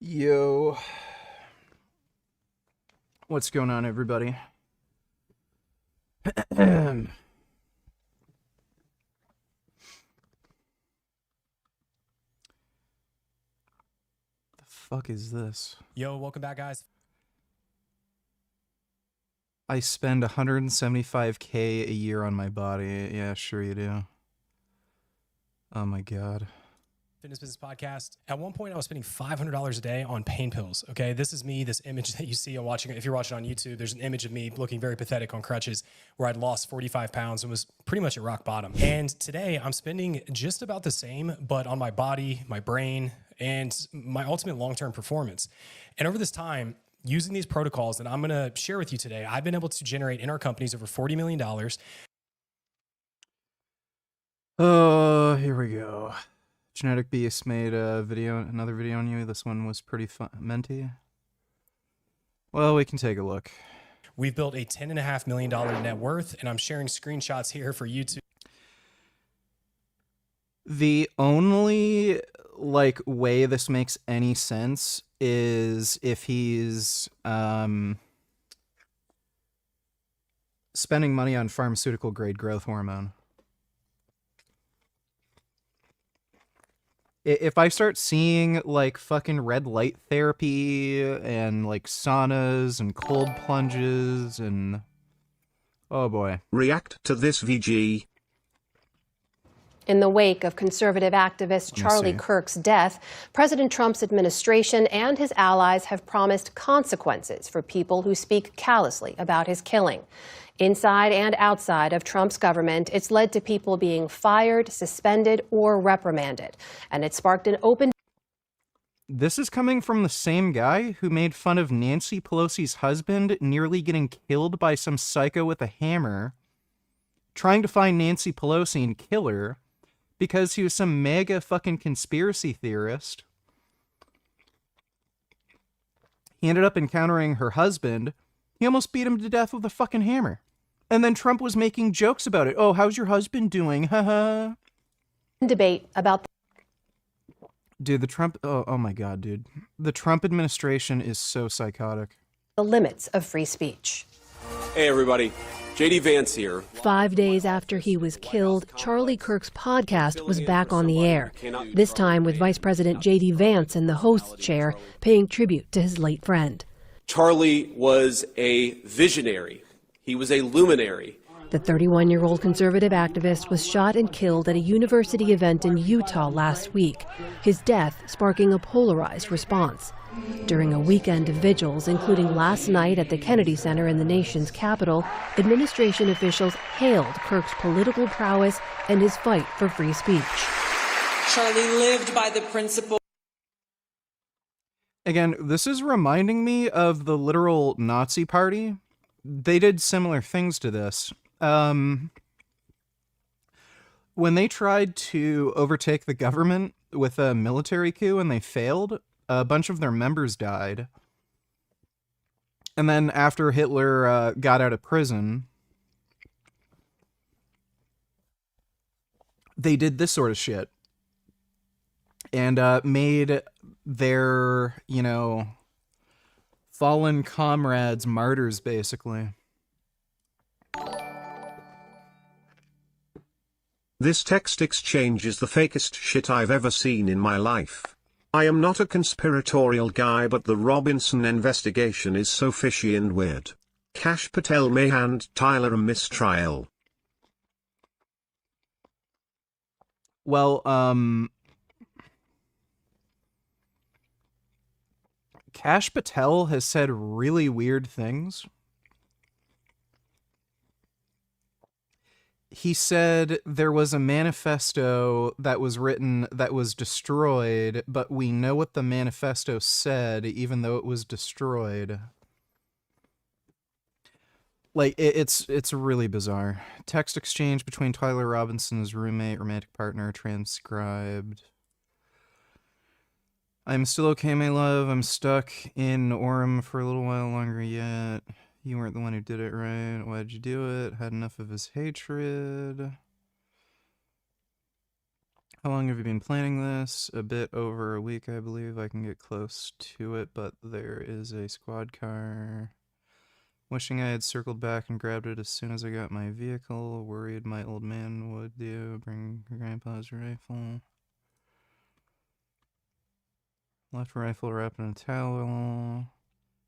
Yo, what's going on, everybody? The fuck is this? Yo, welcome back, guys. I spend 175K a year on my body. Yeah, sure you do. Oh my god. Fitness Business Podcast. At one point, I was spending $500 a day on pain pills. Okay, this is me. This image that you see, if you're watching on YouTube, there's an image of me looking very pathetic on crutches, where I'd lost 45 pounds and was pretty much at rock bottom. And today, I'm spending just about the same, but on my body, my brain, and my ultimate long-term performance. And over this time, using these protocols that I'm going to share with you today, I've been able to generate in our companies over $40 million. Oh, here we go. Genetic Beast made another video on you. This one was pretty minty. Well, we can take a look. We've built a $10.5 million net worth, and I'm sharing screenshots here for you to. The only way this makes any sense is if he's spending money on pharmaceutical grade growth hormone. If I start seeing fucking red light therapy and saunas and cold plunges and oh boy. React to this VG. In the wake of conservative activist Charlie Kirk's death, President Trump's administration and his allies have promised consequences for people who speak callously about his killing. Inside and outside of Trump's government, it's led to people being fired, suspended, or reprimanded. And it sparked an open... This is coming from the same guy who made fun of Nancy Pelosi's husband nearly getting killed by some psycho with a hammer, trying to find Nancy Pelosi and kill her because he was some mega fucking conspiracy theorist. He ended up encountering her husband. He almost beat him to death with a fucking hammer. And then Trump was making jokes about it. Oh, how's your husband doing? Haha. Debate about... Dude, the Trump... Oh my god, dude. The Trump administration is so psychotic. The limits of free speech. Hey, everybody. JD Vance here. 5 days after he was killed, Charlie Kirk's podcast was back on the air, this time with Vice President JD Vance in the host's chair, paying tribute to his late friend. Charlie was a visionary. He was a luminary. The 31-year-old conservative activist was shot and killed at a university event in Utah last week, his death sparking a polarized response. During a weekend of vigils, including last night at the Kennedy Center in the nation's capital, administration officials hailed Kirk's political prowess and his fight for free speech. Charlie lived by the principle. Again, this is reminding me of the literal Nazi party. They did similar things to this. When they tried to overtake the government with a military coup and they failed, a bunch of their members died. And then after Hitler got out of prison, they did this sort of shit. And made their, fallen comrades martyrs, basically. This text exchange is the fakest shit I've ever seen in my life. I am not a conspiratorial guy, but the Robinson investigation is so fishy and weird. Kash Patel may hand Tyler a mistrial. Well, Kash Patel has said really weird things. He said there was a manifesto that was written that was destroyed, but we know what the manifesto said, even though it was destroyed. It's really bizarre. Text exchange between Tyler Robinson's roommate, romantic partner, transcribed. I'm still okay, my love. I'm stuck in Orem for a little while longer yet. You weren't the one who did it, right? Why'd you do it? Had enough of his hatred. How long have you been planning this? A bit over a week, I believe. I can get close to it, but there is a squad car. Wishing I had circled back and grabbed it as soon as I got my vehicle. Worried my old man would do. Bring grandpa's rifle. Left rifle wrapped in a towel.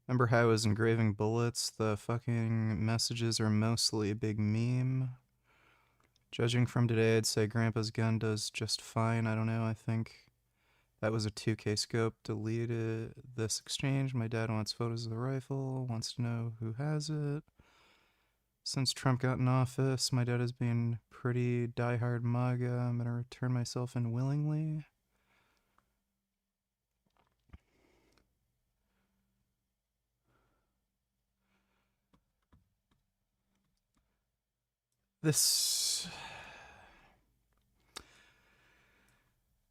Remember how I was engraving bullets? The fucking messages are mostly a big meme. Judging from today, I'd say Grandpa's gun does just fine. I don't know, I think that was a 2K scope. Deleted this exchange. My dad wants photos of the rifle, wants to know who has it. Since Trump got in office, my dad has been pretty diehard MAGA. I'm gonna return myself in willingly. This...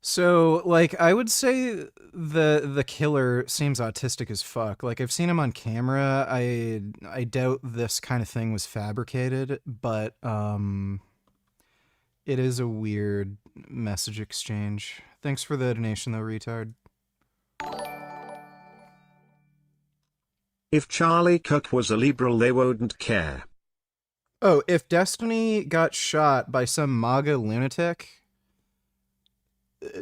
So, like, I would say the killer seems autistic as fuck. Like, I've seen him on camera. I doubt this kind of thing was fabricated, but it is a weird message exchange. Thanks for the donation, though, retard. If Charlie Kirk was a liberal, they wouldn't care. Oh, if Destiny got shot by some MAGA lunatic,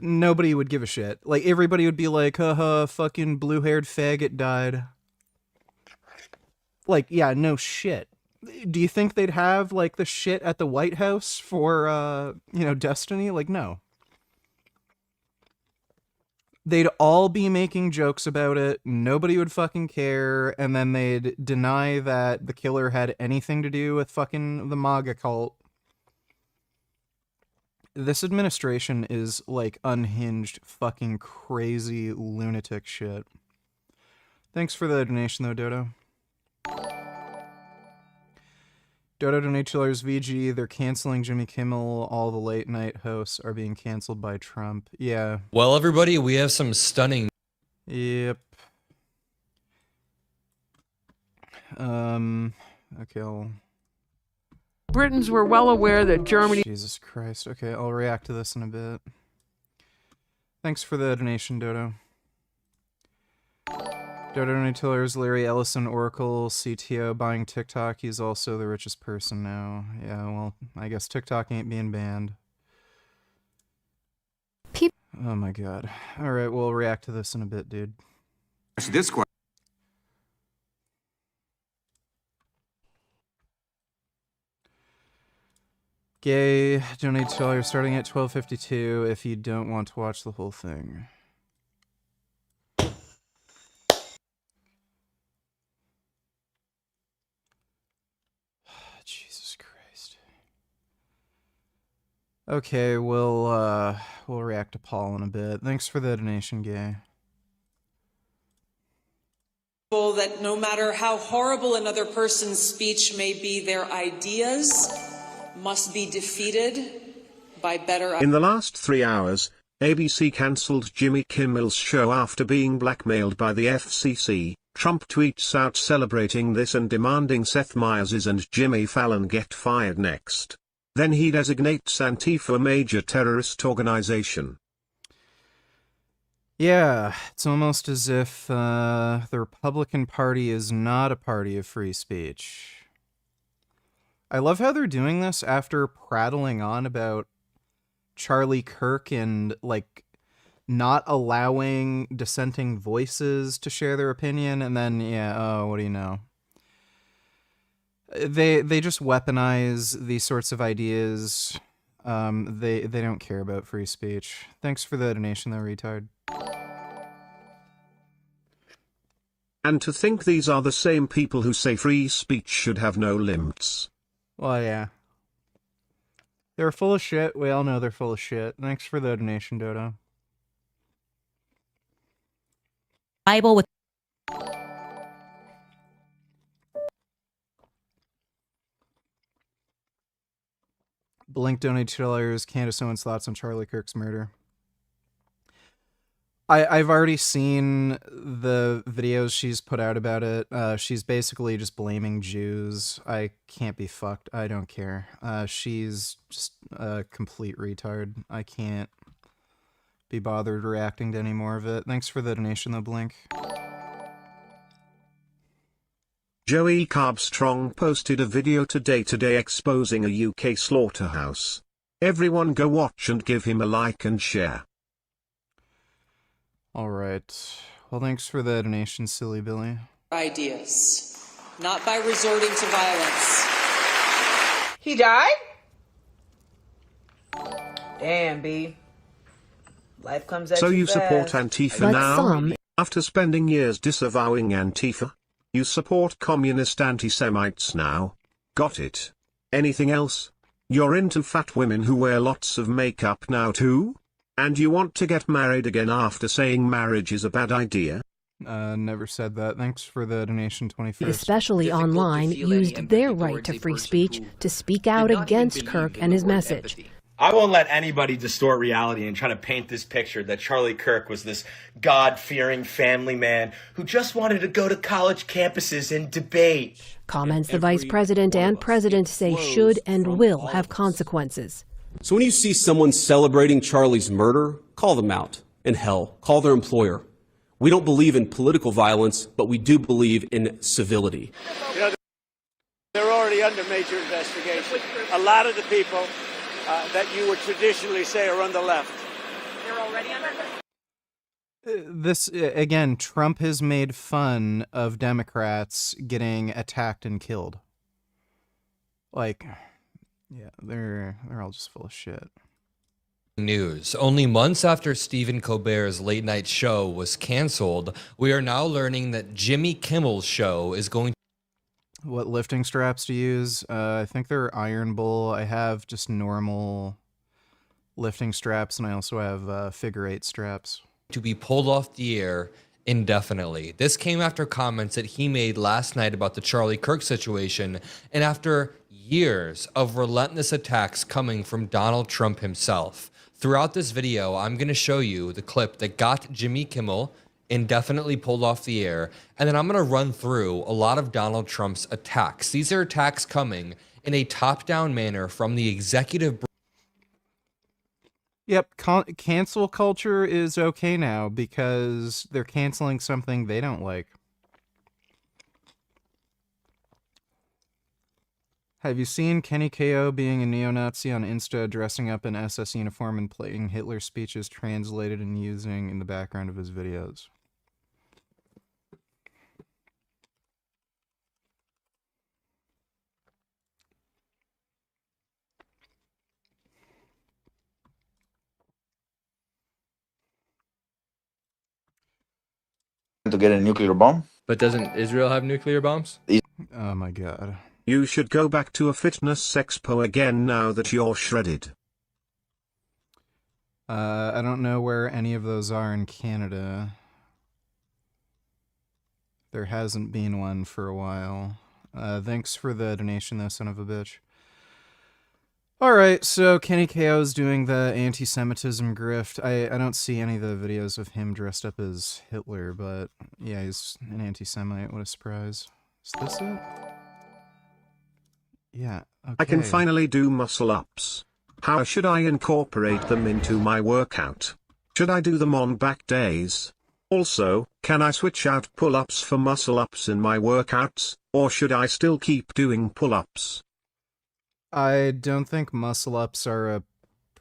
nobody would give a shit. Like, everybody would be like, haha, fucking blue-haired faggot died. Like, yeah, no shit. Do you think they'd have, like, the shit at the White House for, Destiny? Like, no. They'd all be making jokes about it, nobody would fucking care, and then they'd deny that the killer had anything to do with fucking the MAGA cult. This administration is, like, unhinged, fucking crazy lunatic shit. Thanks for the donation, though, Dodo. Dodo donates $2 VG. They're canceling Jimmy Kimmel. All the late night hosts are being canceled by Trump. Yeah. Well, everybody, we have some stunning. Yep. Okay, Britons were well aware that Germany... Jesus Christ. Okay, I'll react to this in a bit. Thanks for the donation, Dodo. Dodo Donatillers, Larry Ellison, Oracle, CTO, buying TikTok. He's also the richest person now. Yeah, well, I guess TikTok ain't being banned. Oh my god. Alright, we'll react to this in a bit, dude. This question. Gay, donate $2 starting at $12.52 if you don't want to watch the whole thing. Jesus Christ. Okay, we'll react to Paul in a bit. Thanks for the donation, Gay. That no matter how horrible another person's speech may be, their ideas must be defeated by better... In the last 3 hours, ABC cancelled Jimmy Kimmel's show after being blackmailed by the FCC. Trump tweets out celebrating this and demanding Seth Meyers and Jimmy Fallon get fired next. Then he designates Antifa a major terrorist organization. Yeah, it's almost as if the Republican Party is not a party of free speech. I love how they're doing this after prattling on about Charlie Kirk and, like, not allowing dissenting voices to share their opinion, and then, yeah, oh, what do you know? They just weaponize these sorts of ideas. They don't care about free speech. Thanks for the donation, though, retard. And to think these are the same people who say free speech should have no limits. Well, yeah. They're full of shit. We all know they're full of shit. Thanks for the donation, Dodo. Bible with Blink donate $2. Candace Owens' thoughts on Charlie Kirk's murder. I've already seen the videos she's put out about it. She's basically just blaming Jews. I can't be fucked. I don't care. She's just a complete retard. I can't. be bothered reacting to any more of it. Thanks for the donation, though, Blink. Joey Carbstrong posted a video today exposing a UK slaughterhouse. Everyone go watch and give him a like and share. All right. Well, thanks for the donation, Silly Billy. Ideas, not by resorting to violence. He died? Damn, B. Life comes at So you you support fast. Antifa But now? some- After spending years disavowing Antifa? You support communist anti-Semites now? Got it. Anything else? You're into fat women who wear lots of makeup now too? And you want to get married again after saying marriage is a bad idea? Never said that. Thanks for the donation, 21st. Especially online, used their right to free speech to speak out against Kirk and his message. I won't let anybody distort reality and try to paint this picture that Charlie Kirk was this God-fearing family man who just wanted to go to college campuses and debate. Comments the vice president and president say should and will have consequences. So when you see someone celebrating Charlie's murder, call them out. And hell, call their employer. We don't believe in political violence, but we do believe in civility. You know, they're already under major investigation. A lot of the people that you would traditionally say are on the left. They're already under. This, again, Trump has made fun of Democrats getting attacked and killed. Like, yeah, they're all just full of shit. News. Only months after Stephen Colbert's late night show was canceled, we are now learning that Jimmy Kimmel's show is going. What lifting straps to use? I think they're Iron Bull. I have just normal lifting straps, and I also have figure 8 straps. To be pulled off the air indefinitely. This came after comments that he made last night about the Charlie Kirk situation, and after years of relentless attacks coming from Donald Trump himself. Throughout this video, I'm going to show you the clip that got Jimmy Kimmel indefinitely pulled off the air, and then I'm going to run through a lot of Donald Trump's attacks. These are attacks coming in a top-down manner from the executive. Yep, cancel culture is okay now because they're canceling something they don't like. Have you seen Kenny KO being a neo-Nazi on Insta, dressing up in SS uniform and playing Hitler speeches translated and using in the background of his videos? To get a nuclear bomb. But doesn't Israel have nuclear bombs? Oh my god. You should go back to a fitness expo again now that you're shredded. I don't know where any of those are in Canada. There hasn't been one for a while. Thanks for the donation though, son of a bitch. Alright, so Kenny KO's doing the anti-Semitism grift. I don't see any of the videos of him dressed up as Hitler, but yeah, he's an anti-Semite. What a surprise. Is this it? Yeah, okay. I can finally do muscle-ups. How should I incorporate them into my workout? Should I do them on back days? Also, can I switch out pull-ups for muscle-ups in my workouts, or should I still keep doing pull-ups? I don't think muscle-ups are a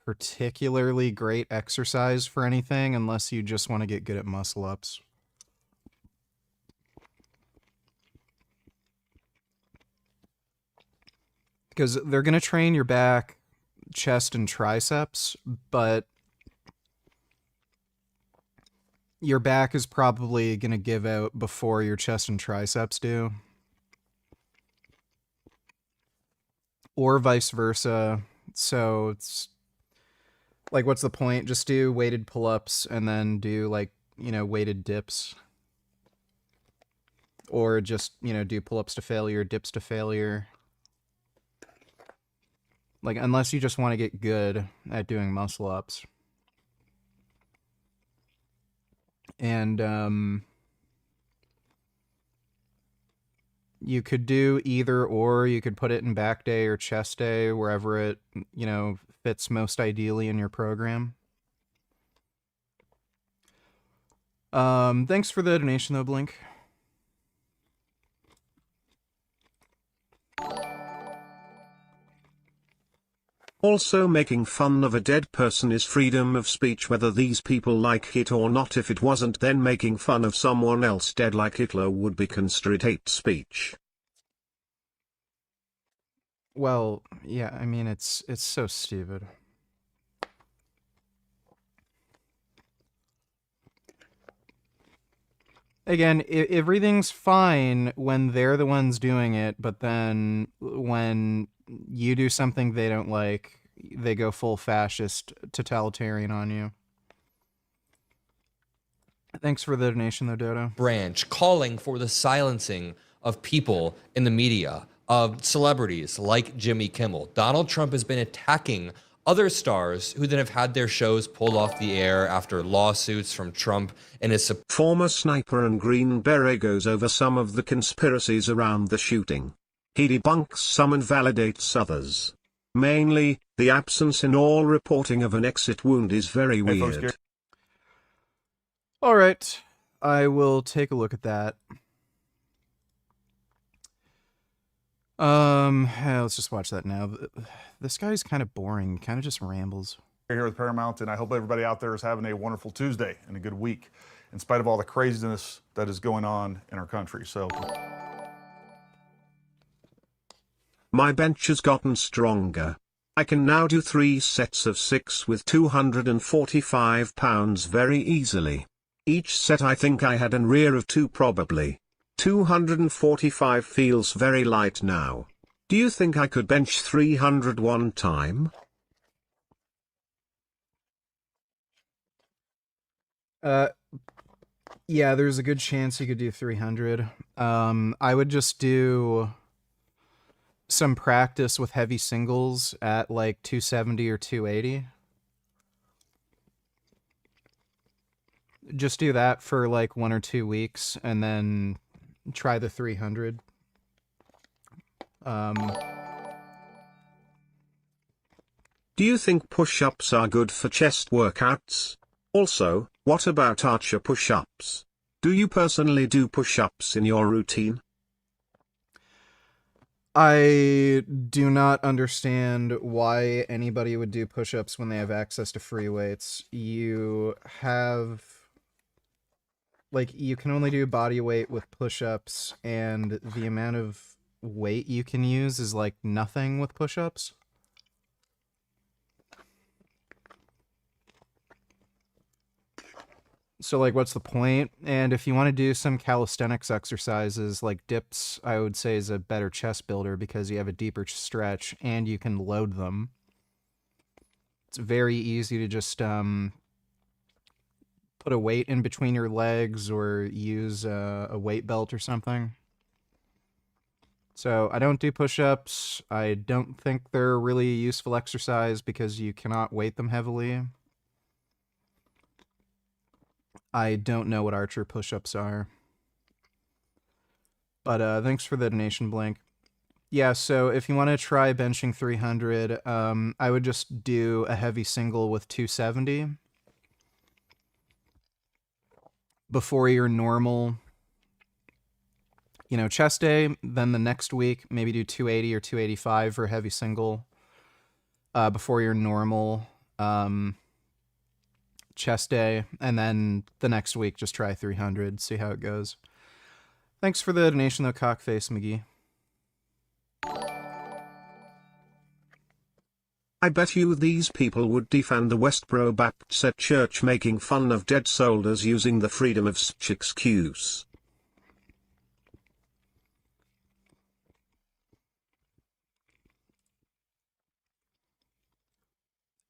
particularly great exercise for anything unless you just want to get good at muscle-ups. Because they're going to train your back, chest, and triceps, but your back is probably going to give out before your chest and triceps do. Or vice versa. So it's like, what's the point? Just do weighted pull-ups and then do, like, you know, weighted dips. Or just, you know, do pull-ups to failure, dips to failure. Like, unless you just want to get good at doing muscle-ups. And, you could do either or. You could put it in back day or chest day, wherever it, you know, fits most ideally in your program. Thanks for the donation, though, Blink. Also, making fun of a dead person is freedom of speech whether these people like it or not. If it wasn't, then making fun of someone else dead like Hitler would be considered hate speech. Well, yeah, I mean, it's so stupid. Again, everything's fine when they're the ones doing it, but then when you do something they don't like, they go full fascist totalitarian on you. Thanks for the donation, though, Dodo. Branch calling for the silencing of people in the media, of celebrities like Jimmy Kimmel. Donald Trump has been attacking other stars who then have had their shows pulled off the air after lawsuits from Trump and his former sniper and Green Beret goes over some of the conspiracies around the shooting. He debunks some and validates others. Mainly, the absence in all reporting of an exit wound is very weird. All right, I will take a look at that. Yeah, let's just watch that now. This guy's kind of boring, kind of just rambles. Here with Paramount, and I hope everybody out there is having a wonderful Tuesday and a good week, in spite of all the craziness that is going on in our country. So, my bench has gotten stronger. I can now do 3 sets of 6 with 245 pounds very easily. Each set I think I had an rear of 2 probably. 245 feels very light now. Do you think I could bench 300 one time? Yeah, there's a good chance you could do 300. I would just do some practice with heavy singles at like 270 or 280. Just do that for like 1 or 2 weeks and then try the 300. Do you think push-ups are good for chest workouts? Also, what about archer push-ups? Do you personally do push-ups in your routine? I do not understand why anybody would do push-ups when they have access to free weights. You have... like, you can only do body weight with push-ups, and the amount of weight you can use is, like, nothing with push-ups. So, like, what's the point? And if you want to do some calisthenics exercises, like dips, I would say is a better chest builder because you have a deeper stretch and you can load them. It's very easy to just put a weight in between your legs or use a weight belt or something. So I don't do push-ups. I don't think they're really a useful exercise because you cannot weight them heavily. I don't know what archer push-ups are. But thanks for the donation, Blank. Yeah, so if you want to try benching 300, I would just do a heavy single with 270 before your normal, chest day. Then the next week, maybe do 280 or 285 for a heavy single before your normal chest day. And then the next week, just try 300, see how it goes. Thanks for the donation, though, Cockface McGee. I bet you these people would defend the Westboro Baptist Church making fun of dead soldiers using the freedom of speech excuse.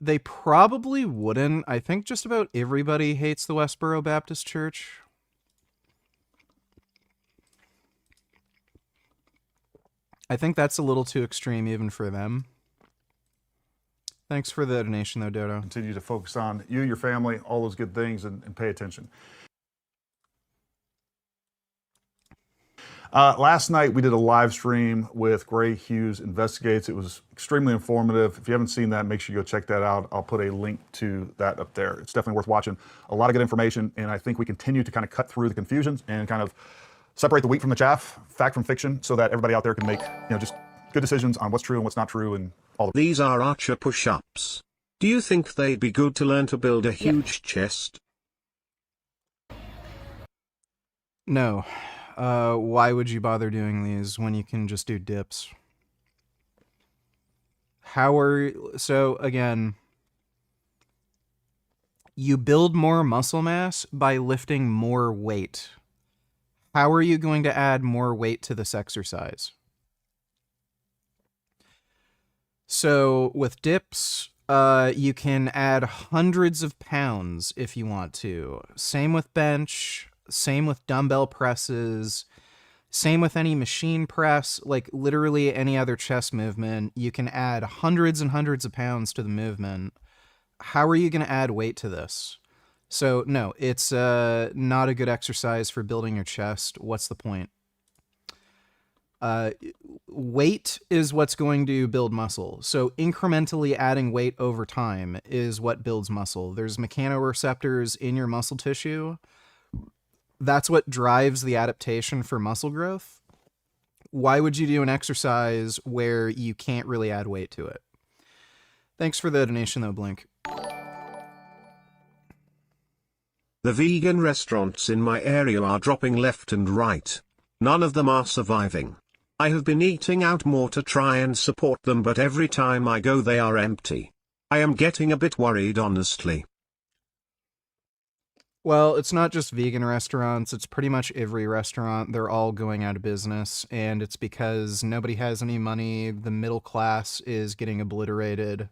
They probably wouldn't. I think just about everybody hates the Westboro Baptist Church. I think that's a little too extreme even for them. Thanks for the donation, though, Dodo. continue to focus on you, your family, all those good things, and pay attention. Last night we did a live stream with Gray Hughes Investigates. It was extremely informative. If you haven't seen that, make sure you go check that out. I'll put a link to that up there. It's definitely worth watching. A lot of good information, and I think we continue to kind of cut through the confusions and kind of separate the wheat from the chaff, fact from fiction, so that everybody out there can make, just good decisions on what's true and what's not true and all of it. These are archer push-ups. Do you think they'd be good to learn to build a huge chest? No. Why would you bother doing these when you can just do dips? So again, you build more muscle mass by lifting more weight. How are you going to add more weight to this exercise? So with dips, you can add hundreds of pounds if you want to. Same with bench. Same with dumbbell presses, same with any machine press, like literally any other chest movement. You can add hundreds and hundreds of pounds to the movement. How are you going to add weight to this? So no, it's not a good exercise for building your chest. What's the point? Weight is what's going to build muscle. So incrementally adding weight over time is what builds muscle. There's mechanoreceptors in your muscle tissue. That's what drives the adaptation for muscle growth. Why would you do an exercise where you can't really add weight to it? Thanks for the donation though, Blink. The vegan restaurants in my area are dropping left and right. None of them are surviving. I have been eating out more to try and support them, but every time I go they are empty. I am getting a bit worried, honestly. Well, it's not just vegan restaurants, it's pretty much every restaurant. They're all going out of business, and it's because nobody has any money. The middle class is getting obliterated.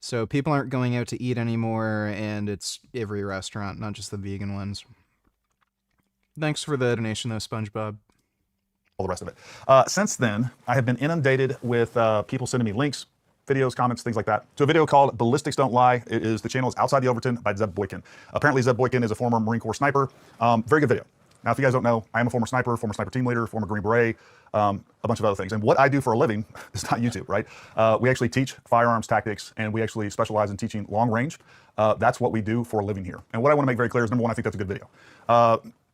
So people aren't going out to eat anymore, and it's every restaurant, not just the vegan ones. Thanks for the donation though, SpongeBob. All the rest of it. Since then, I have been inundated with people sending me links, videos, comments, things like that, to a video called Ballistics Don't Lie. The channel is Outside the Overton by Zeb Boykin. Apparently Zeb Boykin is a former Marine Corps sniper. Very good video. Now, if you guys don't know, I am a former sniper team leader, former Green Beret, a bunch of other things. And what I do for a living is not YouTube, right? We actually teach firearms tactics, and we actually specialize in teaching long range. That's what we do for a living here. And what I want to make very clear is, number one, I think that's a good video.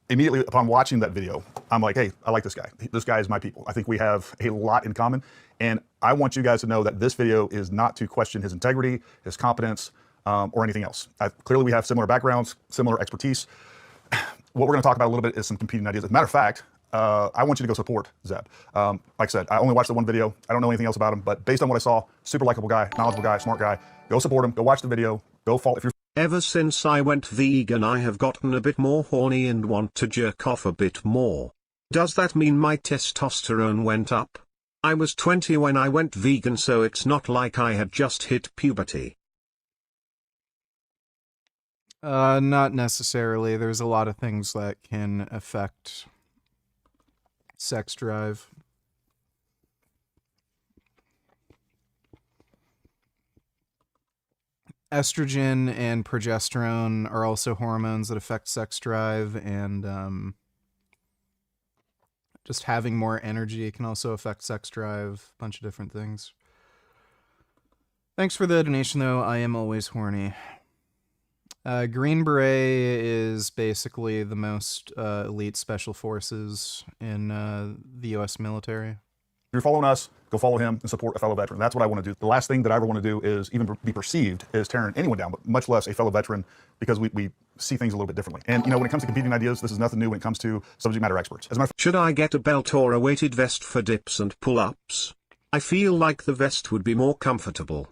Immediately upon watching that video, I'm like, hey, I like this guy. This guy is my people. I think we have a lot in common. And I want you guys to know that this video is not to question his integrity, his competence, or anything else. Clearly, we have similar backgrounds, similar expertise. What we're going to talk about a little bit is some competing ideas. As a matter of fact, I want you to go support Zeb. Like I said, I only watched the one video. I don't know anything else about him, but based on what I saw, super likable guy, knowledgeable guy, smart guy. Go support him. Go watch the video. Go follow if you're. Ever since I went vegan, I have gotten a bit more horny and want to jerk off a bit more. Does that mean my testosterone went up? I was 20 when I went vegan, so it's not like I had just hit puberty. Not necessarily. There's a lot of things that can affect sex drive. Estrogen and progesterone are also hormones that affect sex drive, and just having more energy can also affect sex drive, a bunch of different things. Thanks for the donation, though. I am always horny. Green Beret is basically the most elite special forces in the U.S. military. If you're following us, go follow him and support a fellow veteran. That's what I want to do. The last thing that I ever want to do is even be perceived as tearing anyone down, but much less a fellow veteran, because we see things a little bit differently. And, when it comes to competing ideas, this is nothing new when it comes to subject matter experts. Should I get a belt or a weighted vest for dips and pull-ups? I feel like the vest would be more comfortable.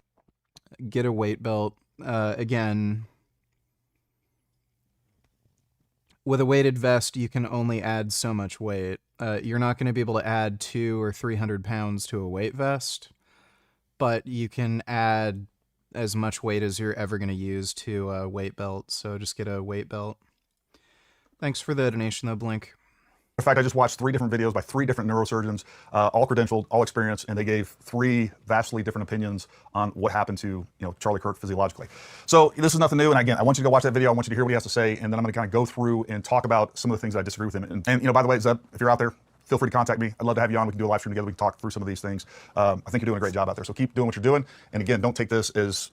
Get a weight belt. Again, with a weighted vest, you can only add so much weight. You're not going to be able to add 200 or 300 pounds to a weight vest, but you can add as much weight as you're ever going to use to a weight belt. So just get a weight belt. Thanks for the donation, though, Blink. In fact, I just watched 3 different videos by 3 different neurosurgeons, all credentialed, all experienced, and they gave 3 vastly different opinions on what happened to Charlie Kirk physiologically. So this is nothing new, and again, I want you to go watch that video. I want you to hear what he has to say, and then I'm going to kind of go through and talk about some of the things that I disagree with him. And by the way, Zeb, if you're out there, feel free to contact me. I'd love to have you on. We can do a live stream together. We can talk through some of these things. I think you're doing a great job out there. So keep doing what you're doing. And again, don't take this as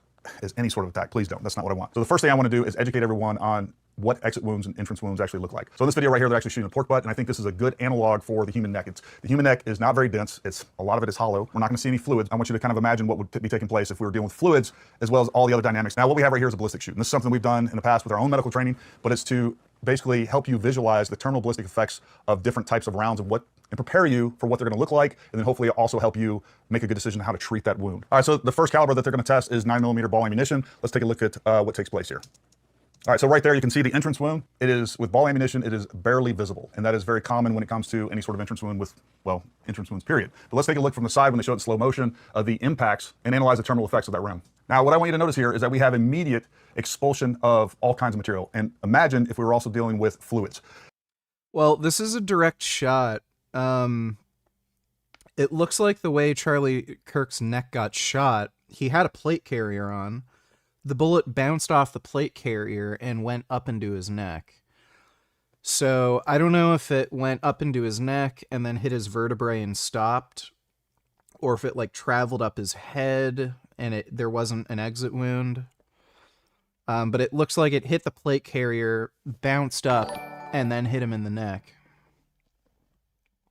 any sort of attack. Please don't. That's not what I want. So the first thing I want to do is educate everyone on what exit wounds and entrance wounds actually look like. So in this video right here, they're actually shooting a pork butt, and I think this is a good analog for the human neck. The human neck is not very dense. A lot of it is hollow. We're not going to see any fluids. I want you to kind of imagine what would be taking place if we were dealing with fluids as well as all the other dynamics. Now, what we have right here is a ballistic shoot, and this is something we've done in the past with our own medical training, but it's to basically help you visualize the terminal ballistic effects of different types of rounds and prepare you for what they're going to look like, and then hopefully also help you make a good decision on how to treat that wound. All right, so the first caliber that they're going to test is 9mm ball ammunition. Let's take a look at what takes place here. All right, so right there you can see the entrance wound. It is, with ball ammunition, it is barely visible, and that is very common when it comes to any sort of entrance wound with, well, entrance wounds, period. But let's take a look from the side when they show it in slow motion of the impacts and analyze the terminal effects of that round. Now, what I want you to notice here is that we have immediate expulsion of all kinds of material, and imagine if we were also dealing with fluids. Well, this is a direct shot. It looks like the way Charlie Kirk's neck got shot, he had a plate carrier on. The bullet bounced off the plate carrier and went up into his neck. So I don't know if it went up into his neck and then hit his vertebrae and stopped, or if it like traveled up his head and there wasn't an exit wound. But it looks like it hit the plate carrier, bounced up, and then hit him in the neck.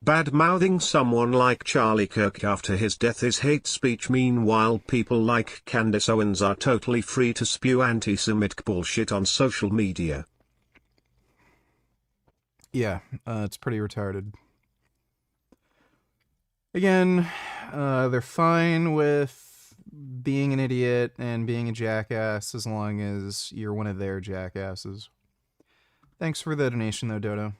Bad-mouthing someone like Charlie Kirk after his death is hate speech. Meanwhile, people like Candace Owens are totally free to spew anti-Semitic bullshit on social media. Yeah, it's pretty retarded. Again, they're fine with being an idiot and being a jackass as long as you're one of their jackasses. Thanks for the donation, though, Dodo.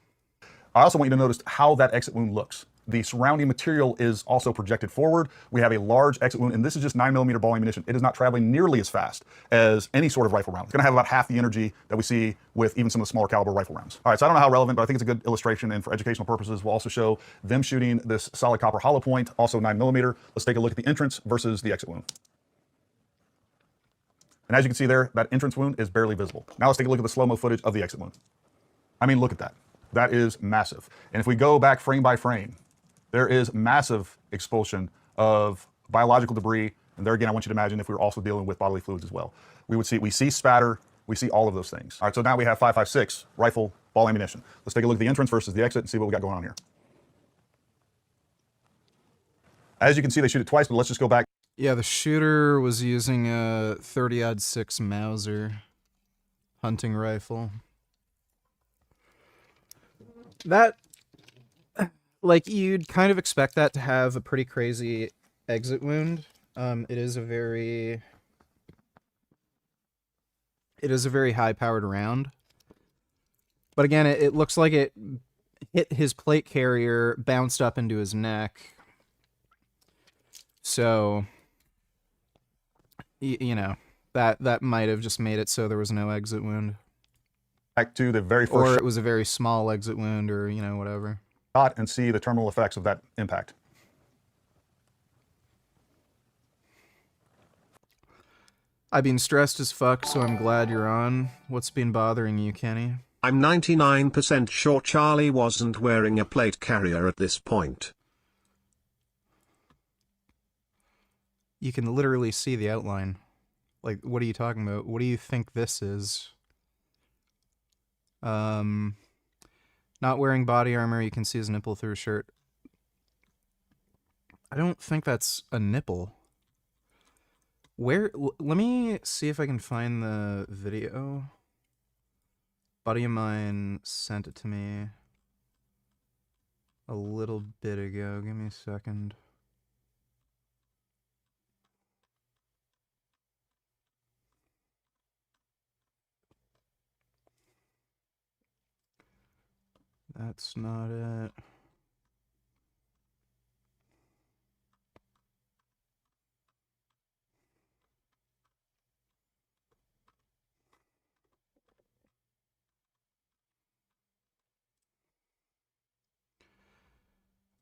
I also want you to notice how that exit wound looks. The surrounding material is also projected forward. We have a large exit wound, and this is just 9mm ball ammunition. It is not traveling nearly as fast as any sort of rifle round. It's going to have about half the energy that we see with even some of the smaller caliber rifle rounds. All right, so I don't know how relevant, but I think it's a good illustration, and for educational purposes, we'll also show them shooting this solid copper hollow point, also 9mm. Let's take a look at the entrance versus the exit wound. And as you can see there, that entrance wound is barely visible. Now let's take a look at the slow-mo footage of the exit wound. I mean, look at that. That is massive. And if we go back frame by frame, there is massive expulsion of biological debris. And there again, I want you to imagine if we were also dealing with bodily fluids as well. We see spatter, we see all of those things. All right, so now we have 5.56 rifle ball ammunition. Let's take a look at the entrance versus the exit and see what we got going on here. As you can see, they shoot it twice, but let's just go back. Yeah, the shooter was using a 30-06 Mauser hunting rifle. That, like, you'd kind of expect that to have a pretty crazy exit wound. It is a very high-powered round. But again, it looks like it hit his plate carrier, bounced up into his neck. So, you know, that might have just made it so there was no exit wound. Back to the very first or it was a very small exit wound, or, you know, whatever. Shot and see the terminal effects of that impact. I've been stressed as fuck, so I'm glad you're on. What's been bothering you, Kenny? I'm 99% sure Charlie wasn't wearing a plate carrier at this point. You can literally see the outline. Like, what are you talking about? What do you think this is? Not wearing body armor, you can see his nipple through his shirt. I don't think that's a nipple. Let me see if I can find the video. Buddy of mine sent it to me a little bit ago. Give me a second. That's not it.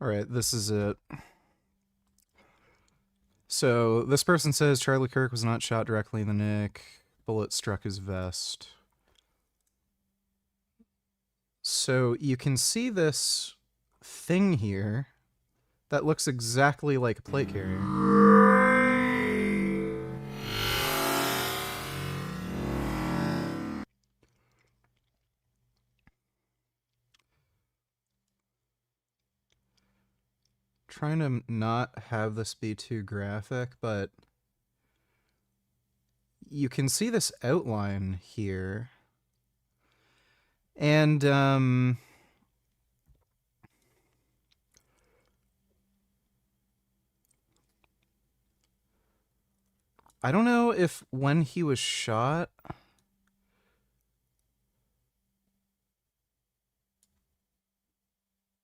All right, this is it. So this person says Charlie Kirk was not shot directly in the neck. Bullet struck his vest. So you can see this thing here that looks exactly like a plate carrier. Trying to not have this be too graphic, but you can see this outline here. And I don't know if when he was shot,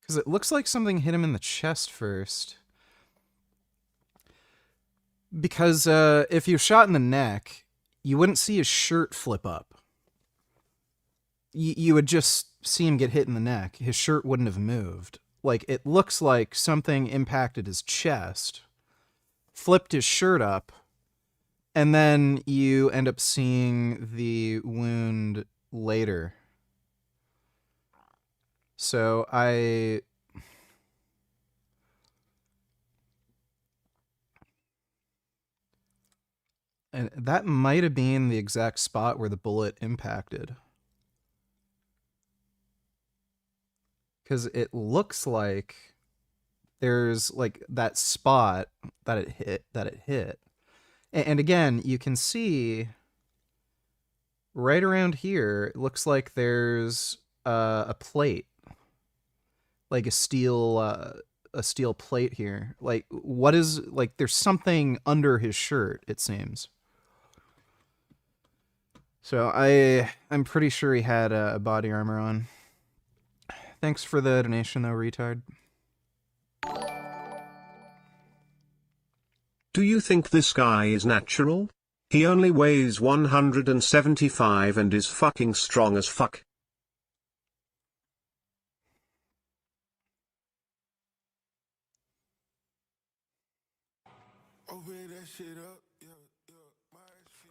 because it looks like something hit him in the chest first. Because if you're shot in the neck, you wouldn't see his shirt flip up. You would just see him get hit in the neck. His shirt wouldn't have moved. Like, it looks like something impacted his chest, flipped his shirt up, and then you end up seeing the wound later. So and that might have been the exact spot where the bullet impacted. Because it looks like there's like that spot that it hit. And again, you can see right around here, it looks like there's a plate, like a steel plate here. Like, what is, like, there's something under his shirt, it seems. So I'm pretty sure he had body armor on. Thanks for the donation, though, retard. Do you think this guy is natural? He only weighs 175 and is fucking strong as fuck.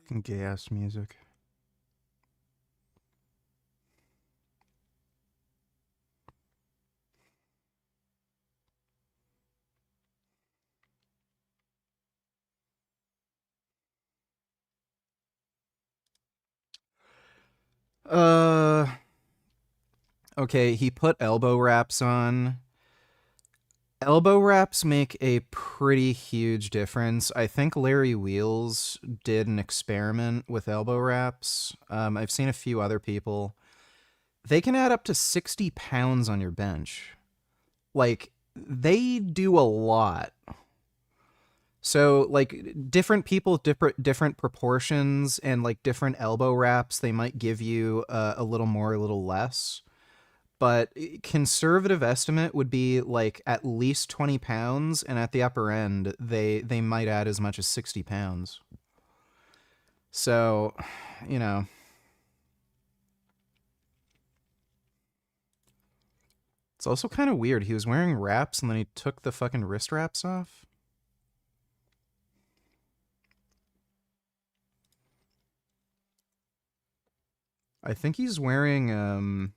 Fucking gay-ass music. Okay, he put elbow wraps on. Elbow wraps make a pretty huge difference. I think Larry Wheels did an experiment with elbow wraps. I've seen a few other people. They can add up to 60 pounds on your bench. Like, they do a lot. So, like, different people, different proportions, and, like, different elbow wraps, they might give you a little more, a little less. But conservative estimate would be, like, at least 20 pounds, and at the upper end, they might add as much as 60 pounds. So, you know. It's also kind of weird. He was wearing wraps, and then he took the fucking wrist wraps off. I think he's wearing,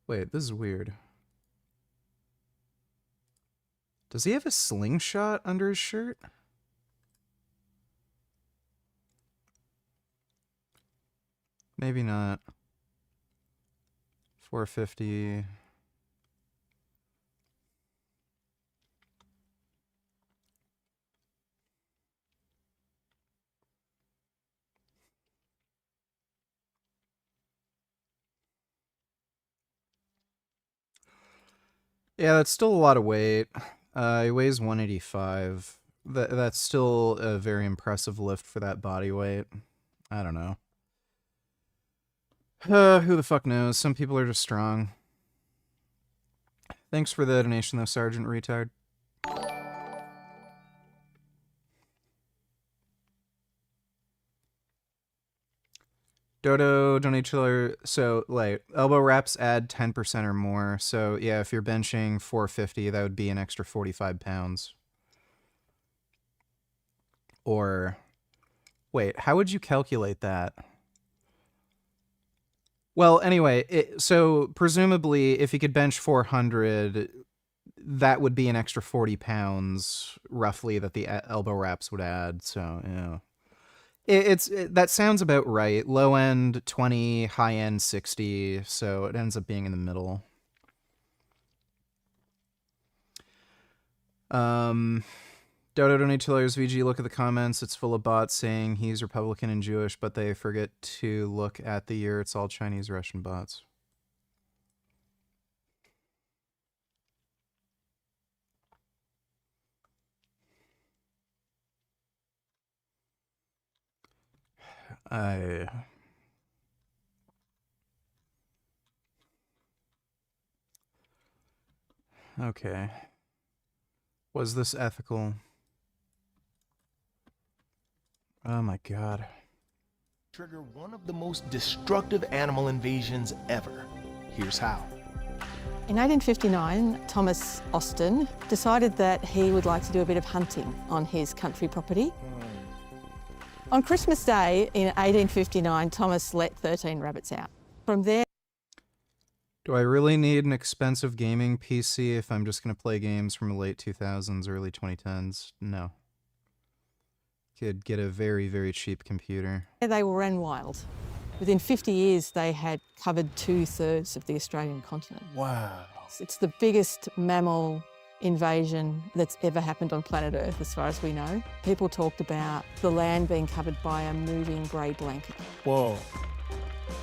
wait, this is weird. Does he have a slingshot under his shirt? Maybe not. 450. Yeah, that's still a lot of weight. He weighs 185. That's still a very impressive lift for that body weight. I don't know. Who the fuck knows? Some people are just strong. Thanks for the donation, though, Sergeant Retard. Dodo, donate chiller. So, like, elbow wraps add 10% or more. So, yeah, if you're benching 450, that would be an extra 45 pounds. Or, wait, how would you calculate that? Well, anyway, so presumably if he could bench 400, that would be an extra 40 pounds roughly that the elbow wraps would add. So, yeah. That sounds about right. Low end 20, high end 60. So it ends up being in the middle. Dodo donate $2 VG. Look at the comments. It's full of bots saying he's Republican and Jewish, but they forget to look at the year. It's all Chinese Russian bots. Okay. Was this ethical? Oh my god. Trigger one of the most destructive animal invasions ever. Here's how. In 1859, Thomas Austin decided that he would like to do a bit of hunting on his country property. On Christmas Day in 1859, Thomas let 13 rabbits out. From there... Do I really need an expensive gaming PC if I'm just going to play games from the late 2000s, early 2010s? No. Could get a very, very cheap computer. They ran wild. Within 50 years, they had covered 2/3 of the Australian continent. Wow. It's the biggest mammal invasion that's ever happened on planet Earth, as far as we know. People talked about the land being covered by a moving grey blanket. Whoa.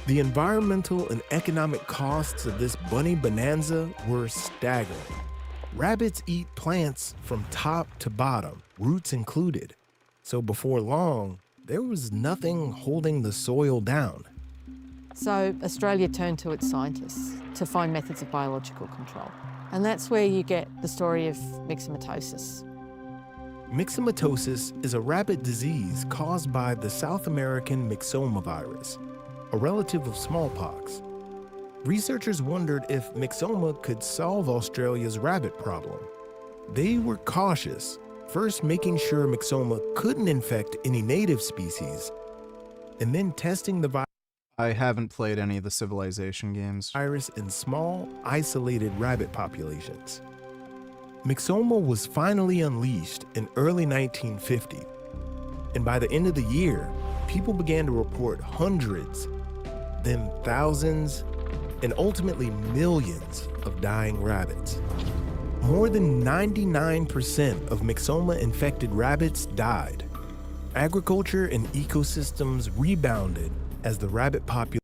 The environmental and economic costs of this bunny bonanza were staggering. Rabbits eat plants from top to bottom, roots included. So before long, there was nothing holding the soil down. So Australia turned to its scientists to find methods of biological control. And that's where you get the story of myxomatosis. Myxomatosis is a rabbit disease caused by the South American myxoma virus, a relative of smallpox. Researchers wondered if myxoma could solve Australia's rabbit problem. They were cautious, first making sure myxoma couldn't infect any native species, and then testing the I haven't played any of the Civilization games. Virus in small, isolated rabbit populations. Myxoma was finally unleashed in early 1950, and by the end of the year, people began to report hundreds, then thousands, and ultimately millions of dying rabbits. More than 99% of myxoma-infected rabbits died. Agriculture and ecosystems rebounded as the rabbit population.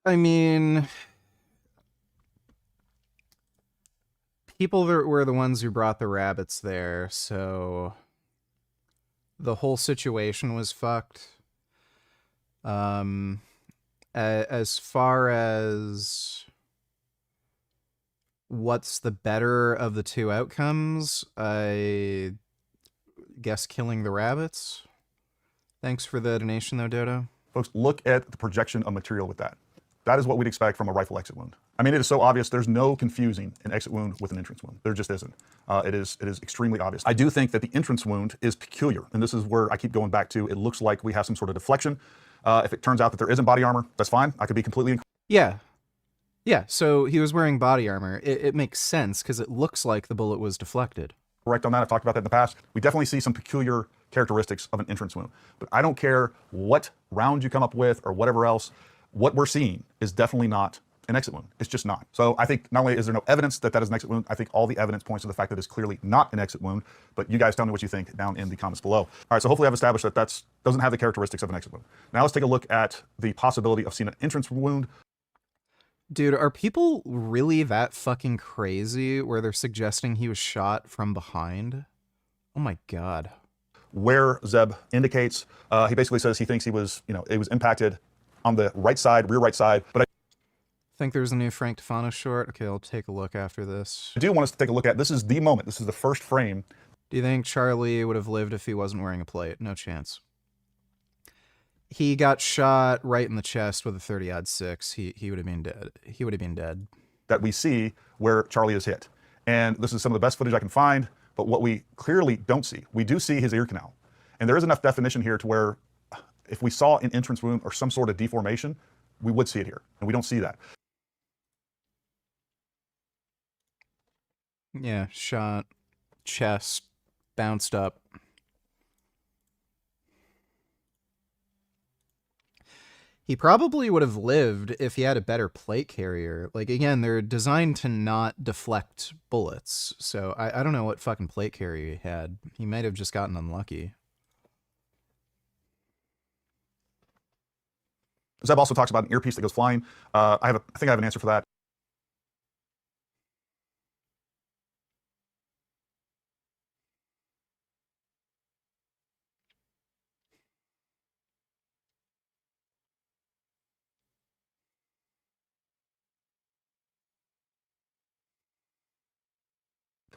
I mean, people were the ones who brought the rabbits there, so the whole situation was fucked. As far as what's the better of the two outcomes, I guess killing the rabbits. Thanks for the donation, though, Dodo. Folks, look at the projection of material with that. That is what we'd expect from a rifle exit wound. I mean, it is so obvious. There's no confusing an exit wound with an entrance wound. There just isn't. It is extremely obvious. I do think that the entrance wound is peculiar, and this is where I keep going back to. It looks like we have some sort of deflection. If it turns out that there isn't body armor, that's fine. I could be completely... Yeah. Yeah, so he was wearing body armor. It makes sense, because it looks like the bullet was deflected. Correct on that. I've talked about that in the past. We definitely see some peculiar characteristics of an entrance wound. But I don't care what round you come up with or whatever else. What we're seeing is definitely not an exit wound. It's just not. So I think not only is there no evidence that that is an exit wound, I think all the evidence points to the fact that it's clearly not an exit wound. But you guys tell me what you think down in the comments below. All right, so hopefully I've established that that doesn't have the characteristics of an exit wound. Now let's take a look at the possibility of seeing an entrance wound. Dude, are people really that fucking crazy where they're suggesting he was shot from behind? Oh my god. Where Zeb indicates, he basically says he thinks he was, it was impacted on the right side, rear right side. But I think there's a new Frank Tufano short. Okay, I'll take a look after this. I do want us to take a look at, this is the moment, this is the first frame. Do you think Charlie would have lived if he wasn't wearing a plate? No chance. He got shot right in the chest with a 30-06. He would have been dead. He would have been dead. That we see where Charlie is hit. And this is some of the best footage I can find, but what we clearly don't see, we do see his ear canal. And there is enough definition here to where If we saw an entrance wound or some sort of deformation, we would see it here, and we don't see that. Yeah, shot, chest, bounced up. He probably would have lived if he had a better plate carrier. Like, again, they're designed to not deflect bullets. So I don't know what fucking plate carrier he had. He might have just gotten unlucky. Zeb also talks about an earpiece that goes flying. I think I have an answer for that.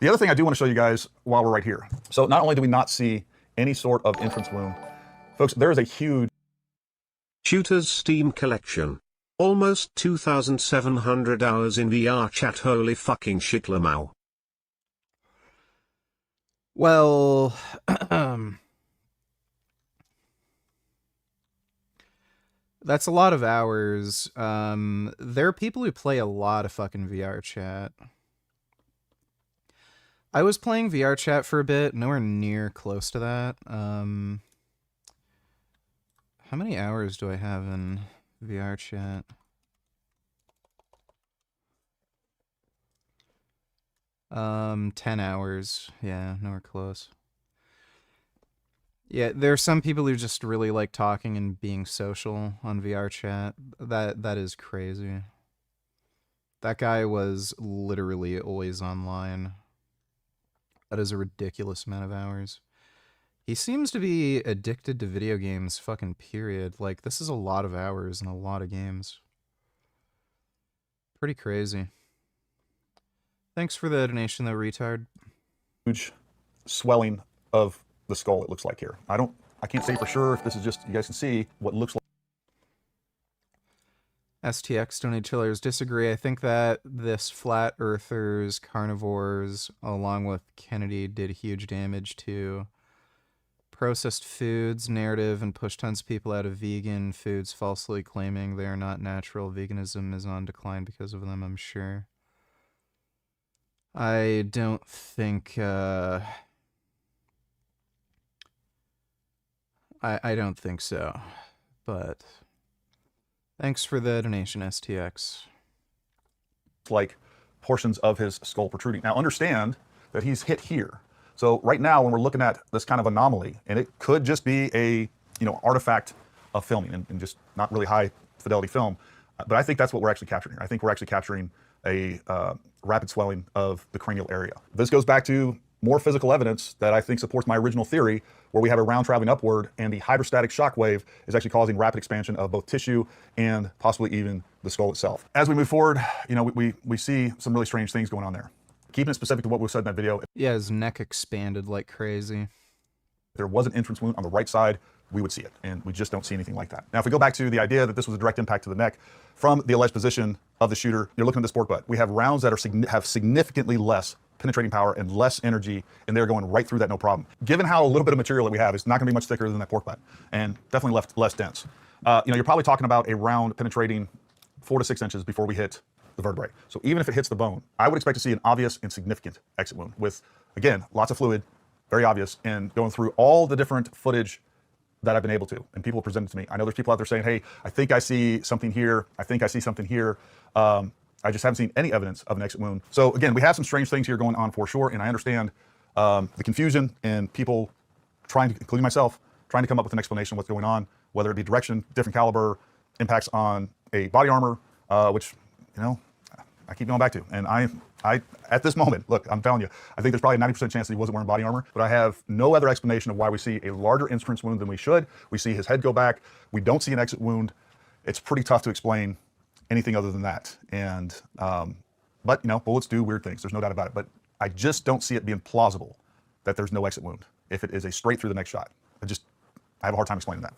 The other thing I do want to show you guys while we're right here. So not only do we not see any sort of entrance wound, folks, there is a huge Shooter's Steam collection. Almost 2,700 hours in VR chat. Holy fucking shit, Lamau. Well, that's a lot of hours. There are people who play a lot of fucking VR chat. I was playing VR chat for a bit, nowhere near close to that. How many hours do I have in VR chat? Um, 10 hours. Yeah, nowhere close. Yeah, there are some people who just really like talking and being social on VR chat. That is crazy. That guy was literally always online. That is a ridiculous amount of hours. He seems to be addicted to video games, fucking period. Like, this is a lot of hours and a lot of games. Pretty crazy. Thanks for the donation, though, retard. Huge swelling of the skull, it looks like here. I can't say for sure if this is just, you guys can see what looks like. STX Donate Chillers disagree. I think that this flat earthers, carnivores, along with Kennedy, did huge damage to processed foods narrative and pushed tons of people out of vegan foods, falsely claiming they are not natural. Veganism is on decline because of them, I'm sure. I don't think I don't think so, but thanks for the donation, STX. Like portions of his skull protruding. Now understand that he's hit here. So right now when we're looking at this kind of anomaly, and it could just be a artifact of filming and just not really high fidelity film, but I think that's what we're actually capturing here. I think we're actually capturing a rapid swelling of the cranial area. This goes back to more physical evidence that I think supports my original theory, where we have a round traveling upward and the hydrostatic shock wave is actually causing rapid expansion of both tissue and possibly even the skull itself. As we move forward, we see some really strange things going on there. Keeping it specific to what we said in that video. Yeah, his neck expanded like crazy. If there was an entrance wound on the right side, we would see it, and we just don't see anything like that. Now, if we go back to the idea that this was a direct impact to the neck from the alleged position of the shooter, you're looking at the sport butt. We have rounds that have significantly less penetrating power and less energy, and they're going right through that no problem. Given how a little bit of material that we have, it's not going to be much thicker than that pork butt, and definitely less dense. You're probably talking about a round penetrating 4 to 6 inches before we hit the vertebrae. So even if it hits the bone, I would expect to see an obvious and significant exit wound with, again, lots of fluid, very obvious, and going through all the different footage that I've been able to, and people present it to me. I know there's people out there saying, hey, I think I see something here. I think I see something here. I just haven't seen any evidence of an exit wound. So again, we have some strange things here going on for sure, and I understand the confusion and people trying to, including myself, trying to come up with an explanation of what's going on, whether it be direction, different caliber, impacts on a body armor, which, I keep going back to. And I at this moment, look, I'm telling you, I think there's probably a 90% chance that he wasn't wearing body armor, but I have no other explanation of why we see a larger entrance wound than we should. We see his head go back. We don't see an exit wound. It's pretty tough to explain anything other than that. And, but bullets do weird things. There's no doubt about it. But I just don't see it being plausible that there's no exit wound if it is a straight through the next shot. I have a hard time explaining that.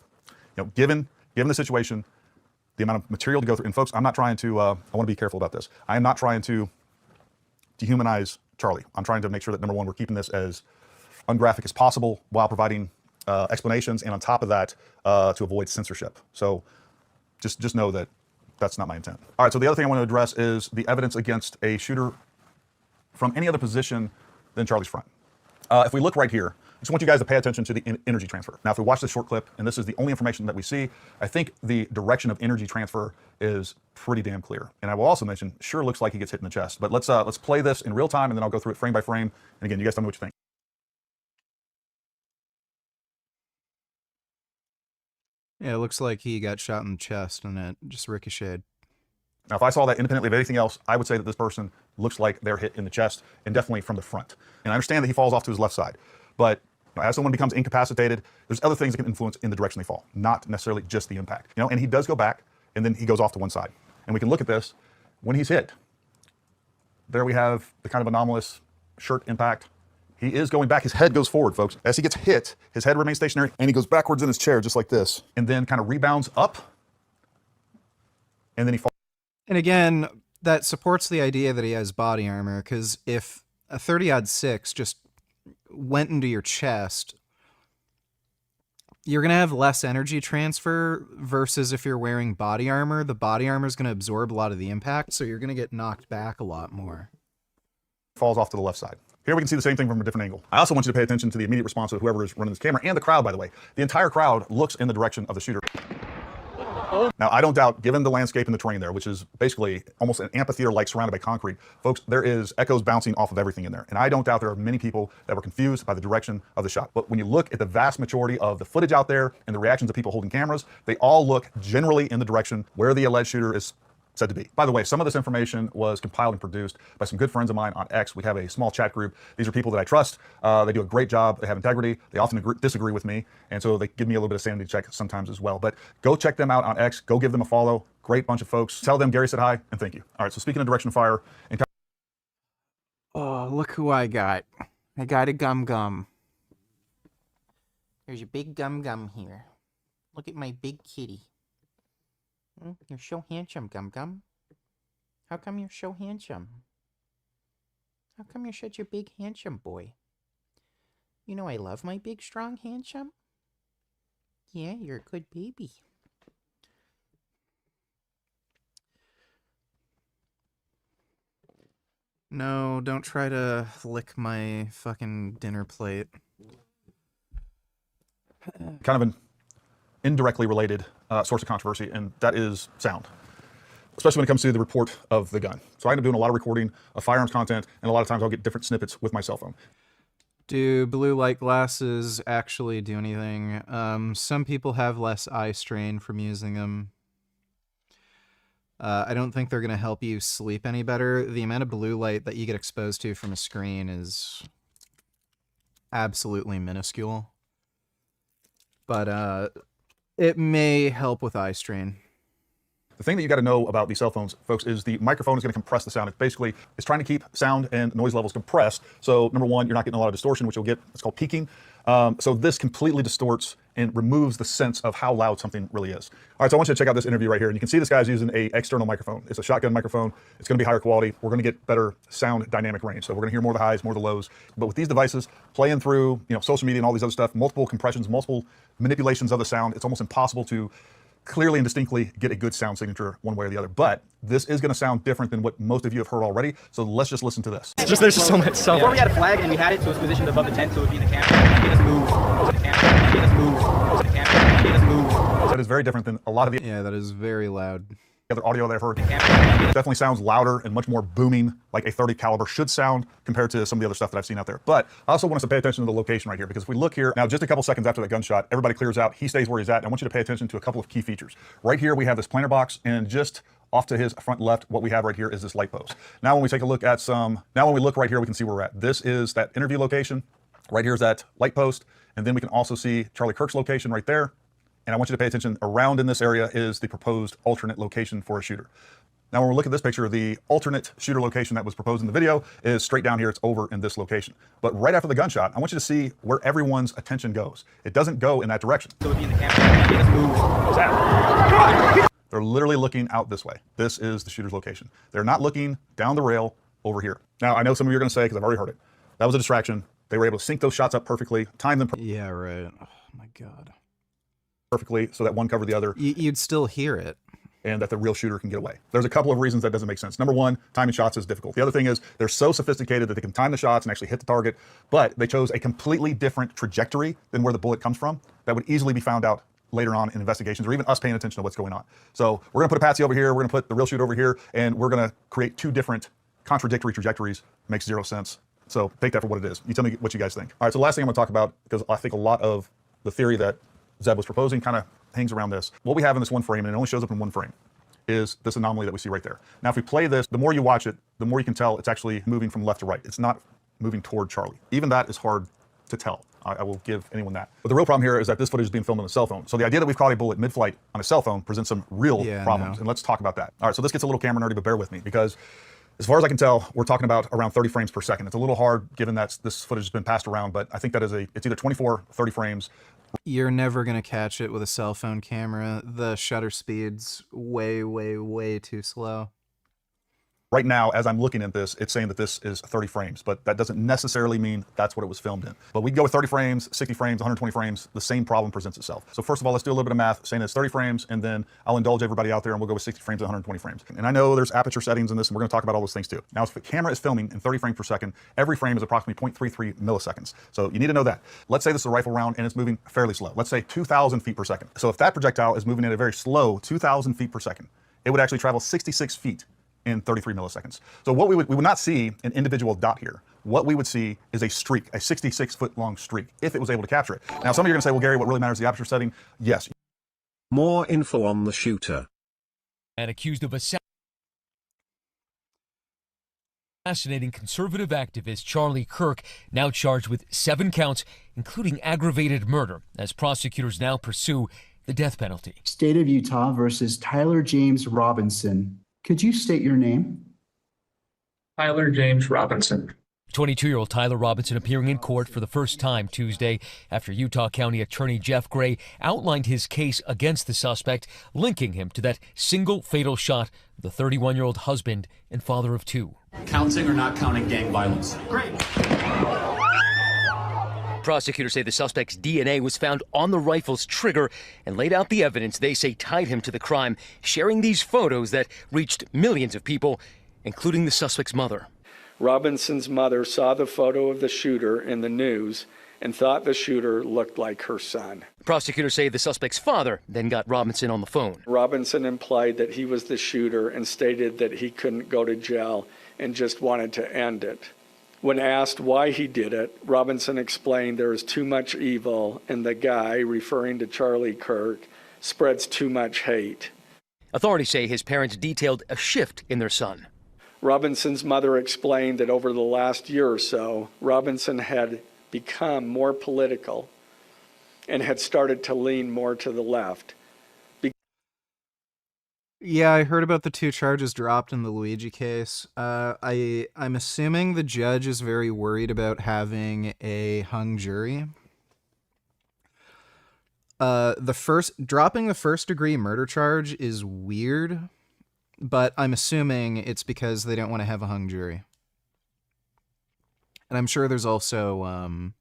Given the situation, the amount of material to go through, and folks, I'm not trying to, I want to be careful about this. I am not trying to dehumanize Charlie. I'm trying to make sure that, number one, we're keeping this as ungraphic as possible while providing explanations, and on top of that, to avoid censorship. So just know that that's not my intent. All right, so the other thing I want to address is the evidence against a shooter from any other position than Charlie's front. If we look right here, I just want you guys to pay attention to the energy transfer. Now, if we watch this short clip, and this is the only information that we see, I think the direction of energy transfer is pretty damn clear. And I will also mention, sure looks like he gets hit in the chest. But let's play this in real time, and then I'll go through it frame by frame. And again, you guys tell me what you think. Yeah, it looks like he got shot in the chest and it just ricocheted. Now, if I saw that independently of anything else, I would say that this person looks like they're hit in the chest, and definitely from the front. And I understand that he falls off to his left side, but as someone becomes incapacitated, there's other things that can influence in the direction they fall, not necessarily just the impact. And he does go back, and then he goes off to one side. And we can look at this when he's hit. There we have the kind of anomalous shirt impact. He is going back. His head goes forward, folks. As he gets hit, his head remains stationary, and he goes backwards in his chair just like this, and then kind of rebounds up, and then he falls. And again, that supports the idea that he has body armor, because if a 30-06 just went into your chest, you're going to have less energy transfer versus if you're wearing body armor. The body armor is going to absorb a lot of the impact, so you're going to get knocked back a lot more. Falls off to the left side. Here we can see the same thing from a different angle. I also want you to pay attention to the immediate response of whoever is running this camera, and the crowd, by the way. The entire crowd looks in the direction of the shooter. Now, I don't doubt, given the landscape and the terrain there, which is basically almost an amphitheater-like surrounded by concrete, folks, there is echoes bouncing off of everything in there. And I don't doubt there are many people that were confused by the direction of the shot. But when you look at the vast majority of the footage out there and the reactions of people holding cameras, they all look generally in the direction where the alleged shooter is said to be. By the way, some of this information was compiled and produced by some good friends of mine on X. We have a small chat group. These are people that I trust. They do a great job. They have integrity. They often disagree with me. And so they give me a little bit of sanity check sometimes as well. But go check them out on X. Go give them a follow. Great bunch of folks. Tell them Gary said hi and thank you. All right, so speaking of direction of fire. Oh, look who I got. I got a gum. There's a big gum here. Look at my big kitty. You're so handsome, Gum. How come you're so handsome? How come you're such a big, handsome boy? You know I love my big, strong, handsome. Yeah, you're a good baby. No, don't try to lick my fucking dinner plate. Kind of an indirectly related source of controversy, and that is sound, especially when it comes to the report of the gun. So I end up doing a lot of recording of firearms content, and a lot of times I'll get different snippets with my cell phone. Do blue light glasses actually do anything? Some people have less eye strain from using them. I don't think they're going to help you sleep any better. The amount of blue light that you get exposed to from a screen is absolutely minuscule. But it may help with eye strain. The thing that you got to know about these cell phones, folks, is the microphone is going to compress the sound. It's trying to keep sound and noise levels compressed. So number one, you're not getting a lot of distortion, which you'll get. It's called peaking. So this completely distorts and removes the sense of how loud something really is. All right, so I want you to check out this interview right here. And you can see this guy's using an external microphone. It's a shotgun microphone. It's going to be higher quality. We're going to get better sound dynamic range. So we're going to hear more of the highs, more of the lows. But with these devices, playing through social media and all these other stuff, multiple compressions, multiple manipulations of the sound, it's almost impossible to clearly and distinctly get a good sound signature one way or the other. But this is going to sound different than what most of you have heard already. So let's just listen to this. There's just so much. Before we had a flag and we had it, so it was positioned above the tent, so it would be in the camera. Made us move. To the camera. Made us move. To the camera. Made us move. That is very different than a lot of the that is very loud. Other audio that I've heard. It definitely sounds louder and much more booming, like a 30 caliber should sound compared to some of the other stuff that I've seen out there. But I also want us to pay attention to the location right here, because if we look here now, just a couple seconds after that gunshot, everybody clears out. He stays where he's at. And I want you to pay attention to a couple of key features. Right here, we have this planter box, and just off to his front left, what we have right here is this light post. Now, when we take a look at when we look right here, we can see where we're at. This is that interview location. Right here is that light post. And then we can also see Charlie Kirk's location right there. And I want you to pay attention, around in this area is the proposed alternate location for a shooter. Now, when we look at this picture, the alternate shooter location that was proposed in the video is straight down here. It's over in this location. But right after the gunshot, I want you to see where everyone's attention goes. It doesn't go in that direction. So in the camera. They're literally looking out this way. This is the shooter's location. They're not looking down the rail over here. Now, I know some of you are going to say, because I've already heard it, that was a distraction. They were able to sync those shots up perfectly, time them Yeah, right. Oh my God. perfectly so that one covered the other. You'd still hear it. And that the real shooter can get away. There's a couple of reasons that doesn't make sense. Number one, timing shots is difficult. The other thing is they're so sophisticated that they can time the shots and actually hit the target, but they chose a completely different trajectory than where the bullet comes from that would easily be found out later on in investigations or even us paying attention to what's going on. So we're gonna put a patsy over here, we're gonna put the real shooter over here, and we're gonna create two different contradictory trajectories. Makes zero sense. So take that for what it is. You tell me what you guys think. All right, so the last thing I'm gonna talk about, because I think a lot of the theory that Zeb was proposing kind of hangs around this. What we have in this one frame, and it only shows up in one frame, is this anomaly that we see right there. Now, if we play this, the more you watch it, the more you can tell it's actually moving from left to right. It's not moving toward Charlie. Even that is hard to tell. I will give anyone that. But the real problem here is that this footage is being filmed on a cell phone. So the idea that we've caught a bullet mid-flight on a cell phone presents some real problems. And let's talk about that. All right, so this gets a little camera nerdy, but bear with me, because as far as I can tell, we're talking about around 30 frames per second. It's a little hard given that this footage has been passed around, but I think that is it's either 24 or 30 frames. You're never going to catch it with a cell phone camera. The shutter speed's way, way, way too slow. Right now, as I'm looking at this, it's saying that this is 30 frames, but that doesn't necessarily mean that's what it was filmed in. But we can go with 30 frames, 60 frames, 120 frames, the same problem presents itself. So first of all, let's do a little bit of math, saying it's 30 frames, and then I'll indulge everybody out there and we'll go with 60 frames and 120 frames. And I know there's aperture settings in this, and we're gonna talk about all those things too. Now, if the camera is filming in 30 frames per second, every frame is approximately 0.33 milliseconds. So you need to know that. Let's say this is a rifle round and it's moving fairly slow. Let's say 2,000 feet per second. So if that projectile is moving at a very slow 2,000 feet per second, it would actually travel 66 feet in 33 milliseconds. So what we would not see an individual dot here. What we would see is a streak, a 66-foot long streak, if it was able to capture it. Now, some of you are gonna say, well, Gary, what really matters is the aperture setting. Yes. More info on the shooter. And accused of assassinating conservative activist Charlie Kirk, now charged with 7 counts, including aggravated murder, as prosecutors now pursue the death penalty. State of Utah versus Tyler James Robinson. Could you state your name? Tyler James Robinson. 22-year-old Tyler Robinson appearing in court for the first time Tuesday after Utah County Attorney Jeff Gray outlined his case against the suspect, linking him to that single fatal shot of the 31-year-old husband and father of 2. Counting or not counting gang violence? Great. Prosecutors say the suspect's DNA was found on the rifle's trigger and laid out the evidence they say tied him to the crime, sharing these photos that reached millions of people, including the suspect's mother. Robinson's mother saw the photo of the shooter in the news and thought the shooter looked like her son. Prosecutors say the suspect's father then got Robinson on the phone. Robinson implied that he was the shooter and stated that he couldn't go to jail and just wanted to end it. When asked why he did it, Robinson explained there is too much evil and the guy, referring to Charlie Kirk, spreads too much hate. Authorities say his parents detailed a shift in their son. Robinson's mother explained that over the last year or so, Robinson had become more political and had started to lean more to the left. Yeah, I heard about the 2 charges dropped in the Luigi case. I'm assuming the judge is very worried about having a hung jury. Dropping the first-degree murder charge is weird, but I'm assuming it's because they don't want to have a hung jury. And I'm sure there's also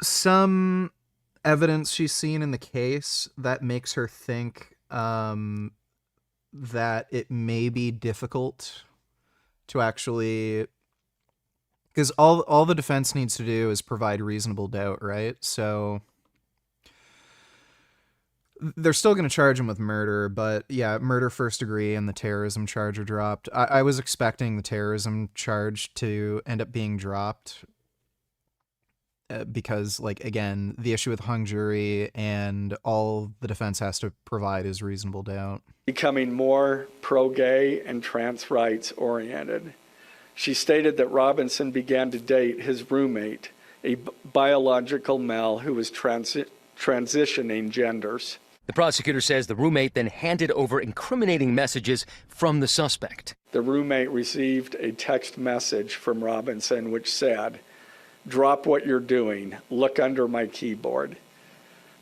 some evidence she's seen in the case that makes her think that it may be difficult to actually, because all the defense needs to do is provide reasonable doubt, right? So they're still going to charge him with murder, but yeah, murder first degree and the terrorism charge are dropped. I was expecting the terrorism charge to end up being dropped because, like, again, the issue with hung jury and all the defense has to provide is reasonable doubt. Becoming more pro-gay and trans rights oriented. She stated that Robinson began to date his roommate, a biological male who was transitioning genders. The prosecutor says the roommate then handed over incriminating messages from the suspect. The roommate received a text message from Robinson which said, "Drop what you're doing, look under my keyboard."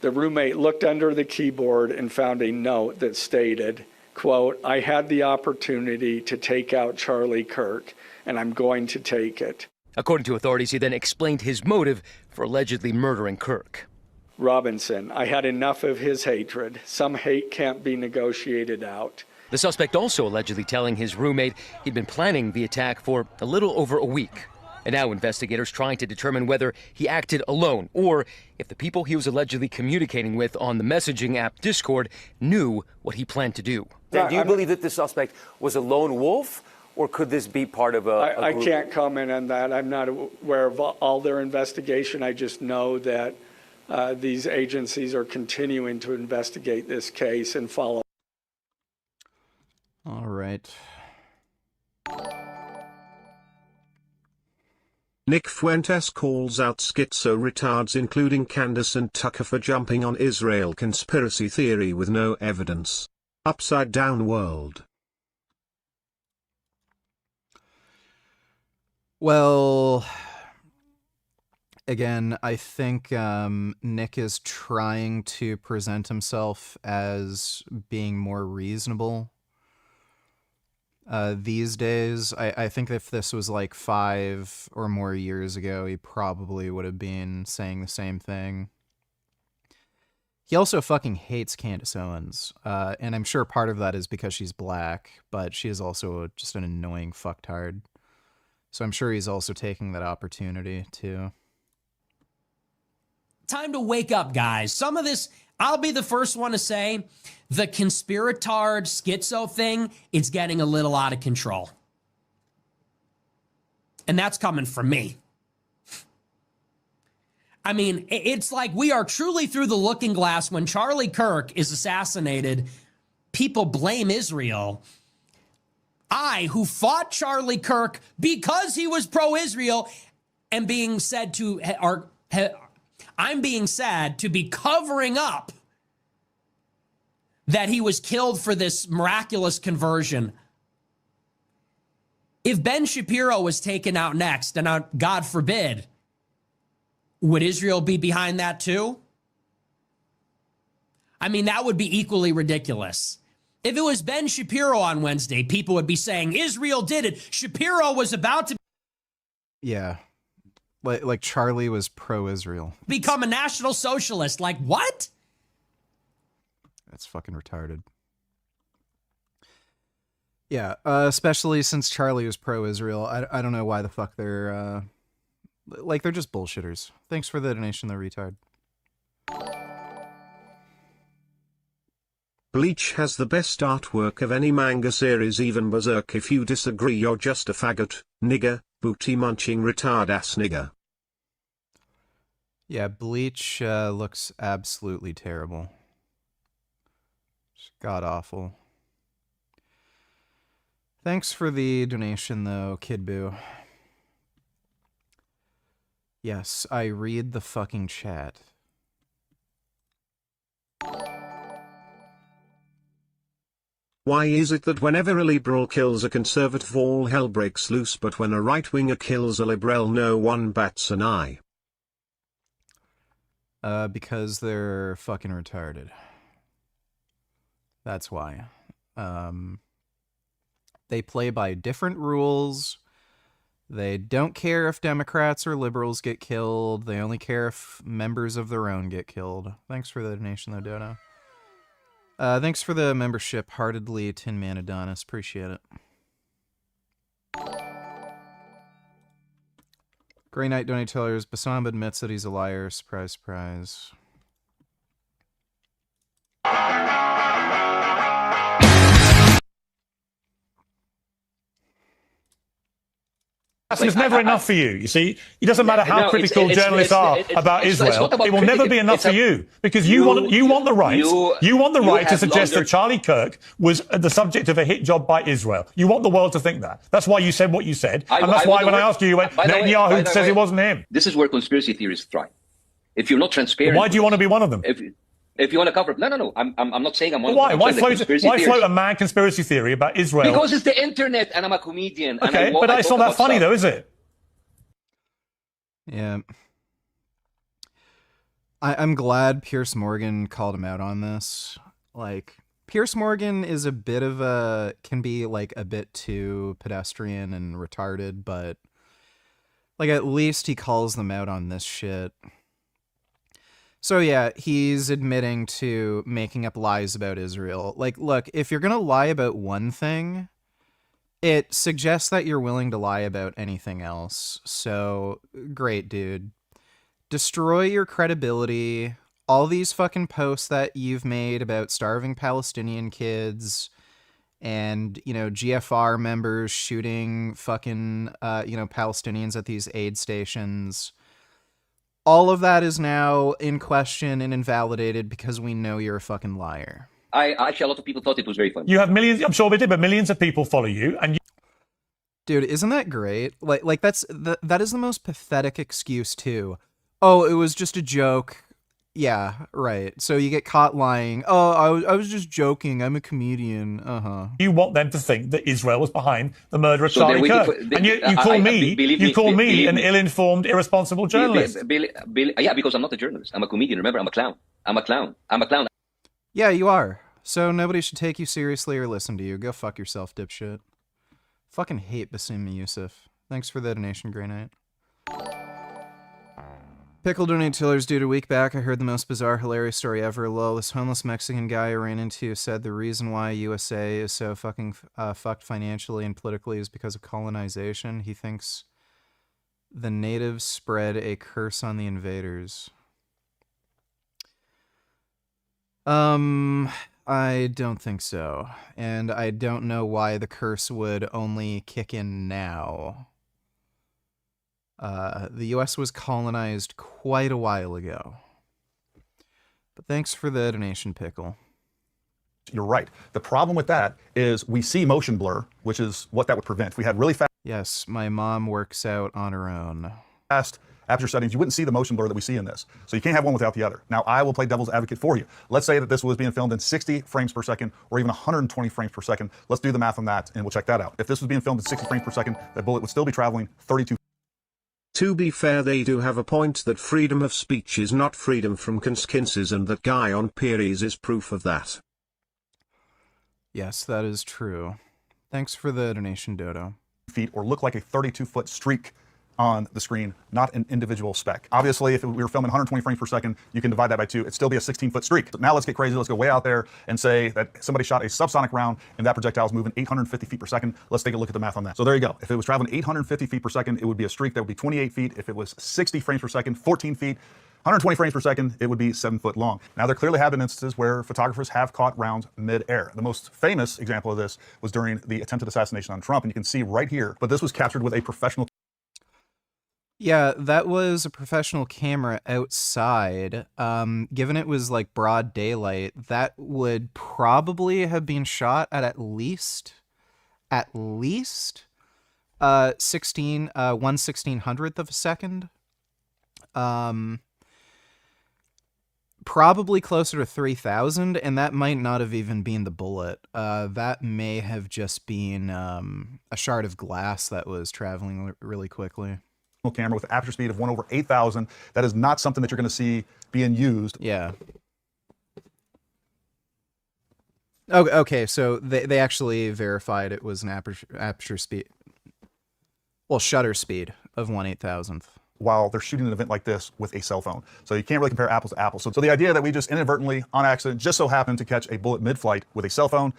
The roommate looked under the keyboard and found a note that stated, quote, "I had the opportunity to take out Charlie Kirk, and I'm going to take it." According to authorities, he then explained his motive for allegedly murdering Kirk. Robinson, I had enough of his hatred. Some hate can't be negotiated out. The suspect also allegedly telling his roommate he'd been planning the attack for a little over a week. And now investigators trying to determine whether he acted alone or if the people he was allegedly communicating with on the messaging app Discord knew what he planned to do. Do you believe that the suspect was a lone wolf, or could this be part of a group? I can't comment on that. I'm not aware of all their investigation. I just know that these agencies are continuing to investigate this case and follow. All right. Nick Fuentes calls out schizo retards including Candace and Tucker for jumping on Israel conspiracy theory with no evidence. Upside down world. Well, again, I think Nick is trying to present himself as being more reasonable. These days, I think if this was like 5 or more years ago, he probably would have been saying the same thing. He also fucking hates Candace Owens, and I'm sure part of that is because she's black, but she is also just an annoying fucktard. So I'm sure he's also taking that opportunity too. Time to wake up, guys. Some of this, I'll be the first one to say, the conspiratard schizo thing, it's getting a little out of control. And that's coming from me. I mean, it's like we are truly through the looking glass. When Charlie Kirk is assassinated, people blame Israel. I, who fought Charlie Kirk because he was pro-Israel, am being said to, I'm being said to be covering up that he was killed for this miraculous conversion. If Ben Shapiro was taken out next, and God forbid, would Israel be behind that too? I mean, that would be equally ridiculous. If it was Ben Shapiro on Wednesday, people would be saying, Israel did it. Shapiro was about to Yeah. Like Charlie was pro-Israel. become a national socialist. Like, what? That's fucking retarded. Yeah, especially since Charlie was pro-Israel. I don't know why the fuck they're, they're just bullshitters. Thanks for the donation, though, retard. Bleach has the best artwork of any manga series, even Berserk. If you disagree, you're just a faggot, nigger, booty munching retard ass nigger. Yeah, Bleach looks absolutely terrible. Just god-awful. Thanks for the donation, though, Kid Boo. Yes, I read the fucking chat. Why is it that whenever a liberal kills a conservative all hell breaks loose, but when a right-winger kills a liberal no one bats an eye? Because they're fucking retarded. That's why. They play by different rules. They don't care if Democrats or liberals get killed. They only care if members of their own get killed. Thanks for the donation, though, Dono. Thanks for the membership, Heartedly Tin Man Adonis. Appreciate it. Grey Knight donators. Bassam admits that he's a liar. Surprise, surprise. It's never enough for you, you see. It doesn't matter how critical journalists are about Israel. It will never be enough for you because you want the right. You want the right to suggest that Charlie Kirk was the subject of a hit job by Israel. You want the world to think that. That's why you said what you said. And that's why when I asked you went, Netanyahu says it wasn't him. This is where conspiracy theories thrive. If you're not transparent. Why do you want to be one of them? If you want to cover, no. I'm not saying I'm one. Why? Why float a mad conspiracy theory about Israel? Because it's the internet, and I'm a comedian. Okay, but it's not that funny, though, is it? Yeah. I'm glad Piers Morgan called him out on this. Like, Piers Morgan is a bit of can be like a bit too pedestrian and retarded, but Like, at least he calls them out on this shit. So yeah, he's admitting to making up lies about Israel. Like, look, if you're gonna lie about one thing, it suggests that you're willing to lie about anything else. So, great, dude. Destroy your credibility. All these fucking posts that you've made about starving Palestinian kids and, you know, GFR members shooting fucking, Palestinians at these aid stations. All of that is now in question and invalidated because we know you're a fucking liar. Actually, a lot of people thought it was very funny. You have millions, I'm sure they did, but millions of people follow you. And Dude, isn't that great? Like that is the most pathetic excuse too. Oh, it was just a joke. Yeah, right. So you get caught lying. Oh, I was just joking. I'm a comedian. you want them to think that Israel was behind the murder of Charlie Kirk. And you call me an ill-informed, irresponsible journalist. Yeah, because I'm not a journalist. I'm a comedian. Remember, I'm a clown. I'm a clown. Yeah, you are. So nobody should take you seriously or listen to you. Go fuck yourself, dipshit. Fucking hate Basim Yusuf. Thanks for the donation, Grey Knight. Pickle donate tillers, dude. A week back, I heard the most bizarre, hilarious story ever. Lol, this homeless Mexican guy I ran into said the reason why USA is so fucking fucked financially and politically is because of colonization. He thinks the natives spread a curse on the invaders. I don't think so. And I don't know why the curse would only kick in now. The US was colonized quite a while ago. But thanks for the donation, Pickle. You're right. The problem with that is we see motion blur, which is what that would prevent. If we had really fast... Yes, my mom works out on her own. Fast aperture settings, you wouldn't see the motion blur that we see in this. So you can't have one without the other. Now, I will play devil's advocate for you. Let's say that this was being filmed in 60 frames per second or even 120 frames per second. Let's do the math on that and we'll check that out. If this was being filmed in 60 frames per second, that bullet would still be traveling 32. To be fair, they do have a point that freedom of speech is not freedom from consequences, and that guy on Peries is proof of that. Yes, that is true. Thanks for the donation, Dodo. Feet or look like a 32-foot streak on the screen, not an individual speck. Obviously, if we were filming 120 frames per second, you can divide that by 2. It'd still be a 16-foot streak. So now let's get crazy. Let's go way out there and say that somebody shot a subsonic round and that projectile is moving 850 feet per second. Let's take a look at the math on that. So there you go. If it was traveling 850 feet per second, it would be a streak that would be 28 feet. If it was 60 frames per second, 14 feet. 120 frames per second, it would be 7 foot long. Now, there clearly have been instances where photographers have caught rounds mid-air. The most famous example of this was during the attempted assassination on Trump, and you can see right here, but this was captured with a professional. Yeah, that was a professional camera outside. Given it was like broad daylight, that would probably have been shot at least 1/1600th of a second. Probably closer to 3,000, and that might not have even been the bullet. That may have just been a shard of glass that was traveling really quickly. Camera with an aperture speed of 1/8000. That is not something that you're going to see being used. Yeah. Oh, okay, so they actually verified it was an aperture speed, well, shutter speed of 1/8000th. While they're shooting an event like this with a cell phone. So you can't really compare apples to apples. So the idea that we just inadvertently, on accident, just so happened to catch a bullet mid-flight with a cell phone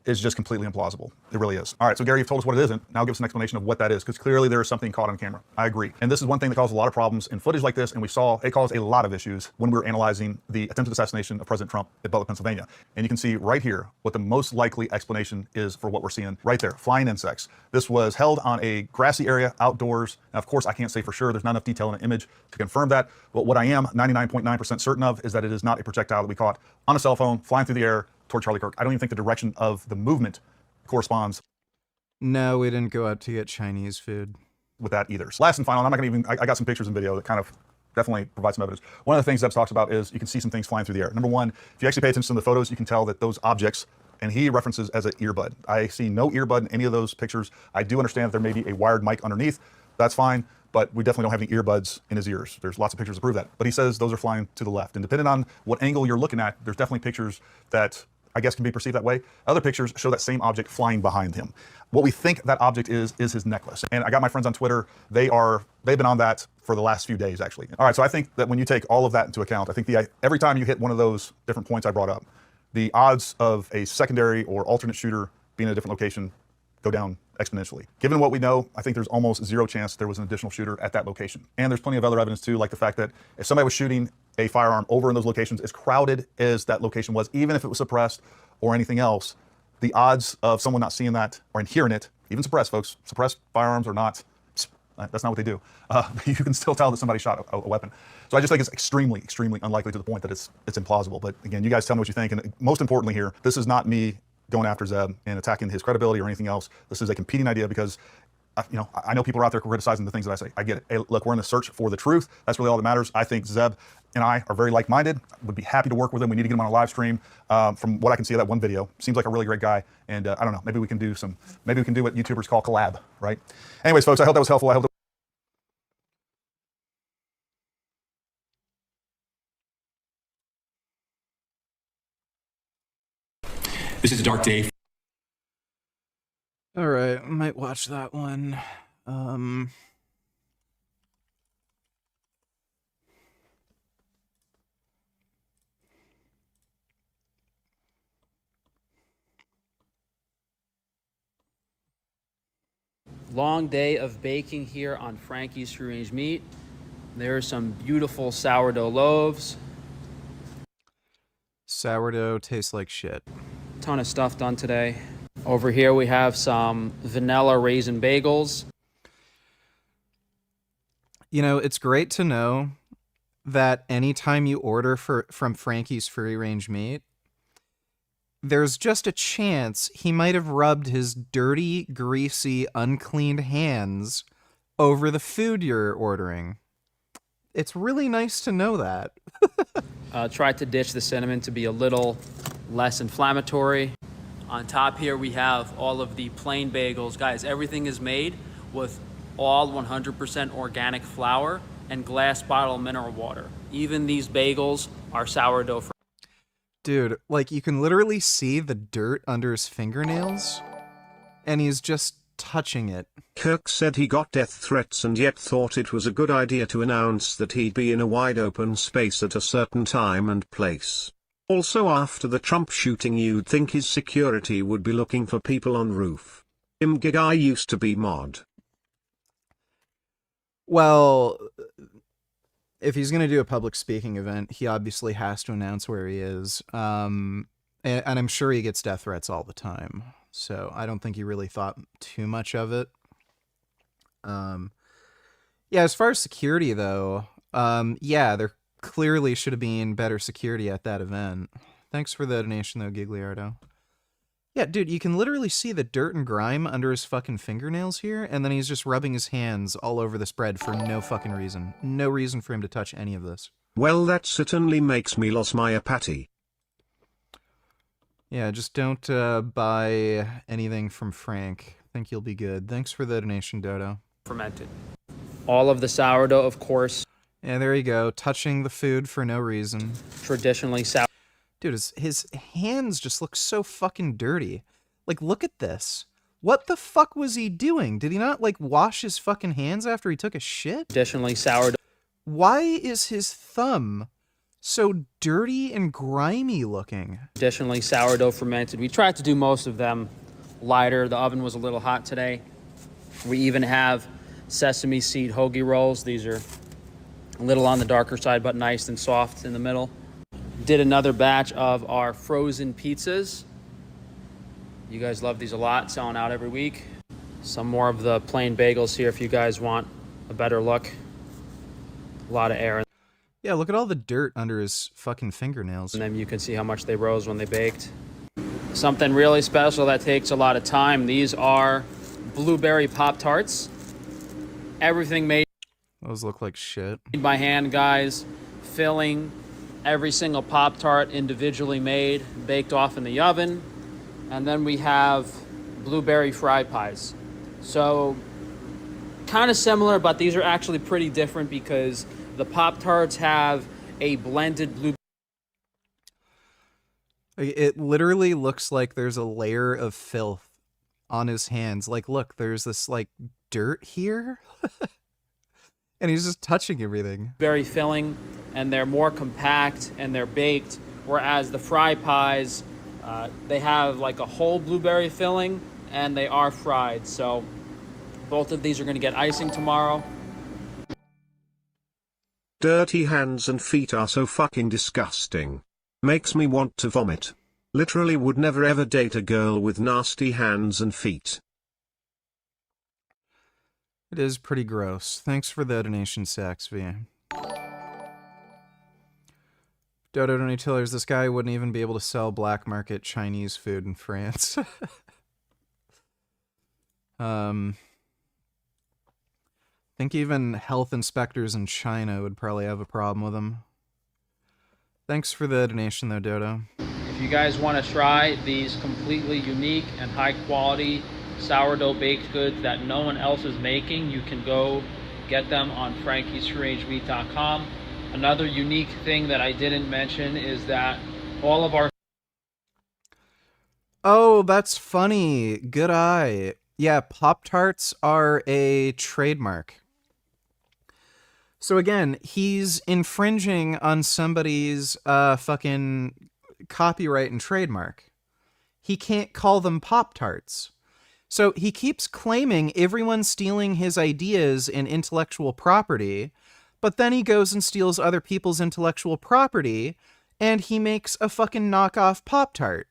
is just completely implausible. It really is. All right, so Gary, you've told us what it isn't. Now give us an explanation of what that is, because clearly there is something caught on camera. I agree. And this is one thing that caused a lot of problems in footage like this, and we saw it caused a lot of issues when we were analyzing the attempted assassination of President Trump at Butler, Pennsylvania. And you can see right here what the most likely explanation is for what we're seeing right there, flying insects. This was held on a grassy area outdoors. Now, of course, I can't say for sure. There's not enough detail in an image to confirm that. But what I am 99.9% certain of is that it is not a projectile that we caught on a cell phone flying through the air toward Charlie Kirk. I don't even think the direction of the movement corresponds. No, we didn't go out to get Chinese food with that either. So last and final, I'm not going to I got some pictures and video that kind of definitely provide some evidence. One of the things Zeb talks about is you can see some things flying through the air. Number one, if you actually pay attention to the photos, you can tell that those objects, and he references as an earbud. I see no earbud in any of those pictures. I do understand that there may be a wired mic underneath. That's fine, but we definitely don't have any earbuds in his ears. There's lots of pictures to prove that. But he says those are flying to the left. And depending on what angle you're looking at, there's definitely pictures that I guess, can be perceived that way. Other pictures show that same object flying behind him. What we think that object is his necklace. And I got my friends on Twitter. They've been on that for the last few days, actually. All right, so I think that when you take all of that into account, I think every time you hit one of those different points I brought up, the odds of a secondary or alternate shooter being in a different location go down exponentially. Given what we know, I think there's almost zero chance there was an additional shooter at that location. And there's plenty of other evidence too, like the fact that if somebody was shooting a firearm over in those locations, as crowded as that location was, even if it was suppressed or anything else, the odds of someone not seeing that or hearing it, even suppressed, folks, suppressed firearms or not, that's not what they do. You can still tell that somebody shot a weapon. So I just think it's extremely, extremely unlikely to the point that it's implausible. But again, you guys tell me what you think. And most importantly here, this is not me going after Zeb and attacking his credibility or anything else. This is a competing idea because I know people are out there criticizing the things that I say. I get it. Hey, look, we're in the search for the truth. That's really all that matters. I think Zeb and I are very like-minded. Would be happy to work with him. We need to get him on a live stream. From what I can see of that one video, seems like a really great guy. And I don't know, maybe we can do what YouTubers call collab, right? Anyways, folks, I hope that was helpful. I hope This is a dark day. All right, I might watch that one. Long day of baking here on Frankie's Free Range Meat. There's some beautiful sourdough loaves. Sourdough tastes like shit. Ton of stuff done today. Over here we have some vanilla raisin bagels. You know, it's great to know that anytime you order from Frankie's Free Range Meat, there's just a chance he might have rubbed his dirty, greasy, uncleaned hands over the food you're ordering. It's really nice to know that. Tried to ditch the cinnamon to be a little less inflammatory. On top here we have all of the plain bagels. Guys, everything is made with all 100% organic flour and glass bottle mineral water. Even these bagels are sourdough free. Dude, like you can literally see the dirt under his fingernails and he's just touching it. Kirk said he got death threats and yet thought it was a good idea to announce that he'd be in a wide open space at a certain time and place. Also, after the Trump shooting, you'd think his security would be looking for people on roof. Guy used to be mod. Well, if he's going to do a public speaking event, he obviously has to announce where he is. And I'm sure he gets death threats all the time. So I don't think he really thought too much of it. Yeah, as far as security, though, yeah, there clearly should have been better security at that event. Thanks for the donation, though, Gigliardo. Yeah, dude, you can literally see the dirt and grime under his fucking fingernails here, and then he's just rubbing his hands all over this bread for no fucking reason. No reason for him to touch any of this. Well, that certainly makes me lose my apathy. Yeah, just don't buy anything from Frank. I think you'll be good. Thanks for the donation, Dodo. Fermented. All of the sourdough, of course. Yeah, there you go. Touching the food for no reason. Traditionally sour. Dude, his hands just look so fucking dirty. Like, look at this. What the fuck was he doing? Did he not, like, wash his fucking hands after he took a shit? Traditionally sourdough. Why is his thumb so dirty and grimy looking? Traditionally sourdough fermented. We tried to do most of them lighter. The oven was a little hot today. We even have sesame seed hoagie rolls. These are a little on the darker side, but nice and soft in the middle. Did another batch of our frozen pizzas. You guys love these a lot, selling out every week. Some more of the plain bagels here if you guys want a better look. A lot of air. Yeah, look at all the dirt under his fucking fingernails. And then you can see how much they rose when they baked. Something really special that takes a lot of time. These are blueberry Pop-Tarts. Everything made. Those look like shit. By hand, guys. Filling every single Pop-Tart individually made, baked off in the oven. And then we have blueberry fry pies. So kind of similar, but these are actually pretty different because the Pop-Tarts have a blended blue. Like, it literally looks like there's a layer of filth on his hands. Like, look, there's this, like, dirt here. And he's just touching everything. Very filling, and they're more compact, and they're baked, whereas the fry pies, they have like a whole blueberry filling, and they are fried. So both of these are going to get icing tomorrow. Dirty hands and feet are so fucking disgusting. Makes me want to vomit. Literally would never ever date a girl with nasty hands and feet. It is pretty gross. Thanks for the donation, SaxV. Dodo Donatillers, this guy wouldn't even be able to sell black market Chinese food in France. I think even health inspectors in China would probably have a problem with him. Thanks for the donation though, Dodo. If you guys want to try these completely unique and high quality sourdough baked goods that no one else is making, you can go get them on frankiesfreerangemeat.com. Another unique thing that I didn't mention is that all of our... Oh, that's funny. Good eye. Yeah, Pop-Tarts are a trademark. So again, he's infringing on somebody's fucking copyright and trademark. He can't call them Pop-Tarts. So he keeps claiming everyone's stealing his ideas and intellectual property, but then he goes and steals other people's intellectual property, and he makes a fucking knockoff Pop-Tart.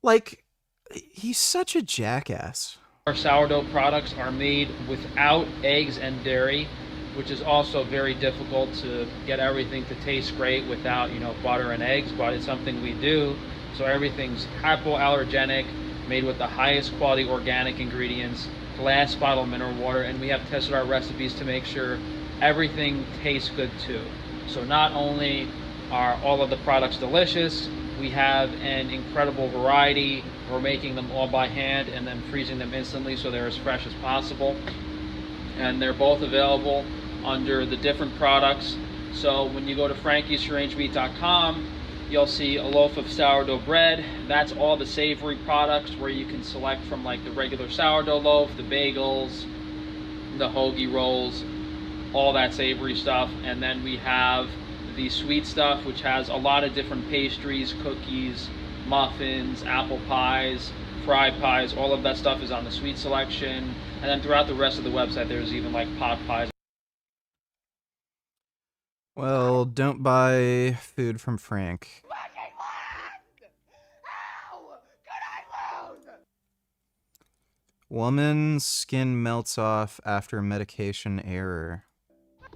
Like, he's such a jackass. Our sourdough products are made without eggs and dairy, which is also very difficult to get everything to taste great without, butter and eggs, but it's something we do. So everything's hypoallergenic, made with the highest quality organic ingredients, glass bottle mineral water, and we have tested our recipes to make sure everything tastes good too. So not only are all of the products delicious, we have an incredible variety. We're making them all by hand and then freezing them instantly so they're as fresh as possible. And they're both available under the different products. So when you go to frankiesfreerangemeat.com, you'll see a loaf of sourdough bread. That's all the savory products where you can select from, like the regular sourdough loaf, the bagels, the hoagie rolls, all that savory stuff. And then we have the sweet stuff, which has a lot of different pastries, cookies, muffins, apple pies, fry pies. All of that stuff is on the sweet selection. And then throughout the rest of the website, there's even like pot pies. Well, don't buy food from Frank. Woman's skin melts off after medication error.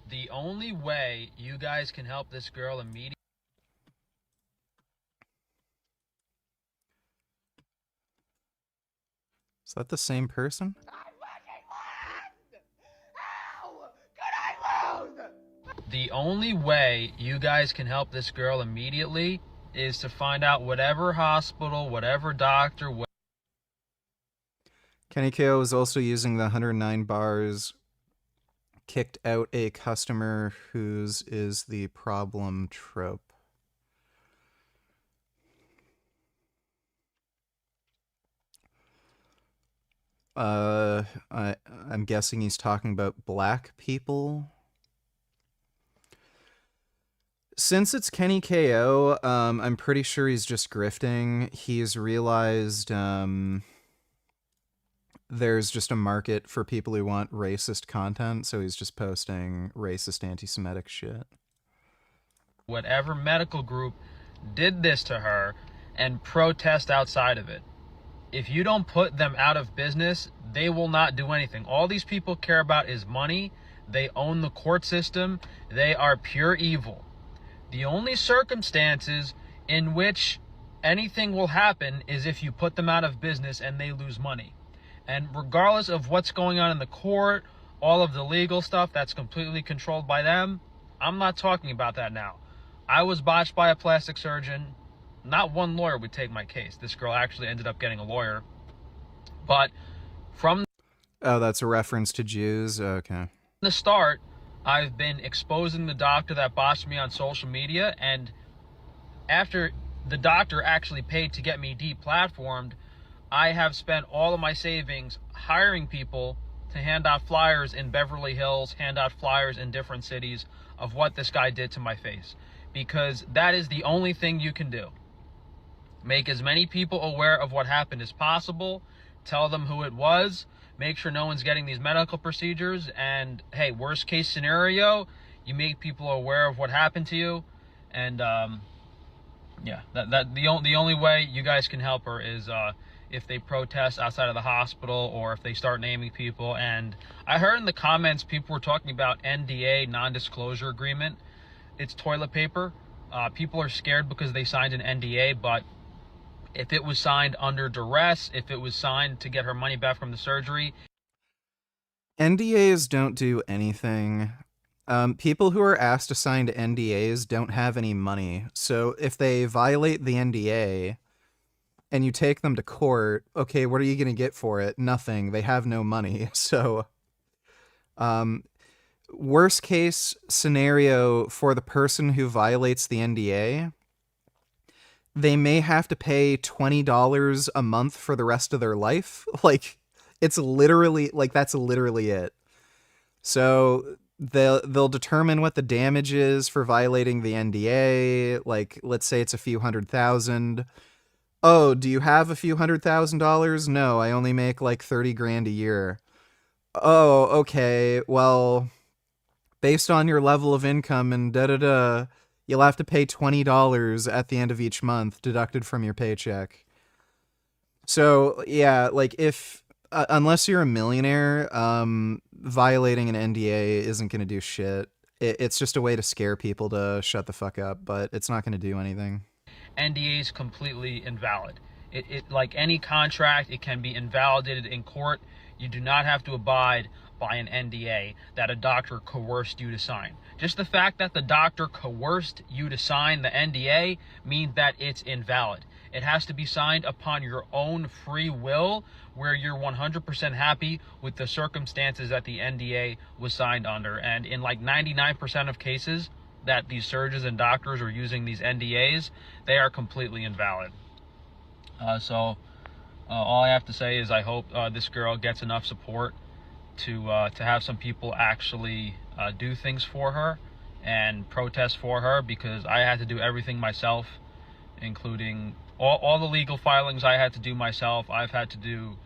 The only way you guys can help this girl immediately... Is that the same person? The only way you guys can help this girl immediately is to find out whatever hospital, whatever doctor... Kenny KO is also using the 109 bars, kicked out a customer whose is the problem trope. I'm guessing he's talking about black people. Since it's Kenny KO, I'm pretty sure he's just grifting. He's realized there's just a market for people who want racist content, so he's just posting racist anti-Semitic shit. Whatever medical group did this to her and protest outside of it. If you don't put them out of business, they will not do anything. All these people care about is money. They own the court system. They are pure evil. The only circumstances in which anything will happen is if you put them out of business and they lose money. And regardless of what's going on in the court, all of the legal stuff that's completely controlled by them, I'm not talking about that now. I was botched by a plastic surgeon. Not one lawyer would take my case. This girl actually ended up getting a lawyer. But from... Oh, that's a reference to Jews? Okay. the start, I've been exposing the doctor that botched me on social media, and after the doctor actually paid to get me deplatformed, I have spent all of my savings hiring people to hand out flyers in Beverly Hills, hand out flyers in different cities of what this guy did to my face. Because that is the only thing you can do. Make as many people aware of what happened as possible. Tell them who it was. Make sure no one's getting these medical procedures. And hey, worst case scenario, you make people aware of what happened to you. And yeah, the only way you guys can help her is if they protest outside of the hospital, or if they start naming people. And I heard in the comments people were talking about NDA, non-disclosure agreement. It's toilet paper. People are scared because they signed an NDA, but if it was signed under duress, if it was signed to get her money back from the surgery. NDAs don't do anything. People who are asked to sign NDAs don't have any money. So if they violate the NDA and you take them to court, okay, what are you going to get for it? Nothing. They have no money. So, worst case scenario for the person who violates the NDA, they may have to pay $20 a month for the rest of their life. Like, it's literally, like, that's literally it. So they'll determine what the damage is for violating the NDA. Like, let's say it's a few $100,000. Oh, do you have a few $100,000? No, I only make like 30 grand a year. Oh, okay. Well, based on your level of income and da-da-da, you'll have to pay $20 at the end of each month, deducted from your paycheck. So, yeah, like, if, unless you're a millionaire, violating an NDA isn't going to do shit. It's just a way to scare people to shut the fuck up, but it's not going to do anything. NDA is completely invalid. It like any contract, it can be invalidated in court. You do not have to abide by an NDA that a doctor coerced you to sign. Just the fact that the doctor coerced you to sign the NDA means that it's invalid. It has to be signed upon your own free will, where you're 100% happy with the circumstances that the NDA was signed under. And in like 99% of cases that these surgeons and doctors are using these NDAs, they are completely invalid. So all I have to say is I hope this girl gets enough support to have some people actually do things for her and protest for her, because I had to do everything myself, including all the legal filings I had to do myself. I've had to do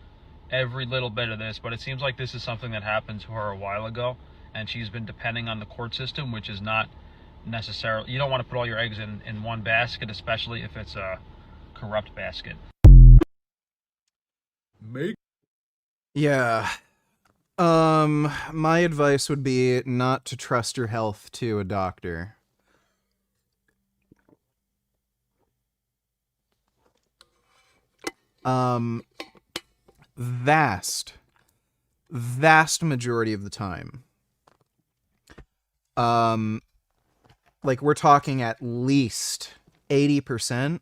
every little bit of this, but it seems like this is something that happened to her a while ago, and she's been depending on the court system, which is not necessarily, you don't want to put all your eggs in one basket, especially if it's a corrupt basket. Yeah. My advice would be not to trust your health to a doctor. Vast majority of the time. Like, we're talking at least 80%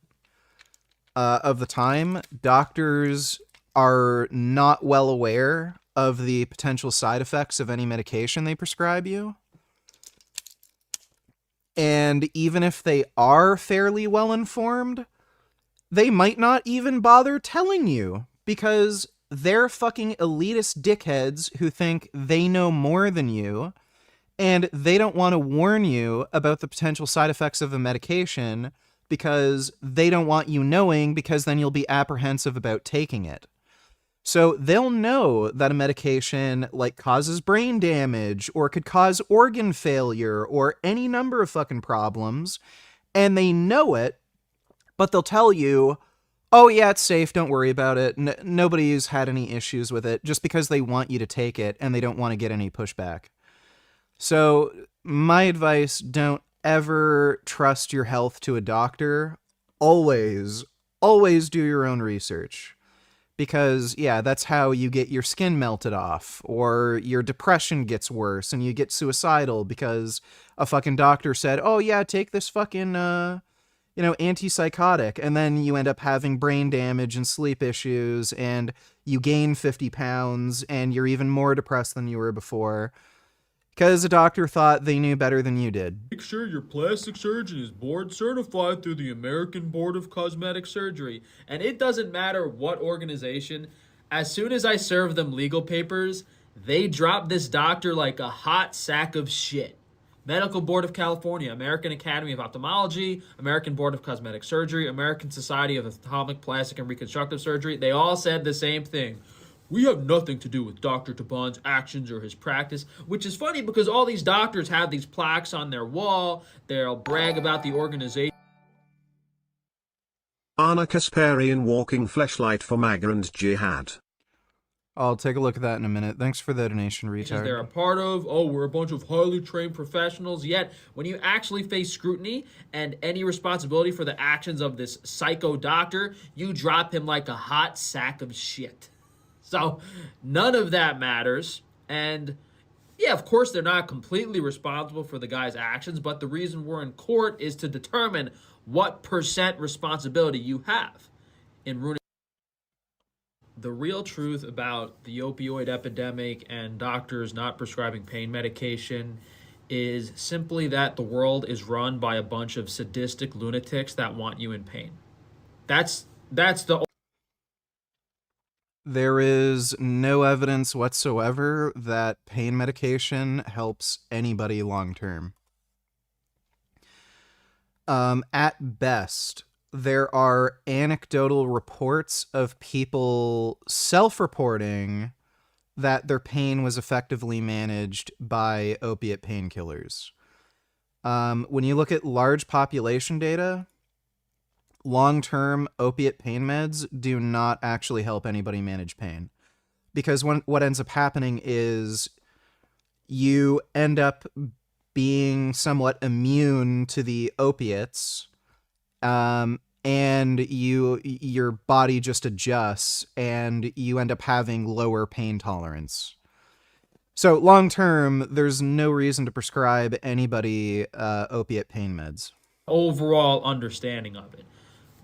of the time, doctors are not well aware of the potential side effects of any medication they prescribe you. And even if they are fairly well informed, they might not even bother telling you, because they're fucking elitist dickheads who think they know more than you, and they don't want to warn you about the potential side effects of a medication because they don't want you knowing, because then you'll be apprehensive about taking it. So they'll know that a medication like causes brain damage or could cause organ failure or any number of fucking problems, and they know it, but they'll tell you, oh yeah, it's safe, don't worry about it. Nobody's had any issues with it, just because they want you to take it and they don't want to get any pushback. So my advice, don't ever trust your health to a doctor. Always do your own research. Because, yeah, that's how you get your skin melted off, or your depression gets worse and you get suicidal because a fucking doctor said, oh yeah, take this fucking, antipsychotic, and then you end up having brain damage and sleep issues, and you gain 50 pounds, and you're even more depressed than you were before. Because a doctor thought they knew better than you did. Make sure your plastic surgeon is board certified through the American Board of Cosmetic Surgery. And it doesn't matter what organization. As soon as I serve them legal papers, they drop this doctor like a hot sack of shit. Medical Board of California, American Academy of Ophthalmology, American Board of Cosmetic Surgery, American Society of Anatomic, Plastic, and Reconstructive Surgery. They all said the same thing. We have nothing to do with Dr. Tubman's actions or his practice, which is funny because all these doctors have these plaques on their wall. They'll brag about the organization. Anna Kasparian walking fleshlight for MAGA and Jihad. I'll take a look at that in a minute. Thanks for the donation, retard. They're a part of, oh, we're a bunch of highly trained professionals. Yet, when you actually face scrutiny and any responsibility for the actions of this psycho doctor, you drop him like a hot sack of shit. So none of that matters. And yeah, of course, they're not completely responsible for the guy's actions, but the reason we're in court is to determine what % responsibility you have in ruining. The real truth about the opioid epidemic and doctors not prescribing pain medication is simply that the world is run by a bunch of sadistic lunatics that want you in pain. That's the. There is no evidence whatsoever that pain medication helps anybody long term. At best, there are anecdotal reports of people self-reporting that their pain was effectively managed by opiate painkillers. When you look at large population data, long-term opiate pain meds do not actually help anybody manage pain. Because what ends up happening is you end up being somewhat immune to the opiates, and your body just adjusts, and you end up having lower pain tolerance. So long-term, there's no reason to prescribe anybody opiate pain meds. Overall understanding of it.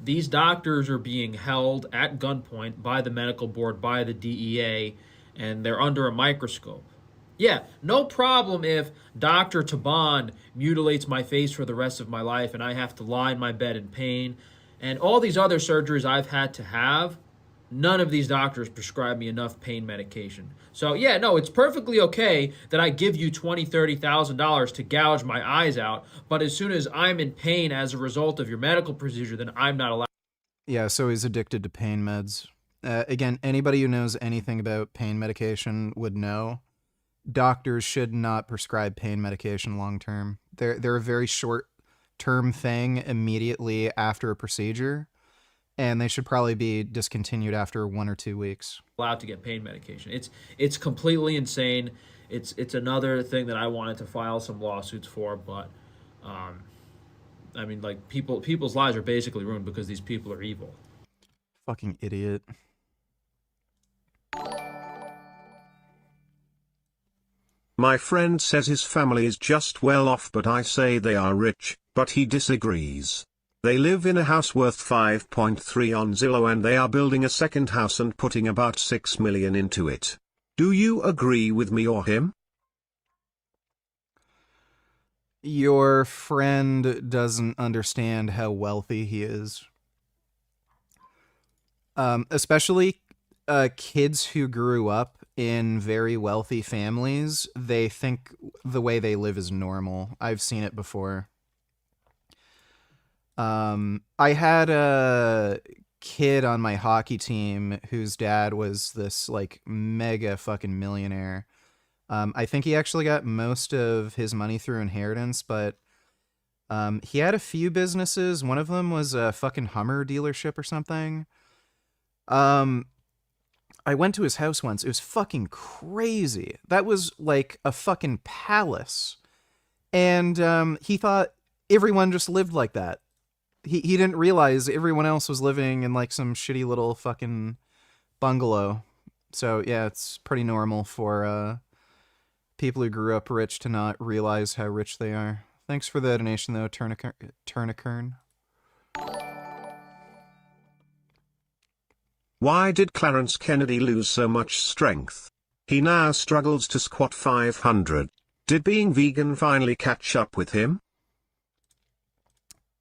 These doctors are being held at gunpoint by the medical board, by the DEA, and they're under a microscope. Yeah, no problem if Dr. Taban mutilates my face for the rest of my life and I have to lie in my bed in pain. And all these other surgeries I've had to have, none of these doctors prescribe me enough pain medication. So yeah, no, it's perfectly okay that I give you $20,000, $30,000 to gouge my eyes out, but as soon as I'm in pain as a result of your medical procedure, then I'm not allowed. Yeah, so he's addicted to pain meds. Again, anybody who knows anything about pain medication would know doctors should not prescribe pain medication long term. They're a very short term thing immediately after a procedure, and they should probably be discontinued after 1 or 2 weeks. Allowed to get pain medication. It's completely insane. It's another thing that I wanted to file some lawsuits for, but I mean, like, people's lives are basically ruined because these people are evil. Fucking idiot. My friend says his family is just well off, but I say they are rich, but he disagrees. They live in a house worth 5.3 on Zillow and they are building a second house and putting about 6 million into it. Do you agree with me or him? Your friend doesn't understand how wealthy he is. Especially kids who grew up in very wealthy families, they think the way they live is normal. I've seen it before. I had a kid on my hockey team whose dad was this like mega fucking millionaire. I think he actually got most of his money through inheritance, but he had a few businesses. One of them was a fucking Hummer dealership or something. I went to his house once. It was fucking crazy. That was like a fucking palace. And he thought everyone just lived like that. He didn't realize everyone else was living in like some shitty little fucking bungalow. So yeah, it's pretty normal for people who grew up rich to not realize how rich they are. Thanks for the donation though, Turnikern. Why did Clarence Kennedy lose so much strength? He now struggles to squat 500. Did being vegan finally catch up with him?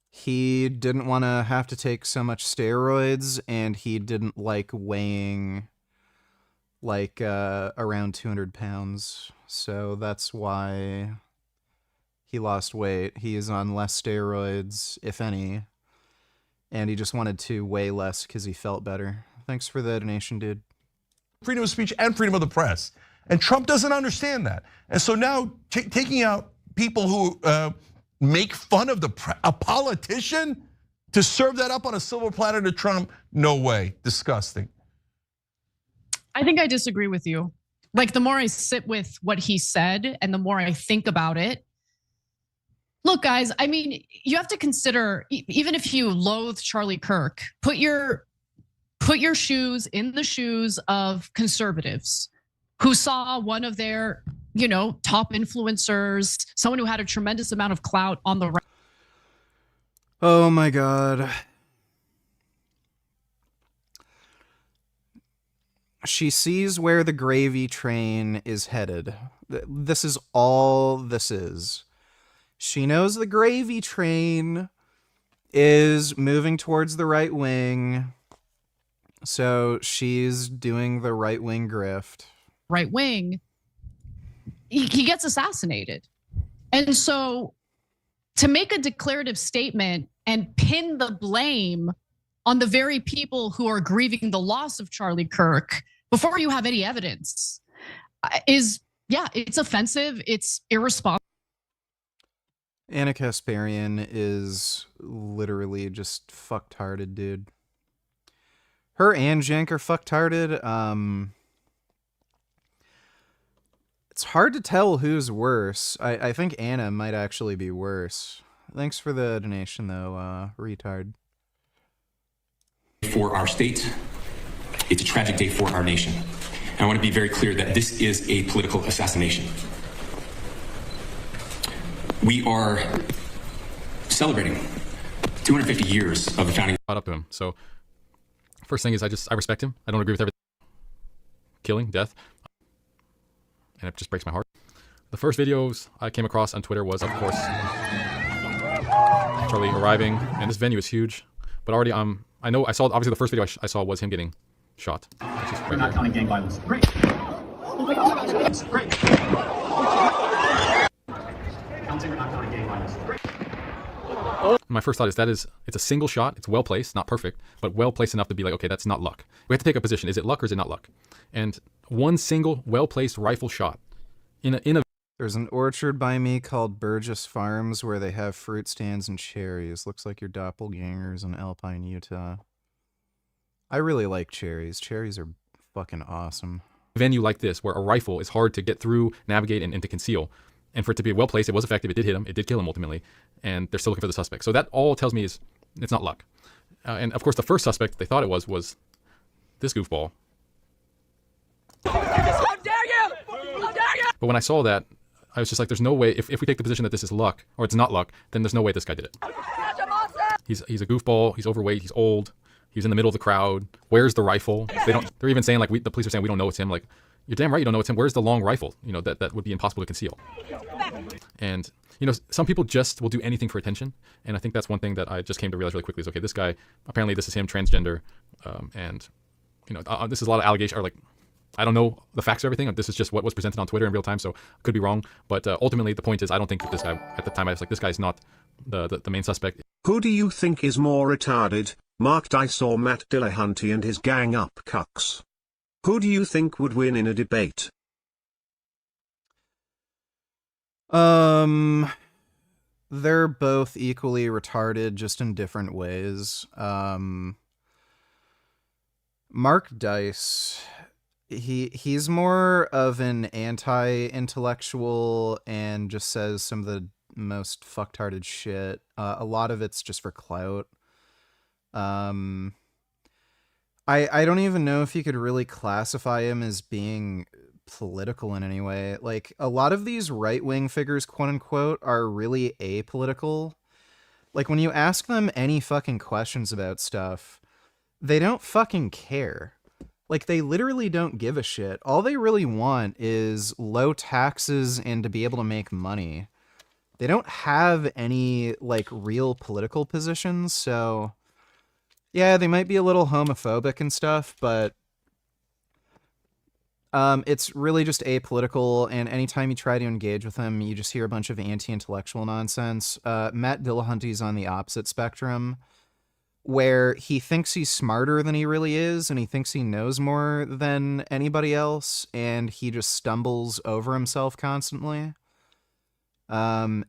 He didn't want to have to take so much steroids, and he didn't like weighing like around 200 pounds. So that's why he lost weight. He is on less steroids, if any, and he just wanted to weigh less because he felt better. Thanks for the donation, dude. Freedom of speech and freedom of the press. And Trump doesn't understand that. And so now taking out people who make fun of a politician to serve that up on a silver platter to Trump, no way, disgusting. I think I disagree with you. Like, the more I sit with what he said and the more I think about it, look, guys, I mean, you have to consider, even if you loathe Charlie Kirk, put your shoes in the shoes of conservatives who saw one of their, top influencers, someone who had a tremendous amount of clout on the right. Oh my God. She sees where the gravy train is headed. This is all this is. She knows the gravy train is moving towards the right wing. So she's doing the right wing grift. Right wing, he gets assassinated. And so to make a declarative statement and pin the blame on the very people who are grieving the loss of Charlie Kirk before you have any evidence it's offensive, it's irresponsible. Anna Kasparian is literally just fucktarded, dude. Her and Jank are fucktarded. It's hard to tell who's worse. I think Anna might actually be worse. Thanks for the donation, though, retard. For our state, it's a tragic day for our nation. And I want to be very clear that this is a political assassination. We are celebrating 250 years of the founding. Caught up to him. So first thing is I respect him. I don't agree with everything. Killing, death. And it just breaks my heart. The first videos I came across on Twitter was, of course, Charlie arriving, and this venue is huge. But already, I know I saw, obviously the first video I saw was him getting shot. We're not counting gang violence. Great. Oh my God. Great. Counting, we're not counting gang violence. Great. My first thought is it's a single shot. It's well placed, not perfect, but well placed enough to be like, okay, that's not luck. We have to take a position. Is it luck or is it not luck? And one single well placed rifle shot in a. There's an orchard by me called Burgess Farms where they have fruit stands and cherries. Looks like your doppelgangers in Alpine, Utah. I really like cherries. Cherries are fucking awesome. Venue like this where a rifle is hard to get through, navigate, and to conceal. And for it to be well placed, it was effective. It did hit him. It did kill him ultimately. And they're still looking for the suspect. So that all tells me is it's not luck. And of course, the first suspect they thought it was this goofball. How dare you! How dare you! But when I saw that, I was just like, there's no way. If we take the position that this is luck or it's not luck, then there's no way this guy did it. He's a goofball. He's overweight. He's old. He's in the middle of the crowd. Where's the rifle? They're even saying like the police are saying we don't know it's him. Like, you're damn right you don't know it's him. Where's the long rifle? That would be impossible to conceal. And some people just will do anything for attention. And I think that's one thing that I just came to realize really quickly is, okay, this guy, apparently this is him, transgender. And this is a lot of allegations, or like, I don't know the facts of everything. This is just what was presented on Twitter in real time, so I could be wrong. But ultimately, the point is, I don't think that this guy, at the time, I was like, this guy's not the main suspect. Who do you think is more retarded, Mark Dice or Matt Dillahunty and his gang up cucks? Who do you think would win in a debate? They're both equally retarded, just in different ways. Mark Dice, he's more of an anti-intellectual and just says some of the most fucktarded shit. A lot of it's just for clout. I don't even know if you could really classify him as being political in any way. Like, a lot of these right-wing figures, quote-unquote, are really apolitical. Like, when you ask them any fucking questions about stuff, they don't fucking care. Like, they literally don't give a shit. All they really want is low taxes and to be able to make money. They don't have any, like, real political positions, so... Yeah, they might be a little homophobic and stuff, but... it's really just apolitical, and anytime you try to engage with them, you just hear a bunch of anti-intellectual nonsense. Matt Dillahunty's on the opposite spectrum, where he thinks he's smarter than he really is, and he thinks he knows more than anybody else, and he just stumbles over himself constantly. On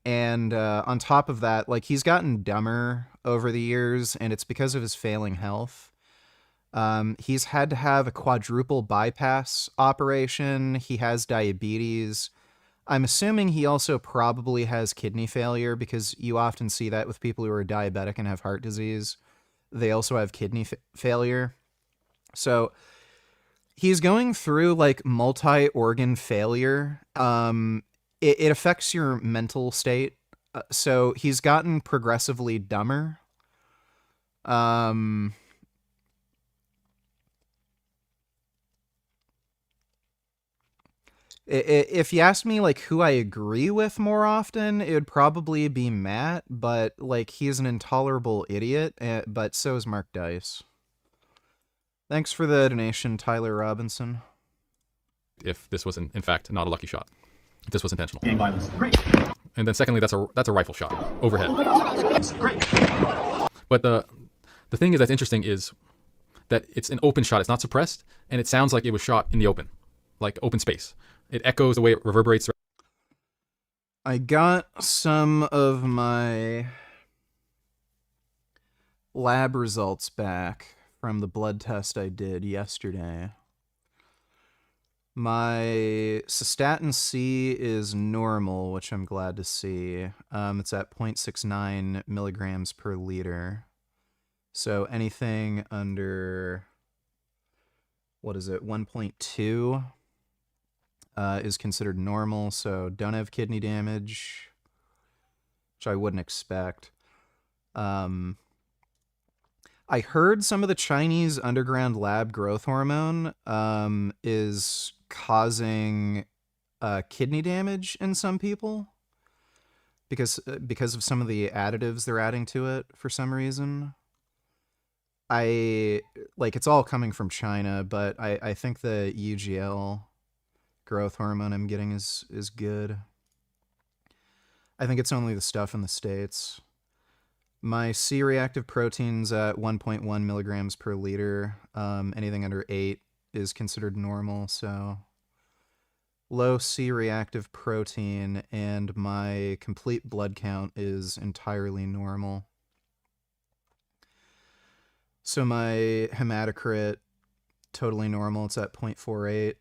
top of that, like, he's gotten dumber over the years, and it's because of his failing health. He's had to have a quadruple bypass operation. He has diabetes. I'm assuming he also probably has kidney failure, because you often see that with people who are diabetic and have heart disease. They also have kidney failure. So he's going through, like, multi-organ failure. It affects your mental state. So he's gotten progressively dumber. If you ask me, like, who I agree with more often, it would probably be Matt, but, like, he's an intolerable idiot, but so is Mark Dice. Thanks for the donation, Tyler Robinson. If this was, in fact, not a lucky shot. If this was intentional. Gang violence. Great. And then secondly, that's a rifle shot, overhead. Great. But the thing is that's interesting is that it's an open shot. It's not suppressed, and it sounds like it was shot in the open, like open space. It echoes the way it reverberates. I got some of my lab results back from the blood test I did yesterday. My cystatin C is normal, which I'm glad to see. It's at 0.69 milligrams per liter. So anything under, 1.2 is considered normal, so don't have kidney damage, which I wouldn't expect. I heard some of the Chinese underground lab growth hormone is causing kidney damage in some people because of some of the additives they're adding to it for some reason. It's all coming from China, but I think the UGL growth hormone I'm getting is good. I think it's only the stuff in the States. My C-reactive protein's at 1.1 milligrams per liter. Anything under 8 is considered normal, so low C-reactive protein, and my complete blood count is entirely normal. So my hematocrit, totally normal. It's at 0.48.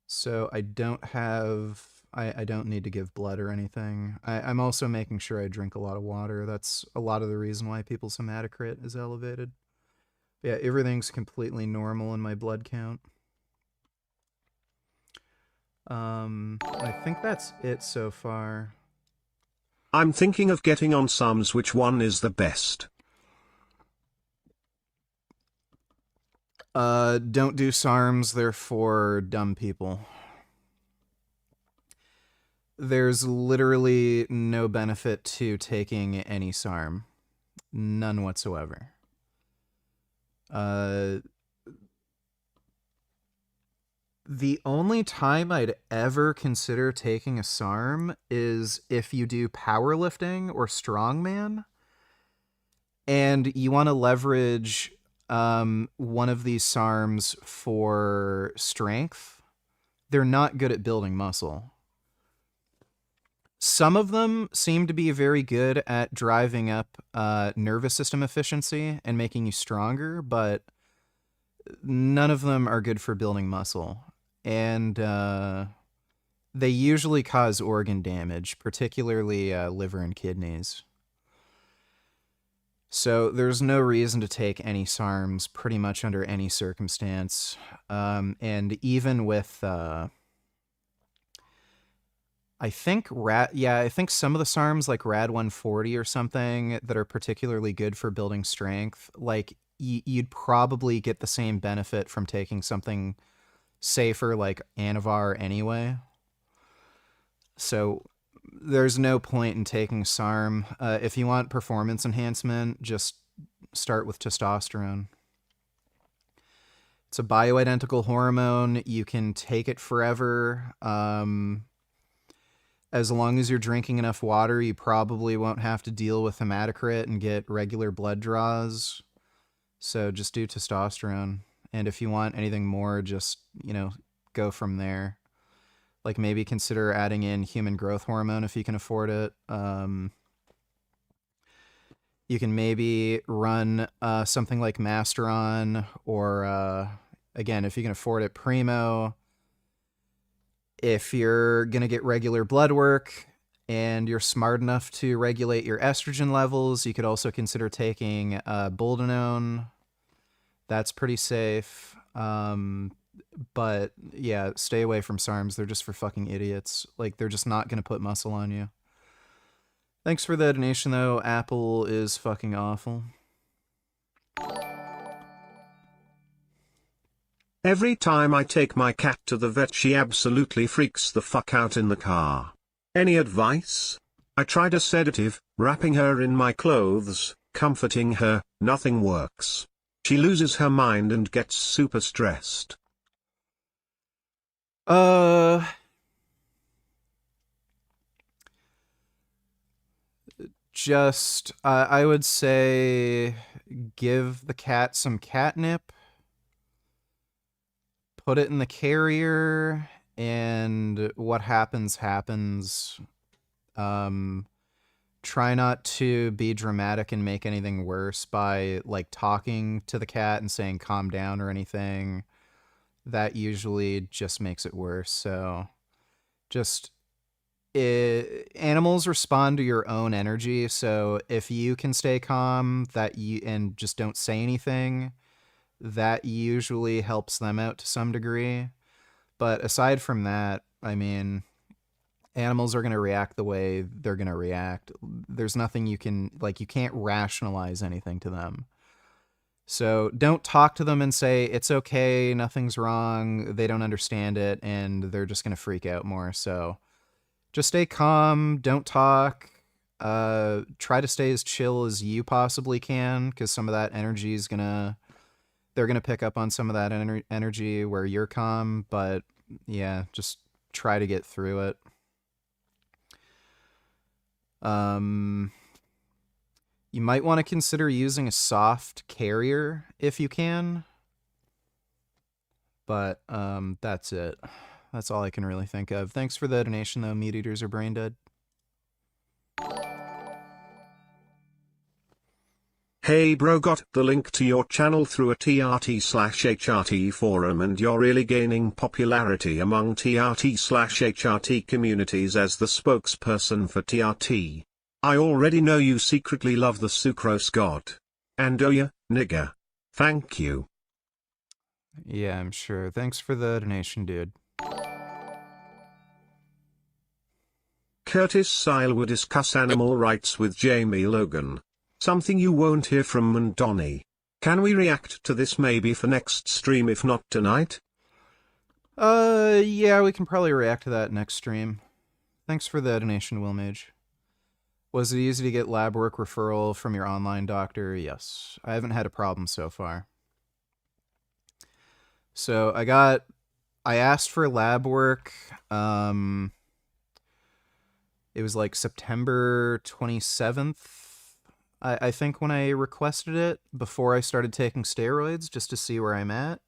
So I don't have... I don't need to give blood or anything. I'm also making sure I drink a lot of water. That's a lot of the reason why people's hematocrit is elevated. Yeah, everything's completely normal in my blood count. I think that's it so far. I'm thinking of getting on SARMs. Which one is the best? Don't do SARMs. They're for dumb people. There's literally no benefit to taking any SARM. None whatsoever. The only time I'd ever consider taking a SARM is if you do powerlifting or strongman, and you want to leverage one of these SARMs for strength. They're not good at building muscle. Some of them seem to be very good at driving up nervous system efficiency and making you stronger, but none of them are good for building muscle. And they usually cause organ damage, particularly liver and kidneys. So there's no reason to take any SARMs pretty much under any circumstance. And even with... I think some of the SARMs like Rad 140 or something that are particularly good for building strength, like you'd probably get the same benefit from taking something safer like Anavar anyway. So there's no point in taking SARM. If you want performance enhancement, just start with testosterone. It's a bioidentical hormone. You can take it forever. As long as you're drinking enough water, you probably won't have to deal with hematocrit and get regular blood draws. So just do testosterone. And if you want anything more, just, go from there. Like maybe consider adding in human growth hormone if you can afford it. You can maybe run something like Masteron, or again, if you can afford it, Primo. If you're going to get regular blood work and you're smart enough to regulate your estrogen levels, you could also consider taking Boldenone. That's pretty safe. But yeah, stay away from SARMs. They're just for fucking idiots. Like, they're just not going to put muscle on you. Thanks for the donation, though. Apple is fucking awful. Every time I take my cat to the vet, she absolutely freaks the fuck out in the car. Any advice? I tried a sedative, wrapping her in my clothes, comforting her, nothing works. She loses her mind and gets super stressed. I would say give the cat some catnip. Put it in the carrier, and what happens, happens. Try not to be dramatic and make anything worse by, like, talking to the cat and saying calm down or anything. That usually just makes it worse. So animals respond to your own energy. So if you can stay calm and just don't say anything, that usually helps them out to some degree. But aside from that, I mean, animals are going to react the way they're going to react. There's nothing you can't rationalize anything to them. So don't talk to them and say, it's okay, nothing's wrong, they don't understand it, and they're just going to freak out more. So just stay calm, don't talk, try to stay as chill as you possibly can, because some of that energy is they're going to pick up on some of that energy where you're calm. But yeah, just try to get through it. You might want to consider using a soft carrier if you can. But that's it. That's all I can really think of. Thanks for the donation, though. Meat eaters are brain dead. Hey bro, got the link to your channel through a TRT/HRT forum, and you're really gaining popularity among TRT/HRT communities as the spokesperson for TRT. I already know you secretly love the sucrose god. And oh yeah, nigga. Thank you. Yeah, I'm sure. Thanks for the donation, dude. Curtis Sile will discuss animal rights with Jamie Logan. Something you won't hear from Mondoni. Can we react to this maybe for next stream, if not tonight? Yeah, we can probably react to that next stream. Thanks for the donation, Willmage. Was it easy to get lab work referral from your online doctor? Yes. I haven't had a problem so far. So I asked for lab work. It was like September 27th. I think when I requested it, before I started taking steroids, just to see where I'm at.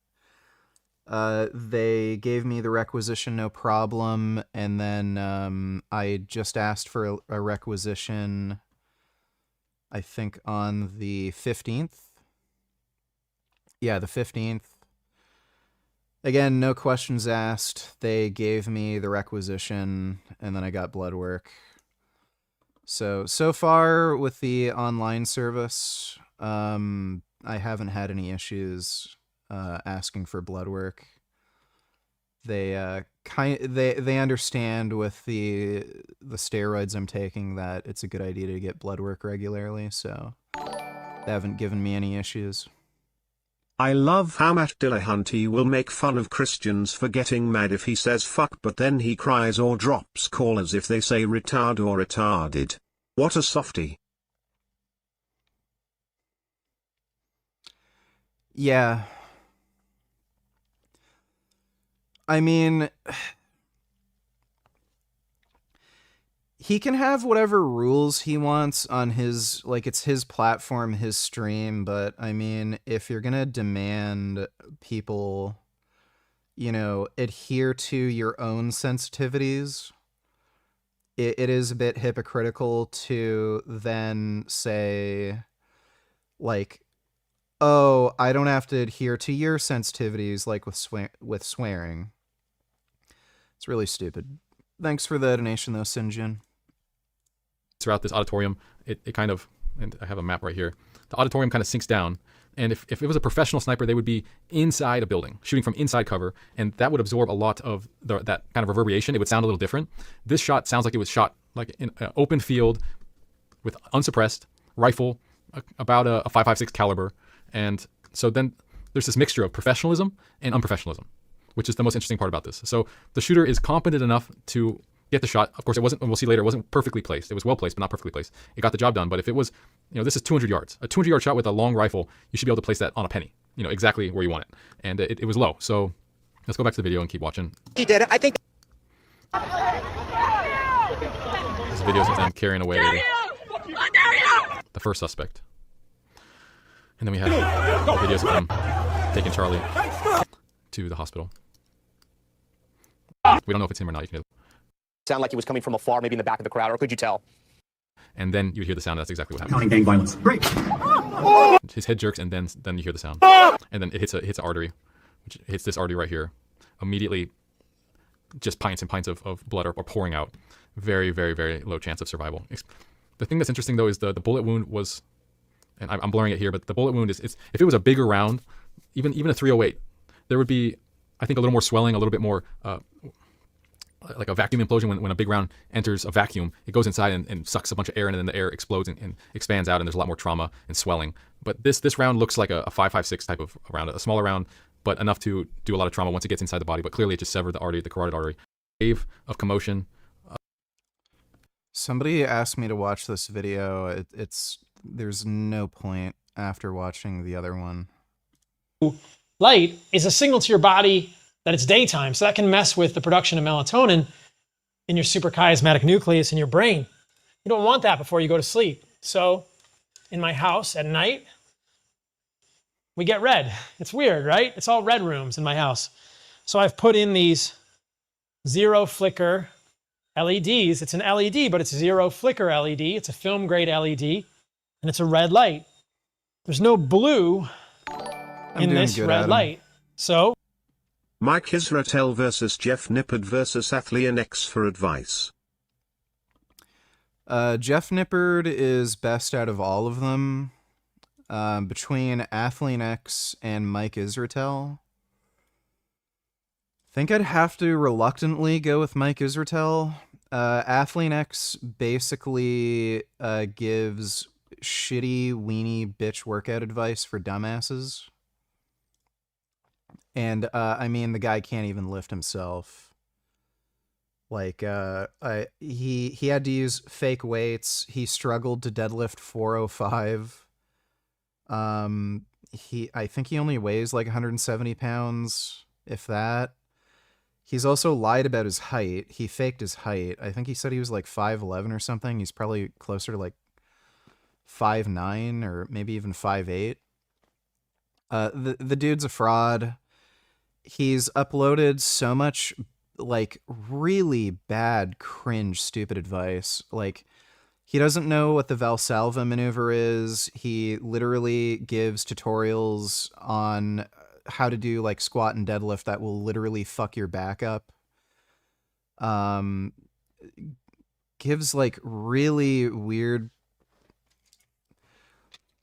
They gave me the requisition, no problem, and then I just asked for a requisition, I think on the 15th. Yeah, the 15th. Again, no questions asked. They gave me the requisition, and then I got blood work. So far with the online service, I haven't had any issues asking for blood work. They understand with the steroids I'm taking that it's a good idea to get blood work regularly, so they haven't given me any issues. I love how Matt Dillahunty will make fun of Christians for getting mad if he says fuck, but then he cries or drops callers if they say retard or retarded. What a softie. Yeah. I mean, he can have whatever rules he wants on his, like, it's his platform, his stream, but I mean, if you're gonna demand people, you know, adhere to your own sensitivities, it is a bit hypocritical to then say, like, oh, I don't have to adhere to your sensitivities, like with swearing. It's really stupid. Thanks for the donation, though, Sinjin. Throughout this auditorium, it kind of, and I have a map right here, the auditorium kind of sinks down. And if it was a professional sniper, they would be inside a building, shooting from inside cover, and that would absorb a lot of that kind of reverberation. It would sound a little different. This shot sounds like it was shot like in an open field with unsuppressed rifle, about a .556 caliber. And so then there's this mixture of professionalism and unprofessionalism, which is the most interesting part about this. So the shooter is competent enough to get the shot. Of course, it wasn't, we'll see later, it wasn't perfectly placed. It was well placed, but not perfectly placed. It got the job done. But if it was, you know, this is 200 yards. A 200-yard shot with a long rifle, you should be able to place that on a penny, you know, exactly where you want it. And it was low. So let's go back to the video and keep watching. He did it. I think. This video is of them carrying away the first suspect. And then we have the videos of them taking Charlie to the hospital. We don't know if it's him or not. You can Sound like he was coming from afar, maybe in the back of the crowd, or could you tell? And then you hear the sound. That's exactly what happened. Counting gang violence. Great. His head jerks, and then you hear the sound. And then it hits an artery, which hits this artery right here. Immediately, just pints and pints of blood are pouring out. Very, very, very low chance of survival. The thing that's interesting, though, is the bullet wound was, and I'm blurring it here, but the bullet wound is, if it was a bigger round, even a .308, there would be, I think, a little more swelling, a little bit more, like a vacuum implosion. When a big round enters a vacuum, it goes inside and sucks a bunch of air, and then the air explodes and expands out, and there's a lot more trauma and swelling. But this round looks like a .556 type of round, a smaller round, but enough to do a lot of trauma once it gets inside the body. But clearly it just severed the artery, the carotid artery. Wave of commotion. Somebody asked me to watch this video. There's no point after watching the other one. Light is a signal to your body that it's daytime, so that can mess with the production of melatonin in your suprachiasmatic nucleus in your brain. You don't want that before you go to sleep. So in my house at night, we get red. It's weird, right? It's all red rooms in my house. So I've put in these zero flicker LEDs. It's an LED, but it's zero flicker LED. It's a film grade LED, and it's a red light. There's no blue in this red light. So Mike Israetel versus Jeff Nippard versus Athlean X for advice. Jeff Nippard is best out of all of them. Between Athlean X and Mike Israetel, I think I'd have to reluctantly go with Mike Israetel. Athlean X basically gives shitty, weenie, bitch workout advice for dumbasses. And, I mean, the guy can't even lift himself. Like, he had to use fake weights. He struggled to deadlift 405. I think he only weighs like 170 pounds, if that. He's also lied about his height. He faked his height. I think he said he was like 5'11" or something. He's probably closer to like 5'9" or maybe even 5'8". The dude's a fraud. He's uploaded so much like really bad, cringe, stupid advice. Like, he doesn't know what the Valsalva maneuver is. He literally gives tutorials on how to do like squat and deadlift that will literally fuck your back up. Gives like really weird.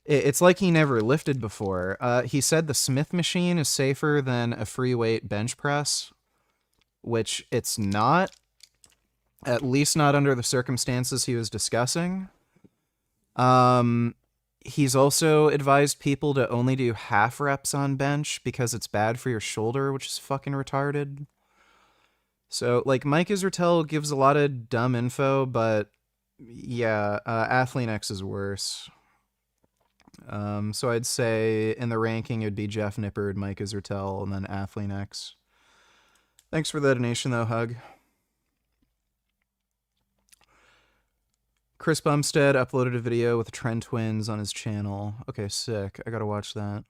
It's like he never lifted before. He said the Smith machine is safer than a free weight bench press, which it's not. At least not under the circumstances he was discussing. He's also advised people to only do half reps on bench because it's bad for your shoulder, which is fucking retarded. So, like, Mike Israetel gives a lot of dumb info, but yeah, Athlean-X is worse. So I'd say in the ranking, it would be Jeff Nippard, Mike Israetel, and then Athlean-X. Thanks for the donation, though, Hug. Chris Bumstead uploaded a video with the Trend Twins on his channel. Okay, sick. I gotta watch that.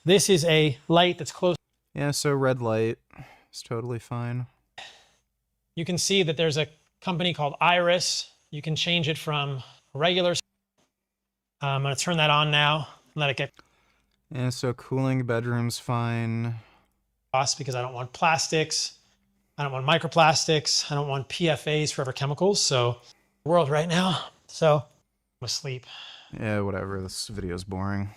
This is a light that's close. Yeah, so red light is totally fine. You can see that there's a company called Iris. You can change it from regular. I'm gonna turn that on now. Let it get. Yeah, so cooling bedroom's fine. Because I don't want plastics. I don't want microplastics. I don't want PFAs, forever chemicals. So world right now. So I'm asleep. Yeah, whatever. This video's boring.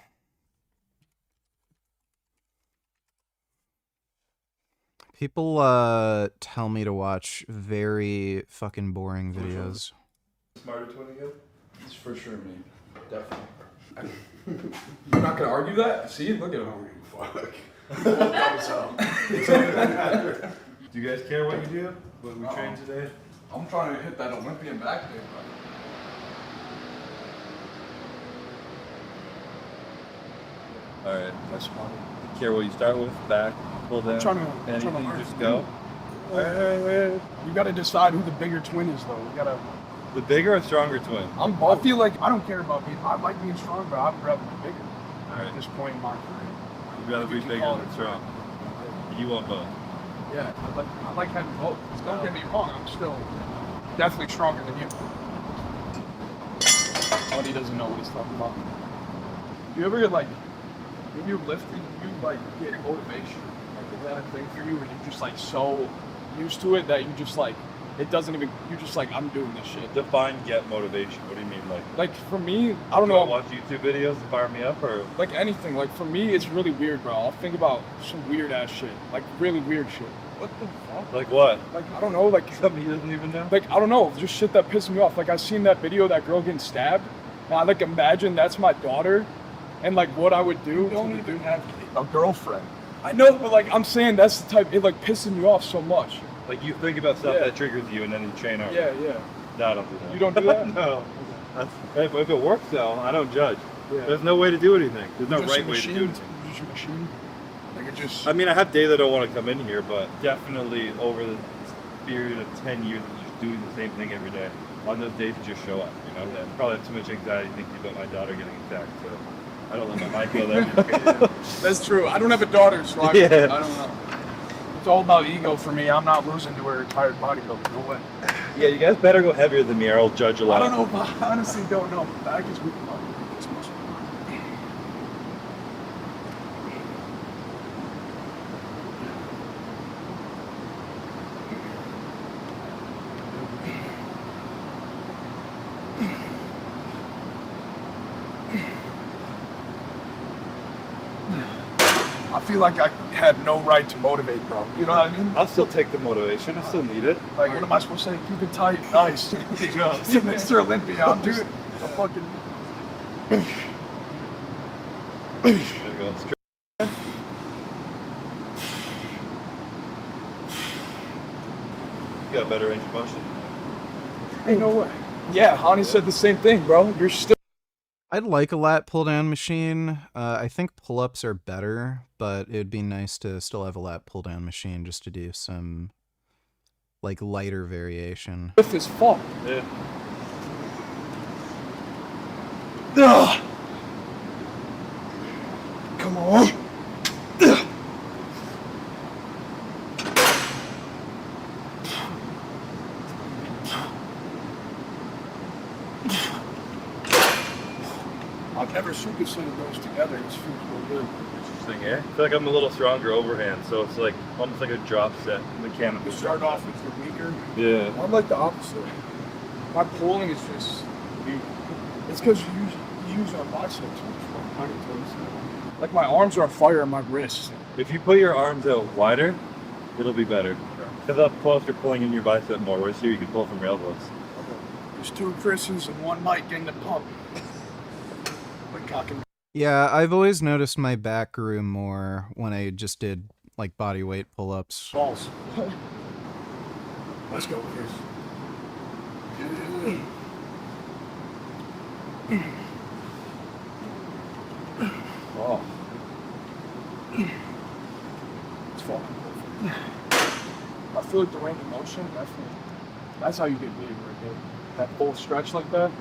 People tell me to watch very fucking boring videos. Smarter twin again? It's for sure me. Definitely. You're not gonna argue that? See, look at him. Fuck. Do you guys care what you do? What we train today? I'm trying to hit that Olympian back day, bro. Alright, that's fine. Care what you start with, back, pull down, anything, just go. Alright. You gotta decide who the bigger twin is, though. You gotta. The bigger or stronger twin? I feel like I don't care about being. I like being strong, but I'd rather be bigger. At this point in my career. You'd rather be bigger than strong. You want both. Yeah, I like having both. Don't get me wrong, I'm still definitely stronger than you. Buddy doesn't know what he's talking about. You ever get like, when you're lifting, you like get motivation? Like, is that a thing for you? Or you're just like so used to it that you just like, it doesn't even, you're just like, I'm doing this shit. Define get motivation. What do you mean? Like for me, I don't know. Watch YouTube videos to fire me up or? Like anything. Like for me, it's really weird, bro. I'll think about some weird ass shit. Like really weird shit. What the fuck? Like what? Like, I don't know. Like something he doesn't even know? Like, I don't know. Just shit that pisses me off. Like I seen that video of that girl getting stabbed. And I like imagine that's my daughter. And like what I would do. You don't even have a girlfriend. I know, but like I'm saying that's the type, it like pisses me off so much. Like you think about stuff that triggers you and then you train over. Yeah. No, I don't do that. You don't do that? No. If it works though, I don't judge. Yeah. There's no way to do anything. There's no right way to do anything. Use your machine? Like it just... I mean, I have days I don't want to come in here, but definitely over the period of 10 years of just doing the same thing every day, on those days you just show up, you know? I probably have too much anxiety thinking about my daughter getting attacked, so I don't let my mic go there. That's true. I don't have a daughter, so I don't know. It's all about ego for me. I'm not losing to a retired bodybuilder. No way. Yeah, you guys better go heavier than me or I'll judge a lot. I don't know. I honestly don't know. Back is weak. I feel like I had no right to motivate, bro. You know what I mean? I'll still take the motivation. I still need it. Like, what am I supposed to say? Keep it tight. Nice. Mr. Olympia, I'm just a fucking... There you go. You got a better range of motion? Ain't no way. Yeah, Hani said the same thing, bro. You're still... I'd like a lat pull-down machine. I think pull-ups are better, but it'd be nice to still have a lat pull-down machine just to do some, like, lighter variation. Lift is fuck. Yeah. Ugh. Come on. Ugh. I've never supersetted those together. It feels real good. Interesting, eh? I feel like I'm a little stronger overhand, so it's like almost like a drop set mechanical. You start off with your weaker. Yeah. I'm like the opposite. My pulling is just weak. It's because you use our bicep too much. Like my arms are on fire on my wrists. If you put your arms out wider, it'll be better. Because up close, you're pulling in your bicep more, whereas here you can pull from your elbows. There's two Chris's and one Mike in the pump. Fucking Yeah, I've always noticed my back grew more when I just did like body weight pull-ups. balls. Let's go, Chris. Oh. It's fucking perfect. I feel like the range of motion, that's how you get big right there. That full stretch like that.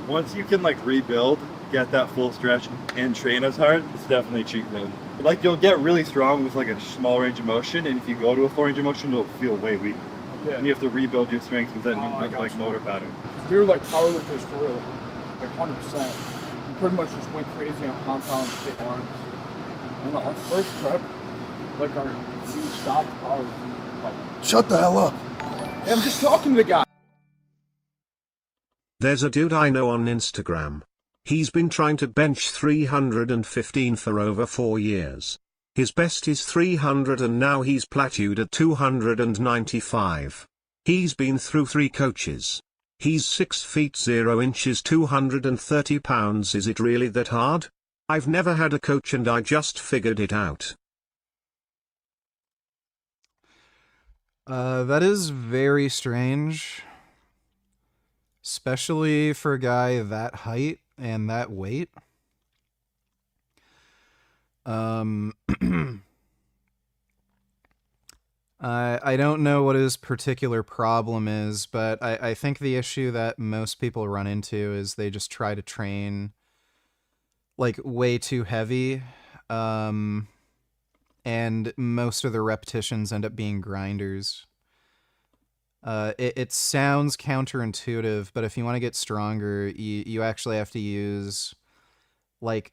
Once you can like rebuild, get that full stretch, and train as hard, it's definitely cheap then. Like you'll get really strong with like a small range of motion, and if you go to a full range of motion, you'll feel way weak. Yeah. And you have to rebuild your strength with that new like motor pattern. You're like powerlifters for real, like 100%. You pretty much just went crazy on compound stick arms. And our first prep, like our huge stop powers. Like, shut the hell up. Hey, I'm just talking to the guy. There's a dude I know on Instagram. He's been trying to bench 315 for over 4 years. His best is 300 and now he's plateaued at 295. He's been through 3 coaches. He's 6 feet 0 inches 230 pounds. Is it really that hard? I've never had a coach and I just figured it out. That is very strange. Especially for a guy that height and that weight. I don't know what his particular problem is, but I think the issue that most people run into is they just try to train like way too heavy. And most of the repetitions end up being grinders. It sounds counterintuitive, but if you want to get stronger, you actually have to use like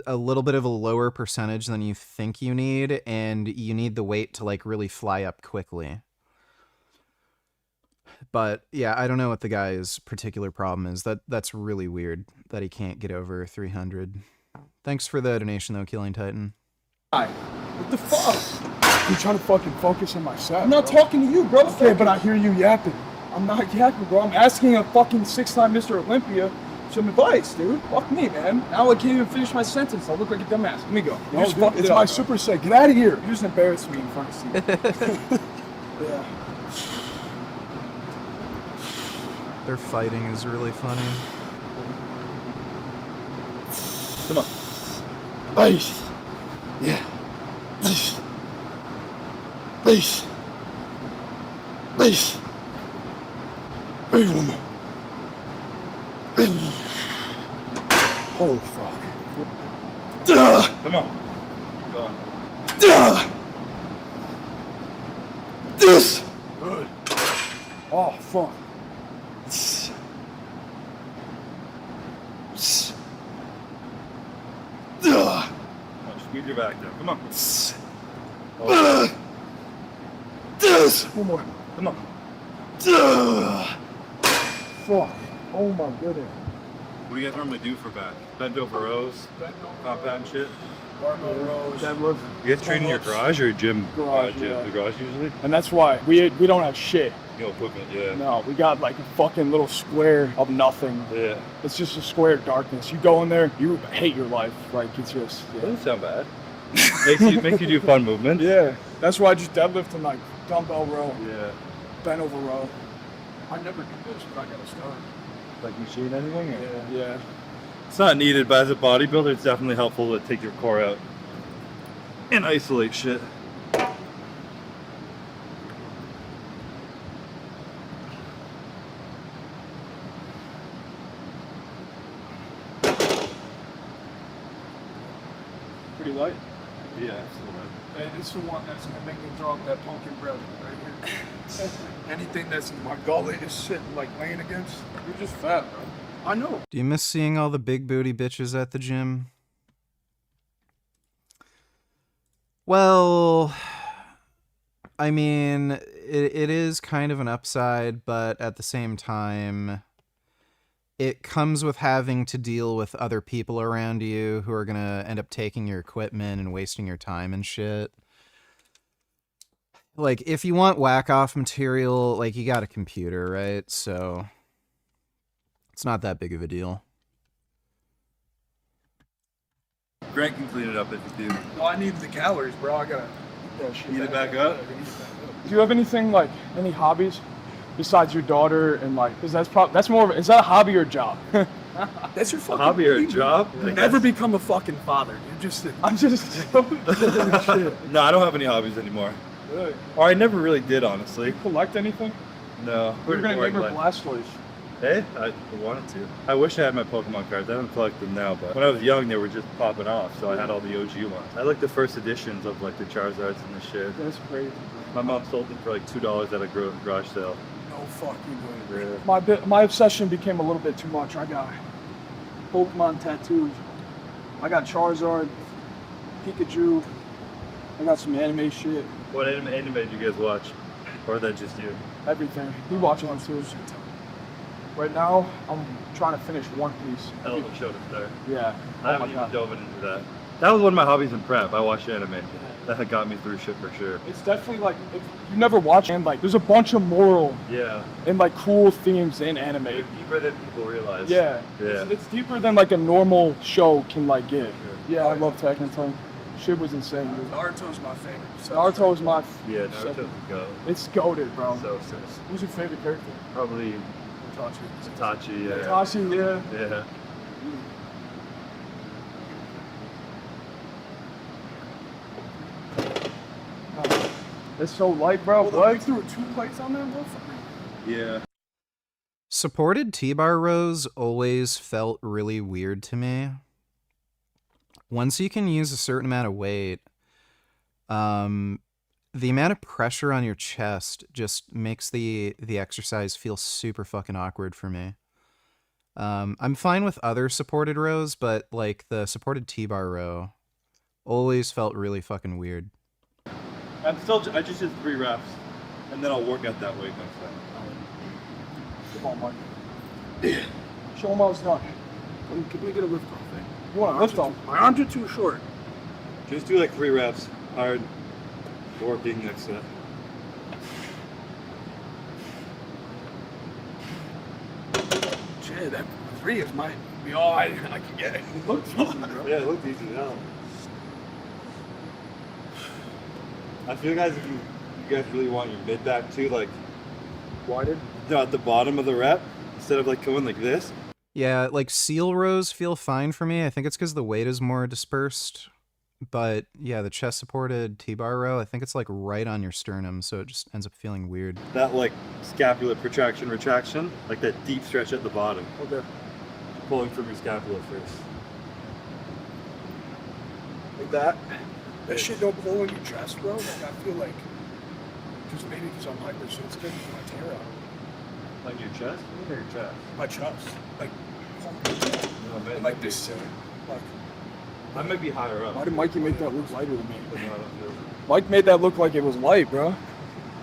a little bit of a lower percentage than you think you need, and you need the weight to like really fly up quickly. But yeah, I don't know what the guy's particular problem is. That's really weird that he can't get over 300. Thanks for the donation though, Killing Titan. What the fuck? You're trying to fucking focus on my set. I'm not talking to you, bro. Okay, but I hear you yapping. I'm not yapping, bro. I'm asking a fucking 6-time Mr. Olympia some advice, dude. Fuck me, man. Now I can't even finish my sentence. I look like a dumbass. Let me go. No, dude, it's my super set. Get out of here. You just embarrassed me in front of Steve. Yeah. Their fighting is really funny. Come on. Base. Yeah. Base. Base. Base. Base one more. Holy fuck. Come on. Go on. This. Good. Oh, fuck. Squeeze your back down. Come on. This. One more. Come on. Fuck. Oh my goodness. What do you guys normally do for back? Bent over rows? Compound shit? Barbell rows. Deadlift. You guys train in your garage or gym? Garage, Gym. yeah. The garage usually? And that's why we don't have shit. No equipment, yeah. No, we got like a fucking little square of nothing. Yeah. It's just a square of darkness. You go in there, you hate your life. Like it's just. Yeah. Doesn't sound bad. makes you do fun movements. Yeah. That's why I just deadlift and like dumbbell row. Yeah. Bent over row. I never do this, but I gotta start. Like machine anything? Or? Yeah. It's not needed, but as a bodybuilder, it's definitely helpful to take your core out and isolate shit. Pretty light. Yeah, it's a little bit. Hey, this is the one that's gonna make me throw up that pumpkin bread right here. Anything that's in my gullet is sitting like laying against. You're just fat, bro. I know. Do you miss seeing all the big booty bitches at the gym? Well, I mean, it is kind of an upside, but at the same time, it comes with having to deal with other people around you who are going to end up taking your equipment and wasting your time and shit. Like, if you want whack-off material, like, you got a computer, right? So, it's not that big of a deal. Grant can clean it up if you do. No, I need the calories, bro. I gotta eat that shit. Eat it back up? Do you have anything like any hobbies besides your daughter and like? Because that's more of is that a hobby or a job? That's your fucking hobby or a job? You never become a fucking father. I'm just shit. No, I don't have any hobbies anymore. Really? Or I never really did, honestly. Collect anything? No. We're gonna boring name her life. Blastoise. Hey, I wanted to. I wish I had my Pokemon cards. I don't collect them now, but when I was young, they were just popping off, so I had all the OG ones. I like the first editions of like the Charizards and the shit. That's crazy. My mom sold them for like $2 at a garage sale. No fucking way. My obsession became a little bit too much. I got Pokemon tattoos. I got Charizard, Pikachu. I got some anime shit. What anime did you guys watch? Or is that just you? Everything. You watch one too. Right now, I'm trying to finish One Piece. Hell of a show to start. Yeah. I haven't even dove into that. That was one of my hobbies in prep. I watched anime. That got me through shit for sure. It's definitely like, if you never watch and like, there's a bunch of moral and like cool themes in anime. It's deeper than people realize. Yeah. It's deeper than like a normal show can like get. Yeah, I love Attack on Titan. Shit was insane, dude. Naruto's my favorite. Naruto is my Naruto's the goat. It's goated, bro. So sick. Who's your favorite character? Probably Itachi, yeah. Itachi, yeah. Yeah. It's so light, bro. What? You threw 2 plates on that motherfucker? Yeah. Supported T-bar rows always felt really weird to me. Once you can use a certain amount of weight, the amount of pressure on your chest just makes the exercise feel super fucking awkward for me. I'm fine with other supported rows, but like the supported T-bar row always felt really fucking weird. I just did 3 reps, and then I'll work at that weight next time. Come on, Mike. Show him how it's done. Can we get a lift off thing? You want a lift off? My arms are too short. Just do like 3 reps, hard, working next set. Shit, that 3 is might be all I can get. It looks easy, bro. Yeah, it looked easy now. I feel, guys, if you guys really want your mid back too, like wider, at the bottom of the rep, instead of like going like this. Yeah, like seal rows feel fine for me. I think it's because the weight is more dispersed. But yeah, the chest supported T-bar row, I think it's like right on your sternum, so it just ends up feeling weird. That like scapular protraction, retraction, like that deep stretch at the bottom. Okay. Pulling from your scapula first. Like that. That shit don't pull in your chest, bro. Like, I feel like, just maybe because I'm hypersensitive to my tear out. Like your chest? Or your chest? My chest. Like, no, man, like this. Like, I might be higher up. Why did Mikey make that look lighter than me? No, I don't know. Mike made that look like it was light, bro.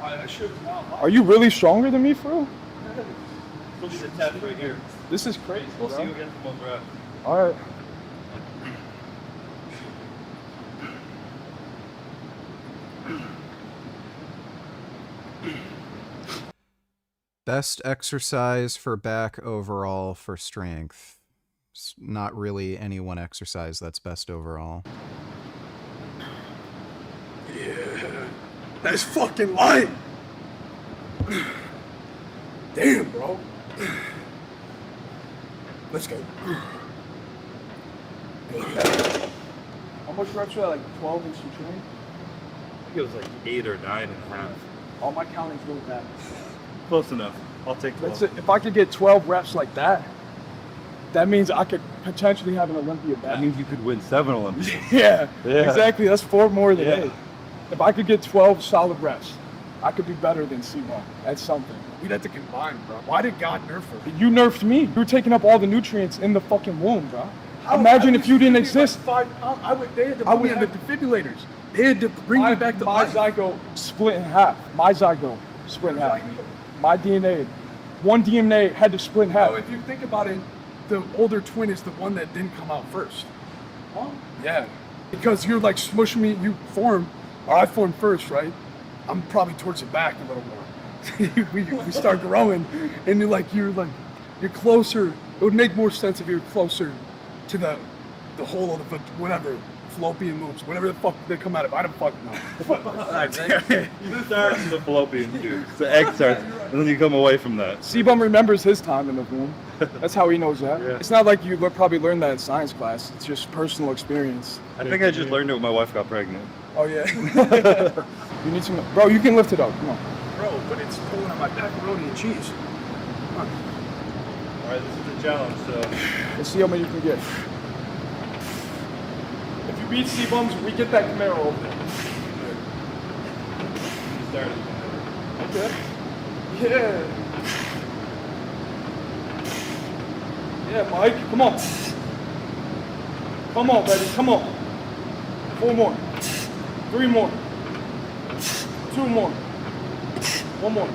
that shit is not light. Are you really stronger than me, for real? Look at the test right here. This is crazy, We'll bro. see you again for one rep. All right. Best exercise for back overall for strength. It's not really any one exercise that's best overall. Yeah. That's fucking light. Damn, bro. Let's go. How much reps were that? Like 12 and some change? I think it was like 8 or 9.5. All my counting's really bad. Close enough. I'll take 12. If I could get 12 reps like that, that means I could potentially have an Olympia back. That means you could win 7 Olympics. Yeah, exactly. That's 4 more than 8. If I could get 12 solid reps, I could be better than C1. That's something. We'd have to combine, bro. Why did God nerf her? You nerfed me. You were taking up all the nutrients in the fucking womb, bro. Imagine if you didn't exist. Like 5 pounds. They had to put me on the defibrillators. They had to bring me back to life. My zygote split in half. My zygote split in half. My DNA. One DNA had to split in half. Oh, if you think about it, the older twin is the one that didn't come out first. Huh? Yeah. Because you're like smushing me, you form, or I formed first, right? I'm probably towards the back a little more. we start growing, and you're closer. It would make more sense if you're closer to the the whole of the whatever fallopian loops, whatever the fuck they come out of. I don't fucking know. It starts with the fallopian tubes. The egg starts, and then you come away from that. C-Bum remembers his time in the womb. That's how he knows that. Yeah. It's not like you probably learned that in science class. It's just personal experience. I think I just learned it when my wife got pregnant. Oh yeah. You need some, bro. You can lift it up. Come on. Bro, but it's pulling on my pepperoni and cheese. Come on. All right, this is the challenge. So Let's see how many you can get. If you beat C-Bums, we get that Camaro over there. Okay. Yeah. Yeah, Mike. Come on. Come on, baby. Come on. 4 more. 3 more. 2 more. 1 more.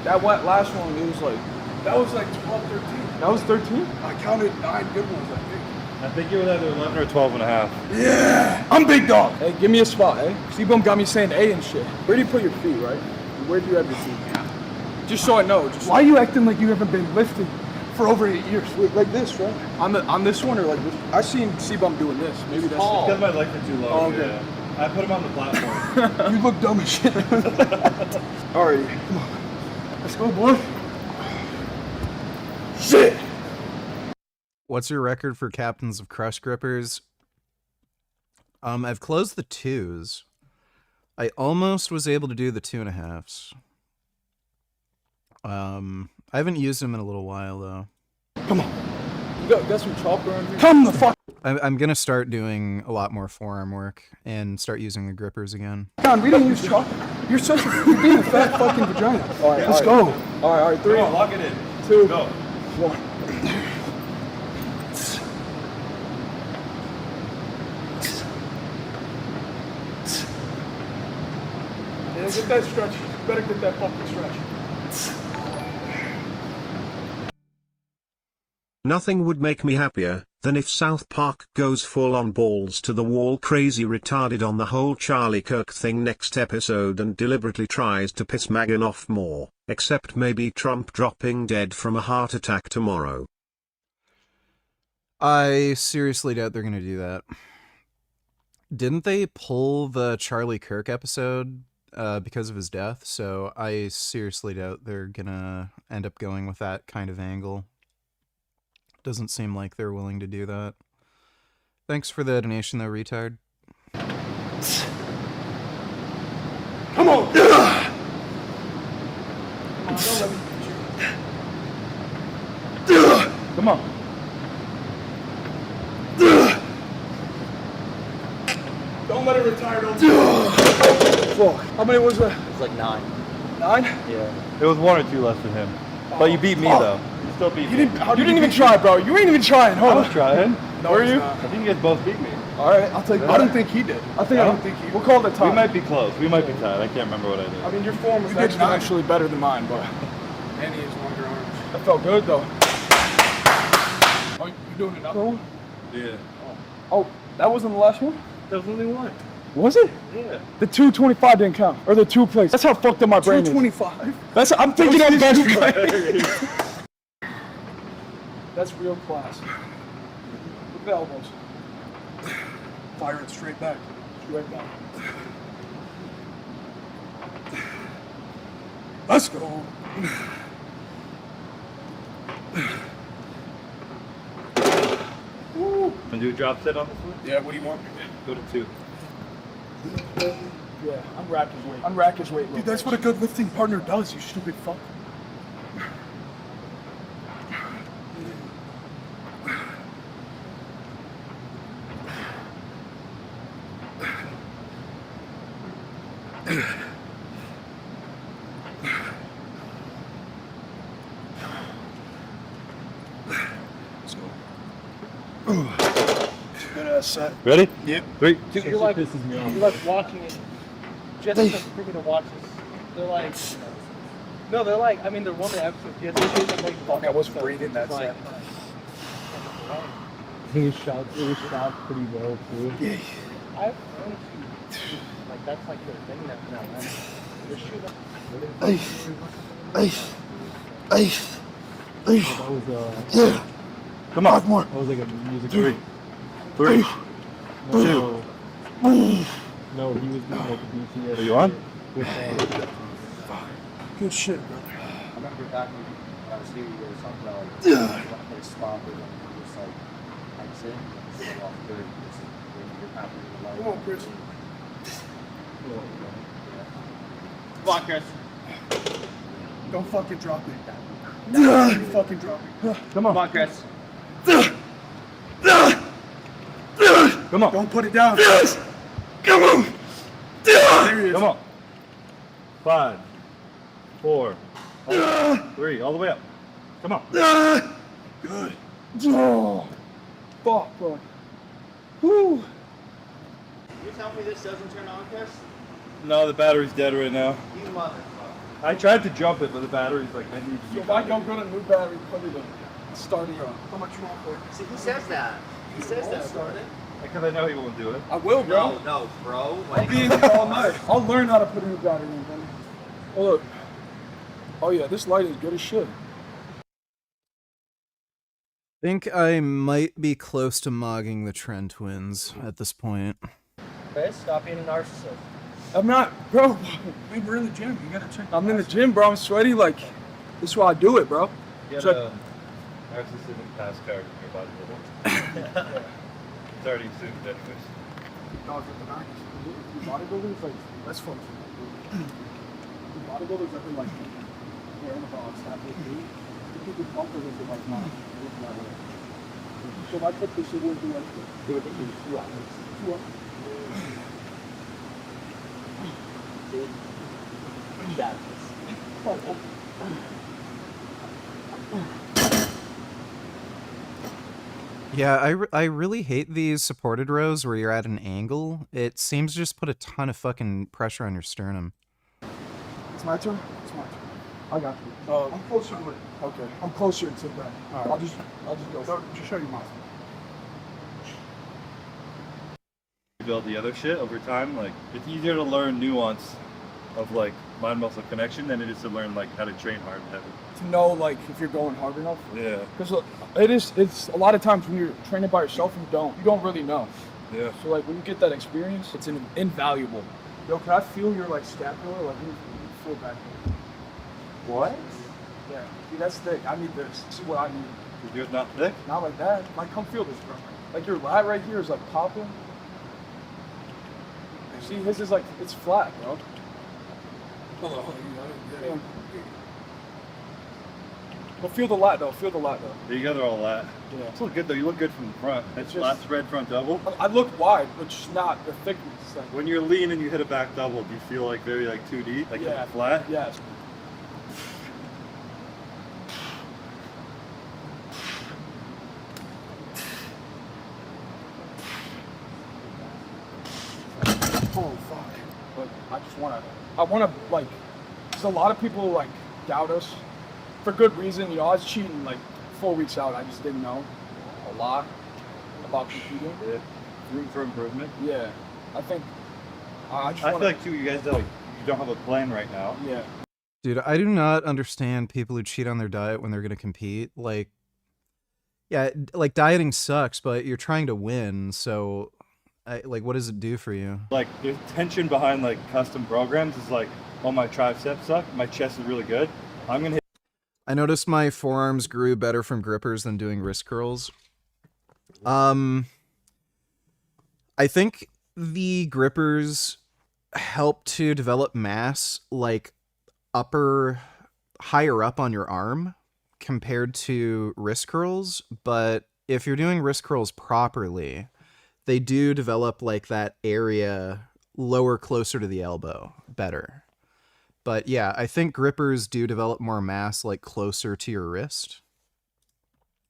That last one, it was like, that was like 12, 13. That was 13? I counted 9 good ones, I think. I think you were either 11 or 12 and a half. Yeah! I'm big dog. Hey, give me a spot, eh? C-Bum got me saying A and shit. Where do you put your feet, right? Where do you have your feet? Just so I know. Why are you acting like you haven't been lifting for over 8 years? Like this, right? On this one or like this? I seen C-Bum doing this. Maybe that's Because my legs are too low. Oh, okay. Yeah. I put him on the platform. You look dumb as shit. Alright, come on. Let's go, boy. Shit! What's your record for captains of crush grippers? I've closed the 2s. I almost was able to do the 2.5s. I haven't used them in a little while though. Come on. You got some chalk around here? Come the fuck! I'm gonna start doing a lot more forearm work and start using the grippers again. John, we don't use chalk. You're you're being a fat fucking vagina. Alright, let's go. Alright, 3. Come on, lock it in. 2. Go. 1. Yeah, get that stretch. You better get that fucking stretch. Nothing would make me happier than if South Park goes full on balls to the wall crazy retarded on the whole Charlie Kirk thing next episode and deliberately tries to piss Megan off more, except maybe Trump dropping dead from a heart attack tomorrow. I seriously doubt they're gonna do that. Didn't they pull the Charlie Kirk episode because of his death? So I seriously doubt they're gonna end up going with that kind of angle. Doesn't seem like they're willing to do that. Thanks for the donation though, retard. Come on! Come on. Don't let it retire, don't. Fuck. How many was that? It was like 9. 9? Yeah. It was 1 or 2 less than him. But you beat me though. You still beat me. You didn't even try, bro. You ain't even trying. Hold I on. was trying. No, were you? I think you guys both beat me. All right, I'll take. I don't think he did. I don't think he. We'll call it a tie. We might be close. We might be tied. I can't remember what I did. I mean, your form was actually better than mine, but. And he has longer arms. That felt good though. Oh, you doing another one? Yeah. Oh, that wasn't the last one? There was only 1. Was it? Yeah. The 225 didn't count, or the 2 plays. That's how fucked up my brain is. 225. That's. I'm thinking I'm best. That's real class. Look at the elbows. Fire it straight back. Straight back. Let's go. Woo. Can you do a drop set on this one? Yeah, what do you want? Go to 2. Yeah, unrack his weight. Unrack his weight. Dude, that's what a good lifting partner does, you stupid fuck. Let's go. Good ass set. Ready? Yep. 3. Dude, you're like watching it. Jessica freaking watches. They're like, no, they're like, I mean, they're one of the episodes. Yeah, they're like, fuck, I wasn't breathing that set. I think it was shot pretty well too. Yeah. I honestly, like that's like their thing now. Man. They're shooting. Ice. That was Come on. 5 more. That was like a music. 3. No. No, he was doing like a BTS. Are you on? With, Good shit, brother. I remember back when I was here, you guys talking about like one place spot where you just like exit and just walk through just when you're happy with your life. Come on, Chris. Come on, Chris. Don't fucking drop it. Don't fucking drop it. Come on. Come on, Chris. Come on. Don't put it down. Come on. There he is. Come on. 5, 4, 3, all the way up. Come on. Good. Oh, fuck, bro. Whew. Can you tell me this doesn't turn on, Chris? No, the battery's dead right now. You motherfucker. I tried to jump it, but the battery's like, I need So if I don't go to new battery, put it in. Start it up. How much you want for it? See, he says that. He says that. Start it. Because I know he won't do it. I will, bro. No, bro. I'll Like, be in here all night. I'll learn how to put a new battery in, buddy. Oh, look. Oh, yeah, this light is good as shit. Think I might be close to mogging the Trent twins at this point. Chris, stop being a narcissist. I'm not, bro. We were in the gym. You gotta check. I'm in the gym, bro. I'm sweaty. Like, this is why I do it, bro. Get It's like, a narcissistic pass card in your bodybuilding. It's already assumed anyways. no, it's not. Bodybuilders, like, that's fun. Bodybuilders that are like, wearing the box, have their feet. The people comfortable with it, like, not. So if I put this, it wouldn't be like this. Do it, yeah. Yeah, I really hate these supported rows where you're at an angle. It seems to just put a ton of fucking pressure on your sternum. It's my turn? It's my turn. I got you. I'm closer to it. Okay. I'm closer to that. All right. I'll just go. Just show you mine. Build the other shit over time. Like, it's easier to learn nuance of like mind muscle connection than it is to learn like how to train hard and heavy. To know, like, if you're going hard enough. Yeah. Because it's a lot of times when you're training by yourself, you don't really know. Yeah. So like when you get that experience, it's invaluable. Yo, can I feel your like scapula? Like, let me feel back here. What? Yeah. See, that's thick. I need this. This is what I need. Is yours not thick? Not like that. Like, come feel this, bro. Like your lat right here is like popping. See, his is like, it's flat, bro. Hold on. Yeah. But feel the lat though. Feel the lat though. You guys are all lat. Yeah. It's look good though. You look good from the front. That's lat spread front double. I look wide, but just not the thickness. Like, When you're lean and you hit a back double, do you feel like very like 2D, like yeah, flat? Yeah. Oh fuck! But I wanna like, cause a lot of people like doubt us, for good reason. You know, I was cheating like 4 weeks out. I just didn't know a lot about competing. Yeah. Room for improvement. Yeah, I think. I feel like too, you guys you don't have a plan right now. Yeah. Dude, I do not understand people who cheat on their diet when they're going to compete. Like, yeah, like dieting sucks, but you're trying to win. So, like, what does it do for you? Like the tension behind like custom programs is like, oh, my triceps suck, my chest is really good. I'm gonna hit. I noticed my forearms grew better from grippers than doing wrist curls. I think the grippers help to develop mass like higher up on your arm compared to wrist curls, but if you're doing wrist curls properly, they do develop like that area lower closer to the elbow better. But yeah, I think grippers do develop more mass like closer to your wrist.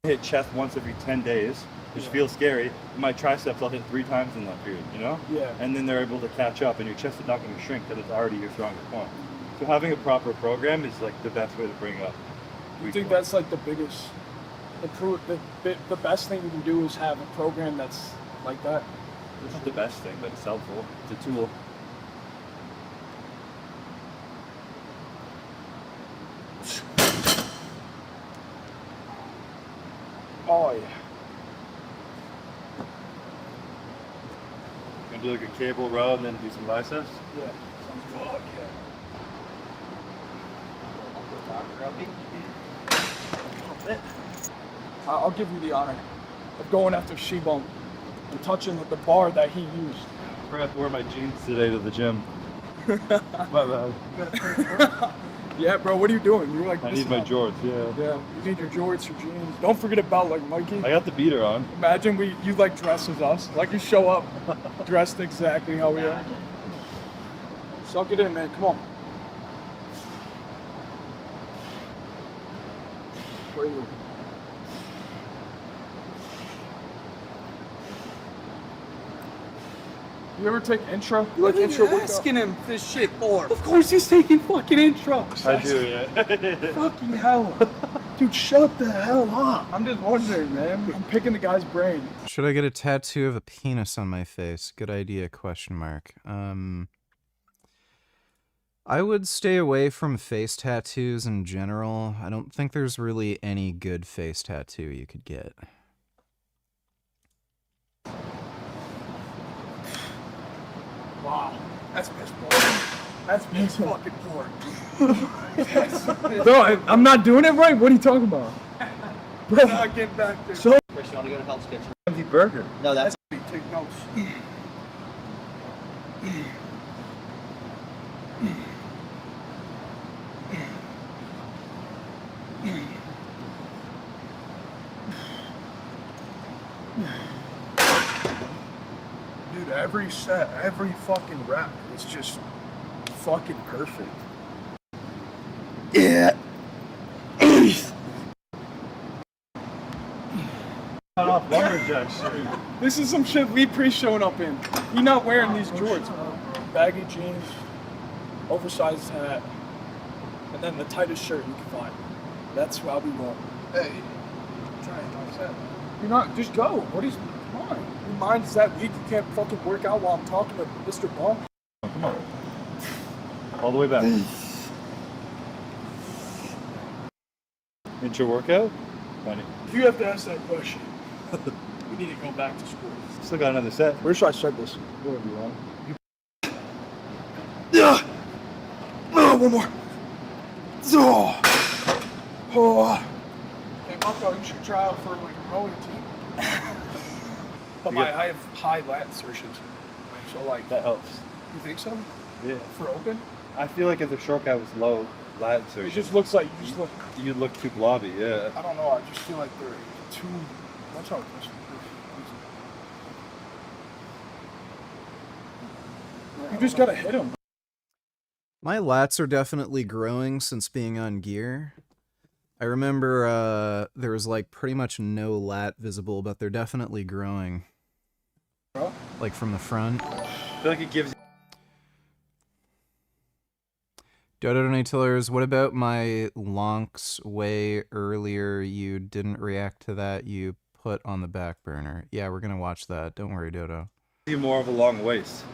Hit chest once every 10 days, which feels scary. My triceps I'll hit 3 times in that period, you know? Yeah. And then they're able to catch up, and your chest is not going to shrink because it's already your strongest point. So having a proper program is like the best way to bring up. You think that's like the biggest the best thing you can do is have a program that's like that? It's not the best thing, but it's helpful. It's a tool. Oh yeah. Gonna do like a cable row and then do some biceps? Yeah. Fuck yeah. I'll give you the honor of going after Shibum and touching the bar that he used. I forgot to wear my jeans today to the gym. My bad. Yeah, bro, what are you doing? You're like, I need my jorts, yeah. Yeah, you need your jorts, your jeans. Don't forget about like Mikey. I got the beater on. Imagine you like dress as us. Like you show up dressed exactly how we are. Suck it in, man. Come on. Where are you? You ever take intro? You like intro workout? Asking him this shit for. Of course he's taking fucking intro. I do, yeah. Fucking hell. Dude, shut the hell up. I'm just wondering, man. I'm picking the guy's brain. Should I get a tattoo of a penis on my face? Good idea, question mark. I would stay away from face tattoos in general. I don't think there's really any good face tattoo you could get. Wow, that's piss poor. That's piss fucking poor. Bro, I'm not doing it right? What are you talking about? Bro, not getting back there. So, Chris, you want to go to Hell's Kitchen? Empty burger. No, that's... Take notes. Dude, every set, every fucking rep is just fucking perfect. Yeah. Cut off lumberjack shit. This is some shit Lee Priest showing up in. He not wearing these jorts. Baggy jeans, oversized hat, and then the tightest shirt you can find. That's how we going. Hey, try it. You're not, just go. What is, come on. Your mind's that weak, you can't fucking work out while I'm talking to Mr. Ball. Come on. All the way back. Intro workout? Funny. You have to ask that question. We need to go back to school. Still got another set. Where should I start this? Wherever you want. Yeah. Oh, one more. Oh. Oh. Hey, Marco, you should try out for like a rowing team. But I have high lat insertions, so like that helps. You think so? Yeah. For open? I feel like if the short guy was low, lat insertion. It just looks like you look too blobby. Yeah. I don't know. I just feel like they're too. Watch out, Chris. You just gotta hit him. My lats are definitely growing since being on gear. I remember there was like pretty much no lat visible, but they're definitely growing. Like from the front. I feel like it gives. Dodo Donatillers, what about my lonks way earlier? You didn't react to that. You put on the back burner. Yeah, we're gonna watch that. Don't worry, Dodo. You more of a long waist.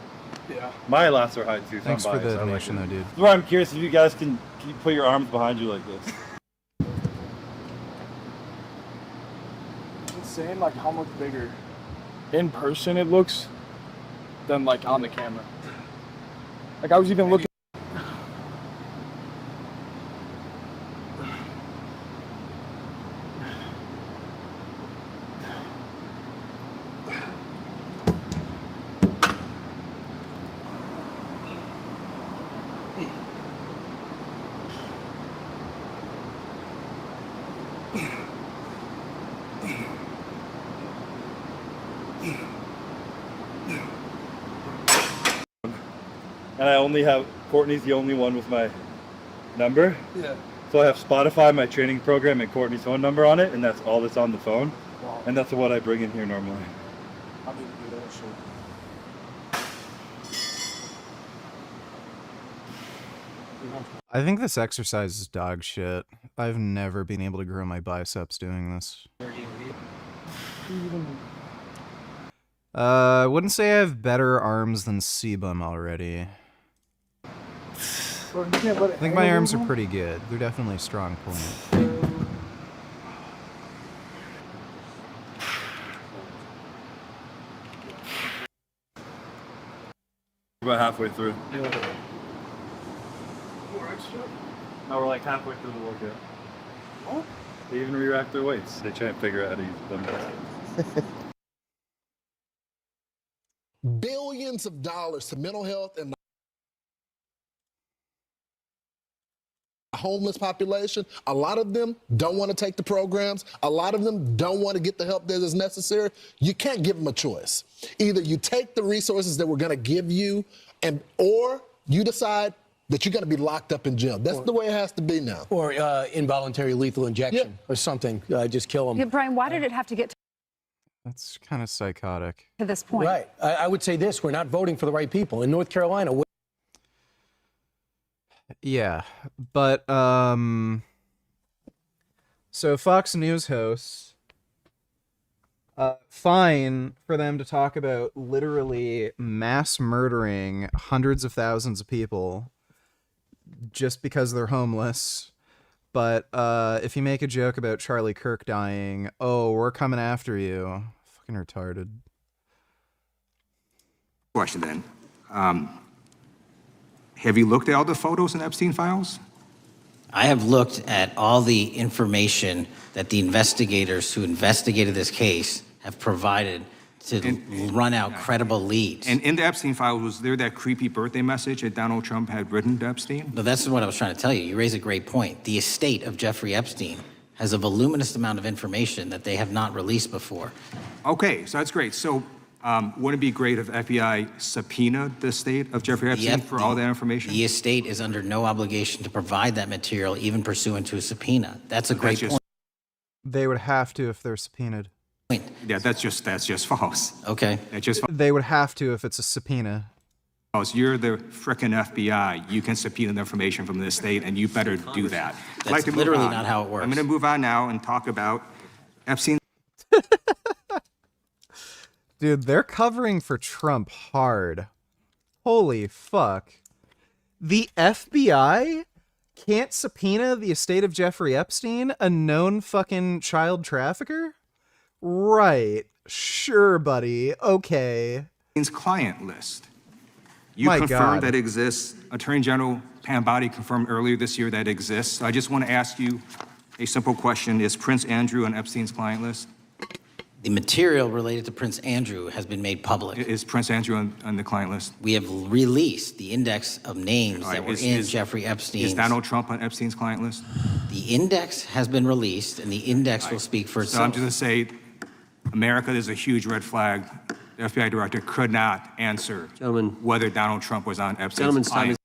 Yeah. My lats are high too. So Thanks I'm for biased. the I donation, like though, dude. That's why I'm curious if you guys can you put your arms behind you like this. It's insane, like how much bigger in person it looks than like on the camera. Like I was even looking. And I only have, Courtney's the only one with my number. Yeah. So I have Spotify, my training program, and Courtney's phone number on it, and that's all that's on the phone. Wow. And that's what I bring in here normally. I need to do that shit. I think this exercise is dog shit. I've never been able to grow my biceps doing this. I wouldn't say I have better arms than Sebum already. Bro, you can't let it I think hang my a arms are little pretty good. They're definitely strong pulling it. about halfway through. More extra? No, we're like halfway through the workout. Oh? They even re-rack their weights. They try and figure out how to use them. Billions of dollars to mental health and the homeless population. A lot of them don't want to take the programs. A lot of them don't want to get the help that is necessary. You can't give them a choice. Either you take the resources that we're going to give you, or you decide that you're going to be locked up in jail. That's the way it has to be now. Or involuntary lethal injection or something. Just kill them. Yeah, Brian, why did it have to get That's kind of psychotic. to this point? Right. I would say this. We're not voting for the right people. In North Carolina, Yeah, but so Fox News hosts, fine for them to talk about literally mass murdering hundreds of thousands of people just because they're homeless. But if you make a joke about Charlie Kirk dying, oh, we're coming after you. Fucking retarded. Question then. Have you looked at all the photos in Epstein files? I have looked at all the information that the investigators who investigated this case have provided to run out credible leads. And in the Epstein files, was there that creepy birthday message that Donald Trump had written to Epstein? No, that's what I was trying to tell you. You raise a great point. The estate of Jeffrey Epstein has a voluminous amount of information that they have not released before. Okay, so that's great. So wouldn't it be great if FBI subpoenaed the estate of Jeffrey Epstein for all that information? The estate is under no obligation to provide that material, even pursuant to a subpoena. That's a great point. They would have to if they're subpoenaed. Yeah, that's just false. Okay. That's just false. They would have to if it's a subpoena. You're the frickin' FBI. You can subpoena the information from the estate, and you better do that. That's literally not how it works. I'm going to move on now and talk about Epstein. Dude, they're covering for Trump hard. Holy fuck. The FBI can't subpoena the estate of Jeffrey Epstein, a known fucking child trafficker? Right. Sure, buddy. Okay. Client list. You My confirmed God. that exists. Attorney General Pam Bondi confirmed earlier this year that exists. So I just want to ask you a simple question. Is Prince Andrew on Epstein's client list? The material related to Prince Andrew has been made public. Is Prince Andrew on the client list? We have released the index of names that were in Jeffrey Epstein's. Is Donald Trump on Epstein's client list? The index has been released, and the index will speak for So itself. I'm just going to say, America is a huge red flag. The FBI director could not answer whether Donald Trump was on Epstein's client.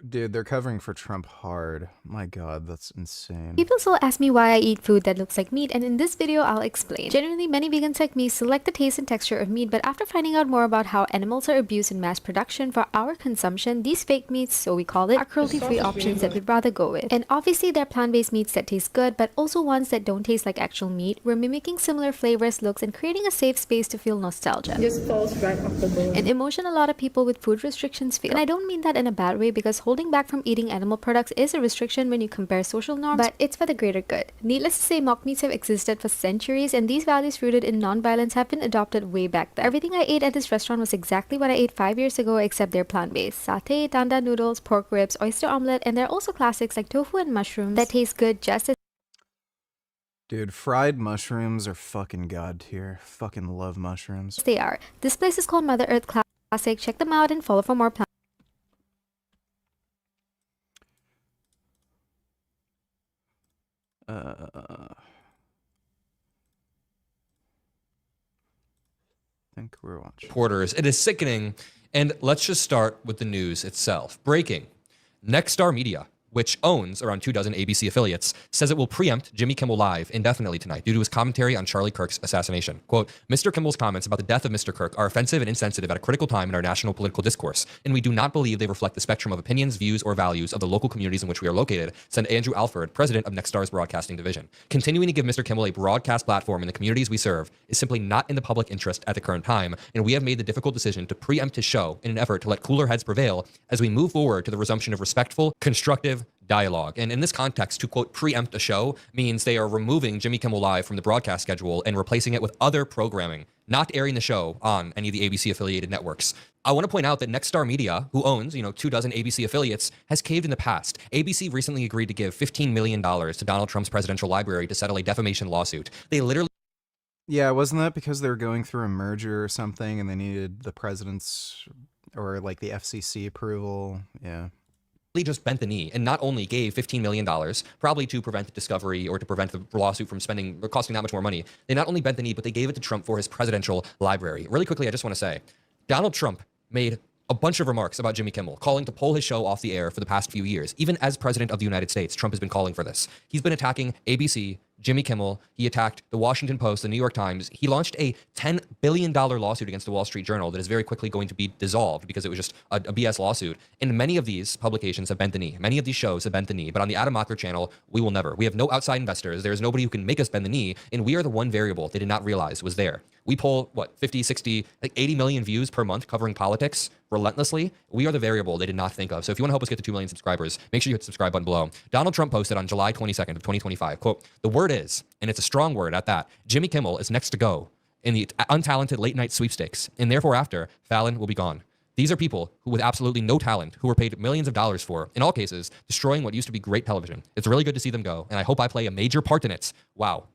Dude, they're covering for Trump hard. My God, that's insane. People still ask me why I eat food that looks like meat, and in this video I'll explain. Generally, many vegans like me select the taste and texture of meat, but after finding out more about how animals are abused in mass production for our consumption, these fake meats, so we call it, are cruelty-free options that we'd rather go with. And obviously there are plant-based meats that taste good, but also ones that don't taste like actual meat. We're mimicking similar flavors, looks, and creating a safe space to feel nostalgia. Just falls right off the bone. An emotion a lot of people with food restrictions feel. And I don't mean that in a bad way, because holding back from eating animal products is a restriction when you compare social norms, but it's for the greater good. Needless to say, mock meats have existed for centuries, and these values rooted in non-violence have been adopted way back then. Everything I ate at this restaurant was exactly what I ate 5 years ago, except they're plant-based. Satay, tanda noodles, pork ribs, oyster omelette, and there are also classics like tofu and mushrooms that taste good just as. Dude, fried mushrooms are fucking god tier. Fucking love mushrooms. They are. This place is called Mother Earth Classic. Check them out and follow for more plans. Think we're watching. Reporters. It is sickening. And let's just start with the news itself. Breaking. Nexstar Media, which owns around 24 ABC affiliates, says it will preempt Jimmy Kimmel Live indefinitely tonight due to his commentary on Charlie Kirk's assassination. Quote, Mr. Kimmel's comments about the death of Mr. Kirk are offensive and insensitive at a critical time in our national political discourse, and we do not believe they reflect the spectrum of opinions, views, or values of the local communities in which we are located, said Andrew Alford, president of Nexstar's broadcasting division. Continuing to give Mr. Kimmel a broadcast platform in the communities we serve is simply not in the public interest at the current time, and we have made the difficult decision to preempt his show in an effort to let cooler heads prevail as we move forward to the resumption of respectful, constructive dialogue. And in this context, to quote, preempt a show means they are removing Jimmy Kimmel Live from the broadcast schedule and replacing it with other programming not airing the show on any of the ABC affiliated networks. I want to point out that Nexstar Media, who owns, 24 ABC affiliates, has caved in the past. ABC recently agreed to give $15 million to Donald Trump's presidential library to settle a defamation lawsuit. They literally Yeah, wasn't that because they were going through a merger or something and they needed the president's or like the FCC approval? Yeah. just bent the knee and not only gave $15 million, probably to prevent discovery or to prevent the lawsuit from spending or costing that much more money. They not only bent the knee, but they gave it to Trump for his presidential library. Really quickly, I just want to say, Donald Trump made a bunch of remarks about Jimmy Kimmel, calling to pull his show off the air for the past few years. Even as president of the United States, Trump has been calling for this. He's been attacking ABC, Jimmy Kimmel. He attacked the Washington Post, the New York Times. He launched a $10 billion lawsuit against the Wall Street Journal that is very quickly going to be dissolved because it was just a BS lawsuit. And many of these publications have bent the knee. Many of these shows have bent the knee. But on the Adam Mockler channel, we will never. We have no outside investors. There is nobody who can make us bend the knee. And we are the one variable they did not realize was there. We pull, 50, 60, 80 million views per month covering politics relentlessly. We are the variable they did not think of. So if you want to help us get to 2 million subscribers, make sure you hit the subscribe button below. Donald Trump posted on July 22nd of 2025, quote, "The word is, and it's a strong word at that, Jimmy Kimmel is next to go in the untalented late night sweepstakes. And therefore after, Fallon will be gone." These are people who with absolutely no talent, who were paid millions of dollars for, in all cases, destroying what used to be great television. It's really good to see them go, and I hope I play a major part in it. Wow.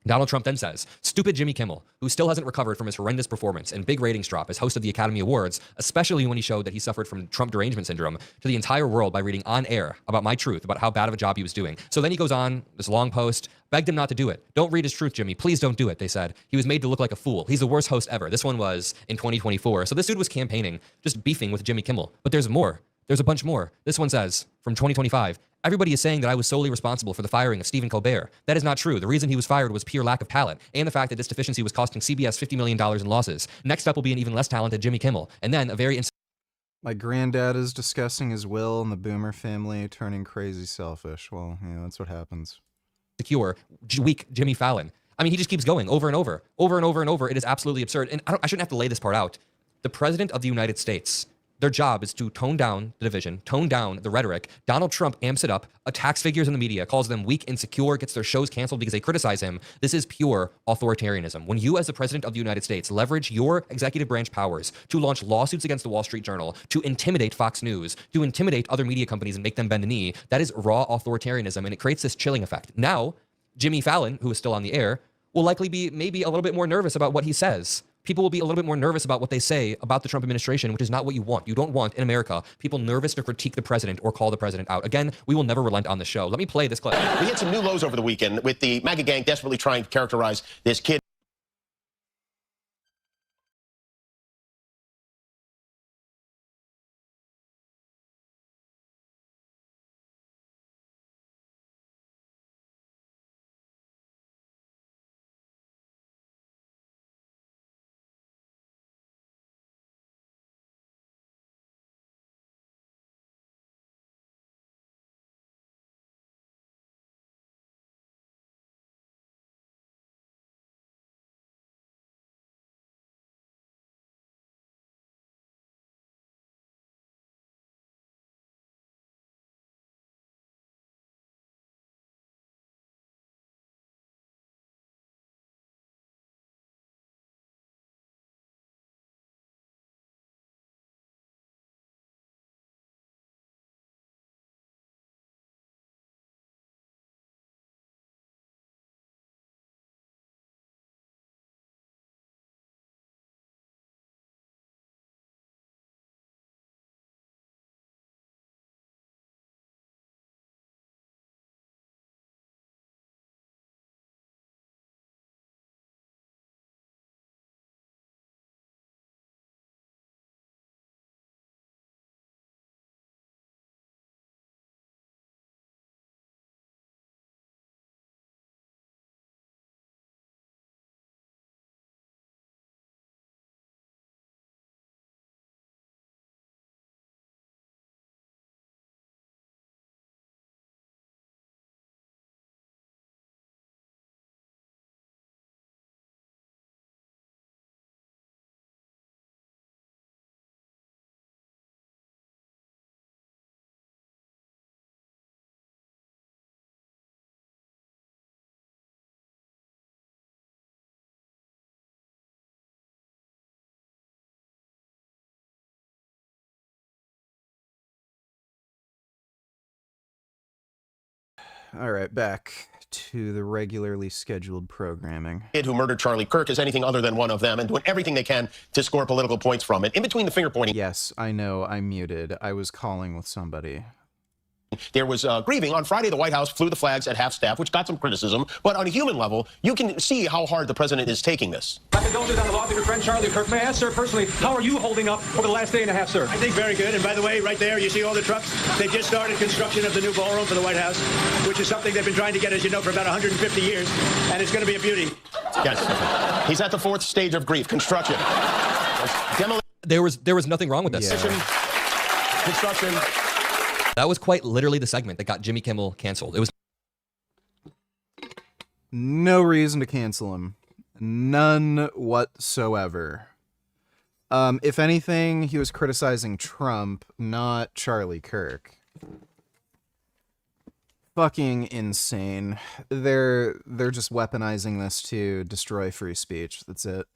Donald Trump then says, "Stupid Jimmy Kimmel, who still hasn't recovered from his horrendous performance and big ratings drop as host of the Academy Awards, especially when he showed that he suffered from Trump derangement syndrome, to the entire world by reading on air about my truth, about how bad of a job he was doing." So then he goes on, this long post, begged him not to do it. "Don't read his truth, Jimmy. Please don't do it," they said. He was made to look like a fool. He's the worst host ever. This one was in 2024. So this dude was campaigning, just beefing with Jimmy Kimmel. But there's more. There's a bunch more. This one says, from 2025, "Everybody is saying that I was solely responsible for the firing of Stephen Colbert. That is not true. The reason he was fired was pure lack of talent, and the fact that this deficiency was costing CBS $50 million in losses. Next up will be an even less talented Jimmy Kimmel, and then a very My granddad is discussing his will and the Boomer family turning crazy selfish. Well, yeah, that's what happens. insecure, weak Jimmy Fallon." I mean, he just keeps going over and over, over and over and over. It is absolutely absurd. And I shouldn't have to lay this part out. The president of the United States, their job is to tone down the division, tone down the rhetoric. Donald Trump amps it up, attacks figures in the media, calls them weak, insecure, gets their shows canceled because they criticize him. This is pure authoritarianism. When you, as the president of the United States, leverage your executive branch powers to launch lawsuits against the Wall Street Journal, to intimidate Fox News, to intimidate other media companies and make them bend the knee, that is raw authoritarianism, and it creates this chilling effect. Now, Jimmy Fallon, who is still on the air, will likely be maybe a little bit more nervous about what he says. People will be a little bit more nervous about what they say about the Trump administration, which is not what you want. You don't want, in America, people nervous to critique the president or call the president out. Again, we will never relent on the show. Let me play this clip. We hit some new lows over the weekend with the MAGA gang desperately trying to characterize this kid All right, back to the regularly scheduled programming. Kid who murdered Charlie Kirk is anything other than one of them and doing everything they can to score political points from it. In between the finger pointing. Yes, I know, I'm muted. I was calling with somebody. There was grieving. On Friday, the White House flew the flags at half-staff, which got some criticism. But on a human level, you can see how hard the president is taking this. My condolences on the loss of your friend Charlie Kirk. May I ask, sir, personally, how are you holding up over the last day and a half, sir? I think very good. And by the way, right there, you see all the trucks? They just started construction of the new ballroom for the White House, which is something they've been trying to get, as you know, for about 150 years. And it's going to be a beauty. Yes. He's at the fourth stage of grief, construction. There was nothing wrong with this. Construction. That was quite literally the segment that got Jimmy Kimmel canceled. It was no reason to cancel him. None whatsoever. If anything, he was criticizing Trump, not Charlie Kirk. Fucking insane. They're just weaponizing this to destroy free speech. That's it.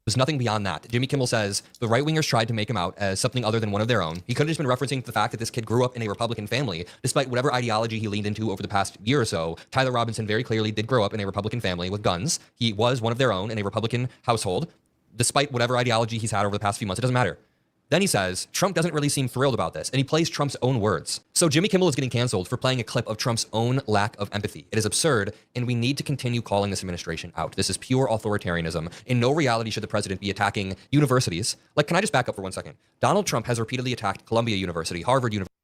There's nothing beyond that. Jimmy Kimmel says the right-wingers tried to make him out as something other than one of their own. He could have just been referencing the fact that this kid grew up in a Republican family, despite whatever ideology he leaned into over the past year or so. Tyler Robinson very clearly did grow up in a Republican family with guns. He was one of their own in a Republican household, despite whatever ideology he's had over the past few months. It doesn't matter. Then he says, Trump doesn't really seem thrilled about this, and he plays Trump's own words. So Jimmy Kimmel is getting canceled for playing a clip of Trump's own lack of empathy. It is absurd, and we need to continue calling this administration out. This is pure authoritarianism. In no reality should the president be attacking universities. Like, can I just back up for 1 second? Donald Trump has repeatedly attacked Columbia University, Harvard University.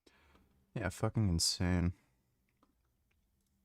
Yeah, fucking insane.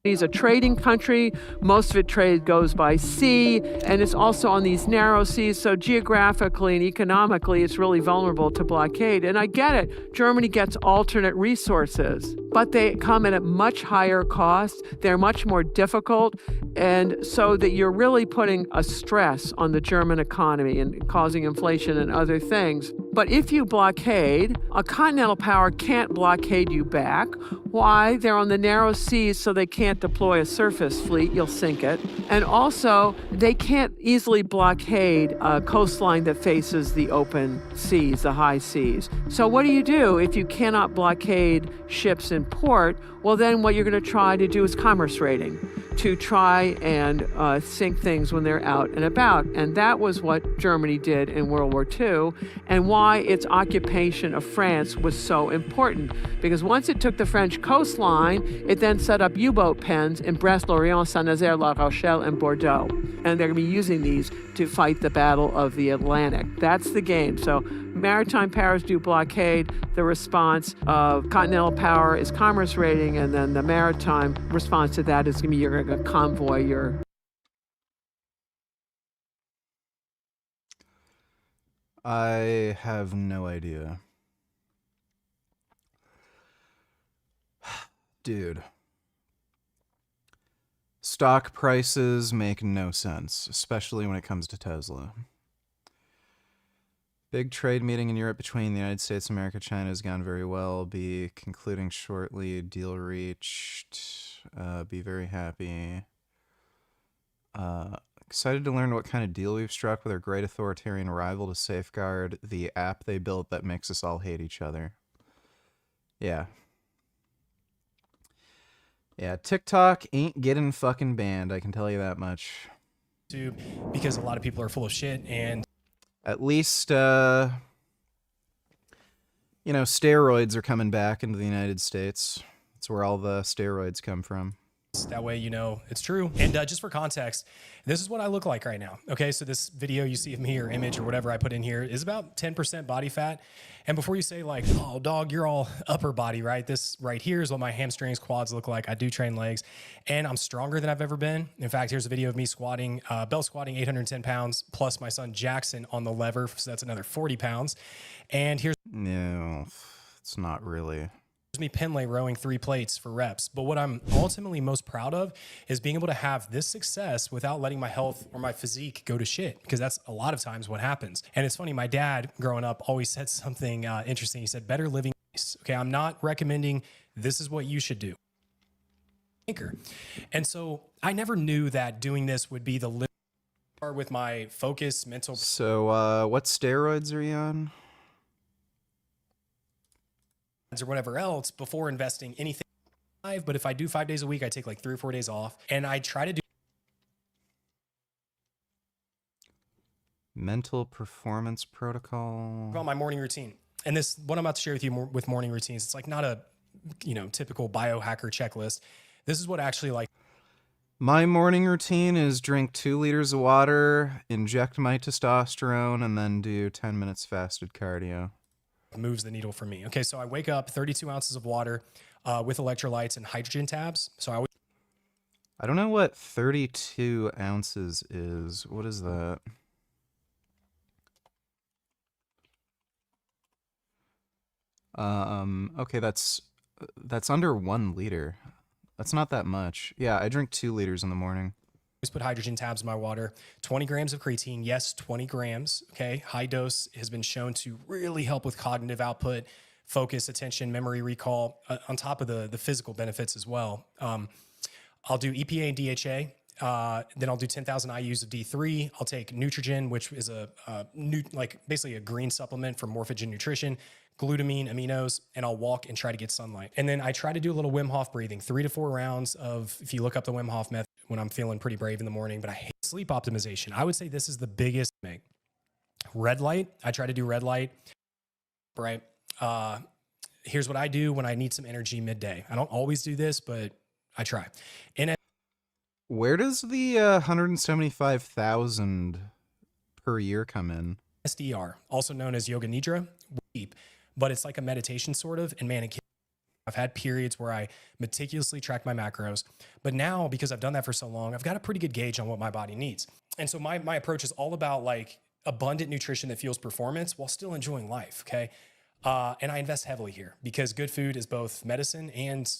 He's a trading country. Most of it trade goes by sea, and it's also on these narrow seas. So geographically and economically, it's really vulnerable to blockade. And I get it. Germany gets alternate resources, but they come at a much higher cost. They're much more difficult. And so that you're really putting a stress on the German economy and causing inflation and other things. But if you blockade, a continental power can't blockade you back. Why? They're on the narrow seas, so they can't deploy a surface fleet. You'll sink it. And also, they can't easily blockade a coastline that faces the open seas, the high seas. So what do if you cannot blockade ships in port? Well, then what you're going to try to do is commerce raiding, to try and sink things when they're out and about. And that was what Germany did in World War II, and why its occupation of France was so important. Because once it took the French coastline, it then set up U-boat pens in Brest, Lorient, Saint-Nazaire, La Rochelle, and Bordeaux. And they're going to be using these to fight the Battle of the Atlantic. That's the game. So maritime powers do blockade. The response of continental power is commerce raiding, and then the maritime response to that is going to be you're going to convoy your... I have no idea. Dude. Stock prices make no sense, especially when it comes to Tesla. Big trade meeting in Europe between the United States, America, China has gone very well. Be concluding shortly. Deal reached. Be very happy. Excited to learn what kind of deal we've struck with our great authoritarian rival to safeguard the app they built that makes us all hate each other. Yeah. Yeah, TikTok ain't getting fucking banned, I can tell you that much. Because a lot of people are full of shit, and at least, you know, steroids are coming back into the United States. That's where all the steroids come from. that way you know it's true. And just for context, this is what I look like right now. Okay, so this video you see of me or image or whatever I put in here is about 10% body fat. And before you say like, oh dog, you're all upper body, right? This right here is what my hamstrings, quads look like. I do train legs and I'm stronger than I've ever been. In fact, here's a video of me squatting, belt squatting 810 pounds plus my son Jackson on the lever. So that's another 40 pounds. And here's no, it's not really. Me Penlay rowing 3 plates for reps. But what I'm ultimately most proud of is being able to have this success without letting my health or my physique go to shit, because that's a lot of times what happens. And it's funny, my dad growing up always said something interesting. He said, better living. Okay, I'm not recommending this is what you should do. And so I never knew that doing this would be the limit with my focus, mental. So what steroids are you on? Or whatever else before investing anything but if I do 5 days a week, I take like 3 or 4 days off, and I try to do Mental performance protocol. about my morning routine. And this, what I'm about to share with you with morning routines, it's like not a, typical biohacker checklist. This is what actually like My morning routine is drink 2 liters of water, inject my testosterone, and then do 10 minutes fasted cardio. moves the needle for me. Okay, so I wake up 32 ounces of water with electrolytes and hydrogen tabs. So I don't know what 32 ounces is. What is that? Okay, that's under 1 liter. That's not that much. Yeah, I drink 2 liters in the morning. always put hydrogen tabs in my water. 20 grams of creatine. Yes, 20 grams. Okay, high dose has been shown to really help with cognitive output, focus, attention, memory recall, on top of the physical benefits as well. I'll do EPA and DHA. Then I'll do 10,000 IUs of D3. I'll take Nutrigen, which is basically a green supplement for Morphogen nutrition, glutamine, aminos, and I'll walk and try to get sunlight. And then I try to do a little Wim Hof breathing, 3 to 4 rounds of, if you look up the Wim Hof method, when I'm feeling pretty brave in the morning, but I hate sleep optimization. I would say this is the biggest make. Red light. I try to do red light, right? Here's what I do when I need some energy midday. I don't always do this, but I try. Where does the 175,000 per year come in? SDR, also known as Yoga Nidra, but it's like a meditation sort of, and man, I've had periods where I meticulously track my macros, but now because I've done that for so long, I've got a pretty good gauge on what my body needs. And so my approach is all about like abundant nutrition that fuels performance while still enjoying life, okay? And I invest heavily here because good food is both medicine and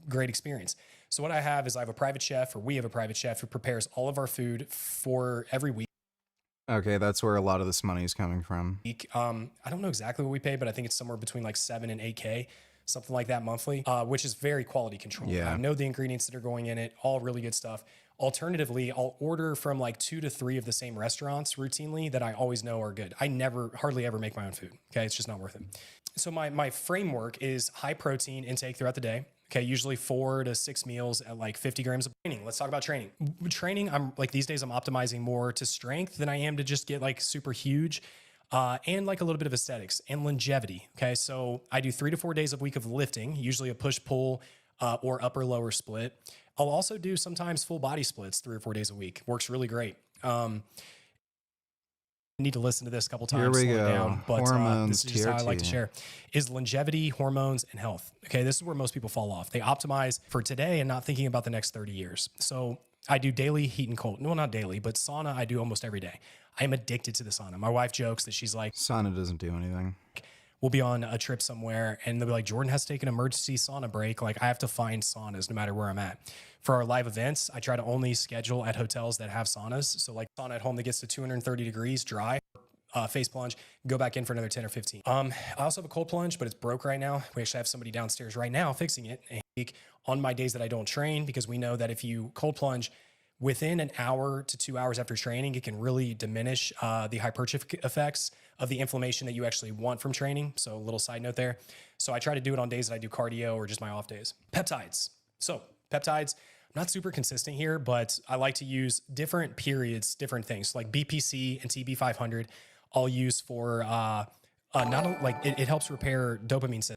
great experience. So what I have is I have a private chef, or we have a private chef who prepares all of our food for every week. Okay, that's where a lot of this money is coming from. I don't know exactly what we pay, but I think it's somewhere between like 7 and 8K, something like that monthly, which is very quality control. Yeah. I know the ingredients that are going in it, all really good stuff. Alternatively, I'll order from like 2 to 3 of the same restaurants routinely that I always know are good. I hardly ever make my own food. Okay, it's just not worth it. So my framework is high protein intake throughout the day. Okay, usually 4 to 6 meals at like 50 grams of training. Let's talk about training. Training, I'm like these days I'm optimizing more to strength than I am to just get like super huge, and like a little bit of aesthetics and longevity. Okay, so I do 3 to 4 days a week of lifting, usually a push pull or upper lower split. I'll also do sometimes full body splits 3 or 4 days a week. Works really great. Need to listen to this a couple times. Here we go. Down, but Hormones, this is just how I like to TRT. share. Is longevity, hormones, and health. Okay, this is where most people fall off. They optimize for today and not thinking about the next 30 years. So I do daily heat and cold. Well, not daily, but sauna I do almost every day. I am addicted to the sauna. My wife jokes that she's like, sauna doesn't do anything. We'll be on a trip somewhere and they'll be like, Jordan has to take an emergency sauna break. Like I have to find saunas no matter where I'm at. For our live events, I try to only schedule at hotels that have saunas. So like sauna at home that gets to 230 degrees dry, face plunge, go back in for another 10 or 15. I also have a cold plunge, but it's broke right now. We actually have somebody downstairs right now fixing it on my days that I don't train, because we know that if you cold plunge within an hour to 2 hours after training, it can really diminish the hypertrophic effects of the inflammation that you actually want from training. So a little side note there. So I try to do it on days that I do cardio or just my off days. Peptides. So peptides, I'm not super consistent here, but I like to use different periods, different things like BPC and TB500. I'll use for it helps repair dopamine system.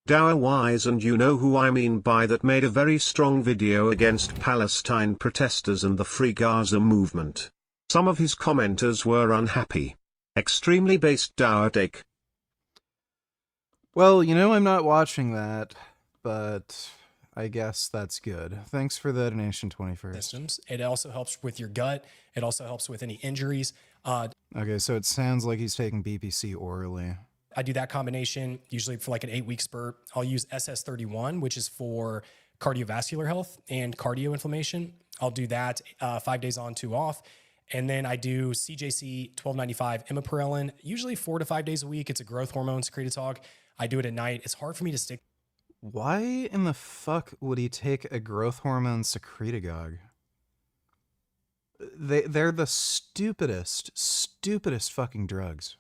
Dower Wise, and you know who I mean by that, made a very strong video against Palestine protesters and the Free Gaza movement. Some of his commenters were unhappy. Extremely based Dower take. Well, I'm not watching that, but I guess that's good. Thanks for the donation, 21st. Systems. It also helps with your gut. It also helps with any injuries. Okay, so it sounds like he's taking BPC orally. I do that combination usually for like an 8-week spurt. I'll use SS31, which is for cardiovascular health and cardio inflammation. I'll do that 5 days on, 2 off. And then I do CJC 1295 imiperilin, usually 4 to 5 days a week. It's a growth hormone secretagogue. I do it at night. It's hard for me to stick. Why in the fuck would he take a growth hormone secretagogue? They're the stupidest fucking drugs.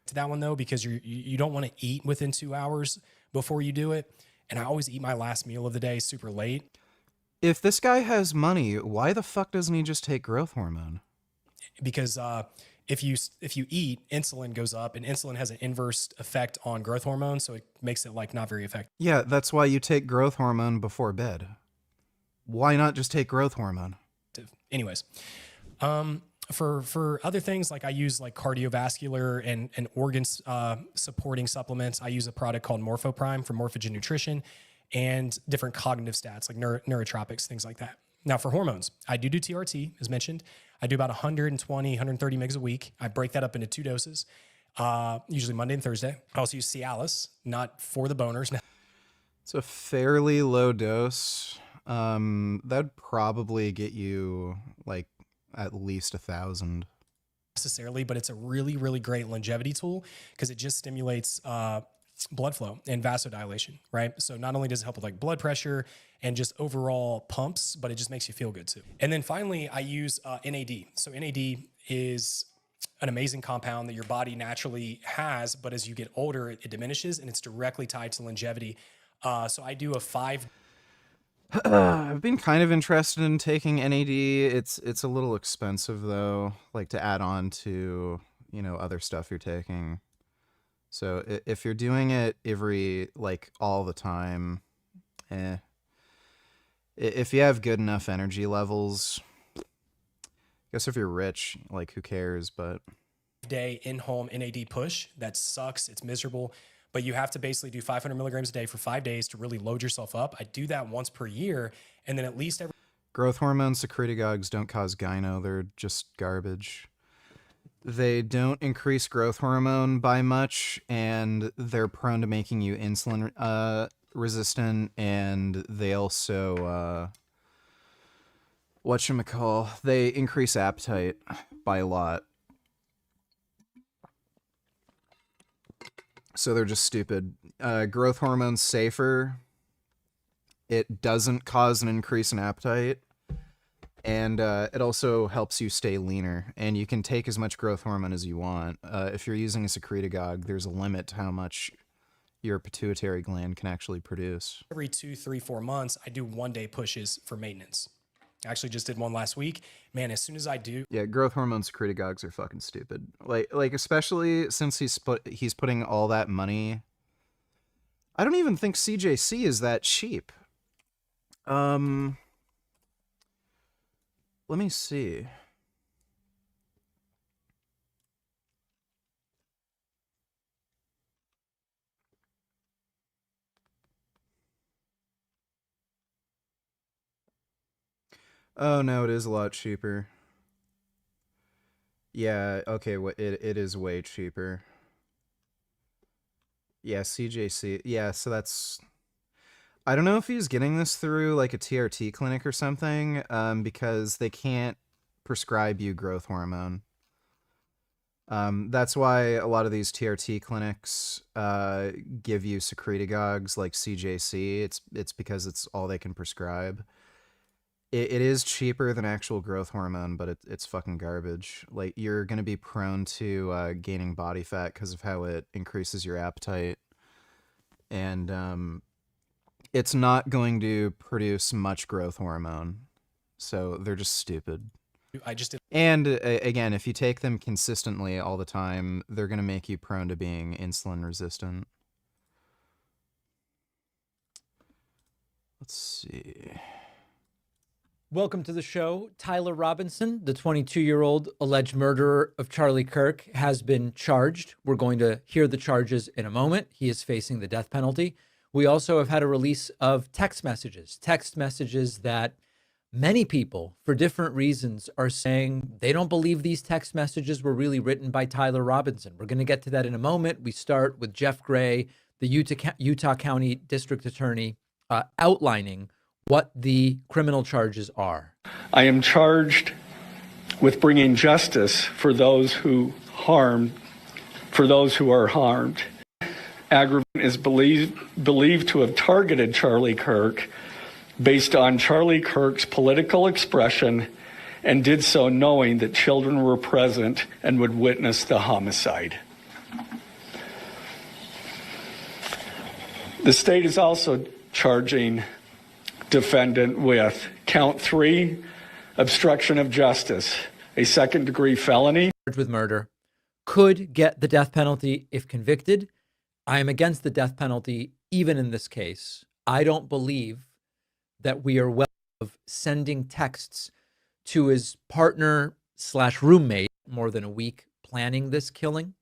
To that one though, because you don't want to eat within 2 hours before you do it. and I always eat my last meal of the day super late. If this guy has money, why the fuck doesn't he just take growth hormone? Because if you eat, insulin goes up, and insulin has an inverse effect on growth hormone, so it makes it like not very effective. Yeah, that's why you take growth hormone before bed. Why not just take growth hormone? Anyways, for other things, like I use like cardiovascular and organ supporting supplements. I use a product called Morphoprime from Morphogen Nutrition, and different cognitive stats like neurotropics, things like that. Now for hormones, I do TRT, as mentioned. I do about 120, 130 mgs a week. I break that up into 2 doses, usually Monday and Thursday. I also use Cialis, not for the boners. It's a fairly low dose. That'd probably get you like at least 1,000. Necessarily, but it's a really, really great longevity tool because it just stimulates blood flow and vasodilation, right? So not only does it help with like blood pressure and just overall pumps, but it just makes you feel good too. And then finally, I use NAD. So NAD is an amazing compound that your body naturally has, but as you get older, it diminishes, and it's directly tied to longevity. So I do a 5. I've been kind of interested in taking NAD. It's a little expensive though, like to add on to, you know, other stuff you're taking. So if you're doing it every, like all the time, if you have good enough energy levels, I guess if you're rich, like who cares, but. Day in-home NAD push, that sucks, it's miserable, but you have to basically do 500 milligrams a day for 5 days to really load yourself up. I do that once per year, and then at least every. Growth hormone secretagogues don't cause gyno, they're just garbage. They don't increase growth hormone by much, and they're prone to making you insulin resistant, and they also, whatchamacall, they increase appetite by a lot. So they're just stupid. Growth hormone's safer. It doesn't cause an increase in appetite. And it also helps you stay leaner. And you can take as much growth hormone as you want. If you're using a secretagogue, there's a limit to how much your pituitary gland can actually produce. Every 2, 3, 4 months, I do 1-day pushes for maintenance. I actually just did one last week. Man, as soon as I do. Yeah, growth hormone secretagogues are fucking stupid. Like especially since he's putting all that money. I don't even think CJC is that cheap. Let me see. Oh no, it is a lot cheaper. Yeah, okay, it is way cheaper. Yeah, CJC. Yeah, so that's. I don't know if he's getting this through like a TRT clinic or something, because they can't prescribe you growth hormone. That's why a lot of these TRT clinics give you secretagogues like CJC. It's because it's all they can prescribe. It is cheaper than actual growth hormone, but it's fucking garbage. Like, you're going to be prone to gaining body fat because of how it increases your appetite. And it's not going to produce much growth hormone. So they're just stupid. I just did. And again, if you take them consistently all the time, they're going to make you prone to being insulin resistant. Let's see. Welcome to the show. Tyler Robinson, the 22-year-old alleged murderer of Charlie Kirk, has been charged. We're going to hear the charges in a moment. He is facing the death penalty. We also have had a release of text messages that many people, for different reasons, are saying they don't believe these text messages were really written by Tyler Robinson. We're going to get to that in a moment. We start with Jeff Gray, the Utah County District Attorney, outlining what the criminal charges are. I am charged with bringing justice for those who are harmed. Aggravated is believed to have targeted Charlie Kirk based on Charlie Kirk's political expression, and did so knowing that children were present and would witness the homicide. The state is also charging defendant with count 3, obstruction of justice, a second-degree felony. Charged with murder, could get the death penalty if convicted. I am against the death penalty even in this case. I don't believe that we are well of sending texts to his partner / roommate more than a week planning this killing.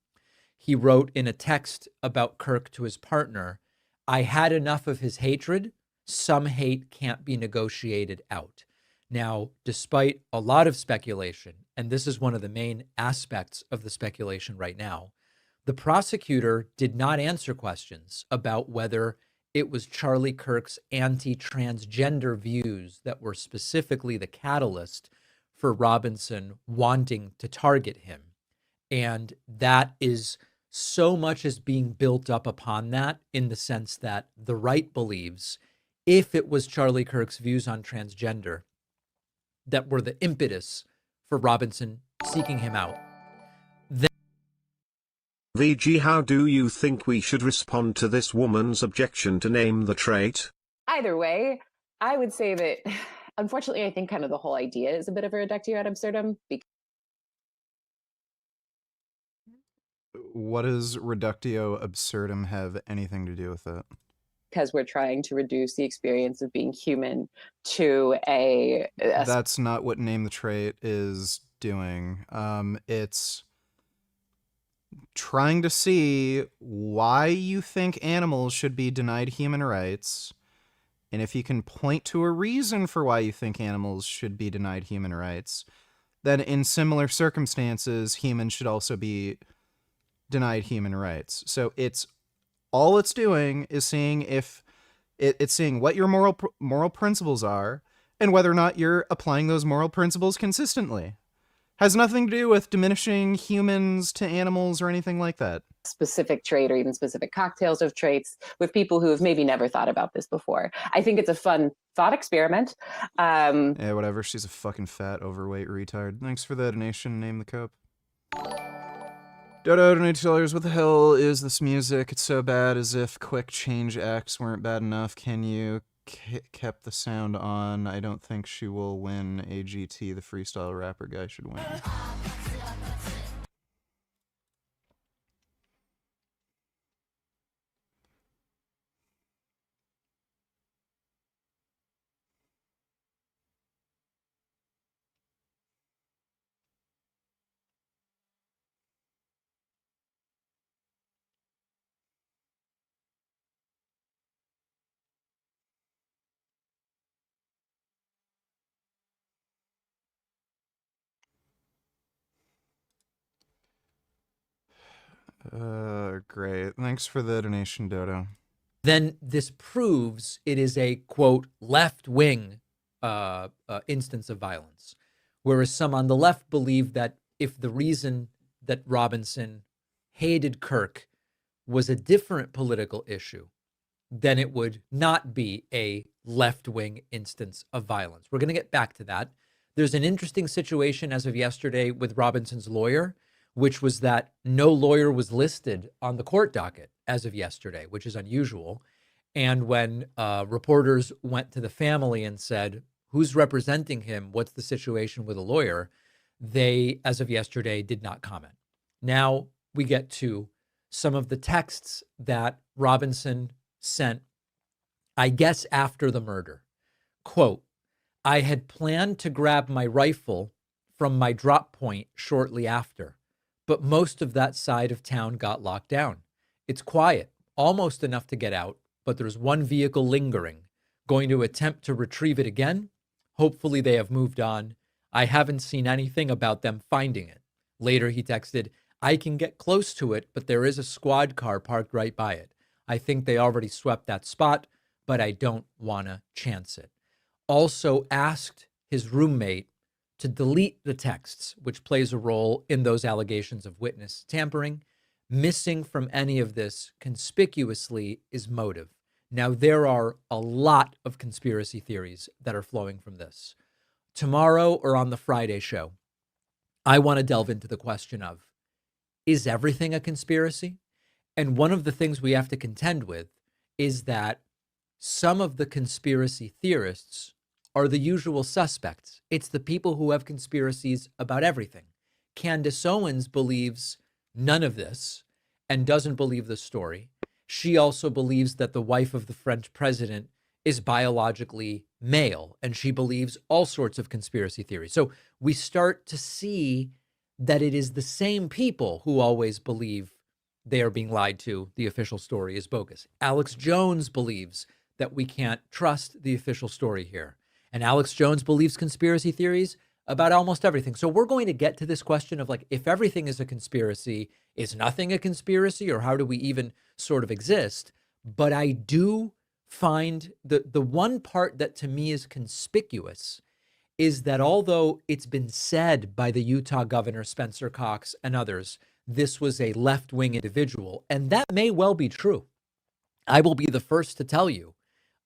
He wrote in a text about Kirk to his partner, "I had enough of his hatred. Some hate can't be negotiated out." Now, despite a lot of speculation, and this is one of the main aspects of the speculation right now, the prosecutor did not answer questions about whether it was Charlie Kirk's anti-transgender views that were specifically the catalyst for Robinson wanting to target him. And that is so much is being built up upon that, in the sense that the right believes if it was Charlie Kirk's views on transgender that were the impetus for Robinson seeking him out, then VG, how do you think we should respond to this woman's objection to name the trait? Either way, I would say that, unfortunately, I think kind of the whole idea is a bit of a reductio ad absurdum. What does reductio absurdum have anything to do with it? Because we're trying to reduce the experience of being human to a That's not what name the trait is doing. It's trying to see why you think animals should be denied human rights, and if you can point to a reason for why you think animals should be denied human rights, then in similar circumstances, humans should also be denied human rights. So all it's doing is seeing if it's seeing what your moral principles are and whether or not you're applying those moral principles consistently. Has nothing to do with diminishing humans to animals or anything like that. Specific trait or even specific cocktails of traits with people who have maybe never thought about this before. I think it's a fun thought experiment. Yeah, whatever. She's a fucking fat, overweight retard. Thanks for the donation. Name the cope. Dodo donated $2. What the hell is this music? It's so bad, as if quick change acts weren't bad enough. Can you kept the sound on? I don't think she will win. AGT, the freestyle rapper guy, should win. Great. Thanks for the donation, Dodo. then this proves it is a, quote, left-wing instance of violence. Whereas some on the left believe that if the reason that Robinson hated Kirk was a different political issue, then it would not be a left-wing instance of violence. We're going to get back to that. There's an interesting situation as of yesterday with Robinson's lawyer, which was that no lawyer was listed on the court docket as of yesterday, which is unusual. And when reporters went to the family and said, who's representing him? What's the situation with a lawyer? They, as of yesterday, did not comment. Now we get to some of the texts that Robinson sent, I guess, after the murder. Quote, I had planned to grab my rifle from my drop point shortly after, but most of that side of town got locked down. It's quiet, almost enough to get out, but there's one vehicle lingering. Going to attempt to retrieve it again? Hopefully they have moved on. I haven't seen anything about them finding it. Later he texted, I can get close to it, but there is a squad car parked right by it. I think they already swept that spot, but I don't want to chance it. Also asked his roommate to delete the texts, which plays a role in those allegations of witness tampering. Missing from any of this conspicuously is motive. Now, there are a lot of conspiracy theories that are flowing from this. Tomorrow or on the Friday show, I want to delve into the question of, is everything a conspiracy? And one of the things we have to contend with is that some of the conspiracy theorists are the usual suspects. It's the people who have conspiracies about everything. Candace Owens believes none of this and doesn't believe the story. She also believes that the wife of the French president is biologically male, and she believes all sorts of conspiracy theories. So we start to see that it is the same people who always believe they are being lied to. The official story is bogus. Alex Jones believes that we can't trust the official story here. And Alex Jones believes conspiracy theories about almost everything. So we're going to get to this question of like, if everything is a conspiracy, is nothing a conspiracy, or how do we even sort of exist? But I do find the one part that to me is conspicuous is that although it's been said by the Utah governor, Spencer Cox, and others, this was a left-wing individual, and that may well be true. I will be the first to tell you,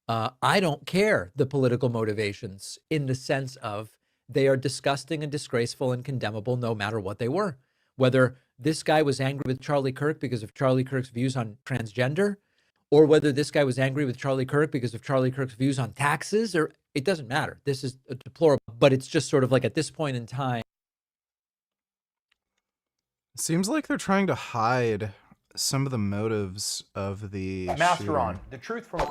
I don't care the political motivations in the sense of they are disgusting and disgraceful and condemnable no matter what they were. Whether this guy was angry with Charlie Kirk because of Charlie Kirk's views on transgender, or whether this guy was angry with Charlie Kirk because of Charlie Kirk's views on taxes, or it doesn't matter. This is deplorable, but it's just sort of like at this point in time. It seems like they're trying to hide some of the motives of the Master shooter. on the truth from.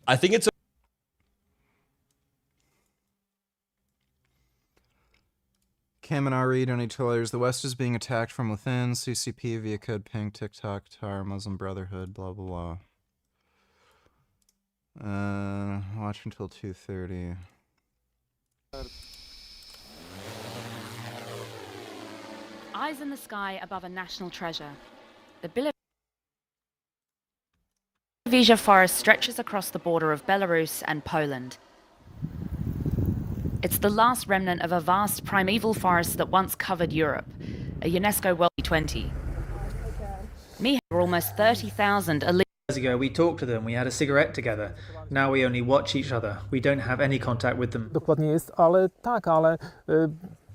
I think it's Kaminari $20. The West is being attacked from within. CCP via Code Pink, TikTok, Tar, Muslim Brotherhood, blah, blah, blah. Watch until 2:30. Eyes in the sky above a national treasure. The Bilovica forest stretches across the border of Belarus and Poland. It's the last remnant of a vast primeval forest that once covered Europe, a UNESCO World 20. There were almost 30,000 illegal. Years ago, we talked to them, we had a cigarette together. Now we only watch each other. We don't have any contact with them. Dokładnie jest, ale tak, ale...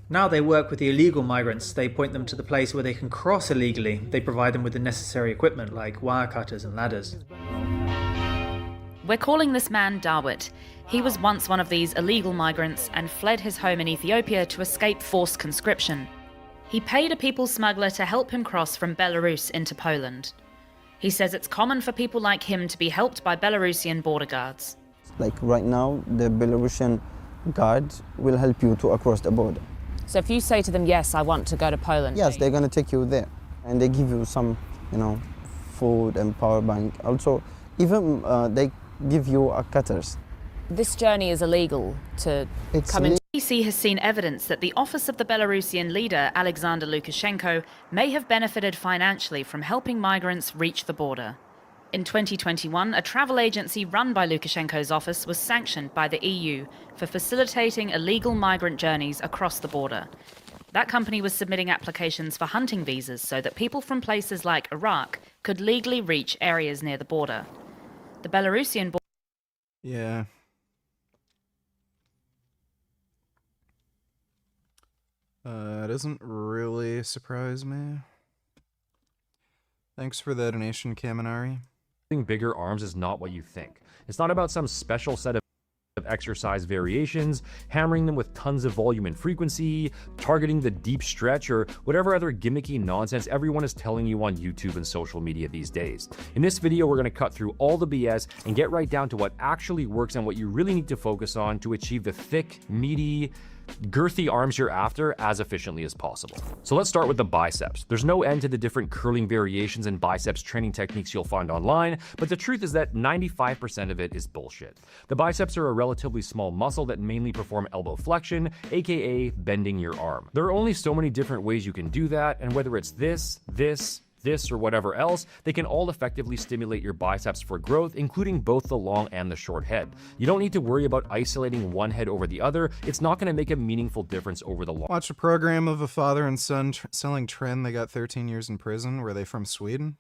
Now they work with the illegal migrants. They point them to the place where they can cross illegally. They provide them with the necessary equipment like wire cutters and ladders. We're calling this man Dawit. He was once one of these illegal migrants and fled his home in Ethiopia to escape forced conscription. He paid a people smuggler to help him cross from Belarus into Poland. He says it's common for people like him to be helped by Belarusian border guards. Like right now, the Belarusian guard will help you to across the border. So if you say to them, yes, I want to go to Poland. Yes, they're gonna take you there. And they give you some, food and power bank. Also, even they give you cutters. This journey is illegal to come in. BBC has seen evidence that the office of the Belarusian leader, Alexander Lukashenko, may have benefited financially from helping migrants reach the border. In 2021, a travel agency run by Lukashenko's office was sanctioned by the EU for facilitating illegal migrant journeys across the border. That company was submitting applications for hunting visas so that people from places like Iraq could legally reach areas near the border. The Belarusian border... Yeah. It doesn't really surprise me. Thanks for the donation, Kaminari. Bigger arms is not what you think. It's not about some special set of exercise variations, hammering them with tons of volume and frequency, targeting the deep stretch, or whatever other gimmicky nonsense everyone is telling you on YouTube and social media these days. In this video, we're going to cut through all the BS and get right down to what actually works and what you really need to focus on to achieve the thick, meaty, girthy arms you're after as efficiently as possible. So let's start with the biceps. There's no end to the different curling variations and biceps training techniques you'll find online, but the truth is that 95% of it is bullshit. The biceps are a relatively small muscle that mainly perform elbow flexion, aka bending your arm. There are only so many different ways you can do that, and whether it's this, or whatever else, they can all effectively stimulate your biceps for growth, including both the long and the short head. You don't need to worry about isolating one head over the other. It's not going to make a meaningful difference over the long. Watch a program of a father and son selling tren. They got 13 years in prison. Were they from Sweden?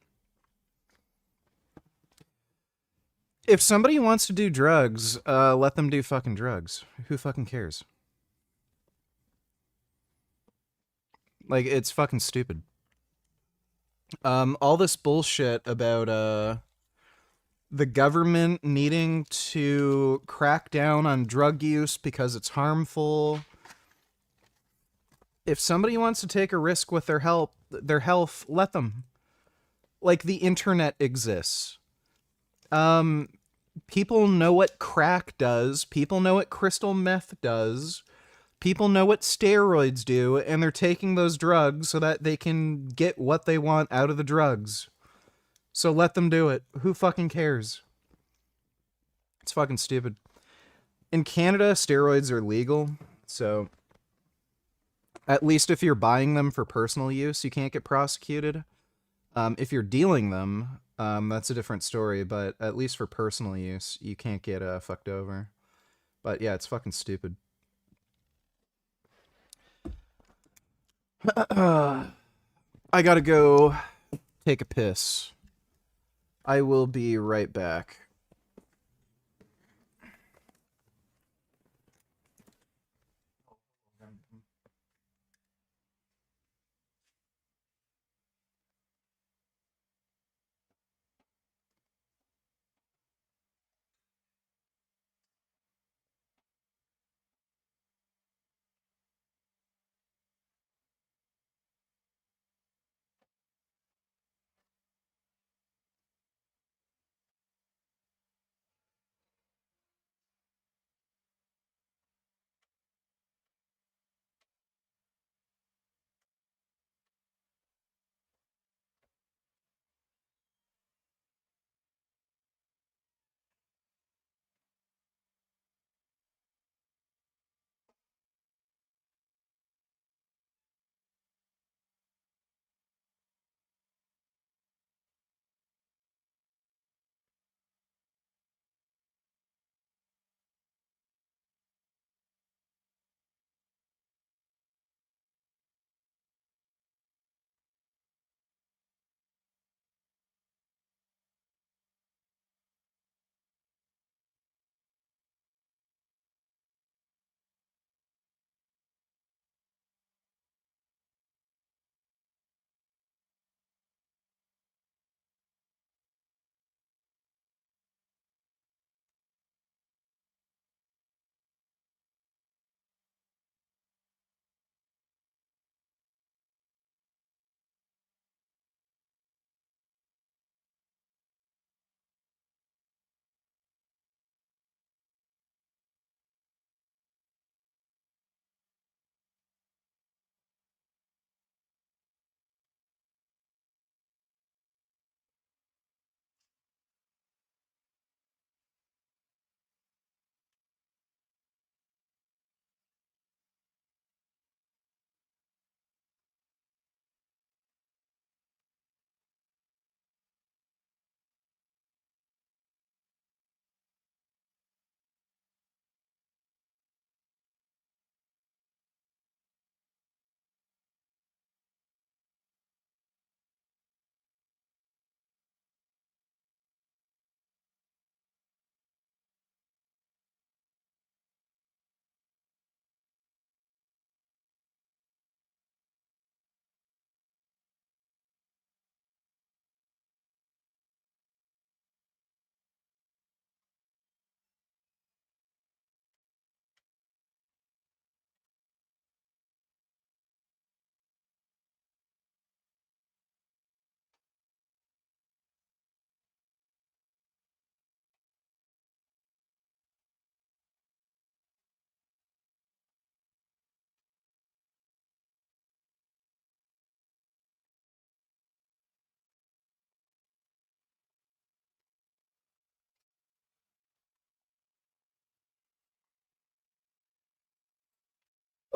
If somebody wants to do drugs, let them do fucking drugs. Who fucking cares? Like, it's fucking stupid. All this bullshit about the government needing to crack down on drug use because it's harmful. If somebody wants to take a risk with their health, let them. Like, the internet exists. People know what crack does. People know what crystal meth does. People know what steroids do, and they're taking those drugs so that they can get what they want out of the drugs. So let them do it. Who fucking cares? It's fucking stupid. In Canada, steroids are legal, so at least if you're buying them for personal use, you can't get prosecuted. If you're dealing them, that's a different story, but at least for personal use, you can't get fucked over. But yeah, it's fucking stupid. I gotta go take a piss. I will be right back.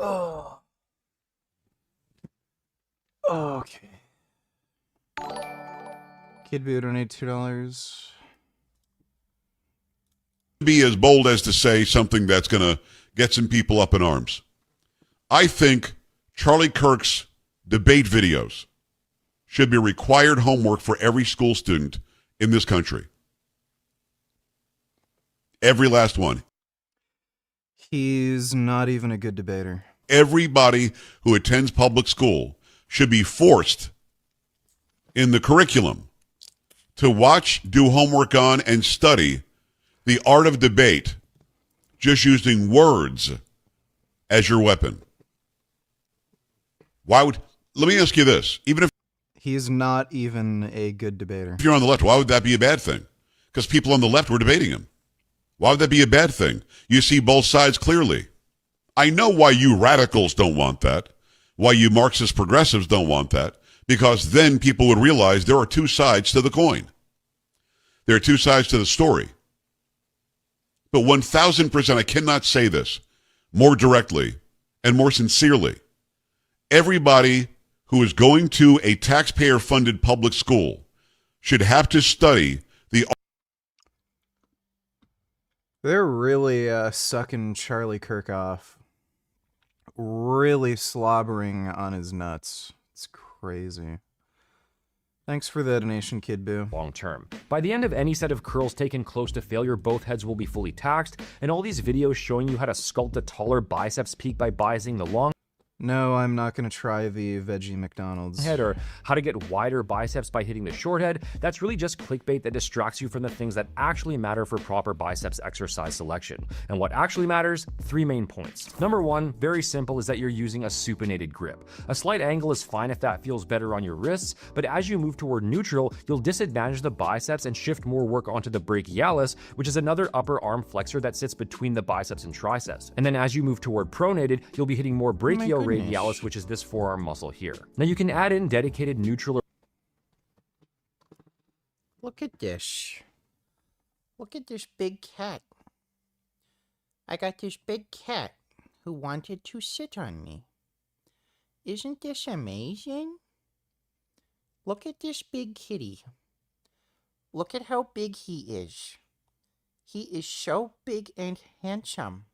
Oh. Okay. Kid Boo donate $2. Be as bold as to say something that's going to get some people up in arms. I think Charlie Kirk's debate videos should be required homework for every school student in this country. Every last one. He's not even a good debater. Everybody who attends public school should be forced in the curriculum to watch, do homework on, and study the art of debate just using words as your weapon. Let me ask you this, even if He's not even a good debater. you're on the left, why would that be a bad thing? Because people on the left were debating him. Why would that be a bad thing? You see both sides clearly. I know why you radicals don't want that, why you Marxist progressives don't want that, because then people would realize there are two sides to the coin. There are two sides to the story. But 1,000%, I cannot say this more directly and more sincerely. Everybody who is going to a taxpayer-funded public school should have to study the... They're really sucking Charlie Kirk off. Really slobbering on his nuts. It's crazy. Thanks for the donation, Kid Boo. Long term. By the end of any set of curls taken close to failure, both heads will be fully taxed, and all these videos showing you how to sculpt a taller biceps peak by biasing the long No, I'm not going to try the veggie McDonald's. head or how to get wider biceps by hitting the short head, that's really just clickbait that distracts you from the things that actually matter for proper biceps exercise selection. And what actually matters? 3 main points. Number 1, very simple, is that you're using a supinated grip. A slight angle is fine if that feels better on your wrists, but as you move toward neutral, you'll disadvantage the biceps and shift more work onto the brachialis, which is another upper arm flexor that sits between the biceps and triceps. And then as you move toward pronated, you'll be hitting more brachioradialis, which is this forearm muscle here. Now you can add in dedicated neutral. Look at this. Look at this big cat. I got this big cat who wanted to sit on me. Isn't this amazing? Look at this big kitty. Look at how big he is. He is so big and handsome.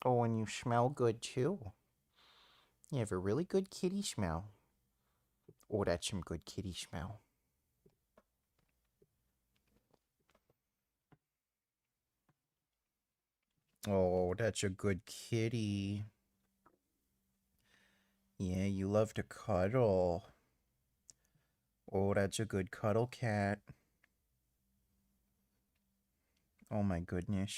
Oh, and you smell good too. You have a really good kitty smell. Oh, that's some good kitty smell. Oh, that's a good kitty. Yeah, you love to cuddle. Oh, that's a good cuddle cat. Oh my goodness.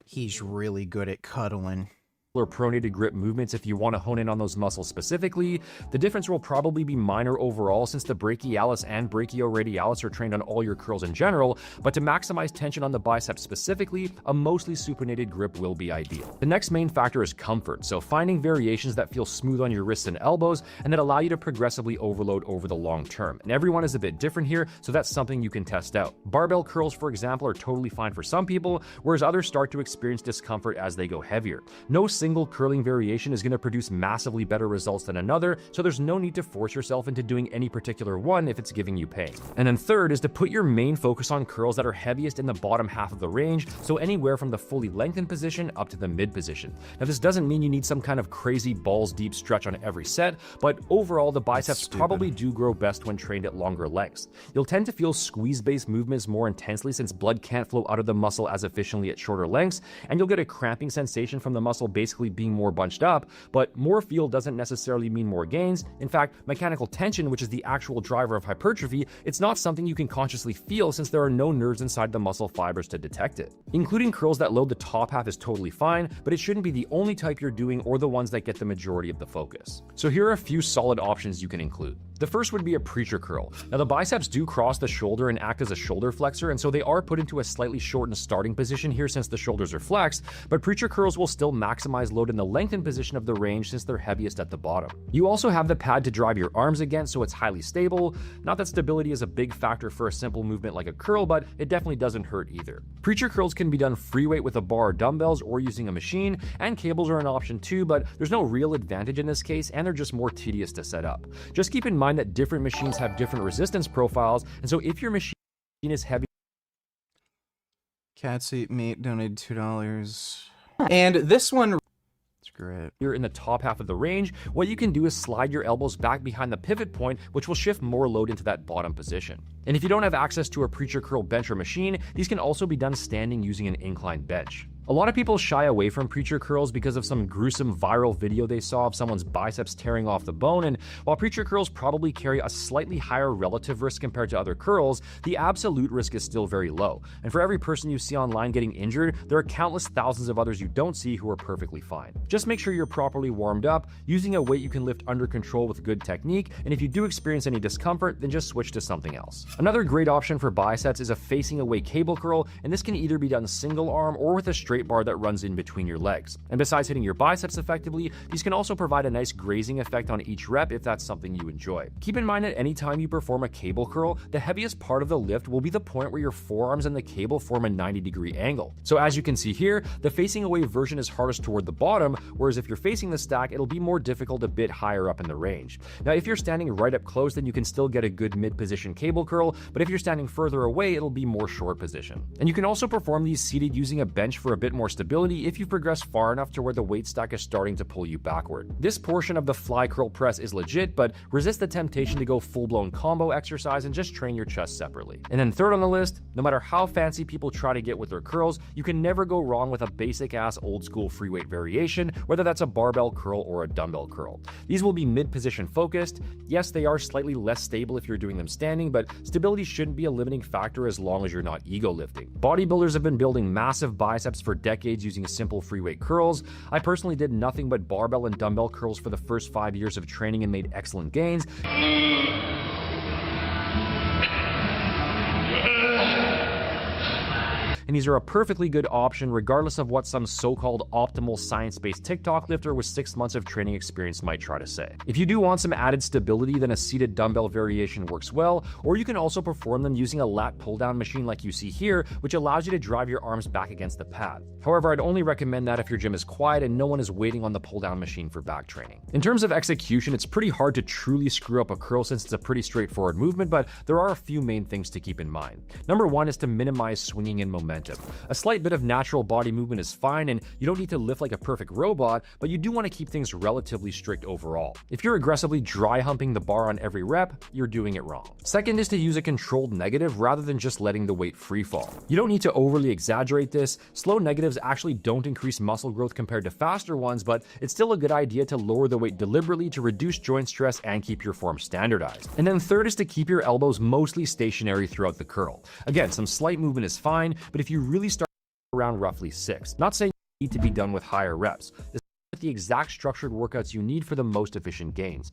He's really good at cuddling. Or pronated grip movements if you want to hone in on those muscles specifically. The difference will probably be minor overall since the brachialis and brachioradialis are trained on all your curls in general, but to maximize tension on the biceps specifically, a mostly supinated grip will be ideal. The next main factor is comfort, so finding variations that feel smooth on your wrists and elbows and that allow you to progressively overload over the long term. And everyone is a bit different here, so that's something you can test out. Barbell curls, for example, are totally fine for some people, whereas others start to experience discomfort as they go heavier. No single curling variation is going to produce massively better results than another, so there's no need to force yourself into doing any particular one if it's giving you pain. And then third is to put your main focus on curls that are heaviest in the bottom half of the range, so anywhere from the fully lengthened position up to the mid position. Now this doesn't mean you need some kind of crazy balls deep stretch on every set, but overall the biceps probably do grow best when trained at longer lengths. You'll tend to feel squeeze-based movements more intensely since blood can't flow out of the muscle as efficiently at shorter lengths, and you'll get a cramping sensation from the muscle basically being more bunched up, but more feel doesn't necessarily mean more gains. In fact, mechanical tension, which is the actual driver of hypertrophy, it's not something you can consciously feel since there are no nerves inside the muscle fibers to detect it. Including curls that load the top half is totally fine, but it shouldn't be the only type you're doing or the ones that get the majority of the focus. So here are a few solid options you can include. The first would be a preacher curl. Now the biceps do cross the shoulder and act as a shoulder flexor, and so they are put into a slightly shortened starting position here since the shoulders are flexed, but preacher curls will still maximize load in the lengthened position of the range since they're heaviest at the bottom. You also have the pad to drive your arms against, so it's highly stable. Not that stability is a big factor for a simple movement like a curl, but it definitely doesn't hurt either. Preacher curls can be done free weight with a bar or dumbbells or using a machine, and cables are an option too, but there's no real advantage in this case, and they're just more tedious to set up. Just keep in mind that different machines have different resistance profiles, and so if your machine is heavy... Cats Eat Meat donated $2. And this one... It's great. You're in the top half of the range, what you can do is slide your elbows back behind the pivot point, which will shift more load into that bottom position. And if you don't have access to a preacher curl bench or machine, these can also be done standing using an incline bench. A lot of people shy away from preacher curls because of some gruesome viral video they saw of someone's biceps tearing off the bone, and while preacher curls probably carry a slightly higher relative risk compared to other curls, the absolute risk is still very low. And for every person you see online getting injured, there are countless thousands of others you don't see who are perfectly fine. Just make sure you're properly warmed up, using a weight you can lift under control with good technique, and if you do experience any discomfort, then just switch to something else. Another great option for biceps is a facing away cable curl, and this can either be done single arm or with a straight bar that runs in between your legs. And besides hitting your biceps effectively, these can also provide a nice grazing effect on each rep if that's something you enjoy. Keep in mind that anytime you perform a cable curl, the heaviest part of the lift will be the point where your forearms and the cable form a 90-degree angle. So as you can see here, the facing away version is hardest toward the bottom, whereas if you're facing the stack, it'll be more difficult a bit higher up in the range. Now, if you're standing right up close, then you can still get a good mid-position cable curl, but if you're standing further away, it'll be more short position. And you can also perform these seated using a bench for a bit more stability if you progress far enough to where the weight stack is starting to pull you backward. This portion of the fly curl press is legit, but resist the temptation to go full-blown combo exercise and just train your chest separately. And then third on the list, no matter how fancy people try to get with their curls, you can never go wrong with a basic-ass old-school free weight variation, whether that's a barbell curl or a dumbbell curl. These will be mid-position focused. Yes, they are slightly less stable if you're doing them standing, but stability shouldn't be a limiting factor as long as you're not ego lifting. Bodybuilders have been building massive biceps for decades using simple free weight curls. I personally did nothing but barbell and dumbbell curls for the first 5 years of training and made excellent gains. And these are a perfectly good option regardless of what some so-called optimal science-based TikTok lifter with 6 months of training experience might try to say. If you do want some added stability, then a seated dumbbell variation works well, or you can also perform them using a lat pull-down machine like you see here, which allows you to drive your arms back against the pad. However, I'd only recommend that if your gym is quiet and no one is waiting on the pull-down machine for back training. In terms of execution, it's pretty hard to truly screw up a curl since it's a pretty straightforward movement, but there are a few main things to keep in mind. Number one is to minimize swinging and momentum. A slight bit of natural body movement is fine, and you don't need to lift like a perfect robot, but you do want to keep things relatively strict overall. If you're aggressively dry humping the bar on every rep, you're doing it wrong. Second is to use a controlled negative rather than just letting the weight free fall. You don't need to overly exaggerate this. Slow negatives actually don't increase muscle growth compared to faster ones, but it's still a good idea to lower the weight deliberately to reduce joint stress and keep your form standardized. And then third is to keep your elbows mostly stationary throughout the curl. Again, some slight movement is fine, but if you really start around roughly 6. Not saying you need to be done with higher reps. This is the exact structured workouts you need for the most efficient gains.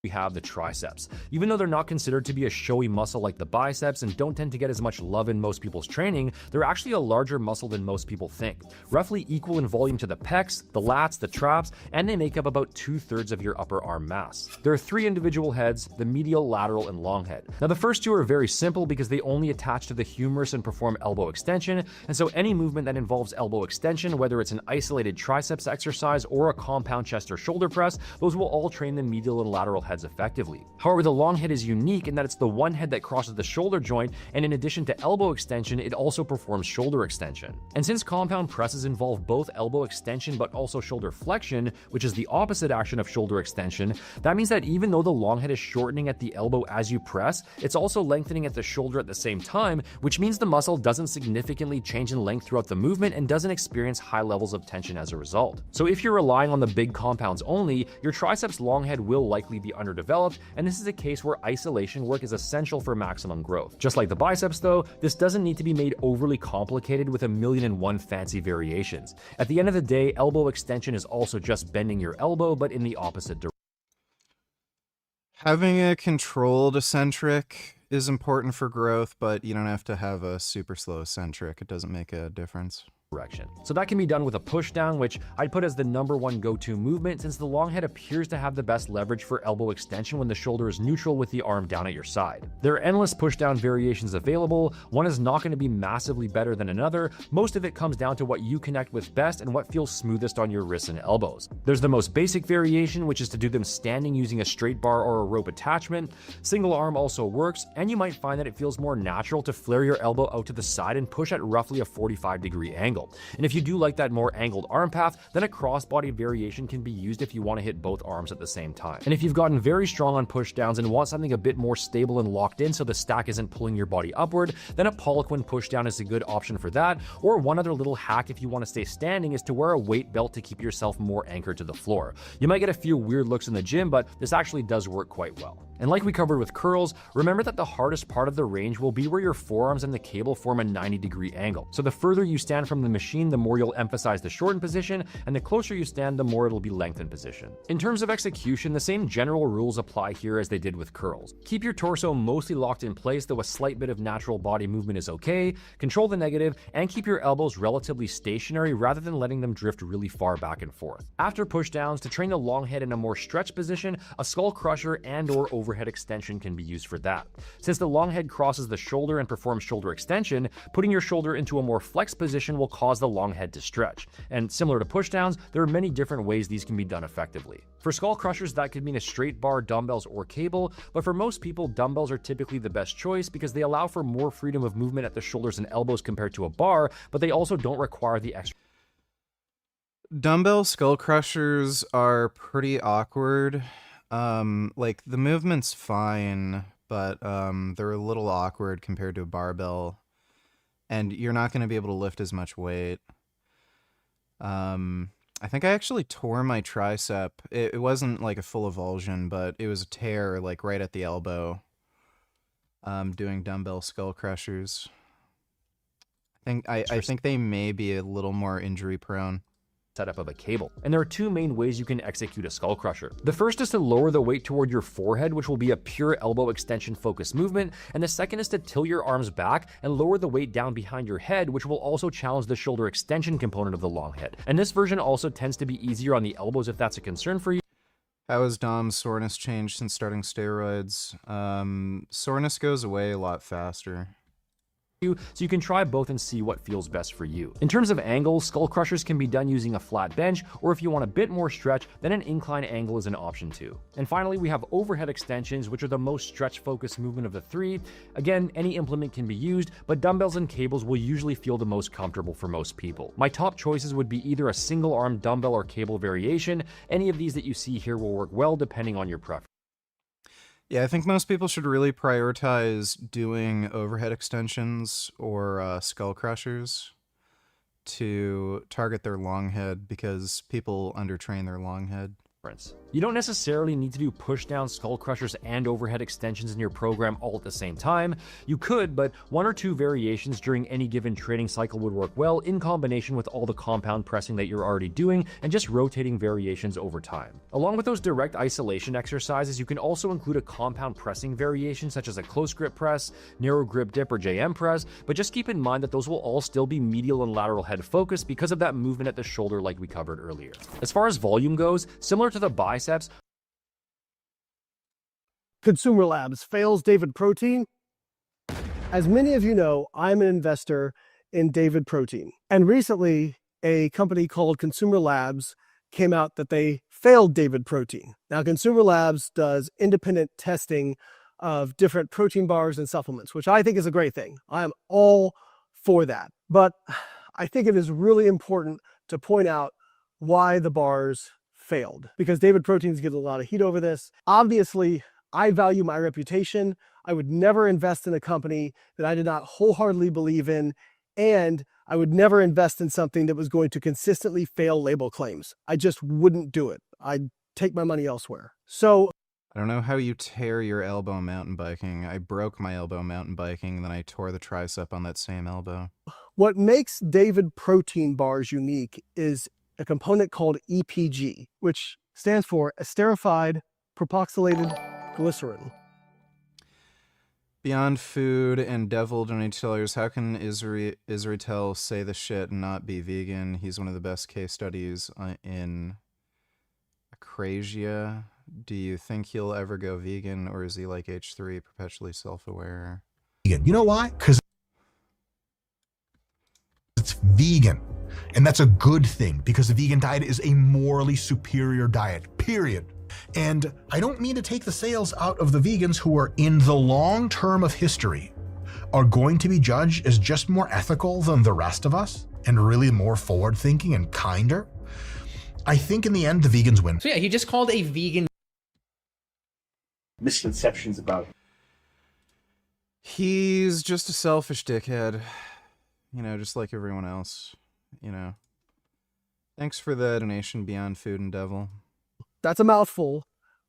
We have the triceps. Even though they're not considered to be a showy muscle like the biceps and don't tend to get as much love in most people's training, they're actually a larger muscle than most people think. Roughly equal in volume to the pecs, the lats, the traps, and they make up about 2/3 of your upper arm mass. There are 3 individual heads, the medial, lateral, and long head. Now the first 2 are very simple because they only attach to the humerus and perform elbow extension, and so any movement that involves elbow extension, whether it's an isolated triceps exercise or a compound chest or shoulder press, those will all train the medial and lateral heads effectively. However, the long head is unique in that it's the one head that crosses the shoulder joint, and in addition to elbow extension, it also performs shoulder extension. And since compound presses involve both elbow extension but also shoulder flexion, which is the opposite action of shoulder extension, that means that even though the long head is shortening at the elbow as you press, it's also lengthening at the shoulder at the same time, which means the muscle doesn't significantly change in length throughout the movement and doesn't experience high levels of tension as a result. So if you're relying on the big compounds only, your triceps long head will likely be underdeveloped, and this is a case where isolation work is essential for maximum growth. Just like the biceps though, this doesn't need to be made overly complicated with 1,000,001 fancy variations. At the end of the day, elbow extension is also just bending your elbow, but in the opposite direction. Having a controlled eccentric is important for growth, but you don't have to have a super slow eccentric. It doesn't make a difference. So that can be done with a push down, which I'd put as the #1 go-to movement since the long head appears to have the best leverage for elbow extension when the shoulder is neutral with the arm down at your side. There are endless push down variations available. One is not going to be massively better than another. Most of it comes down to what you connect with best and what feels smoothest on your wrists and elbows. There's the most basic variation, which is to do them standing using a straight bar or a rope attachment. Single arm also works, and you might find that it feels more natural to flare your elbow out to the side and push at roughly a 45-degree angle. angle. And if you do like that more angled arm path, then a crossbody variation can be used if you want to hit both arms at the same time. And if you've gotten very strong on pushdowns and want something a bit more stable and locked in so the stack isn't pulling your body upward, then a Poliquin pushdown is a good option for that. Or one other little hack if you want to stay standing is to wear a weight belt to keep yourself more anchored to the floor. You might get a few weird looks in the gym, but this actually does work quite well. And like we covered with curls, remember that the hardest part of the range will be where your forearms and the cable form a 90-degree angle. So the further you stand from the machine, the more you'll emphasize the shortened position, and the closer you stand, the more it'll be lengthened position. In terms of execution, the same general rules apply here as they did with curls. Keep your torso mostly locked in place, though a slight bit of natural body movement is okay, control the negative, and keep your elbows relatively stationary rather than letting them drift really far back and forth. After pushdowns, to train the long head in a more stretched position, a skull crusher and/or overhead extension can be used for that. Since the long head crosses the shoulder and performs shoulder extension, putting your shoulder into a more flexed position will cause the long head to stretch. And similar to pushdowns, there are many different ways these can be done effectively. For skull crushers, that could mean a straight bar, dumbbells, or cable, but for most people, dumbbells are typically the best choice because they allow for more freedom of movement at the shoulders and elbows compared to a bar, but they also don't require the extra. Dumbbell skull crushers are pretty awkward. Like the movement's fine, but they're a little awkward compared to a barbell, and you're not going to be able to lift as much weight. I think I actually tore my tricep. It wasn't like a full avulsion, but it was a tear like right at the elbow. Doing dumbbell skull crushers. I think they may be a little more injury prone. Setup of a cable. And there are two main ways you can execute a skull crusher. The first is to lower the weight toward your forehead, which will be a pure elbow extension focused movement, and the second is to tilt your arms back and lower the weight down behind your head, which will also challenge the shoulder extension component of the long head. And this version also tends to be easier on the elbows if that's a concern for you. How has Dom's soreness changed since starting steroids? Soreness goes away a lot faster. So you can try both and see what feels best for you. In terms of angles, skull crushers can be done using a flat bench, or if you want a bit more stretch, then an incline angle is an option too. And finally, we have overhead extensions, which are the most stretch-focused movement of the three. Again, any implement can be used, but dumbbells and cables will usually feel the most comfortable for most people. My top choices would be either a single-arm dumbbell or cable variation. Any of these that you see here will work well depending on your preference. Yeah, I think most people should really prioritize doing overhead extensions or skull crushers to target their long head because people undertrain their long head. You don't necessarily need to do push-down skull crushers and overhead extensions in your program all at the same time. You could, but one or two variations during any given training cycle would work well in combination with all the compound pressing that you're already doing and just rotating variations over time. Along with those direct isolation exercises, you can also include a compound pressing variation such as a close grip press, narrow grip dip, or JM press, but just keep in mind that those will all still be medial and lateral head focused because of that movement at the shoulder like we covered earlier. As far as volume goes, similar to the biceps, Consumer Labs fails David Protein. As many of you know, I'm an investor in David Protein. And recently, a company called Consumer Labs came out that they failed David Protein. Now, Consumer Labs does independent testing of different protein bars and supplements, which I think is a great thing. I am all for that. But I think it is really important to point out why the bars failed, because David Protein's getting a lot of heat over this. Obviously, I value my reputation. I would never invest in a company that I did not wholeheartedly believe in, and I would never invest in something that was going to consistently fail label claims. I just wouldn't do it. I'd take my money elsewhere. So I don't know how you tear your elbow mountain biking. I broke my elbow mountain biking, and then I tore the tricep on that same elbow. What makes David Protein bars unique is a component called EPG, which stands for esterified propoxylated glycerin. Beyond Food and Devil Donate Tellers, how can Israel say the shit and not be vegan? He's one of the best case studies in acrasia. Do you think he'll ever go vegan, or is he like H3, perpetually self-aware? You know why? Because it's vegan. And that's a good thing, because the vegan diet is a morally superior diet, period. And I don't mean to take the sales out of the vegans who are in the long term of history are going to be judged as just more ethical than the rest of us and really more forward thinking and kinder, I think in the end the vegans win. So yeah, he just called a vegan misconceptions about. He's just a selfish dickhead, you know, just like everyone else, you know. Thanks for the donation, Beyond Food and Devil. That's a mouthful,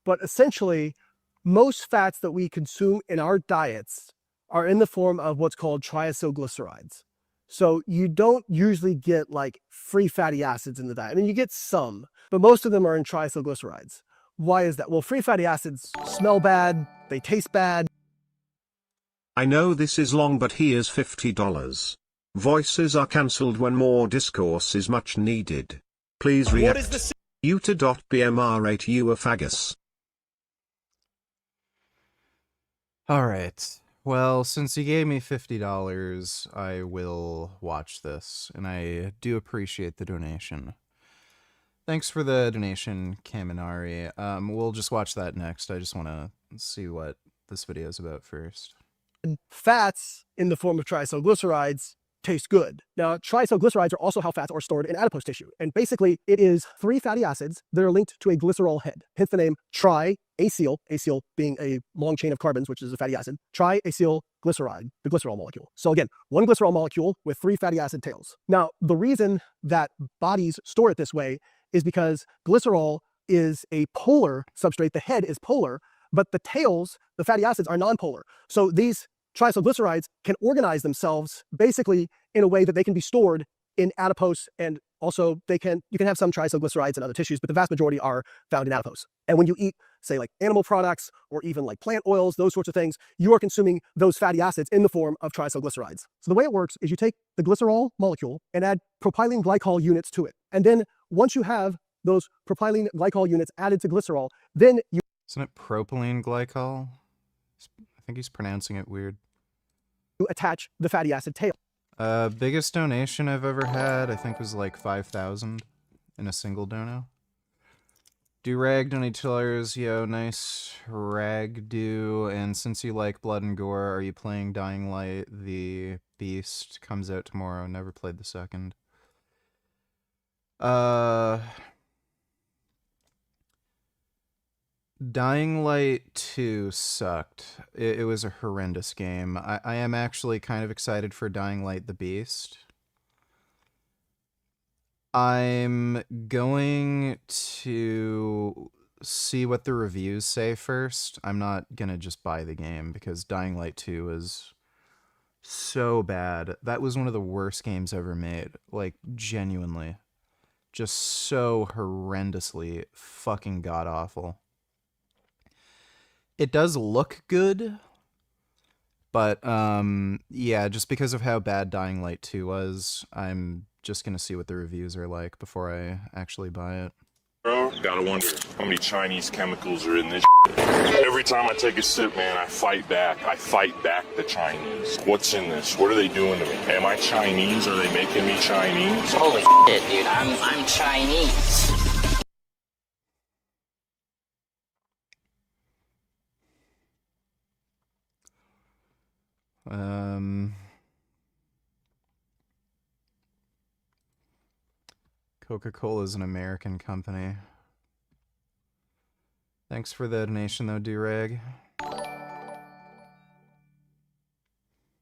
but essentially, most fats that we consume in our diets are in the form of what's called triacylglycerides. So you don't usually get like free fatty acids in the diet. I mean, you get some, but most of them are in triacylglycerides. Why is that? Well, free fatty acids smell bad, they taste bad. I know this is long, but here's $50. Voices are cancelled when more discourse is much needed. Please react. What is the Uta.bmr8 you a fagus. All right. Well, since you gave me $50, I will watch this, and I do appreciate the donation. Thanks for the donation, Kaminari. We'll just watch that next. I just want to see what this video is about first. Fats in the form of triacylglycerides taste good. Now, triacylglycerides are also how fats are stored in adipose tissue. And basically, it is 3 fatty acids that are linked to a glycerol head. Hence the name triacyl, acyl being a long chain of carbons, which is a fatty acid, triacylglyceride, the glycerol molecule. So again, 1 glycerol molecule with 3 fatty acid tails. Now, the reason that bodies store it this way is because glycerol is a polar substrate. The head is polar, but the tails, the fatty acids, are nonpolar. So these triacylglycerides can organize themselves basically in a way that they can be stored in adipose, and also you can have some triacylglycerides in other tissues, but the vast majority are found in adipose. And when you eat, say, like animal products or even like plant oils, those sorts of things, you are consuming those fatty acids in the form of triacylglycerides. So the way it works is you take the glycerol molecule and add propylene glycol units to it. And then once you have those propylene glycol units added to glycerol, then you... Isn't it propylene glycol? I think he's pronouncing it weird. You attach the fatty acid tail. Biggest donation I've ever had, I think, was like 5,000 in a single dono. Durag donated $2. Yo, nice rag do. And since you like blood and gore, are you playing Dying Light? The Beast comes out tomorrow. Never played the second. Dying Light 2 sucked. It was a horrendous game. I am actually kind of excited for Dying Light the Beast. I'm going to see what the reviews say first. I'm not going to just buy the game because Dying Light 2 is so bad. That was one of the worst games ever made. Like, genuinely. Just so horrendously fucking god-awful. It does look good, but yeah, just because of how bad Dying Light 2 was, I'm just gonna see what the reviews are like before I actually buy it. Bro, gotta wonder how many Chinese chemicals are in this shit. Every time I take a sip, man, I fight back. I fight back the Chinese. What's in this? What are they doing to me? Am I Chinese? Are they making me Chinese? Holy shit, dude, I'm Chinese. Coca-Cola is an American company. Thanks for the donation, though, Durag.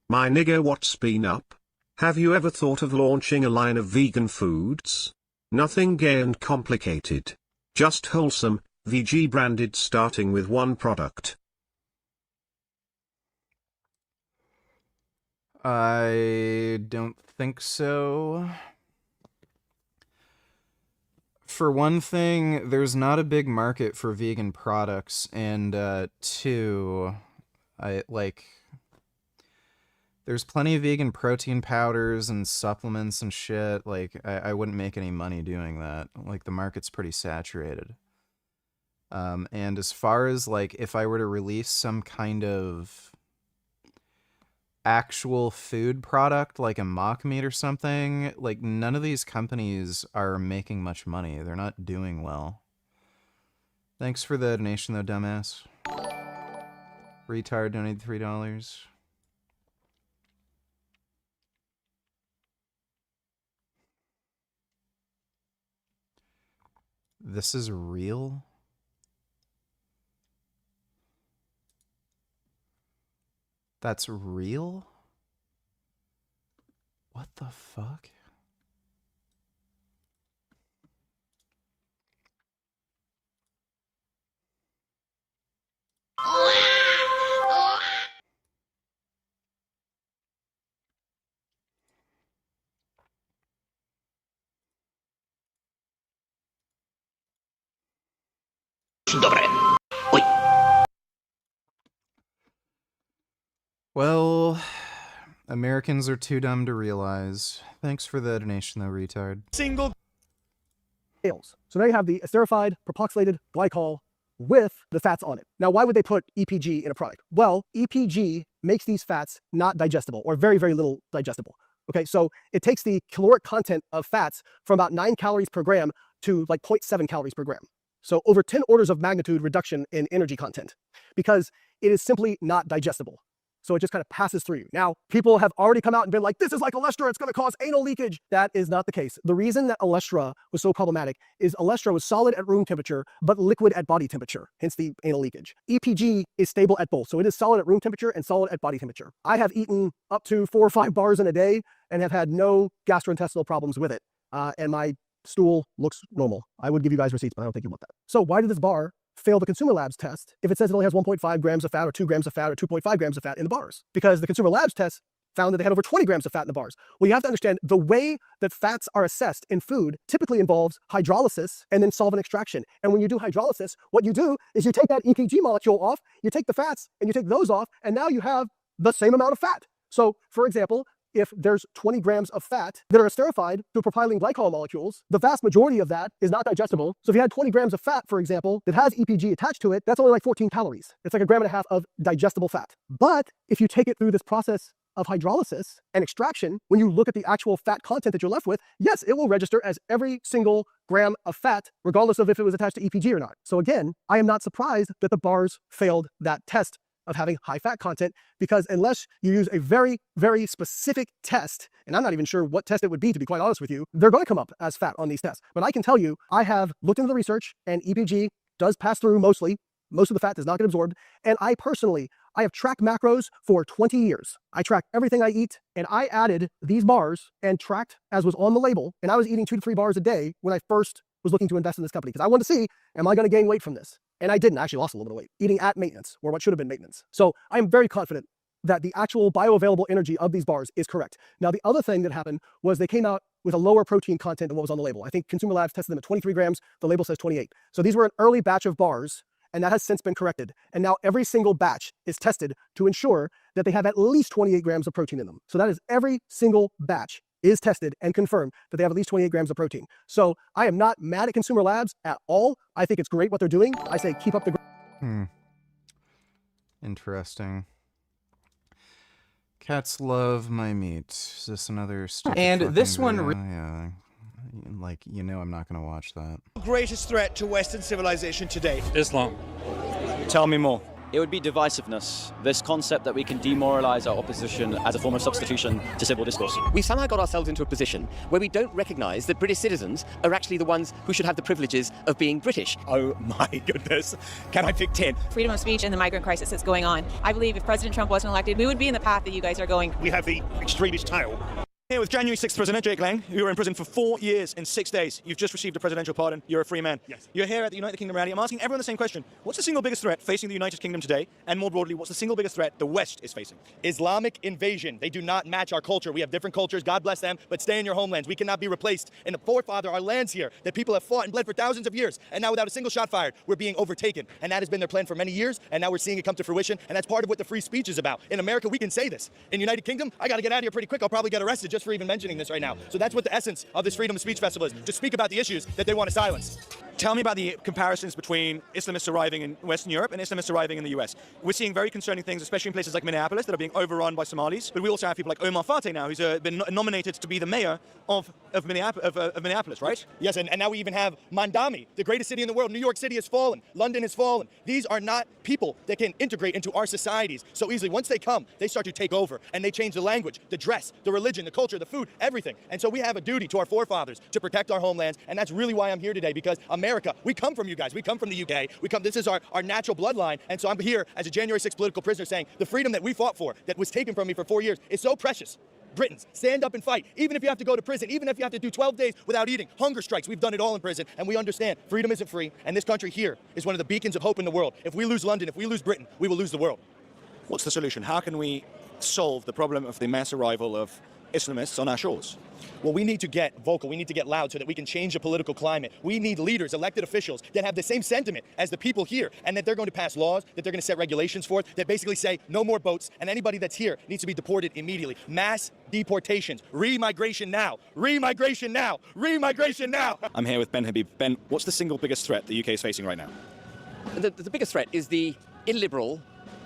My nigga, what's been up? Have you ever thought of launching a line of vegan foods? Nothing gay and complicated. Just wholesome, VG branded, starting with 1 product. I don't think so. For one thing, there's not a big market for vegan products, and 2, there's plenty of vegan protein powders and supplements and shit. Like, I wouldn't make any money doing that. Like, the market's pretty saturated. And as far as, like, if I were to release some kind of actual food product, like a mock meat or something, like, none of these companies are making much money. They're not doing well. Thanks for the donation, though, dumbass. Retard donated $3. This is real? That's real? What the fuck? Well, Americans are too dumb to realize. Thanks for the donation, though, retard. Single. So now you have the esterified, propoxylated glycol with the fats on it. Now, why would they put EPG in a product? Well, EPG makes these fats not digestible, or very, very little digestible. Okay, so it takes the caloric content of fats from about 9 calories per gram to like 0.7 calories per gram. So over 10 orders of magnitude reduction in energy content, because it is simply not digestible. So it just kind of passes through you. Now, people have already come out and been like, this is like Olestra, it's going to cause anal leakage. That is not the case. The reason that Olestra was so problematic is Olestra was solid at room temperature, but liquid at body temperature, hence the anal leakage. EPG is stable at both. So it is solid at room temperature and solid at body temperature. I have eaten up to 4 or 5 bars in a day and have had no gastrointestinal problems with it. And my stool looks normal. I would give you guys receipts, but I don't think you want that. So why did this bar fail the Consumer Labs test if it says it only has 1.5 grams of fat or 2 grams of fat or 2.5 grams of fat in the bars? Because the Consumer Labs test found that they had over 20 grams of fat in the bars. Well, you have to understand the way that fats are assessed in food typically involves hydrolysis and then solvent extraction. And when you do hydrolysis, what you do is you take that EPG molecule off, you take the fats and you take those off, and now you have the same amount of fat. So, for example, if there's 20 grams of fat that are esterified through propylene glycol molecules, the vast majority of that is not digestible. So if you had 20 grams of fat, for example, that has EPG attached to it, that's only like 14 calories. It's like 1.5 grams of digestible fat. But if you take it through this process of hydrolysis and extraction, when you look at the actual fat content that you're left with, yes, it will register as every single gram of fat, regardless of if it was attached to EPG or not. So again, I am not surprised that the bars failed that test of having high fat content, because unless you use a very, very specific test, and I'm not even sure what test it would be, to be quite honest with you, they're going to come up as fat on these tests. But I can tell you, I have looked into the research, and EPG does pass through mostly. Most of the fat does not get absorbed. And I have tracked macros for 20 years. I track everything I eat, and I added these bars and tracked as was on the label, and I was eating 2 to 3 bars a day when I first was looking to invest in this company, because I wanted to see, am I going to gain weight from this? And I didn't. I actually lost a little bit of weight, eating at maintenance, or what should have been maintenance. So I am very confident that the actual bioavailable energy of these bars is correct. Now, the other thing that happened was they came out with a lower protein content than what was on the label. I think Consumer Labs tested them at 23 grams. The label says 28. So these were an early batch of bars, and that has since been corrected. And now every single batch is tested to ensure that they have at least 28 grams of protein in them. So that is every single batch is tested and confirmed that they have at least 28 grams of protein. So I am not mad at Consumer Labs at all. I think it's great what they're doing. I say keep up the Interesting. Cats love my meat. Is this another stupid And this fucking one video? Yeah. Like, you know I'm not going to watch that. Greatest threat to Western civilization today? Islam. Tell me more. It would be divisiveness, this concept that we can demoralize our opposition as a form of substitution to civil discourse. We've somehow got ourselves into a position where we don't recognise that British citizens are actually the ones who should have the privileges of being British. Oh my goodness. Can I pick 10? Freedom of speech and the migrant crisis that's going on. I believe if President Trump wasn't elected, we would be in the path that you guys are going. We have the extremist tail. Here with January 6th President Jake Lang, you were in prison for 4 years and 6 days. You've just received a presidential pardon. You're a free man. Yes. You're here at the United Kingdom rally. I'm asking everyone the same question. What's the single biggest threat facing the United Kingdom today? And more broadly, what's the single biggest threat the West is facing? Islamic invasion. They do not match our culture. We have different cultures. God bless them. But stay in your homelands. We cannot be replaced. And the forefather, our lands here, that people have fought and bled for thousands of years. And now without a single shot fired, we're being overtaken. And that has been their plan for many years. And now we're seeing it come to fruition. And that's part of what the free speech is about. In America, we can say this. In United Kingdom, I got to get out of here pretty quick. I'll probably get arrested just for even mentioning this right now. So that's what the essence of this Freedom of Speech Festival is, to speak about the issues that they want to silence. Tell me about the comparisons between Islamists arriving in Western Europe and Islamists arriving in the US. We're seeing very concerning things, especially in places like Minneapolis, that are being overrun by Somalis. But we also have people like Omar Fateh now, who's been nominated to be the mayor of Minneapolis, right? Yes, and now we even have Mandami, the greatest city in the world. New York City has fallen. London has fallen. These are not people that can integrate into our societies so easily. Once they come, they start to take over, and they change the language, the dress, the religion, the culture, the food, everything. And so we have a duty to our forefathers to protect our homelands, and that's really why I'm here today, because America America. We come from you guys. We come from the UK. This is our natural bloodline. And so I'm here as a January 6th political prisoner saying the freedom that we fought for, that was taken from me for 4 years, is so precious. Britons, stand up and fight. Even if you have to go to prison, even if you have to do 12 days without eating, hunger strikes, we've done it all in prison, and we understand freedom isn't free, and this country here is one of the beacons of hope in the world. If we lose London, if we lose Britain, we will lose the world. What's the solution? How can we solve the problem of the mass arrival of Islamists on our shores? Well, we need to get vocal. We need to get loud so that we can change the political climate. We need leaders, elected officials that have the same sentiment as the people here, and that they're going to pass laws, that they're going to set regulations for it, that basically say no more boats, and anybody that's here needs to be deported immediately. Mass deportations. Remigration now. Remigration now. Remigration now. I'm here with Ben Habib. Ben, what's the single biggest threat the UK is facing right now? The biggest threat is the illiberal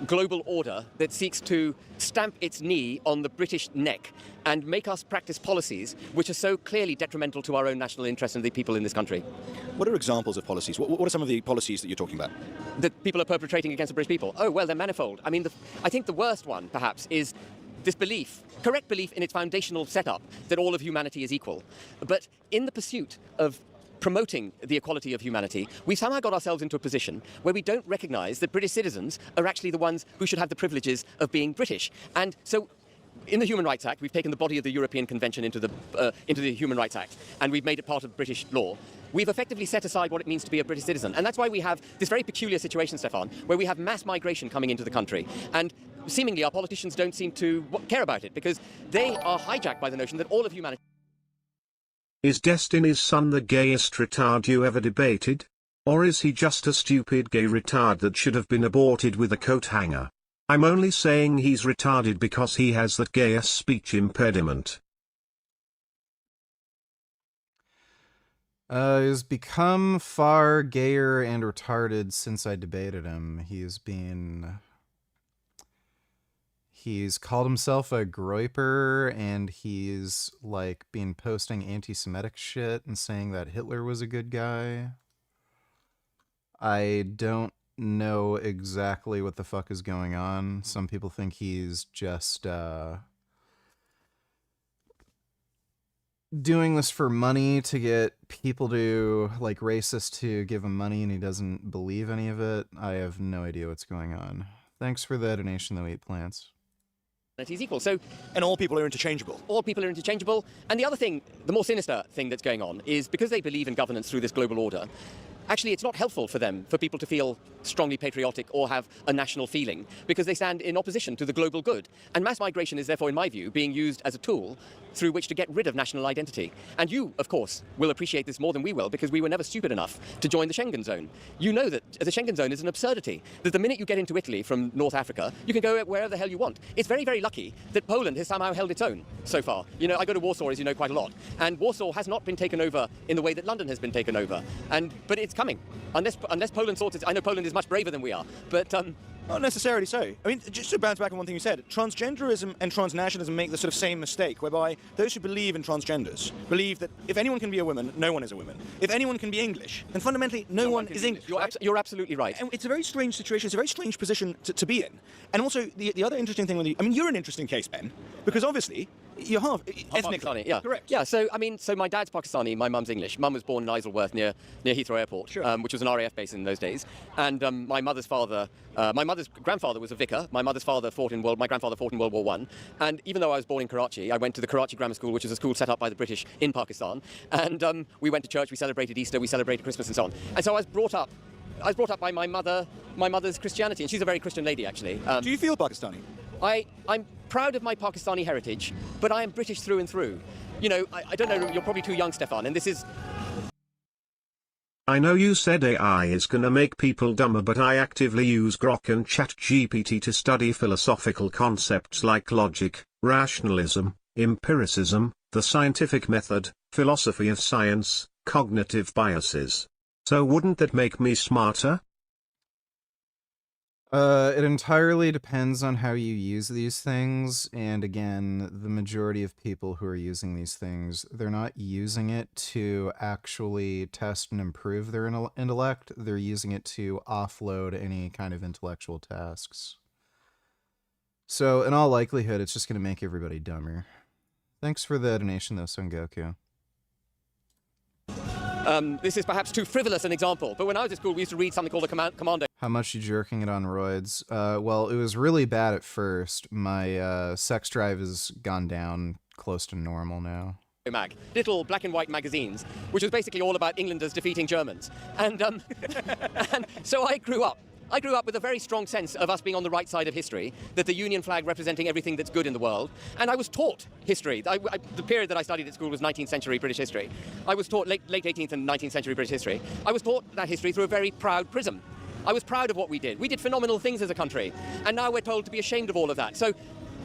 global order that seeks to stamp its knee on the British neck and make us practice policies which are so clearly detrimental to our own national interests and the people in this country. What are examples of policies? What are some of the policies that you're talking about? That people are perpetrating against the British people? Oh, well, they're manifold. I mean, I think the worst one, perhaps, is this belief, correct belief in its foundational setup, that all of humanity is equal. But in the pursuit of promoting the equality of humanity, we've somehow got ourselves into a position where we don't recognise that British citizens are actually the ones who should have the privileges of being British. And so in the Human Rights Act, we've taken the body of the European Convention into the Human Rights Act, and we've made it part of British law. We've effectively set aside what it means to be a British citizen. And that's why we have this very peculiar situation, Stefan, where we have mass migration coming into the country. And seemingly our politicians don't seem to care about it, because they are hijacked by the notion that all of humanity... Is Destiny's son the gayest retard you ever debated? Or is he just a stupid gay retard that should have been aborted with a coat hanger? I'm only saying he's retarded because he has that gay-ass speech impediment. He's become far gayer and retarded since I debated him. He's called himself a groiper, and he's like been posting anti-Semitic shit and saying that Hitler was a good guy. I don't know exactly what the fuck is going on. Some people think he's just doing this for money to get people to, like, racists to give him money, and he doesn't believe any of it. I have no idea what's going on. Thanks for the donation, though, Eat Plants. is equal. So, and all people are interchangeable. All people are interchangeable. And the other thing, the more sinister thing that's going on, is because they believe in governance through this global order, actually it's not helpful for them, for people to feel strongly patriotic or have a national feeling, because they stand in opposition to the global good. And mass migration is therefore, in my view, being used as a tool through which to get rid of national identity. And you, of course, will appreciate this more than we will, because we were never stupid enough to join the Schengen zone. You know that the Schengen zone is an absurdity, that the minute you get into Italy from North Africa, you can go wherever the hell you want. It's very, very lucky that Poland has somehow held its own so far. You know, I go to Warsaw, as you know, quite a lot, and Warsaw has not been taken over in the way that London has been taken over. But it's coming. Unless Poland sorts it, I know Poland is much braver than we are, but not necessarily so. I mean, just to bounce back on one thing you said, transgenderism and transnationalism make the sort of same mistake, whereby those who believe in transgenders believe that if anyone can be a woman, no one is a woman. If anyone can be English, then fundamentally no one is English. You're absolutely right. And it's a very strange situation. It's a very strange position to be in. And also, the other interesting thing with you, I mean, you're an interesting case, Ben, because obviously you're half ethnically. Pakistani, yeah. Correct. Yeah, so my dad's Pakistani, my mum's English. Mum was born in Isleworth near Heathrow Airport, which was an RAF base in those days. And my mother's grandfather was a vicar. My grandfather fought in World War One. And even though I was born in Karachi, I went to the Karachi Grammar School, which is a school set up by the British in Pakistan. And we went to church, we celebrated Easter, we celebrated Christmas and so on. And so I was brought up by my mother's Christianity, and she's a very Christian lady, actually. Do you feel Pakistani? I'm proud of my Pakistani heritage, but I am British through and through. You know, I don't know, you're probably too young, Stefan, and this is... I know you said AI is gonna make people dumber, but I actively use Grok and ChatGPT to study philosophical concepts like logic, rationalism, empiricism, the scientific method, philosophy of science, cognitive biases. So wouldn't that make me smarter? It entirely depends on how you use these things, and again, the majority of people who are using these things, they're not using it to actually test and improve their intellect, they're using it to offload any kind of intellectual tasks. So, in all likelihood, it's just going to make everybody dumber. Thanks for the donation, though, Son Goku. This is perhaps too frivolous an example, but when I was at school, we used to read something called the Commando. How much you jerking it on roids? Well, it was really bad at first. My sex drive has gone down close to normal now. Mag, little black and white magazines, which was basically all about Englanders defeating Germans. And, and so I grew up with a very strong sense of us being on the right side of history, that the Union flag representing everything that's good in the world. And I was taught history. The period that I studied at school was 19th century British history. I was taught late 18th and 19th century British history. I was taught that history through a very proud prism. I was proud of what we did. We did phenomenal things as a country. And now we're told to be ashamed of all of that. So,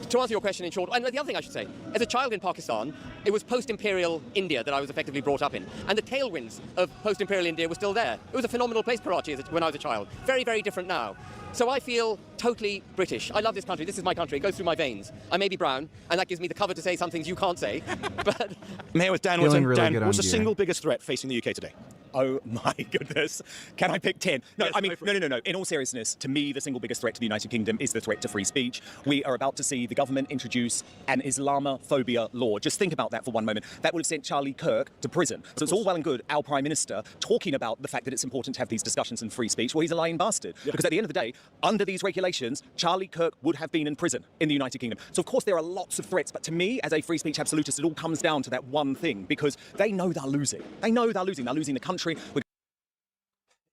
to answer your question in short, and the other thing I should say, as a child in Pakistan, it was post-imperial India that I was effectively brought up in. And the tailwinds of post-imperial India were still there. It was a phenomenal place, Karachi, when I was a child. Very, very different now. So I feel totally British. I love this country. This is my country. It goes through my veins. I may be brown, and that gives me the cover to say some things you can't say. But I'm here with Dan. Really Dan, what's the single biggest threat facing the UK today? Oh my goodness. Can I pick 10? No, yes, I mean, no. In all seriousness, to me, the single biggest threat to the United Kingdom is the threat to free speech. We are about to see the government introduce an Islamophobia law. Just think about that for one moment. That would have sent Charlie Kirk to prison. So it's all well and good, our Prime Minister, talking about the fact that it's important to have these discussions and free speech. Well, he's a lying bastard. Yeah. Because at the end of the day, under these regulations, Charlie Kirk would have been in prison in the United Kingdom. So, of course, there are lots of threats. But to me, as a free speech absolutist, it all comes down to that one thing. Because they know they're losing. They know they're losing. They're losing the country.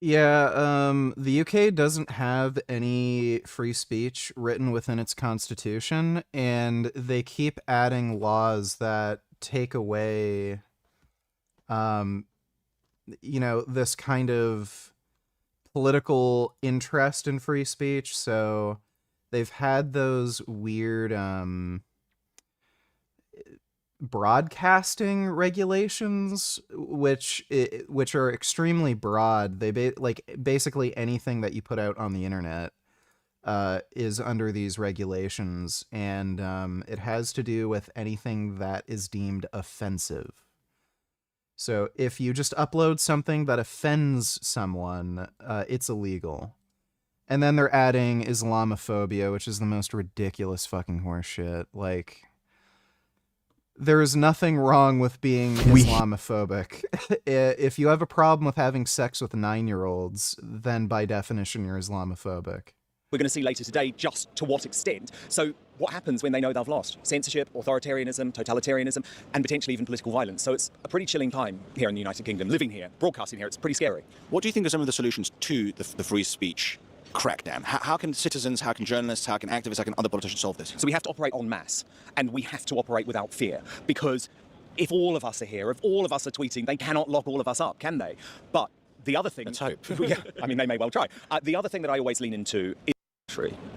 Yeah, the UK doesn't have any free speech written within its constitution, and they keep adding laws that take away, this kind of political interest in free speech. So they've had those weird, broadcasting regulations, which are extremely broad. They basically anything that you put out on the internet is under these regulations, and it has to do with anything that is deemed offensive. So if you just upload something that offends someone, it's illegal. And then they're adding Islamophobia, which is the most ridiculous fucking horseshit. Like, there is nothing wrong with being Islamophobic. If you have a problem with having sex with 9-year-olds, then by definition you're Islamophobic. We're going to see later today just to what extent. So what happens when they know they've lost? Censorship, authoritarianism, totalitarianism, and potentially even political violence. So it's a pretty chilling time here in the United Kingdom. Living here, broadcasting here, it's pretty scary. What do you think are some of the solutions to the free speech crackdown? How can citizens, how can journalists, how can activists, how can other politicians solve this? So we have to operate en masse, and we have to operate without fear, because if all of us are here, if all of us are tweeting, they cannot lock all of us up, can they? But the other thing... Let's hope. Yeah, I mean, they may well try. The other thing that I always lean into is...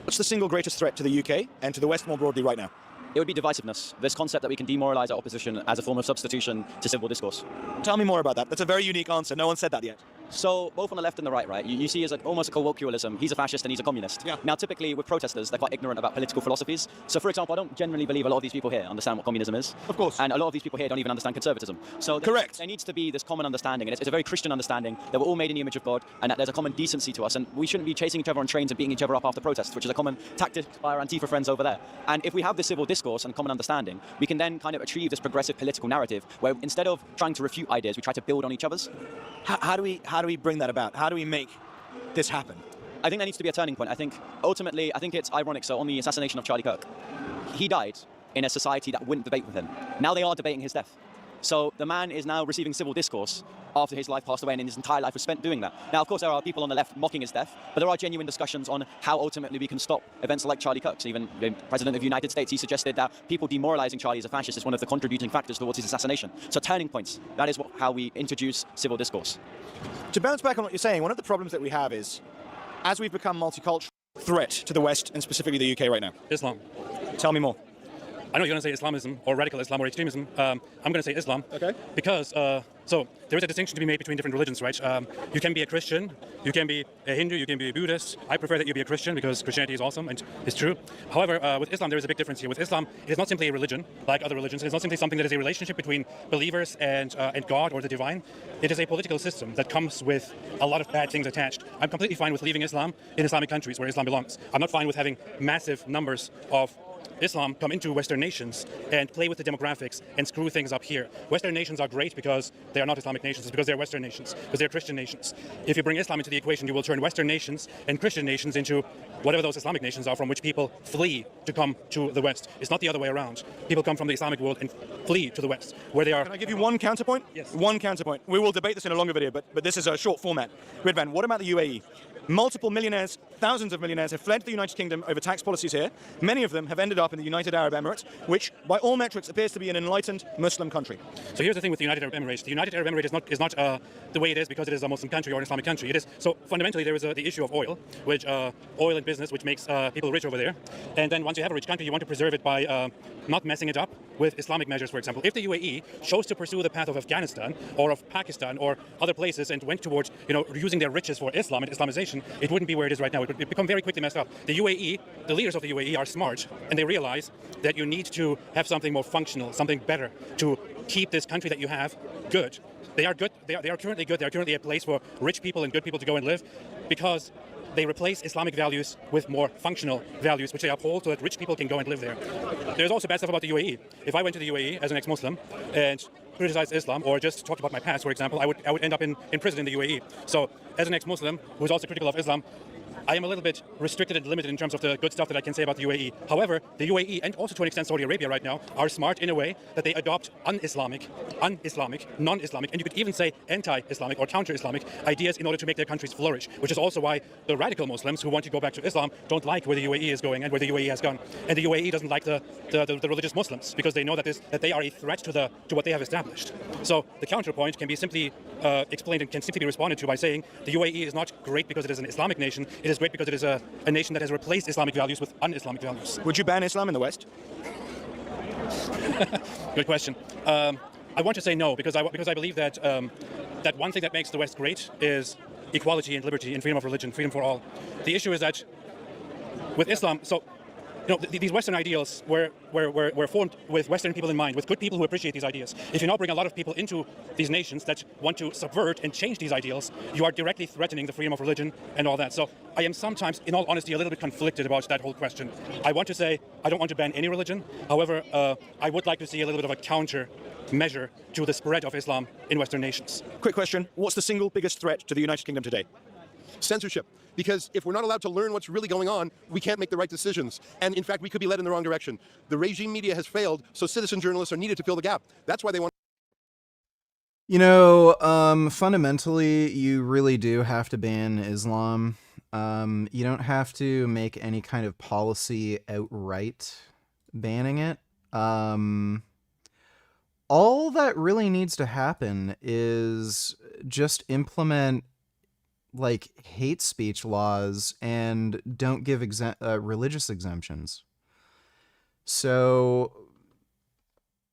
What's the single greatest threat to the UK and to the West more broadly right now? It would be divisiveness, this concept that we can demoralize our opposition as a form of substitution to civil discourse. Tell me more about that. That's a very unique answer. No one said that yet. So, both on the left and the right? You see as almost a colloquialism, he's a fascist and he's a communist. Yeah. Now, typically, with protesters, they're quite ignorant about political philosophies. So, for example, I don't generally believe a lot of these people here understand what communism is. Of course. And a lot of these people here don't even understand conservatism. So, correct. There needs to be this common understanding, and it's a very Christian understanding that we're all made in the image of God, and that there's a common decency to us, and we shouldn't be chasing each other on trains and beating each other up after protests, which is a common tactic by our Antifa friends over there. And if we have this civil discourse and common understanding, we can then kind of achieve this progressive political narrative where instead of trying to refute ideas, we try to build on each other's. How do we bring that about? How do we make this happen? I think there needs to be a turning point. I think ultimately, it's ironic. So on the assassination of Charlie Kirk, he died in a society that wouldn't debate with him. Now they are debating his death. So the man is now receiving civil discourse after his life passed away, and his entire life was spent doing that. Now, of course, there are people on the left mocking his death, but there are genuine discussions on how ultimately we can stop events like Charlie Kirk's. Even the President of the United States, he suggested that people demoralizing Charlie as a fascist is one of the contributing factors towards his assassination. So turning points, that is how we introduce civil discourse. To bounce back on what you're saying, one of the problems that we have is, as we've become multicultural, threat to the West and specifically the UK right now. Islam. Tell me more. I know you're going to say Islamism or radical Islam or extremism. I'm going to say Islam. Okay. Because, so there is a distinction to be made between different religions, right? You can be a Christian, you can be a Hindu, you can be a Buddhist. I prefer that you be a Christian because Christianity is awesome and it's true. However, with Islam, there is a big difference here. With Islam, it is not simply a religion like other religions. It is not simply something that is a relationship between believers and God or the divine. It is a political system that comes with a lot of bad things attached. I'm completely fine with leaving Islam in Islamic countries where Islam belongs. I'm not fine with having massive numbers of Islam come into Western nations and play with the demographics and screw things up here. Western nations are great because they are not Islamic nations, it's because they're Western nations, because they're Christian nations. If you bring Islam into the equation, you will turn Western nations and Christian nations into whatever those Islamic nations are from which people flee to come to the West. It's not the other way around. People come from the Islamic world and flee to the West, where they are... Can I give you one counterpoint? Yes. One counterpoint. We will debate this in a longer video, but this is a short format. Ridvan, what about the UAE? Multiple millionaires, thousands of millionaires have fled to the United Kingdom over tax policies here. Many of them have ended up in the United Arab Emirates, which, by all metrics, appears to be an enlightened Muslim country. So here's the thing with the United Arab Emirates. The United Arab Emirates is not the way it is because it is a Muslim country or an Islamic country. It is so fundamentally there is the issue of oil, which oil and business, which makes people rich over there. And then once you have a rich country, you want to preserve it by not messing it up with Islamic measures. For example, if the UAE chose to pursue the path of Afghanistan or of Pakistan or other places and went towards using their riches for Islam and Islamization, it wouldn't be where it is right now. It would become very quickly messed up. The UAE, the leaders of the UAE are smart, and they realize that you need to have something more functional, something better to keep this country that you have good. They are good. They are currently good. They are currently a place for rich people and good people to go and live because they replace Islamic values with more functional values, which they uphold so that rich people can go and live there. There's also bad stuff about the UAE. If I went to the UAE as an ex-Muslim and criticized Islam or just talked about my past, for example, I would end up in prison in the UAE. So as an ex-Muslim who's also critical of Islam, I am a little bit restricted and limited in terms of the good stuff that I can say about the UAE. However, the UAE and also to an extent Saudi Arabia right now are smart in a way that they adopt un-Islamic, non-Islamic, and you could even say anti-Islamic or counter-Islamic ideas in order to make their countries flourish, which is also why the radical Muslims who want to go back to Islam don't like where the UAE is going and where the UAE has gone. And the UAE doesn't like the religious Muslims because they know that they are a threat to what they have established. So the counterpoint can be simply explained and can simply be responded to by saying the UAE is not great because it is an Islamic nation. It is great because it is a nation that has replaced Islamic values with un-Islamic values. Would you ban Islam in the West? Good question. I want to say no because I believe that that one thing that makes the West great is equality and liberty and freedom of religion, freedom for all. The issue is that with Islam, these Western ideals were formed with Western people in mind, with good people who appreciate these ideas. If you now bring a lot of people into these nations that want to subvert and change these ideals, you are directly threatening the freedom of religion and all that. So I am sometimes, in all honesty, a little bit conflicted about that whole question. I want to say I don't want to ban any religion. However, I would like to see a little bit of a counter measure to the spread of Islam in Western nations. Quick question. What's the single biggest threat to the United Kingdom today? Censorship. Because if we're not allowed to learn what's really going on, we can't make the right decisions. And in fact, we could be led in the wrong direction. The regime media has failed, so citizen journalists are needed to fill the gap. That's why they want... Fundamentally, you really do have to ban Islam. You don't have to make any kind of policy outright banning it. All that really needs to happen is just implement hate speech laws and don't give religious exemptions. So,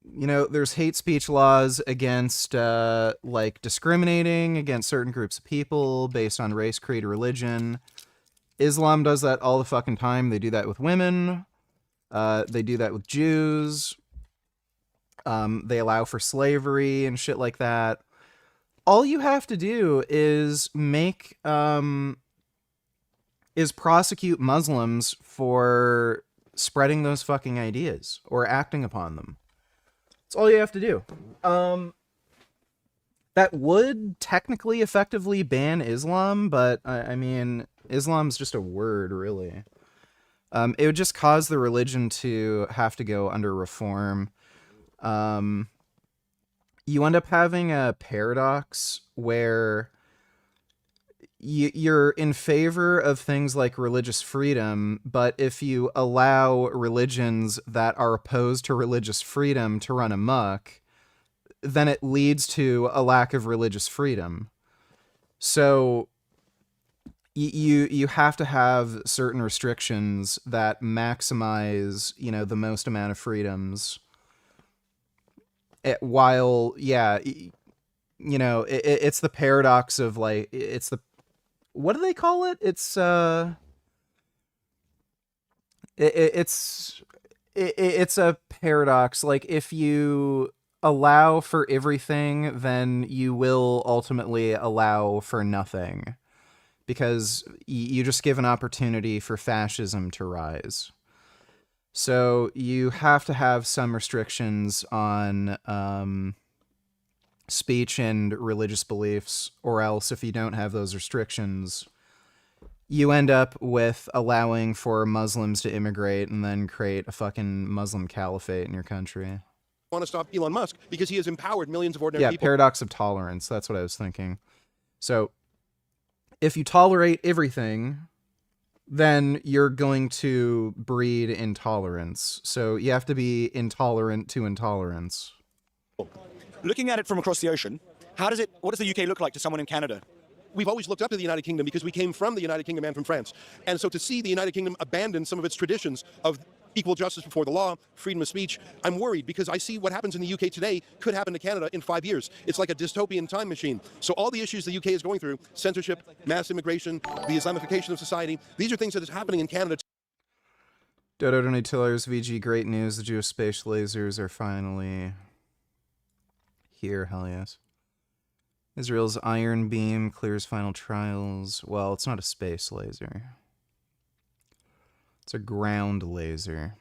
there's hate speech laws against discriminating against certain groups of people based on race, creed, or religion. Islam does that all the fucking time. They do that with women. They do that with Jews. They allow for slavery and shit like that. All you have to do is prosecute Muslims for spreading those fucking ideas or acting upon them. That's all you have to do. That would technically effectively ban Islam, but I mean, Islam's just a word, really. It would just cause the religion to have to go under reform. You end up having a paradox where you're in favor of things like religious freedom, but if you allow religions that are opposed to religious freedom to run amok, then it leads to a lack of religious freedom. So you have to have certain restrictions that maximize, the most amount of freedoms. It's the paradox of what do they call it? It's a paradox. If you allow for everything, then you will ultimately allow for nothing, because you just give an opportunity for fascism to rise. So you have to have some restrictions on speech and religious beliefs, or else if you don't have those restrictions, you end up with allowing for Muslims to immigrate and then create a fucking Muslim caliphate in your country. Want to stop Elon Musk because he has empowered millions of ordinary people. Paradox of tolerance. That's what I was thinking. So if you tolerate everything, then you're going to breed intolerance. So you have to be intolerant to intolerance. Looking at it from across the ocean, what does the UK look like to someone in Canada? We've always looked up to the United Kingdom because we came from the United Kingdom and from France. And so to see the United Kingdom abandon some of its traditions of equal justice before the law, freedom of speech, I'm worried because I see what happens in the UK today could happen to Canada in 5 years. It's like a dystopian time machine. So all the issues the UK is going through, censorship, mass immigration, the Islamification of society, these are things that is happening in Canada. Dodo Donatillers, VG, great news. The geospatial lasers are finally here. Hell yes. Israel's Iron Beam clears final trials. Well, it's not a space laser. It's a ground laser.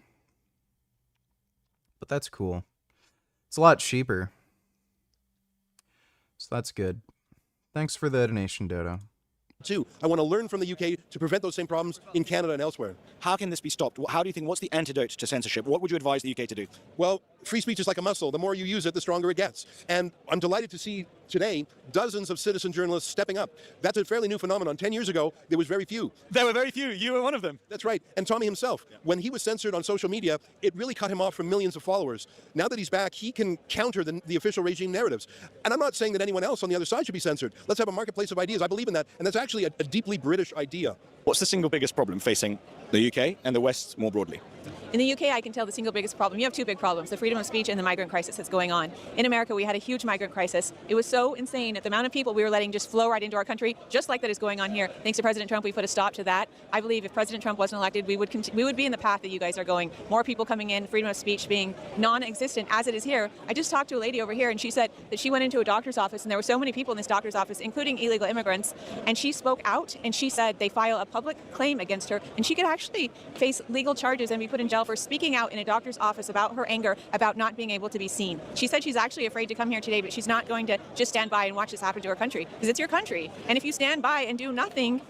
But that's cool. It's a lot cheaper. So that's good. Thanks for the donation, Dodo. Too. I want to learn from the UK to prevent those same problems in Canada and elsewhere. How can this be stopped? How do you think, what's the antidote to censorship? What would you advise the UK to do? Well, free speech is like a muscle. The more you use it, the stronger it gets. And I'm delighted to see today dozens of citizen journalists stepping up. That's a fairly new phenomenon. 10 years ago, there was very few. There were very few. You were one of them. That's right. And Tommy himself, when he was censored on social media, it really cut him off from millions of followers. Now that he's back, he can counter the official regime narratives. And I'm not saying that anyone else on the other side should be censored. Let's have a marketplace of ideas. I believe in that. And that's actually a deeply British idea. What's the single biggest problem facing the UK and the West more broadly? In the UK, I can tell the single biggest problem. You have two big problems, the freedom of speech and the migrant crisis that's going on. In America, we had a huge migrant crisis. It was so insane at the amount of people we were letting just flow right into our country, just like that is going on here. Thanks to President Trump, we put a stop to that. I believe if President Trump wasn't elected, we would be in the path that you guys are going. More people coming in, freedom of speech being non-existent as it is here. I just talked to a lady over here, and she said that she went into a doctor's office, and there were so many people in this doctor's office, including illegal immigrants, and she spoke out, and she said they file a public claim against her, and she could actually face legal charges and be put in jail for speaking out in a doctor's office about her anger about not being able to be seen. She said she's actually afraid to come here today, but she's not going to just stand by and watch this happen to her country, because it's your country. And if you stand by and do nothing,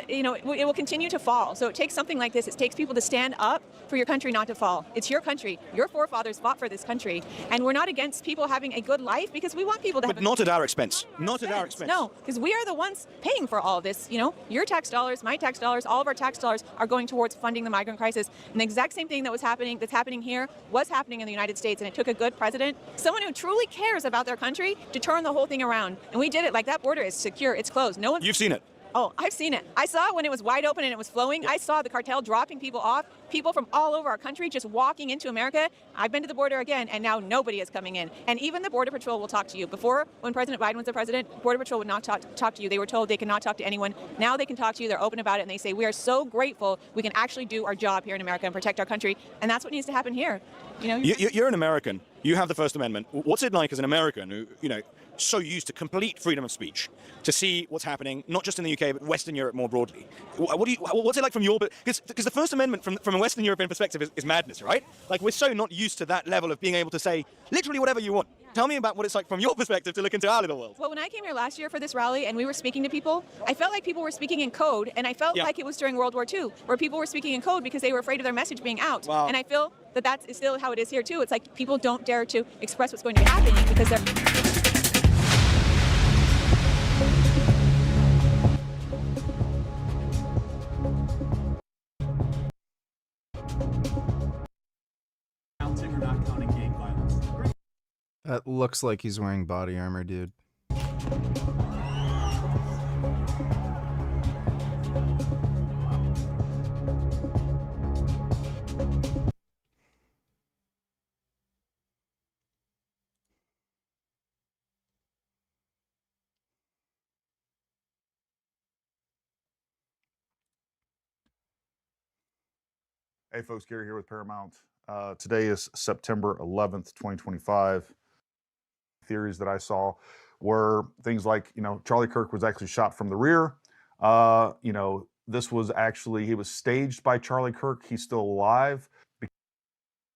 it will continue to fall. So it takes something like this. It takes people to stand up for your country not to fall. It's your country. Your forefathers fought for this country. And we're not against people having a good life, because we want people to have But not at our expense. Not at our expense. No, because we are the ones paying for all of this. You know, your tax dollars, my tax dollars, all of our tax dollars are going towards funding the migrant crisis. And the exact same thing that's happening here was happening in the United States. And it took a good president, someone who truly cares about their country, to turn the whole thing around. And we did it. Like, that border is secure. It's closed. No one. You've seen it. Oh, I've seen it. I saw it when it was wide open and it was flowing. I saw the cartel dropping people off, people from all over our country just walking into America. I've been to the border again, and now nobody is coming in. And even the Border Patrol will talk to you. Before, when President Biden was the president, Border Patrol would not talk to you. They were told they could not talk to anyone. Now they can talk to you. They're open about it, and they say, we are so grateful we can actually do our job here in America and protect our country. And that's what needs to happen here. You know, you're an American. You have the First Amendment. What's it like as an American who, so used to complete freedom of speech, to see what's happening, not just in the UK, but Western Europe more broadly? What's it like from your... Because the First Amendment from a Western European perspective is madness, right? Like, we're so not used to that level of being able to say literally whatever you want. Tell me about what it's like from your perspective to look into our little world. Well, when I came here last year for this rally and we were speaking to people, I felt like people were speaking in code, and I felt like it was during World War II, where people were speaking in code because they were afraid of their message being out. Wow. And I feel that that's still how it is here too. It's like people don't dare to express what's going to be happening because they're... That looks like he's wearing body armor, dude. Hey folks, Gary here with Paramount. Today is September 11th, 2025. Theories that I saw were things like, Charlie Kirk was actually shot from the rear. This was actually, he was staged by Charlie Kirk. He's still alive.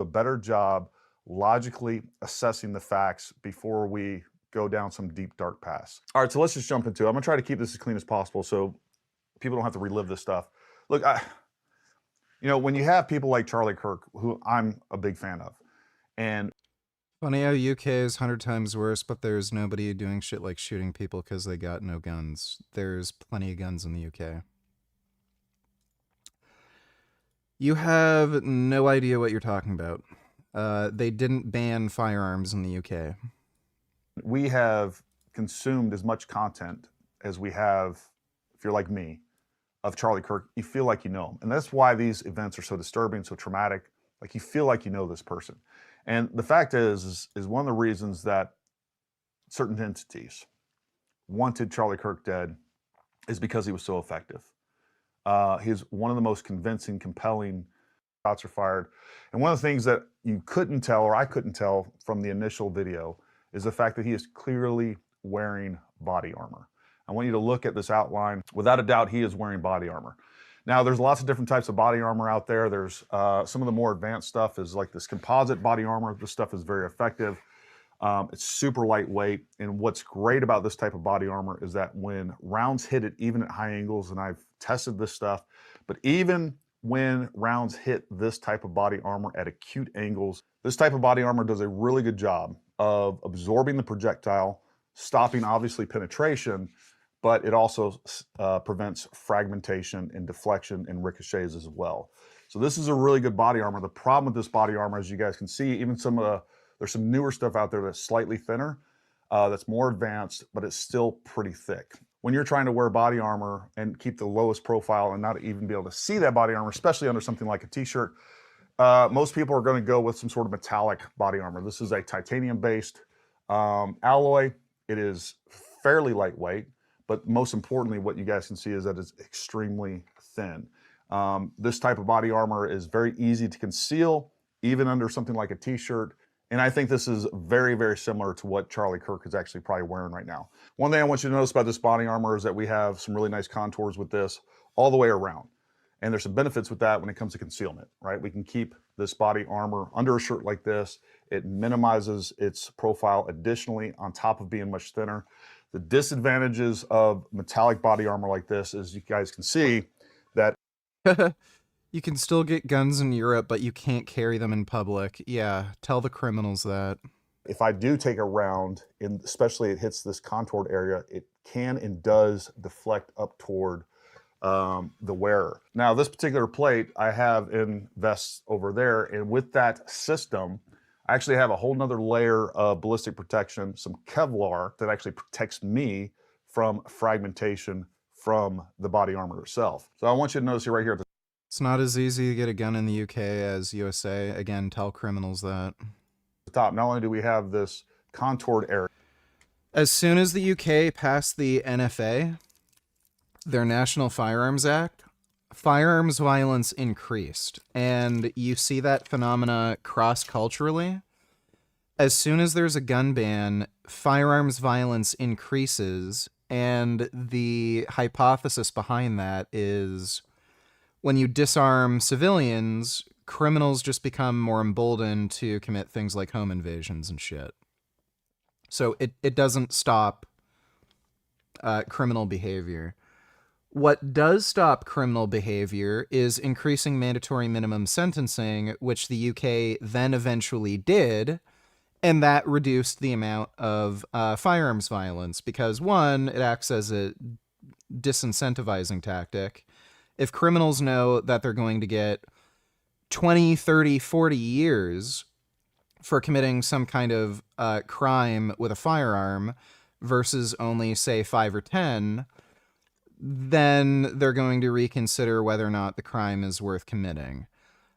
a better job logically assessing the facts before we go down some deep, dark paths. All right, so let's just jump into it. I'm gonna try to keep this as clean as possible so people don't have to relive this stuff. Look, when you have people like Charlie Kirk, who I'm a big fan of, and funny how UK is 100 times worse, but there's nobody doing shit like shooting people because they got no guns. There's plenty of guns in the UK. You have no idea what you're talking about. They didn't ban firearms in the UK. We have consumed as much content as we have, if you're like me, of Charlie Kirk. You feel like you know him. And that's why these events are so disturbing, so traumatic. Like, you feel like you know this person. And the fact is one of the reasons that certain entities wanted Charlie Kirk dead is because he was so effective. He's one of the most convincing, compelling shots are fired. And one of the things that you couldn't tell, or I couldn't tell from the initial video, is the fact that he is clearly wearing body armor. I want you to look at this outline. Without a doubt, he is wearing body armor. Now, there's lots of different types of body armor out there. There's some of the more advanced stuff is like this composite body armor. This stuff is very effective. It's super lightweight. And what's great about this type of body armor is that when rounds hit it, even at high angles, and I've tested this stuff, but even when rounds hit this type of body armor at acute angles, this type of body armor does a really good job of absorbing the projectile, stopping obviously penetration, but it also prevents fragmentation and deflection and ricochets as well. So this is a really good body armor. The problem with this body armor, as you guys can see, even there's some newer stuff out there that's slightly thinner, that's more advanced, but it's still pretty thick. When you're trying to wear body armor and keep the lowest profile and not even be able to see that body armor, especially under something like a t-shirt, most people are going to go with some sort of metallic body armor. This is a titanium-based alloy. It is fairly lightweight, but most importantly, what you guys can see is that it's extremely thin. This type of body armor is very easy to conceal, even under something like a t-shirt. And I think this is very, very similar to what Charlie Kirk is actually probably wearing right now. One thing I want you to notice about this body armor is that we have some really nice contours with this all the way around. And there's some benefits with that when it comes to concealment, right? We can keep this body armor under a shirt like this. It minimizes its profile additionally on top of being much thinner. The disadvantages of metallic body armor like this is you guys can see that you can still get guns in Europe, but you can't carry them in public. Yeah, tell the criminals that. If I do take a round, and especially it hits this contoured area, it can and does deflect up toward the wearer. Now, this particular plate I have in vests over there, and with that system, I actually have a whole nother layer of ballistic protection, some Kevlar that actually protects me from fragmentation from the body armor itself. So I want you to notice here right here. It's not as easy to get a gun in the UK as USA. Again, tell criminals that. The top, not only do we have this contoured area. As soon as the UK passed the NFA, their National Firearms Act, firearms violence increased. And you see that phenomena cross-culturally. As soon as there's a gun ban, firearms violence increases. And the hypothesis behind that is when you disarm civilians, criminals just become more emboldened to commit things like home invasions and shit. So it doesn't stop criminal behavior. What does stop criminal behavior is increasing mandatory minimum sentencing, which the UK then eventually did, and that reduced the amount of firearms violence because, one, it acts as a disincentivizing tactic. If criminals know that they're going to get 20, 30, 40 years for committing some kind of crime with a firearm versus only, say, 5 or 10, then they're going to reconsider whether or not the crime is worth committing.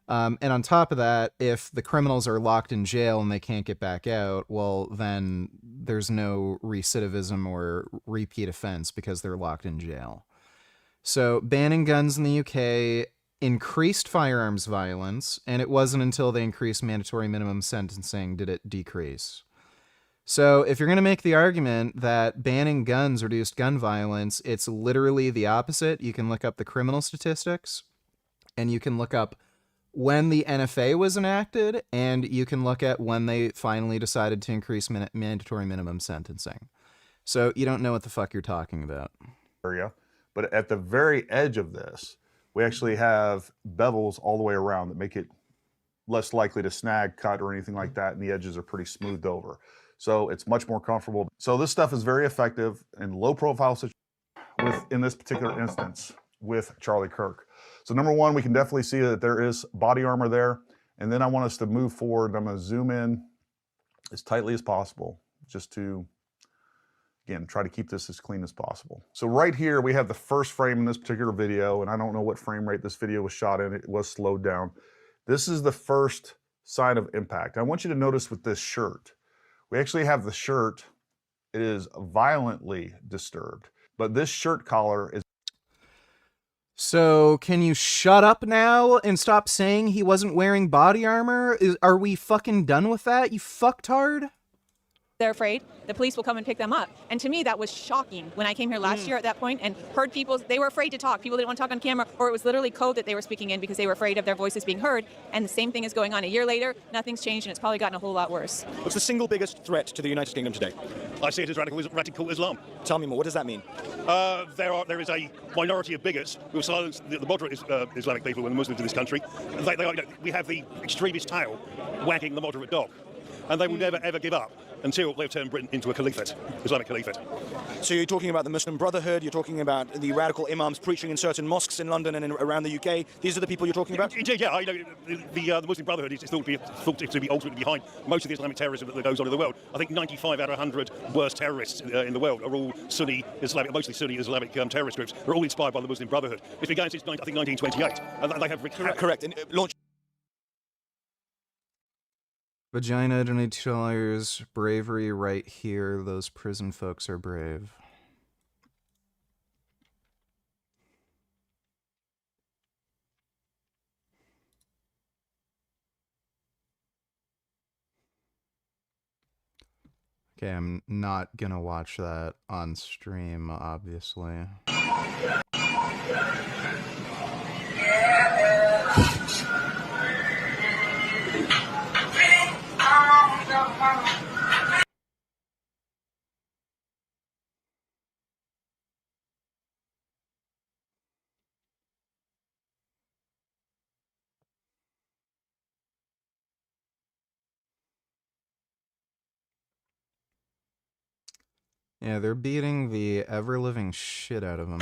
And on top of that, if the criminals are locked in jail and they can't get back out, well, then there's no recidivism or repeat offense because they're locked in jail. So banning guns in the UK increased firearms violence, and it wasn't until they increased mandatory minimum sentencing did it decrease. So if you're going to make the argument that banning guns reduced gun violence, it's literally the opposite. You can look up the criminal statistics, and you can look up when the NFA was enacted, and you can look at when they finally decided to increase mandatory minimum sentencing. So you don't know what the fuck you're talking about. Area. But at the very edge of this, we actually have bevels all the way around that make it less likely to snag, cut, or anything like that, and the edges are pretty smoothed over. So it's much more comfortable. So this stuff is very effective in low-profile situations in this particular instance with Charlie Kirk. So number one, we can definitely see that there is body armor there. And then I want us to move forward. I'm going to zoom in as tightly as possible just to, again, try to keep this as clean as possible. So right here, we have the first frame in this particular video, and I don't know what frame rate this video was shot in. It was slowed down. This is the first sign of impact. I want you to notice with this shirt, we actually have the shirt, it is violently disturbed, but this shirt collar is. So can you shut up now and stop saying he wasn't wearing body armor? Are we fucking done with that, you fucktard? They're afraid the police will come and pick them up. And to me, that was shocking when I came here last year at that point and heard people, they were afraid to talk. People didn't want to talk on camera, or it was literally code that they were speaking in because they were afraid of their voices being heard. And the same thing is going on a year later. Nothing's changed, and it's probably gotten a whole lot worse. What's the single biggest threat to the United Kingdom today? I see it as radical Islam. Tell me more. What does that mean? There is a minority of bigots who have silenced the moderate Islamic people and the Muslims in this country. We have the extremist tail wagging the moderate dog, and they will never ever give up until they've turned Britain into a caliphate, Islamic caliphate. So you're talking about the Muslim Brotherhood, you're talking about the radical imams preaching in certain mosques in London and around the UK. These are the people you're talking about? Yeah, I know the Muslim Brotherhood is thought to be ultimately behind most of the Islamic terrorism that goes on in the world. I think 95 out of 100 worst terrorists in the world are all Sunni Islamic, mostly Sunni Islamic terrorist groups. They're all inspired by the Muslim Brotherhood. It's been going since, I think, 1928. And they have... Correct. And launch... Vagina $22, bravery right here. Those prison folks are brave. Okay, I'm not gonna watch that on stream, obviously. Yeah, they're beating the ever-living shit out of him.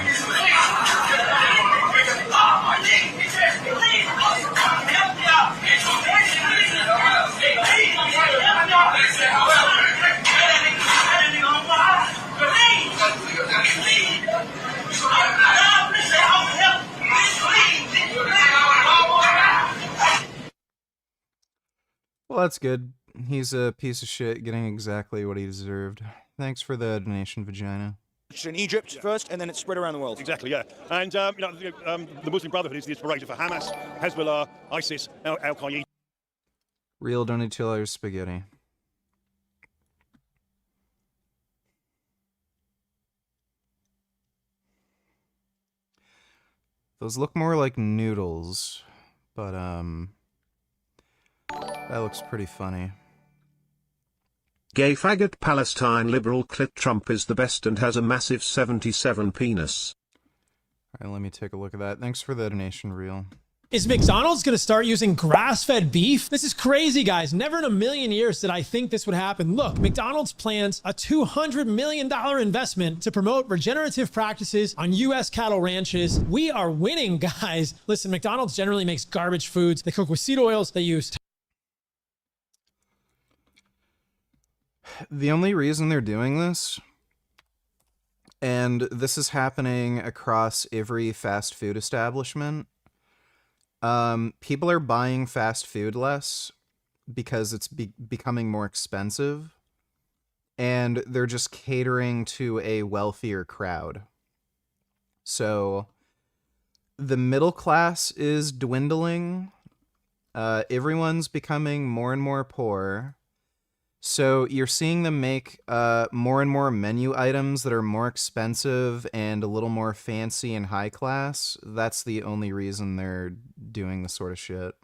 Well, that's good. He's a piece of shit getting exactly what he deserved. Thanks for the donation, Vagina. In Egypt first, and then it's spread around the world. Exactly, yeah. And the Muslim Brotherhood is the inspiration for Hamas, Hezbollah, ISIS, Al-Qaeda. Real $22 spaghetti. Those look more like noodles, but that looks pretty funny. Gay faggot Palestine liberal clit Trump is the best and has a massive 77 penis. Alright, let me take a look at that. Thanks for the donation, Real. Is McDonald's going to start using grass-fed beef? This is crazy, guys. Never in a million years did I think this would happen. Look, McDonald's plans a $200 million investment to promote regenerative practices on U.S. cattle ranches. We are winning, guys. Listen, McDonald's generally makes garbage foods. They cook with seed oils. They use... The only reason they're doing this, and this is happening across every fast food establishment, people are buying fast food less because it's becoming more expensive, and they're just catering to a wealthier crowd. So the middle class is dwindling. Everyone's becoming more and more poor. So you're seeing them make more and more menu items that are more expensive and a little more fancy and high class. That's the only reason they're doing this sort of shit.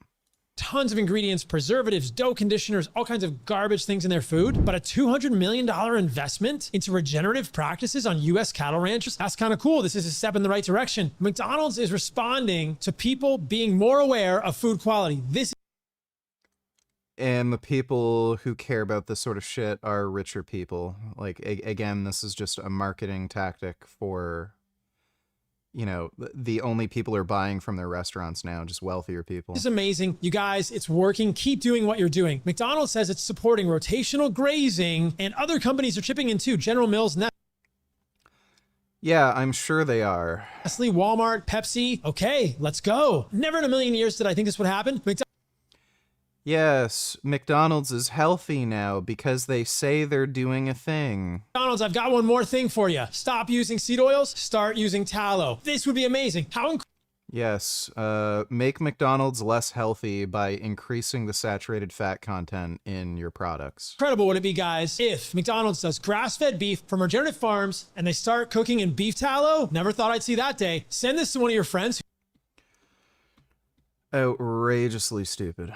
tons of ingredients, preservatives, dough conditioners, all kinds of garbage things in their food. But a $200 million investment into regenerative practices on US cattle ranchers, that's kind of cool. This is a step in the right direction. McDonald's is responding to people being more aware of food quality. And the people who care about this sort of shit are richer people. Like, again, this is just a marketing tactic for, you know, the only people who are buying from their restaurants now, just wealthier people. This is amazing. You guys, it's working. Keep doing what you're doing. McDonald's says it's supporting rotational grazing, and other companies are chipping in too. General Mills, Yeah, I'm sure they are. Nestle, Walmart, Pepsi. Okay, let's go. Never in a million years did I think this would happen. Yes, McDonald's is healthy now because they say they're doing a thing. McDonald's, I've got one more thing for you. Stop using seed oils, start using tallow. This would be amazing. Yes, make McDonald's less healthy by increasing the saturated fat content in your products. Incredible would it be, guys, if McDonald's does grass-fed beef from regenerative farms and they start cooking in beef tallow? Never thought I'd see that day. Send this to one of your friends. Outrageously stupid.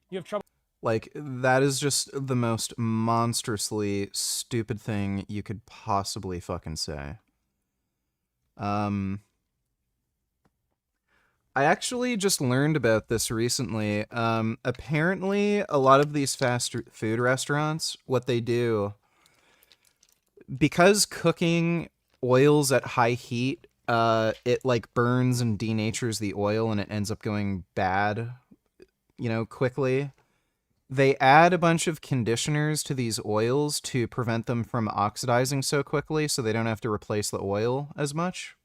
You have trouble. Like, that is just the most monstrously stupid thing you could possibly fucking say. I actually just learned about this recently. Apparently, a lot of these fast food restaurants, what they do, because cooking oils at high heat, it like burns and denatures the oil and it ends up going bad, you know, quickly. They add a bunch of conditioners to these oils to prevent them from oxidizing so quickly so they don't have to replace the oil as much.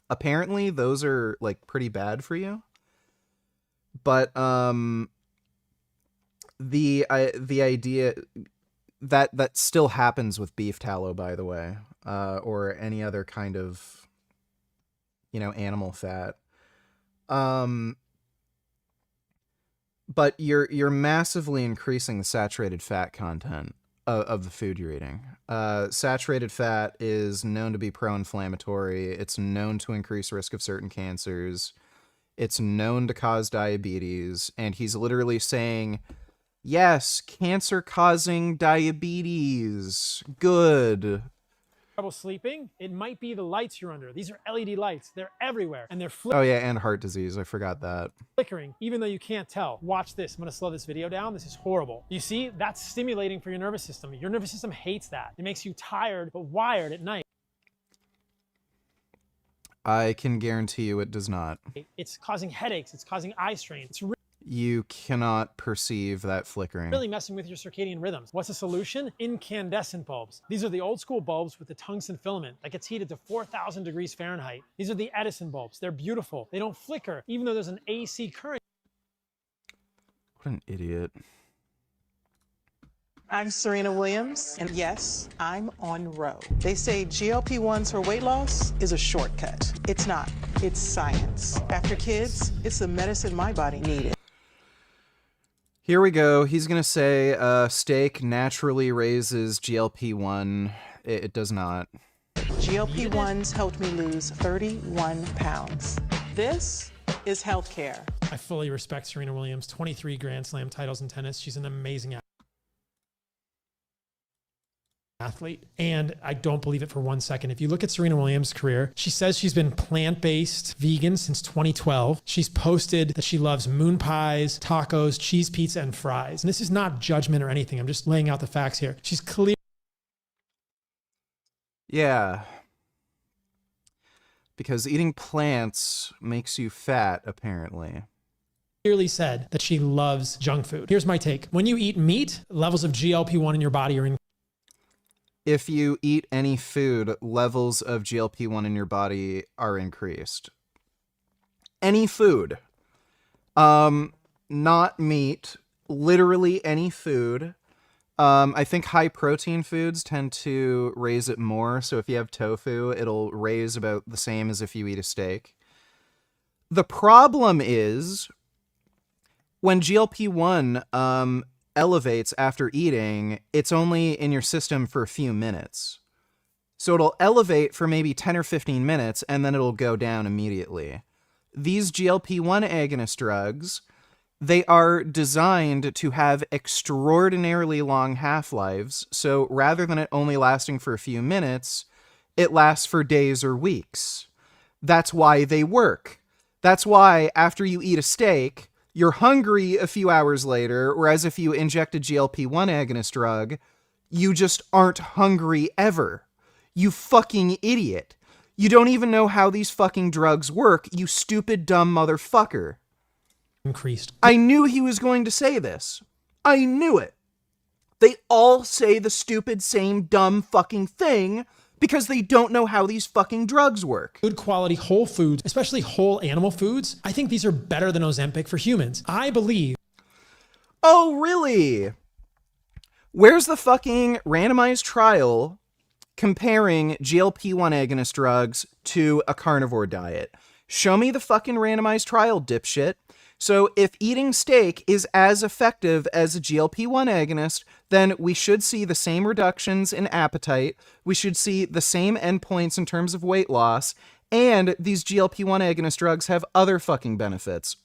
Apparently, those are, like, pretty bad for you. But, the idea... That still happens with beef tallow, by the way. Or any other kind of, you know, animal fat. But you're massively increasing the saturated fat content of the food you're eating. Saturated fat is known to be pro-inflammatory. It's known to increase risk of certain cancers. It's known to cause diabetes. And he's literally saying, yes, cancer-causing diabetes. Good. Trouble sleeping? It might be the lights you're under. These are LED lights. They're everywhere, and they're Oh yeah, and heart disease. I forgot that. flickering, even though you can't tell. Watch this. I'm going to slow this video down. This is horrible. You see, that's stimulating for your nervous system. Your nervous system hates that. It makes you tired, but wired at night. I can guarantee you it does not. It's causing headaches. It's causing eye strain. It's You cannot perceive that flickering. really messing with your circadian rhythms. What's the solution? Incandescent bulbs. These are the old school bulbs with the tungsten filament that gets heated to 4,000 degrees Fahrenheit. These are the Edison bulbs. They're beautiful. They don't flicker, even though there's an AC current. What an idiot. I'm Serena Williams, and yes, I'm on Roe. They say GLP-1s for weight loss is a shortcut. It's not. It's science. After kids, it's the medicine my body needed. Here we go. He's going to say steak naturally raises GLP-1. It does not. GLP-1s helped me lose 31 pounds. This is healthcare. I fully respect Serena Williams. 23 Grand Slam titles in tennis. She's an amazing athlete, and I don't believe it for one second. If you look at Serena Williams' career, she says she's been plant-based vegan since 2012. She's posted that she loves moon pies, tacos, cheese pizza, and fries. And this is not judgment or anything. I'm just laying out the facts here. She's clear. Yeah. Because eating plants makes you fat, apparently. Clearly said that she loves junk food. Here's my take. When you eat meat, levels of GLP-1 in your body are increased. If you eat any food, levels of GLP-1 in your body are increased. Any food. Not meat. Literally any food. I think high protein foods tend to raise it more. So if you have tofu, it'll raise about the same as if you eat a steak. The problem is when GLP-1 elevates after eating, it's only in your system for a few minutes. So it'll elevate for maybe 10 or 15 minutes and then it'll go down immediately. these GLP-1 agonist drugs, they are designed to have extraordinarily long half-lives. So rather than it only lasting for a few minutes, it lasts for days or weeks. That's why they work. That's why after you eat a steak, you're hungry a few hours later, whereas if you inject a GLP-1 agonist drug, you just aren't hungry ever. You fucking idiot. You don't even know how these fucking drugs work, you stupid dumb motherfucker. Increased. I knew he was going to say this. I knew it. They all say the stupid same dumb fucking thing because they don't know how these fucking drugs work. Good quality whole foods, especially whole animal foods, I think these are better than Ozempic for humans. I believe. Oh, really? Where's the fucking randomized trial comparing GLP-1 agonist drugs to a carnivore diet? Show me the fucking randomized trial, dipshit. So if eating steak is as effective as a GLP-1 agonist, then we should see the same reductions in appetite, we should see the same endpoints in terms of weight loss, and these GLP-1 agonist drugs have other fucking benefits.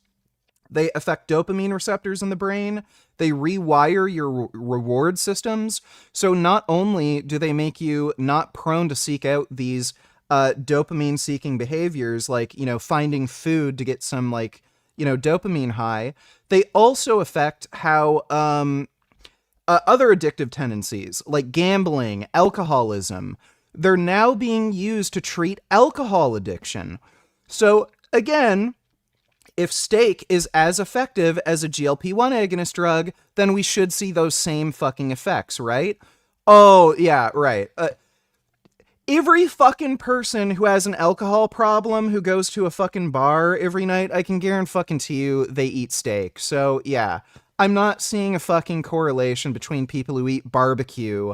They affect dopamine receptors in the brain, they rewire your reward systems, so not only do they make you not prone to seek out these dopamine-seeking behaviors, like, you know, finding food to get some, like, you know, dopamine high, they also affect how other addictive tendencies like gambling, alcoholism, they're now being used to treat alcohol addiction. So again, if steak is as effective as a GLP-1 agonist drug, then we should see those same fucking effects, right? Oh, yeah, right. Every fucking person who has an alcohol problem who goes to a fucking bar every night, I can guarantee you they eat steak. So yeah, I'm not seeing a fucking correlation between people who eat barbecue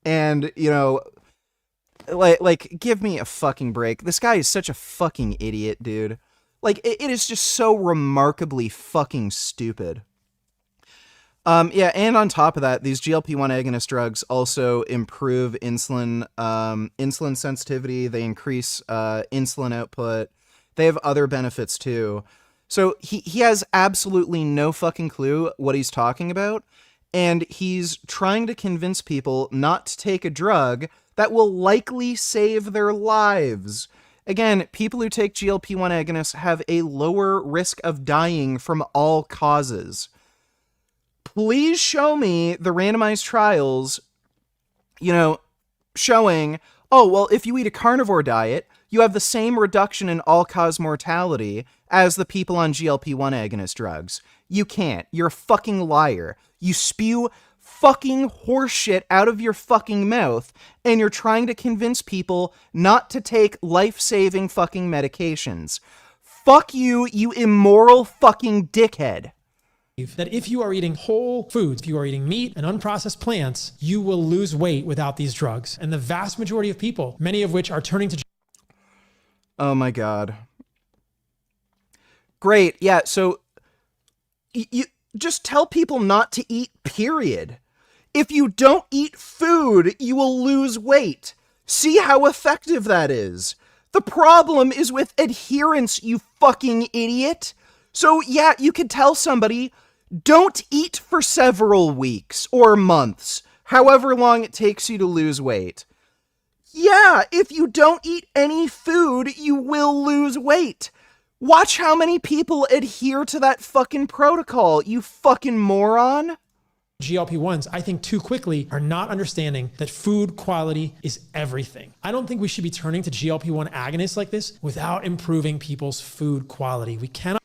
and, you know, like give me a fucking break. This guy is such a fucking idiot, dude. Like, it is just so remarkably fucking stupid. Yeah, and on top of that, these GLP-1 agonist drugs also improve insulin sensitivity. They increase insulin output. They have other benefits too. So he has absolutely no fucking clue what he's talking about, and he's trying to convince people not to take a drug that will likely save their lives. Again, people who take GLP-1 agonists have a lower risk of dying from all causes. Please show me the randomized trials, you know, showing, oh, well, if you eat a carnivore diet, you have the same reduction in all-cause mortality as the people on GLP-1 agonist drugs. You can't. You're a fucking liar. You spew fucking horseshit out of your fucking mouth, and you're trying to convince people not to take life-saving fucking medications. Fuck you, you immoral fucking dickhead. That if you are eating whole foods, if you are eating meat and unprocessed plants, you will lose weight without these drugs. And the vast majority of people, many of which are turning to... Oh my God. Great. Yeah, so you just tell people not to eat, period. If you don't eat food, you will lose weight. See how effective that is. The problem is with adherence, you fucking idiot. So yeah, you could tell somebody, don't eat for several weeks or months, however long it takes you to lose weight. Yeah, if you don't eat any food, you will lose weight. Watch how many people adhere to that fucking protocol, you fucking moron. GLP-1s, I think too quickly, are not understanding that food quality is everything. I don't think we should be turning to GLP-1 agonists like this without improving people's food quality. We cannot...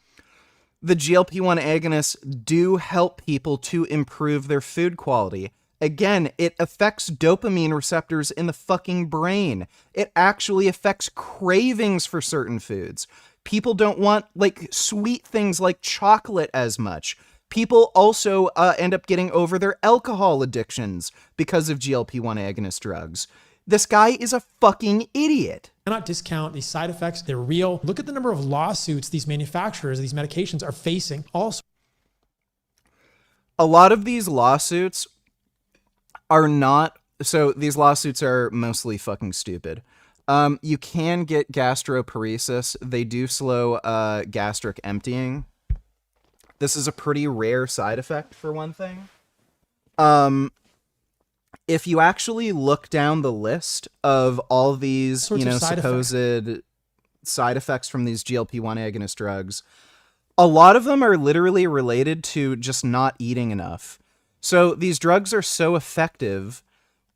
The GLP-1 agonists do help people to improve their food quality. Again, it affects dopamine receptors in the fucking brain. It actually affects cravings for certain foods. People don't want, like, sweet things like chocolate as much. People also end up getting over their alcohol addictions because of GLP-1 agonist drugs. This guy is a fucking idiot. Cannot discount these side effects. They're real. Look at the number of lawsuits these manufacturers of these medications are facing. Also, a lot of these lawsuits are not... So these lawsuits are mostly fucking stupid. You can get gastroparesis. They do slow gastric emptying. This is a pretty rare side effect, for one thing. If you actually look down the list of all these, supposed side effects from these GLP-1 agonist drugs, a lot of them are literally related to just not eating enough. So these drugs are so effective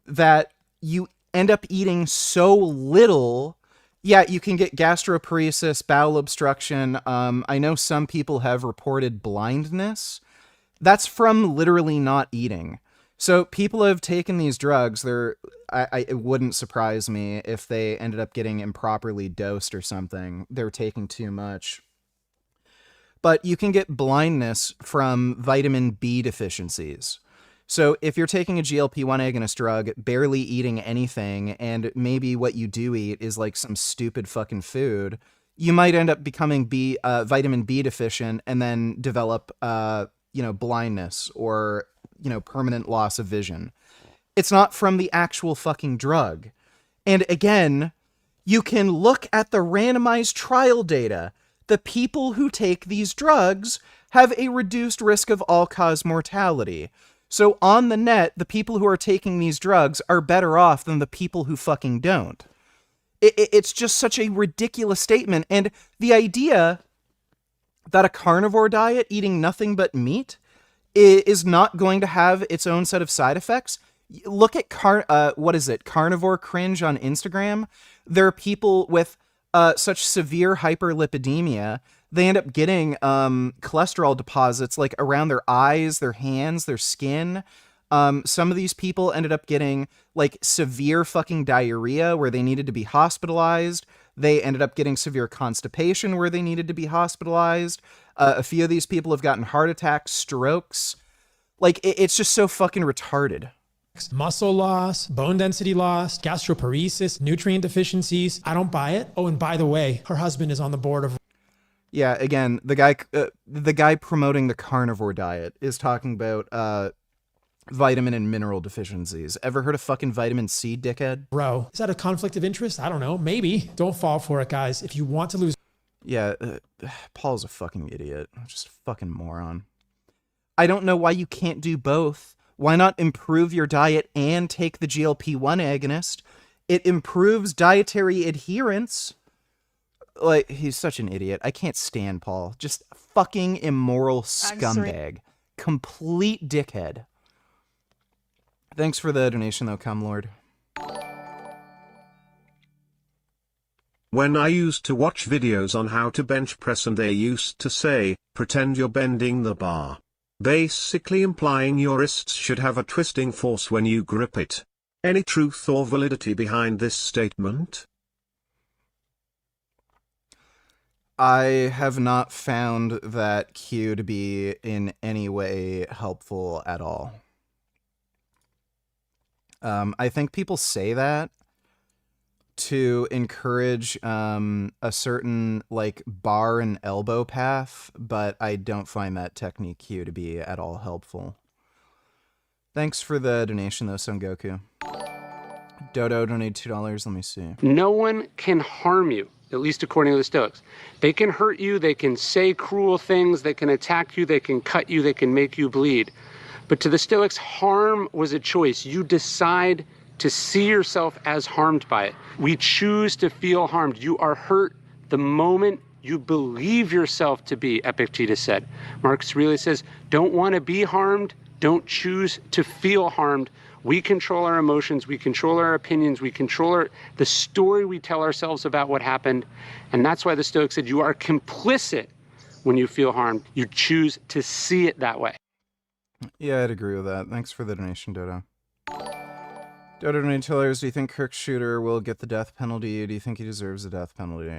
that you end up eating so little. Yeah, you can get gastroparesis, bowel obstruction. I know some people have reported blindness. That's from literally not eating. So people have taken these drugs. It wouldn't surprise me if they ended up getting improperly dosed or something. They're taking too much. But you can get blindness from vitamin B deficiencies. So if you're taking a GLP-1 agonist drug, barely eating anything, and maybe what you do eat is like some stupid fucking food, you might end up becoming vitamin B deficient and then develop, blindness or, permanent loss of vision. It's not from the actual fucking drug. And again, you can look at the randomized trial data. The people who take these drugs have a reduced risk of all-cause mortality. So on the net, the people who are taking these drugs are better off than the people who fucking don't. It's just such a ridiculous statement. And the idea that a carnivore diet, eating nothing but meat, is not going to have its own set of side effects. Look at carnivore cringe on Instagram. There are people with such severe hyperlipidemia, they end up getting cholesterol deposits like around their eyes, their hands, their skin. Some of these people ended up getting like severe fucking diarrhea where they needed to be hospitalized. They ended up getting severe constipation where they needed to be hospitalized. A few of these people have gotten heart attacks, strokes. Like, it's just so fucking retarded. Muscle loss, bone density loss, gastroparesis, nutrient deficiencies. I don't buy it. Oh, and by the way, her husband is on the board of... Yeah, again, the guy promoting the carnivore diet is talking about vitamin and mineral deficiencies. Ever heard of fucking vitamin C, dickhead? Bro, is that a conflict of interest? I don't know. Maybe. Don't fall for it, guys. If you want to lose... Yeah, Paul's a fucking idiot. Just a fucking moron. I don't know why you can't do both. Why not improve your diet and take the GLP-1 agonist? It improves dietary adherence. Like, he's such an idiot. I can't stand Paul. Just a fucking immoral scumbag. Complete dickhead. Thanks for the donation, though, Cumlord. When I used to watch videos on how to bench press and they used to say, pretend you're bending the bar. Basically implying your wrists should have a twisting force when you grip it. Any truth or validity behind this statement? I have not found that cue to be in any way helpful at all. I think people say that to encourage a certain like bar and elbow path, but I don't find that technique cue to be at all helpful. Thanks for the donation though, Son Goku. Dodo donated $2. Let me see. No one can harm you, at least according to the Stoics. They can hurt you, they can say cruel things, they can attack you, they can cut you, they can make you bleed. But to the Stoics, harm was a choice. You decide to see yourself as harmed by it. We choose to feel harmed. You are hurt the moment you believe yourself to be, Epictetus said. Marcus Aurelius says, don't want to be harmed, don't choose to feel harmed. We control our emotions, we control our opinions, we control the story we tell ourselves about what happened. And that's why the Stoics said you are complicit when you feel harmed. You choose to see it that way. Yeah, I'd agree with that. Thanks for the donation, Dodo. Dodo donated $2. Do you think Kirk Shooter will get the death penalty? Do you think he deserves the death penalty?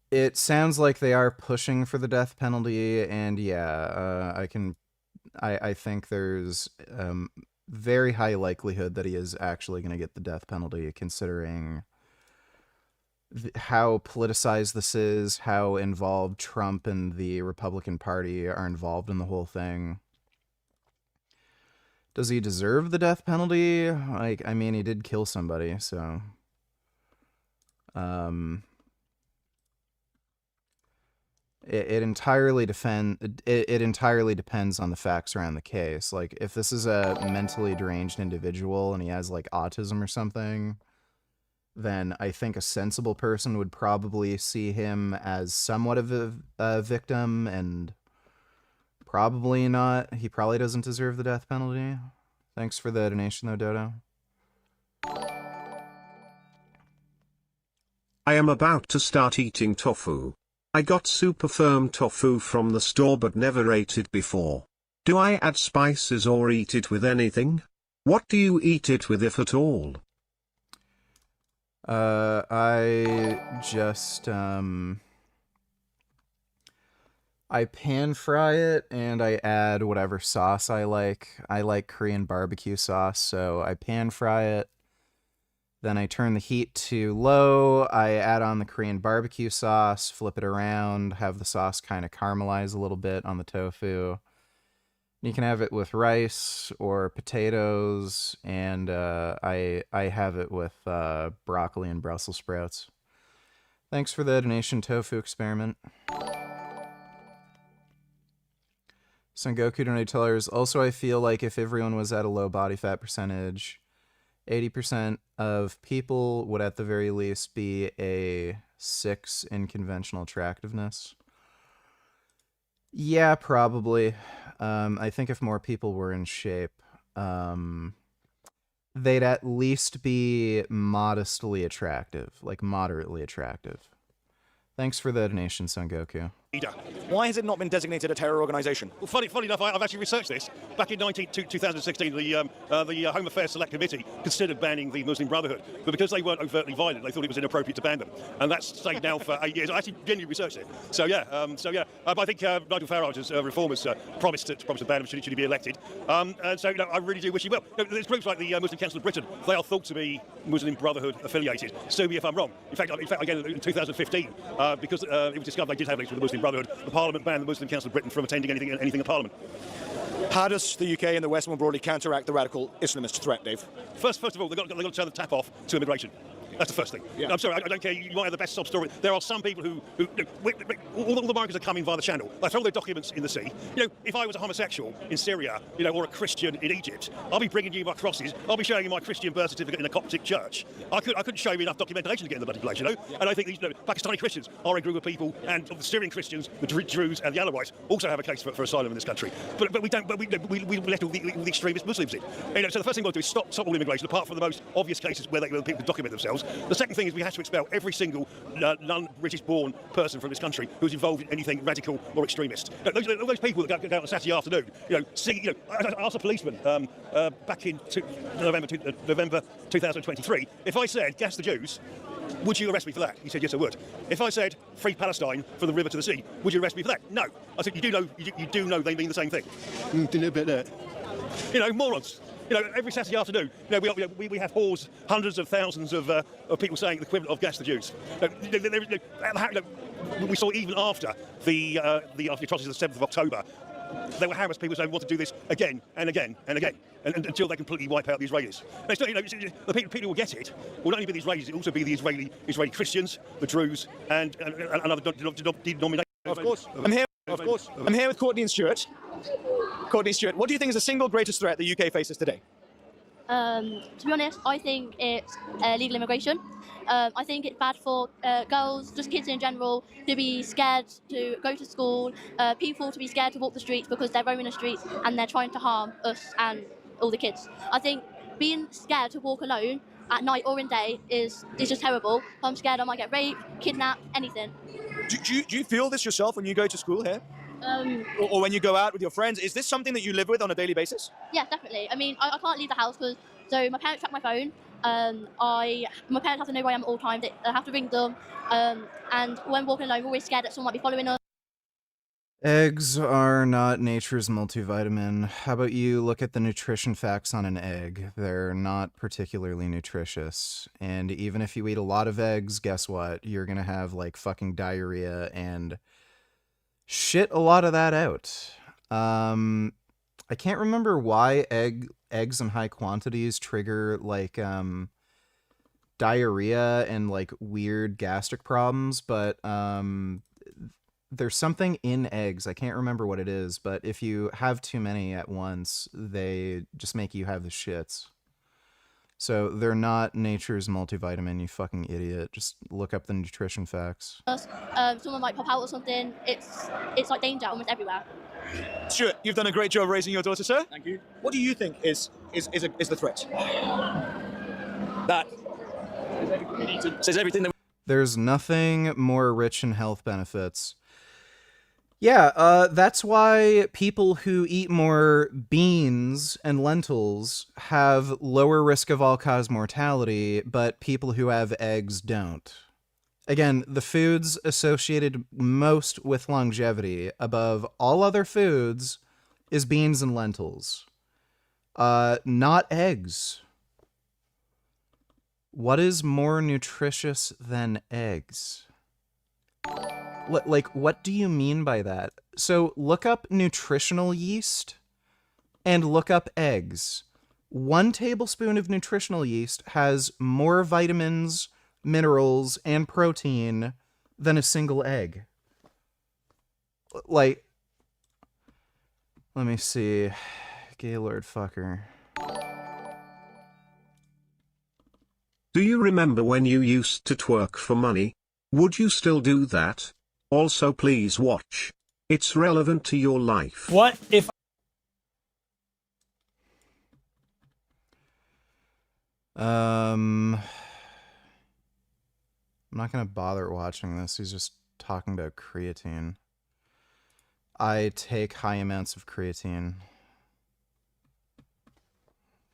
It sounds like they are pushing for the death penalty, and yeah, I think there's very high likelihood that he is actually going to get the death penalty, considering how politicized this is, how involved Trump and the Republican Party are involved in the whole thing. Does he deserve the death penalty? Like, I mean, he did kill somebody, so it entirely entirely depends on the facts around the case. Like, if this is a mentally deranged individual and he has like autism or something, then I think a sensible person would probably see him as somewhat of a victim, and probably not. He probably doesn't deserve the death penalty. Thanks for the donation, though, Dodo. I am about to start eating tofu. I got super firm tofu from the store but never ate it before. Do I add spices or eat it with anything? What do you eat it with, if at all? I just, I pan fry it and I add whatever sauce I like. I like Korean barbecue sauce, so I pan fry it. Then I turn the heat to low. I add on the Korean barbecue sauce, flip it around, have the sauce kind of caramelize a little bit on the tofu. You can have it with rice or potatoes, and I have it with broccoli and Brussels sprouts. Thanks for the donation, Tofu Experiment. Sengoku donated tellers. Also, I feel like if everyone was at a low body fat percentage, 80% of people would at the very least be a 6 in conventional attractiveness. Yeah, probably. I think if more people were in shape, they'd at least be modestly attractive, like moderately attractive. Thanks for the donation, Sengoku. Why has it not been designated a terror organization? Well, funny enough, I've actually researched this. Back in 2016, the Home Affairs Select Committee considered banning the Muslim Brotherhood, but because they weren't overtly violent, they thought it was inappropriate to ban them, and that's stayed now for 8 years. I actually genuinely researched it. So yeah, I think Nigel Farage's reformers promised to ban them should he be elected, and so I really do wish he will. There's groups like the Muslim Council of Britain. They are thought to be Muslim Brotherhood affiliated. Sue me if I'm wrong. In fact, again in 2015, because it was discovered they did have links with the Muslim Brotherhood, the Parliament banned the Muslim Council of Britain from attending anything in Parliament. How does the UK and the West more broadly counteract the radical Islamist threat, Dave? First of all, they've got to turn the tap off to immigration. That's the first thing. Yeah. I'm sorry, I don't care. You might have the best sob story. There are some people who all the migrants are coming via the channel. They throw their documents in the sea. If I was a homosexual in Syria, or a Christian in Egypt, I'll be bringing you my crosses. I'll be showing you my Christian birth certificate in a Coptic church. I couldn't show you enough documentation to get in the bloody place, Yeah. And I think these Pakistani Christians are a group of people, and the Syrian Christians, the Druze, and the Alawites also have a case for asylum in this country. But we don't. But we let all the extremist Muslims in. So the first thing we've got to do is stop all immigration, apart from the most obvious cases where people can document themselves. The second thing is we have to expel every single non-British-born person from this country who's involved in anything radical or extremist. Those people that go out on a Saturday afternoon, I asked a policeman back in November 2023, if I said gas the Jews, would you arrest me for that? He said, yes, I would. If I said free Palestine from the river to the sea, would you arrest me for that? No. I said, you do know they mean the same thing. Didn't know about that. Morons. Every Saturday afternoon, we have hundreds of thousands of people saying the equivalent of gas the Jews. We saw even after the atrocities of the 7th of October, there were harassed people saying we want to do this again and again and again, and until they completely wipe out the Israelis. And the people who will get it will not only be the Israelis, it will also be the Israeli Christians, the Druze, and other denominations. Of course. I'm here with Courtney and Stuart. Courtney Stewart, what do you think is the single greatest threat the UK faces today? To be honest, I think it's illegal immigration. I think it's bad for girls, just kids in general, to be scared to go to school, people to be scared to walk the streets because they're roaming the streets and they're trying to harm us and all the kids. I think being scared to walk alone at night or in day is just terrible. I'm scared I might get raped, kidnapped, anything. Do you feel this yourself when you go to school here? Or when you go out with your friends? Is this something that you live with on a daily basis? Yeah, definitely. I mean, I can't leave the house so my parents track my phone. My parents have to know where I am at all times. I have to ring them. And when walking alone, we're always scared that someone might be following us. Eggs are not nature's multivitamin. How about you look at the nutrition facts on an egg? They're not particularly nutritious. And even if you eat a lot of eggs, guess what? You're gonna have like fucking diarrhea and shit a lot of that out. I can't remember why eggs in high quantities trigger like diarrhea and like weird gastric problems, but there's something in eggs. I can't remember what it is, but if you have too many at once, they just make you have the shits. So they're not nature's multivitamin, you fucking idiot. Just look up the nutrition facts. Someone might pop out or something. It's like danger almost everywhere. Stuart, you've done a great job raising your daughter, sir. Thank you. What do you think is the threat? That says everything that. There's nothing more rich in health benefits. Yeah, that's why people who eat more beans and lentils have lower risk of all-cause mortality, but people who have eggs don't. Again, the foods associated most with longevity above all other foods is beans and lentils. Not eggs. What is more nutritious than eggs? Like, what do you mean by that? So look up nutritional yeast and look up eggs. 1 tablespoon of nutritional yeast has more vitamins, minerals, and protein than a single egg. Like, let me see. Gaylord fucker. Do you remember when you used to twerk for money? Would you still do that? Also, please watch. It's relevant to your life. What if... I'm not gonna bother watching this. He's just talking about creatine. I take high amounts of creatine.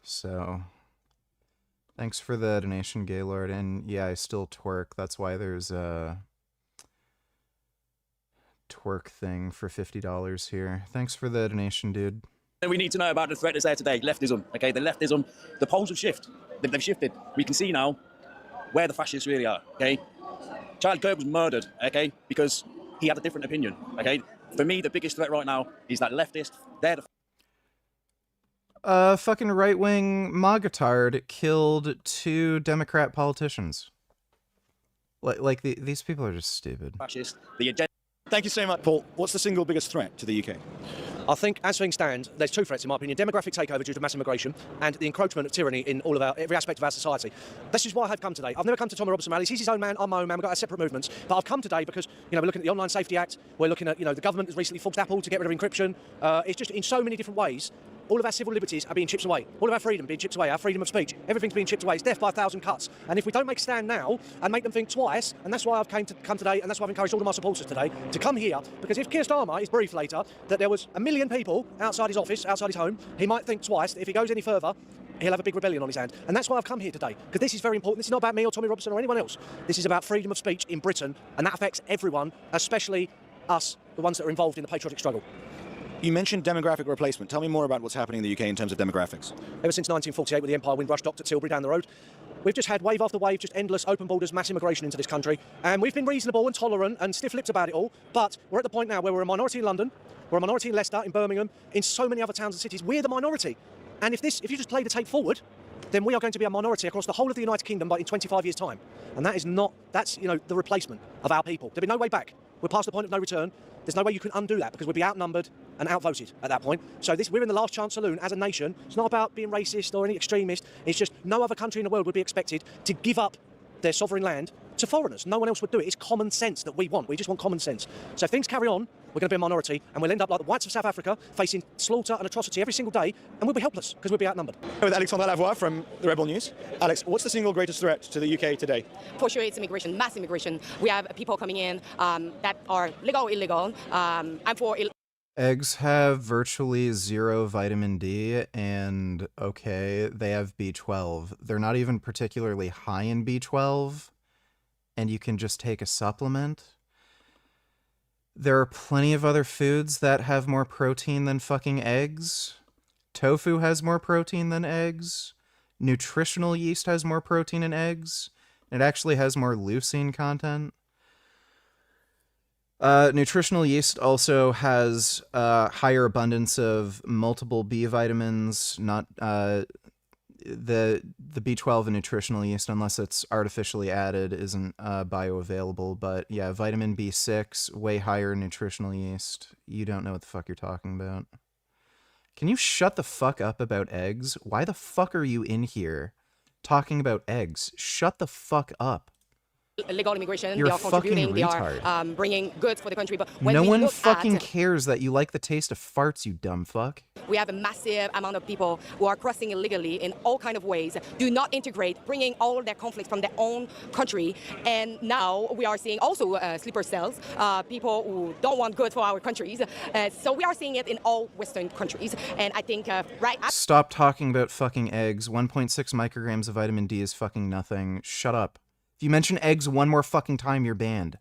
So, thanks for the donation, Gaylord. And yeah, I still twerk. That's why there's a twerk thing for $50 here. Thanks for the donation, dude. We need to know about the threat that's there today, leftism. Okay, the leftism, the polls have shifted. They've shifted. We can see now where the fascists really are. Okay, Charlie Kirk was murdered. Okay, because he had a different opinion. Okay, for me, the biggest threat right now is that leftists. They're the Fucking right-wing magatard killed 2 Democrat politicians. These people are just stupid. fascists. The agenda. Thank you so much, Paul. What's the single biggest threat to the UK? I think, as things stand, there's 2 threats, in my opinion. Demographic takeover due to mass immigration and the encroachment of tyranny in every aspect of our society. This is why I've come today. I've never come to Tommy Robinson rallies. He's his own man, I'm my own man. We've got our separate movements. But I've come today because, we're looking at the Online Safety Act. We're looking at, the government has recently forced Apple to get rid of encryption. It's just in so many different ways. All of our civil liberties are being chipped away. All of our freedom being chipped away. Our freedom of speech. Everything's being chipped away. It's death by 1,000 cuts. And if we don't make a stand now and make them think twice, and that's why I've come today, and that's why I've encouraged all of my supporters today to come here, because if Keir Starmer is briefed later that there was 1 million people outside his office, outside his home, he might think twice that if he goes any further, he'll have a big rebellion on his hand. And that's why I've come here today, because this is very important. This is not about me or Tommy Robinson or anyone else. This is about freedom of speech in Britain, and that affects everyone, especially us, the ones that are involved in the patriotic struggle. You mentioned demographic replacement. Tell me more about what's happening in the UK in terms of demographics. Ever since 1948, with the Empire Windrush docked at Tilbury down the road, we've just had wave after wave, just endless open borders, mass immigration into this country. And we've been reasonable and tolerant and stiff-lipped about it all. But we're at the point now where we're a minority in London, we're a minority in Leicester, in Birmingham, in so many other towns and cities. We're the minority. And if you just play the tape forward, then we are going to be a minority across the whole of the United Kingdom in 25 years' time. And that's the replacement of our people. There'll be no way back. We're past the point of no return. There's no way you can undo that because we'll be outnumbered and outvoted at that point. So we're in the last chance saloon as a nation. It's not about being racist or any extremist. It's just no other country in the world would be expected to give up their sovereign land to foreigners. No one else would do it. It's common sense that we want. We just want common sense. So if things carry on, we're going to be a minority and we'll end up like the whites of South Africa, facing slaughter and atrocity every single day, and we'll be helpless because we'll be outnumbered. With Alexandre Lavoie from the Rebel News. Alex, what's the single greatest threat to the UK today? For sure, it's immigration, mass immigration. We have people coming in that are legal or illegal. I'm for Eggs have virtually 0 vitamin D, and okay, they have B12. They're not even particularly high in B12, and you can just take a supplement. There are plenty of other foods that have more protein than fucking eggs. Tofu has more protein than eggs. Nutritional yeast has more protein than eggs. It actually has more leucine content. Nutritional yeast also has higher abundance of multiple B vitamins, not the B12 in nutritional yeast, unless it's artificially added, isn't bioavailable. But yeah, vitamin B6, way higher in nutritional yeast. You don't know what the fuck you're talking about. Can you shut the fuck up about eggs? Why the fuck are you in here talking about eggs? Shut the fuck up. Illegal immigration, You're they are a fucking contributing, they retard. are bringing goods for the country. But when No we one look fucking at, cares that you like the taste of farts, you dumb fuck. we have a massive amount of people who are crossing illegally in all kind of ways, do not integrate, bringing all their conflicts from their own country. And now we are seeing also sleeper cells, people who don't want good for our countries. So we are seeing it in all Western countries. And I think Stop talking about fucking eggs. 1.6 micrograms of vitamin D is fucking nothing. Shut up. If you mention eggs one more fucking time, you're banned.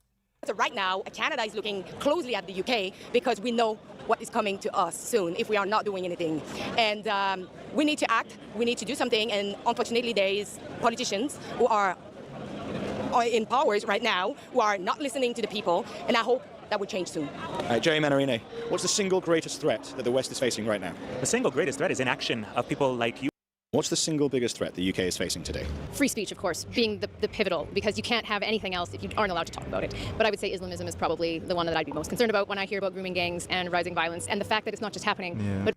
So right now, Canada is looking closely at the UK because we know what is coming to us soon if we are not doing anything. And we need to act, we need to do something, and unfortunately there is politicians who are in powers right now who are not listening to the people, and I hope that will change soon. Jerry Manarine, what's the single greatest threat that the West is facing right now? The single greatest threat is inaction of people like you. What's the single biggest threat the UK is facing today? Free speech, of course, being the pivotal, because you can't have anything else if you aren't allowed to talk about it. But I would say Islamism is probably the one that I'd be most concerned about when I hear about grooming gangs and rising violence, and the fact that it's not just happening, but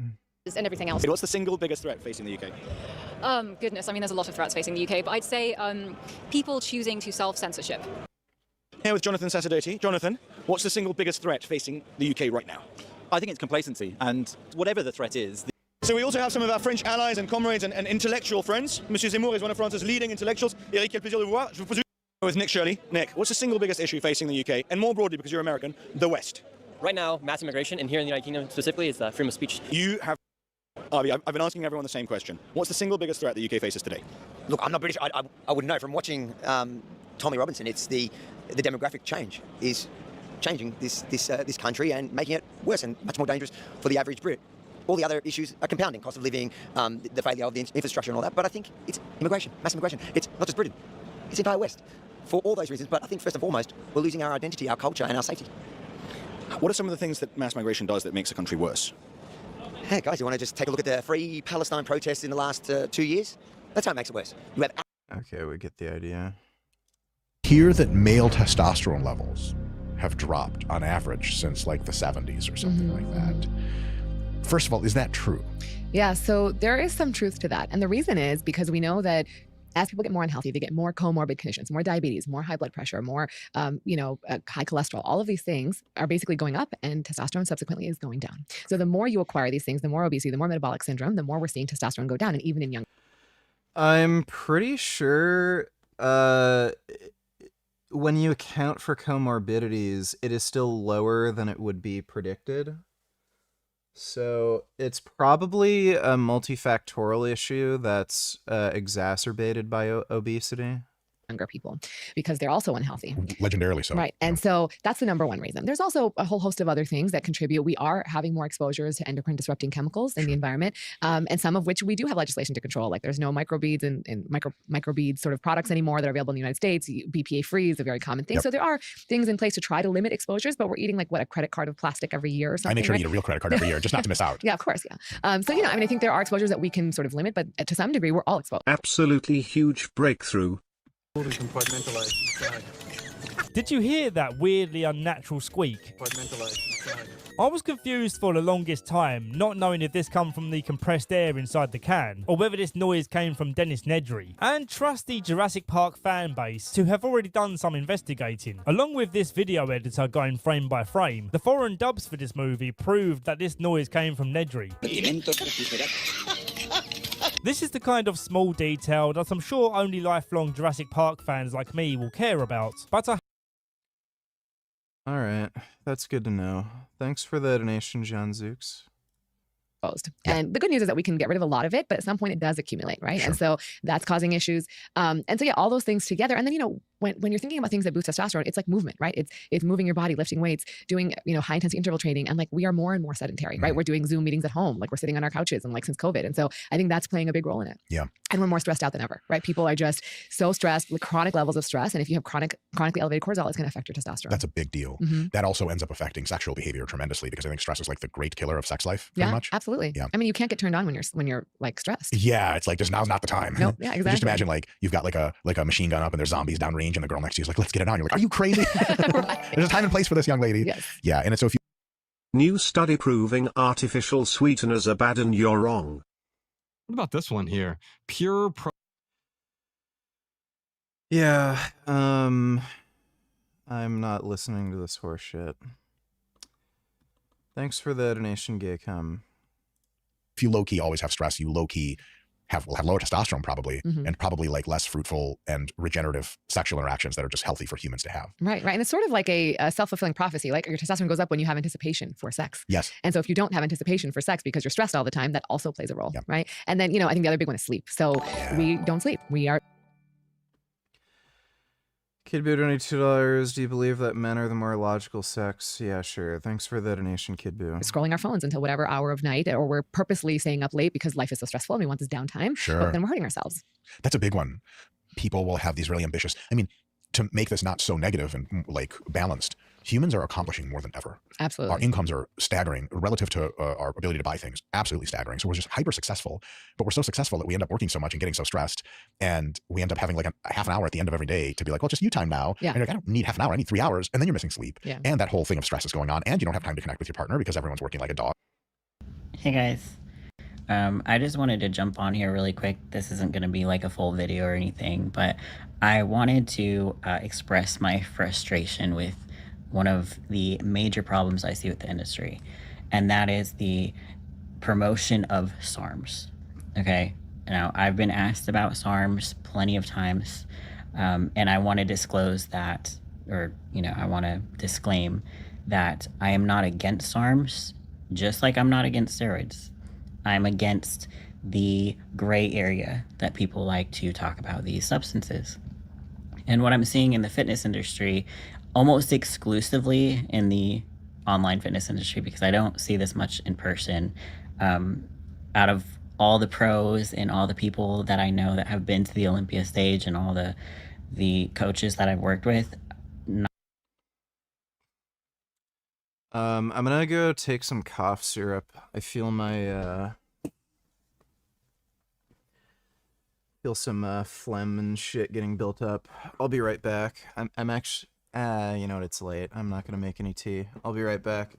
and everything else. What's the single biggest threat facing the UK? Goodness, I mean, there's a lot of threats facing the UK, but I'd say people choosing to self-censorship. Here with Jonathan Sassadoti. Jonathan, what's the single biggest threat facing the UK right now? I think it's complacency, and whatever the threat is. So we also have some of our French allies and comrades and intellectual friends. Monsieur Zemmour is one of France's leading intellectuals. Eric, quel plaisir de vous voir. Je vous pose with Nick Shirley. Nick, what's the single biggest issue facing the UK, and more broadly, because you're American, the West? Right now, mass immigration, and here in the United Kingdom specifically, is freedom of speech. You have... I've been asking everyone the same question. What's the single biggest threat the UK faces today? Look, I'm not British. I wouldn't know. From watching Tommy Robinson, it's the demographic change is changing this country and making it worse and much more dangerous for the average Brit. All the other issues are compounding: cost of living, the failure of the infrastructure and all that. But I think it's immigration, mass immigration. It's not just Britain, it's the entire West. For all those reasons, but I think first and foremost, we're losing our identity, our culture and our safety. What are some of the things that mass migration does that makes a country worse? Hey guys, you want to just take a look at the Free Palestine protests in the last 2 years? That's how it makes it worse. You have... Okay, we get the idea. Hear that male testosterone levels have dropped on average since like the 70s or something like that. First of all, is that true? Yeah, so there is some truth to that. And the reason is because we know that as people get more unhealthy, they get more comorbid conditions, more diabetes, more high blood pressure, more, high cholesterol. All of these things are basically going up, and testosterone subsequently is going down. So the more you acquire these things, the more obesity, the more metabolic syndrome, the more we're seeing testosterone go down, and even in young. I'm pretty sure when you account for comorbidities, it is still lower than it would be predicted. So it's probably a multifactorial issue that's exacerbated by obesity. Younger people, because they're also unhealthy. Legendarily so. Right. And so that's the number one reason. There's also a whole host of other things that contribute. We are having more exposures to endocrine disrupting chemicals in the environment, and some of which we do have legislation to control. Like there's no microbeads and microbead sort of products anymore that are available in the United States. BPA free is a very common thing. Yep. So there are things in place to try to limit exposures, but we're eating like a credit card of plastic every year or something. I make sure right? to eat a real credit card every year, just not to miss out. Yeah, of course. Yeah. So, I think there are exposures that we can sort of limit, but to some degree, we're all exposed. Absolutely huge breakthrough. Did you hear that weirdly unnatural squeak? I was confused for the longest time, not knowing if this come from the compressed air inside the can, or whether this noise came from Dennis Nedry, and trusty Jurassic Park fan base to have already done some investigating. Along with this video editor going frame by frame, the foreign dubs for this movie proved that this noise came from Nedry. This is the kind of small detail that I'm sure only lifelong Jurassic Park fans like me will care about, but Alright, that's good to know. Thanks for the donation, John Zooks. And the good news is that we can get rid of a lot of it, but at some point it does accumulate, right? Sure. And so that's causing issues. And so, yeah, all those things together. And then, when you're thinking about things that boost testosterone, it's like movement, right? It's moving your body, lifting weights, doing, high intensity interval training. And like, we are more and more sedentary, right? We're doing Zoom meetings at home. Like we're sitting on our couches and like since COVID. And so I think that's playing a big role in it. Yeah. And we're more stressed out than ever, right? People are just so stressed with chronic levels of stress. And if you have chronically elevated cortisol, it's going to affect your testosterone. That's a big deal. That also ends up affecting sexual behavior tremendously, because I think stress is like the great killer of sex life, pretty much. Absolutely. Yeah. I mean, you can't get turned on when you're like stressed. Yeah, it's like just now's not the time. No, yeah, exactly. Just imagine like you've got like a machine gun up and there's zombies downrange and the girl next to you is like, let's get it on. You're like, are you crazy? There's a time and place for this, young lady. Yes. Yeah, and so if you New study proving artificial sweeteners are bad and you're wrong. What about this one here? Pure Yeah, I'm not listening to this horse shit. Thanks for the donation, Gaycom. if you low-key always have stress, you low-key will have lower testosterone probably, and probably like less fruitful and regenerative sexual interactions that are just healthy for humans to have. Right. And it's sort of like a self-fulfilling prophecy. Like your testosterone goes up when you have anticipation for sex. Yes. And so if you don't have anticipation for sex because you're stressed all the time, that also plays a role, right? And then, I think the other big one is sleep. So we don't sleep. We are... Kid Boo donated $2. Do you believe that men are the more logical sex? Yeah, sure. Thanks for the donation, Kid Boo. Scrolling our phones until whatever hour of night, or we're purposely staying up late because life is so stressful and we want this downtime. Sure. But then we're hurting ourselves. That's a big one. People will have these really ambitious, to make this not so negative and like balanced, humans are accomplishing more than ever. Absolutely. Our incomes are staggering relative to our ability to buy things, absolutely staggering. So we're just hyper successful, but we're so successful that we end up working so much and getting so stressed. And we end up having like a half an hour at the end of every day to be like, well, just you time now. Yeah. And you're like, I don't need half an hour, I need 3 hours. And then you're missing sleep. Yeah. And that whole thing of stress is going on. And you don't have time to connect with your partner because everyone's working like a dog. Hey guys. I just wanted to jump on here really quick. This isn't going to be like a full video or anything, but I wanted to express my frustration with one of the major problems I see with the industry, and that is the promotion of SARMs. Okay, now I've been asked about SARMs plenty of times, and I want to disclose that, or I want to disclaim that I am not against SARMs, just like I'm not against steroids. I'm against the gray area that people like to talk about these substances. And what I'm seeing in the fitness industry, almost exclusively in the online fitness industry, because I don't see this much in person, out of all the pros and all the people that I know that have been to the Olympia stage and all the coaches that I've worked with. I'm gonna go take some cough syrup. I feel my feel some phlegm and shit getting built up. I'll be right back. I'm actually you know what, it's late. I'm not gonna make any tea. I'll be right back.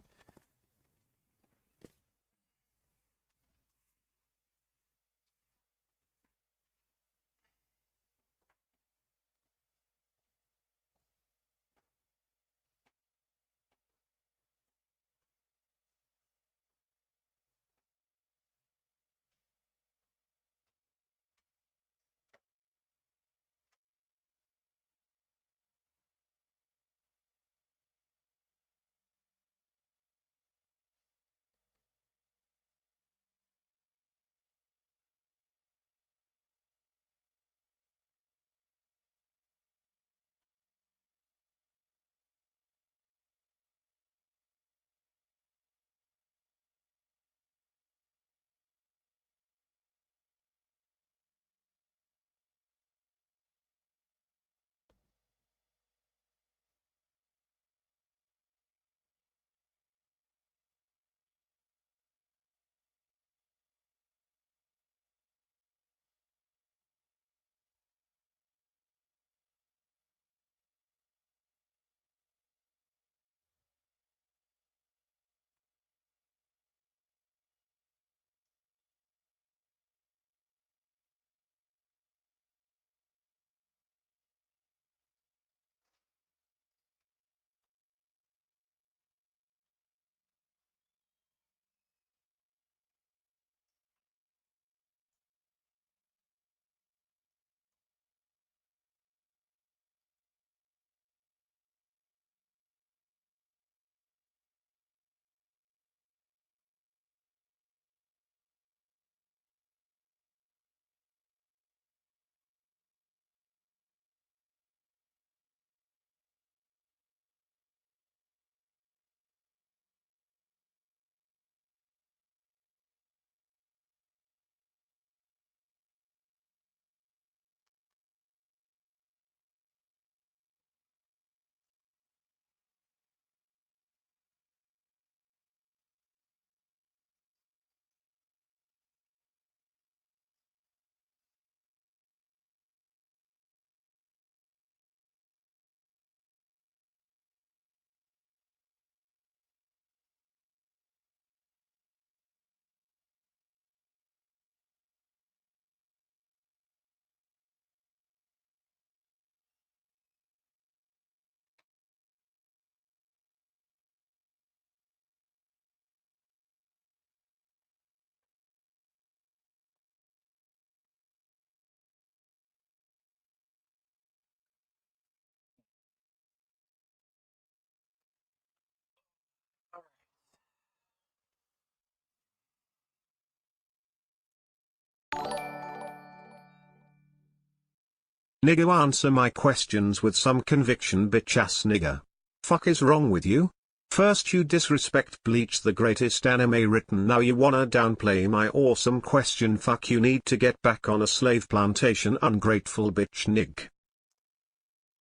Nigga, answer my questions with some conviction, bitch ass nigga. Fuck is wrong with you? First you disrespect Bleach, the greatest anime written, now you wanna downplay my awesome question. Fuck, you need to get back on a slave plantation, ungrateful bitch nig. I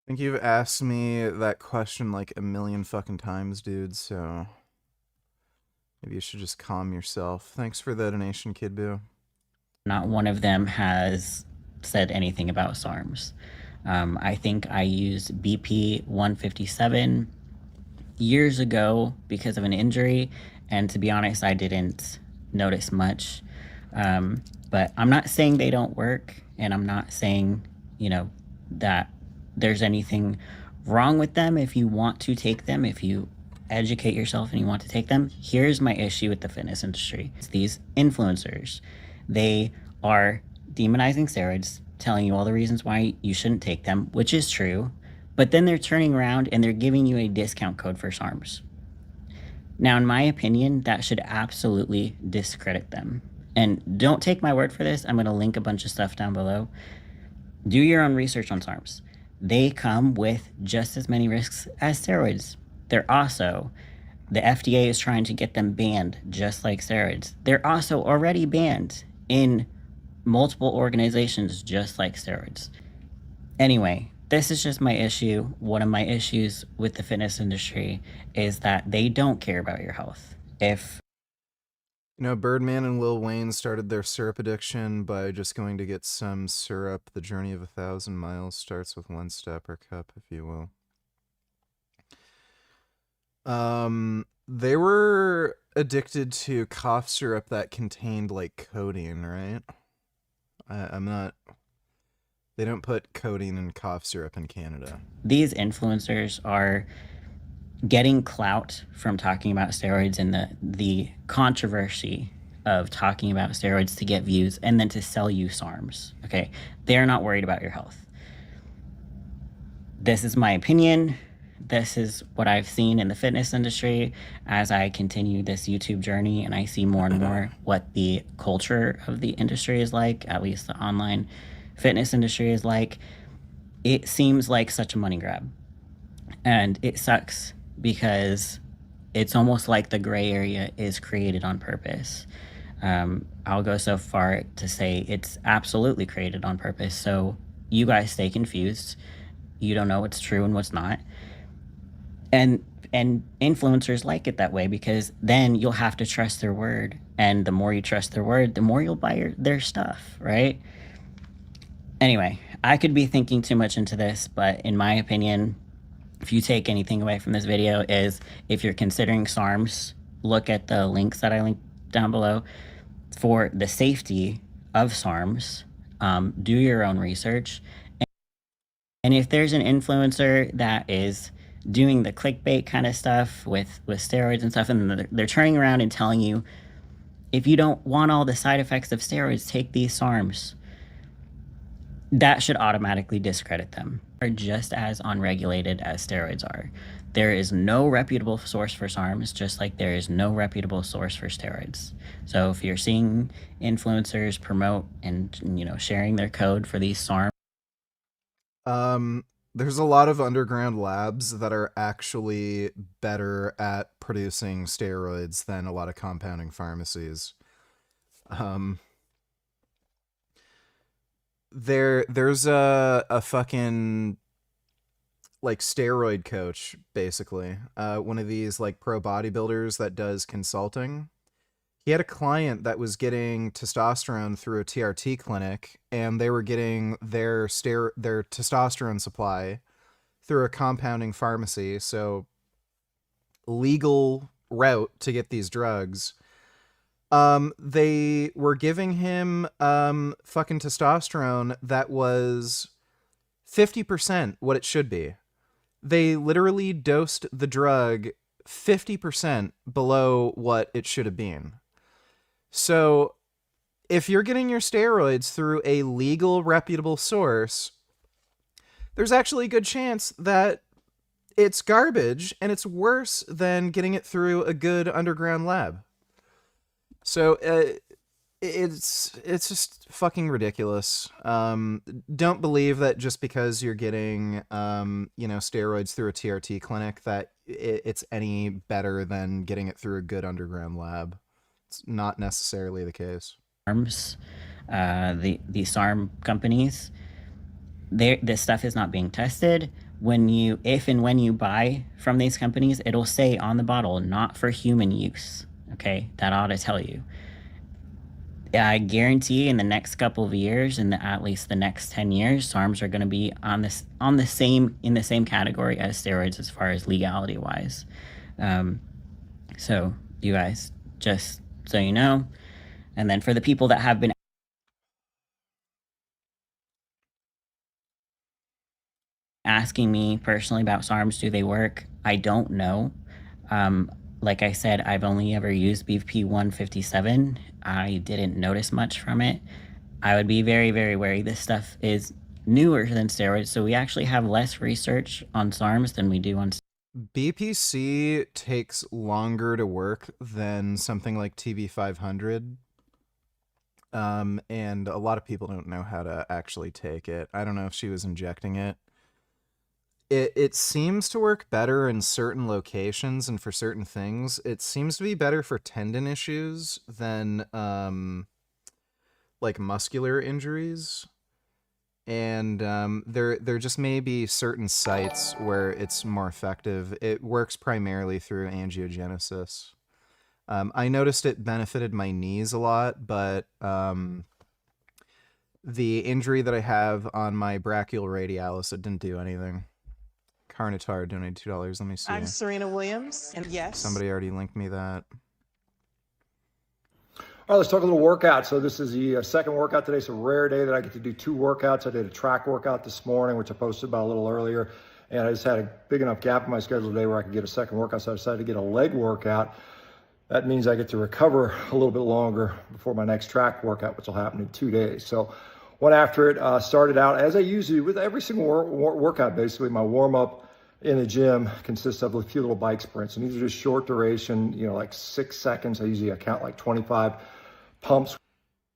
think you've asked me that question like a million fucking times, dude, so maybe you should just calm yourself. Thanks for the donation, Kid Boo. Not one of them has said anything about SARMs. I think I used BP 157 years ago because of an injury, and to be honest, I didn't notice much. But I'm not saying they don't work, and I'm not saying, you know, that there's anything wrong with them if you want to take them, if you educate yourself and you want to take them. Here's my issue with the fitness industry. It's these influencers. They are demonizing steroids, telling you all the reasons why you shouldn't take them, which is true, but then they're turning around and they're giving you a discount code for SARMs. Now, in my opinion, that should absolutely discredit them. And don't take my word for this. I'm going to link a bunch of stuff down below. Do your own research on SARMs. They come with just as many risks as steroids. They're also, the FDA is trying to get them banned just like steroids. They're also already banned in multiple organizations just like steroids. Anyway, this is just my issue. One of my issues with the fitness industry is that they don't care about your health. If You know, Birdman and Lil Wayne started their syrup addiction by just going to get some syrup. The journey of 1,000 miles starts with one step or cup, if you will. They were addicted to cough syrup that contained like codeine, right? I'm not. They don't put codeine in cough syrup in Canada. these influencers are getting clout from talking about steroids and the controversy of talking about steroids to get views and then to sell you SARMs, okay? They're not worried about your health. This is my opinion. This is what I've seen in the fitness industry as I continue this YouTube journey and I see more and more what the culture of the industry is like, at least the online fitness industry is like. It seems like such a money grab. And it sucks because it's almost like the gray area is created on purpose. I'll go so far to say it's absolutely created on purpose. So you guys stay confused. You don't know what's true and what's not. And influencers like it that way because then you'll have to trust their word. And the more you trust their word, the more you'll buy their stuff, right? Anyway, I could be thinking too much into this, but in my opinion, if you take anything away from this video is if you're considering SARMs, look at the links that I linked down below for the safety of SARMs. Do your own research. And if there's an influencer that is doing the clickbait kind of stuff with steroids and stuff, and they're turning around and telling you, if you don't want all the side effects of steroids, take these SARMs. That should automatically discredit them. Are just as unregulated as steroids are. There is no reputable source for SARMs, just like there is no reputable source for steroids. So if you're seeing influencers promote and, you know, sharing their code for these SARMs, there's a lot of underground labs that are actually better at producing steroids than a lot of compounding pharmacies. There's a fucking like steroid coach, basically. One of these like pro bodybuilders that does consulting. He had a client that was getting testosterone through a TRT clinic, and they were getting their testosterone supply through a compounding pharmacy. So legal route to get these drugs. They were giving him fucking testosterone that was 50% what it should be. They literally dosed the drug 50% below what it should have been. So if you're getting your steroids through a legal, reputable source, there's actually a good chance that it's garbage and it's worse than getting it through a good underground lab. So It's just fucking ridiculous. Don't believe that just because you're getting steroids through a TRT clinic that it's any better than getting it through a good underground lab. It's not necessarily the case. SARMs, the SARM companies, this stuff is not being tested. If and when you buy from these companies, it'll say on the bottle, not for human use. Okay, that ought to tell you. I guarantee in the next couple of years, at least the next 10 years, SARMs are going to be in the same category as steroids as far as legality wise. So you guys, just so you know, and then for the people that have been asking me personally about SARMs, do they work? I don't know. Like I said, I've only ever used BVP 157. I didn't notice much from it. I would be very, very wary. This stuff is newer than steroids, so we actually have less research on SARMs than we do on BPC takes longer to work than something like TV500. And a lot of people don't know how to actually take it. I don't know if she was injecting it. It seems to work better in certain locations and for certain things. It seems to be better for tendon issues than like muscular injuries. And there just may be certain sites where it's more effective. It works primarily through angiogenesis. I noticed it benefited my knees a lot, but the injury that I have on my brachial radialis, it didn't do anything. Carnitar donated $2. Let me see. I'm Serena Williams, and yes. Somebody already linked me that. All right, let's talk a little workout. So this is the second workout today. It's a rare day that I get to do 2 workouts. I did a track workout this morning, which I posted about a little earlier. And I just had a big enough gap in my schedule today where I could get a second workout. So I decided to get a leg workout. That means I get to recover a little bit longer before my next track workout, which will happen in 2 days. So went after it, started out as I usually with every single workout, basically. My warm-up in the gym consists of a few little bike sprints, and these are just short duration, like 6 seconds. I usually count like 25 pumps.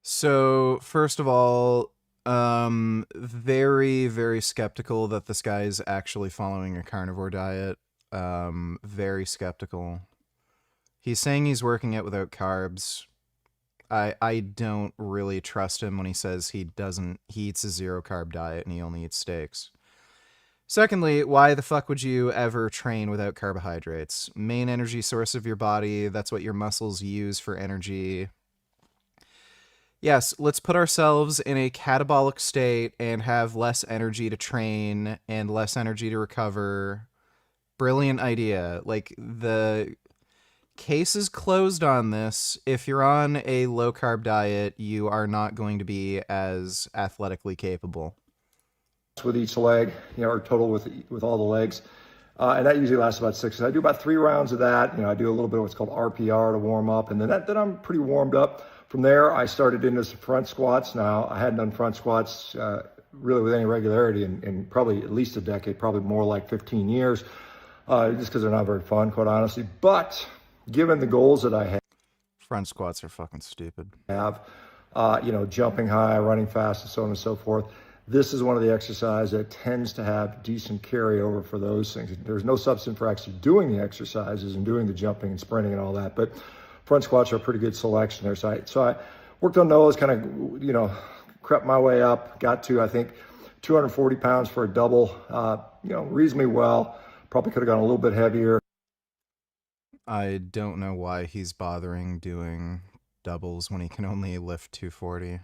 So first of all, very, very skeptical that this guy's actually following a carnivore diet. Very skeptical. He's saying he's working out without carbs. I don't really trust him when he says he eats a 0 carb diet and he only eats steaks. Secondly, why the fuck would you ever train without carbohydrates? Main energy source of your body, that's what your muscles use for energy. Yes, let's put ourselves in a catabolic state and have less energy to train and less energy to recover. Brilliant idea. Like, the case is closed on this. If you're on a low-carb diet, you are not going to be as athletically capable. With each leg, or total with all the legs. And that usually lasts about 6. I do about 3 rounds of that. I do a little bit of what's called RPR to warm up. And then I'm pretty warmed up. From there, I started into some front squats. Now, I hadn't done front squats really with any regularity in probably at least a decade, probably more like 15 years, just because they're not very fun, quite honestly. But given the goals that I have. Front squats are fucking stupid. Jumping high, running fast, and so on and so forth. This is one of the exercises that tends to have decent carryover for those things. There's no substance for actually doing the exercises and doing the jumping and sprinting and all that, but front squats are a pretty good selection there. So I worked on those, kind of, crept my way up, got to, I think, 240 pounds for a double, reasonably well. Probably could have gone a little bit heavier. I don't know why he's bothering doing doubles when he can only lift 240.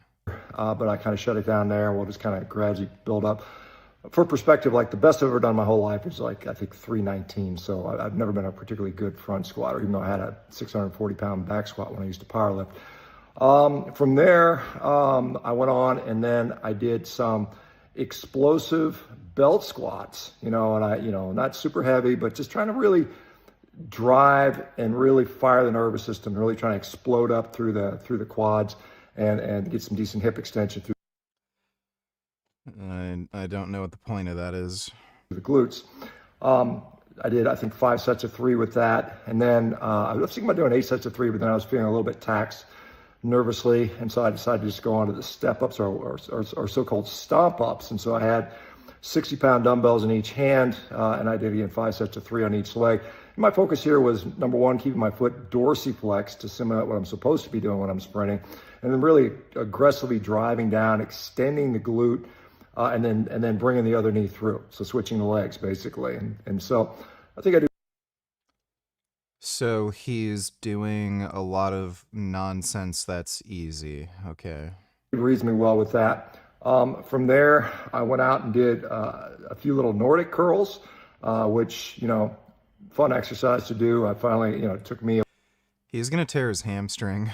But I kind of shut it down there. We'll just kind of gradually build up. For perspective, like the best I've ever done my whole life is like, I think 319. So I've never been a particularly good front squatter, even though I had a 640 pound back squat when I used to powerlift. From there, I went on and then I did some explosive belt squats, and I, not super heavy, but just trying to really drive and really fire the nervous system, really trying to explode up through the quads. And get some decent hip extension through. I don't know what the point of that is. The glutes. I did, I think, 5 sets of 3 with that. And then I was thinking about doing 8 sets of 3, but then I was feeling a little bit taxed nervously, and so I decided to just go on to the step ups or so-called stomp ups. And so I had 60-pound dumbbells in each hand, and I did again 5 sets of 3 on each leg. And my focus here was, number one, keeping my foot dorsiflexed to simulate what I'm supposed to be doing when I'm sprinting, and then really aggressively driving down, extending the glute, and then bringing the other knee through. So switching the legs basically, and so I think I do. So he's doing a lot of nonsense that's easy. Okay. Reasonably well with that. From there, I went out and did a few little Nordic curls, which, fun exercise to do. I finally, it took me He's gonna tear his hamstring.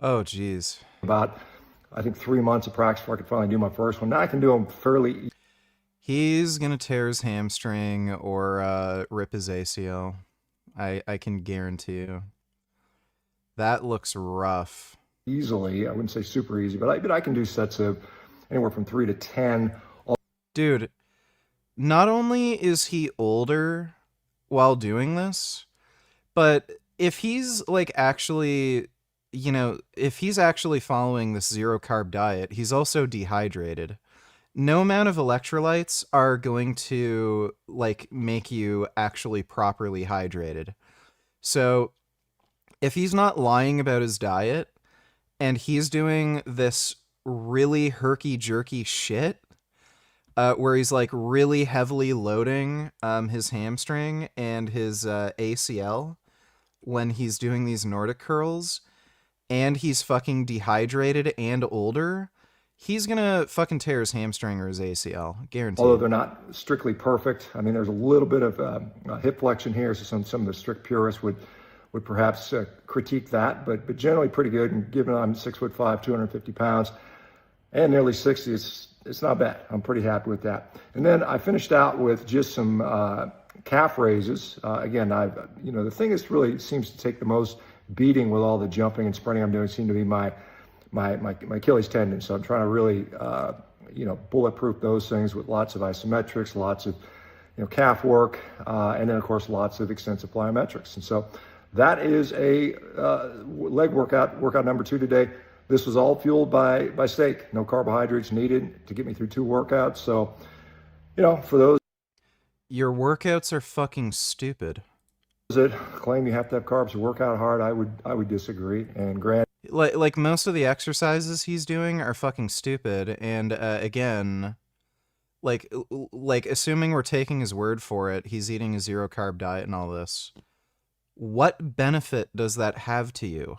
Oh, geez. about, I think, 3 months of practice before I could finally do my first one. Now I can do them fairly. He's gonna tear his hamstring or rip his ACL. I can guarantee you. That looks rough. Easily. I wouldn't say super easy, but I can do sets of anywhere from 3 to 10. Dude, not only is he older while doing this, but if he's like actually, if he's actually following this zero carb diet, he's also dehydrated. No amount of electrolytes are going to like make you actually properly hydrated. So if he's not lying about his diet and he's doing this really herky-jerky shit, where he's like really heavily loading his hamstring and his ACL when he's doing these Nordic curls, and he's fucking dehydrated and older, he's gonna fucking tear his hamstring or his ACL, guaranteed. Although they're not strictly perfect. I mean, there's a little bit of hip flexion here, so some of the strict purists would perhaps critique that, but generally pretty good. And given I'm 6'5", 250 pounds, and nearly 60, it's not bad. I'm pretty happy with that. And then I finished out with just some calf raises. Again, the thing that really seems to take the most beating with all the jumping and sprinting I'm doing seem to be my Achilles tendon. So I'm trying to really, bulletproof those things with lots of isometrics, lots of, calf work, and then of course lots of extensive plyometrics. And so that is a leg workout number 2 today. This was all fueled by steak. No carbohydrates needed to get me through 2 workouts. So, for those. Your workouts are fucking stupid. That claim you have to have carbs to work out hard, I would disagree. And grant. Like most of the exercises he's doing are fucking stupid. And again, like assuming we're taking his word for it, he's eating a zero carb diet and all this. What benefit does that have to you?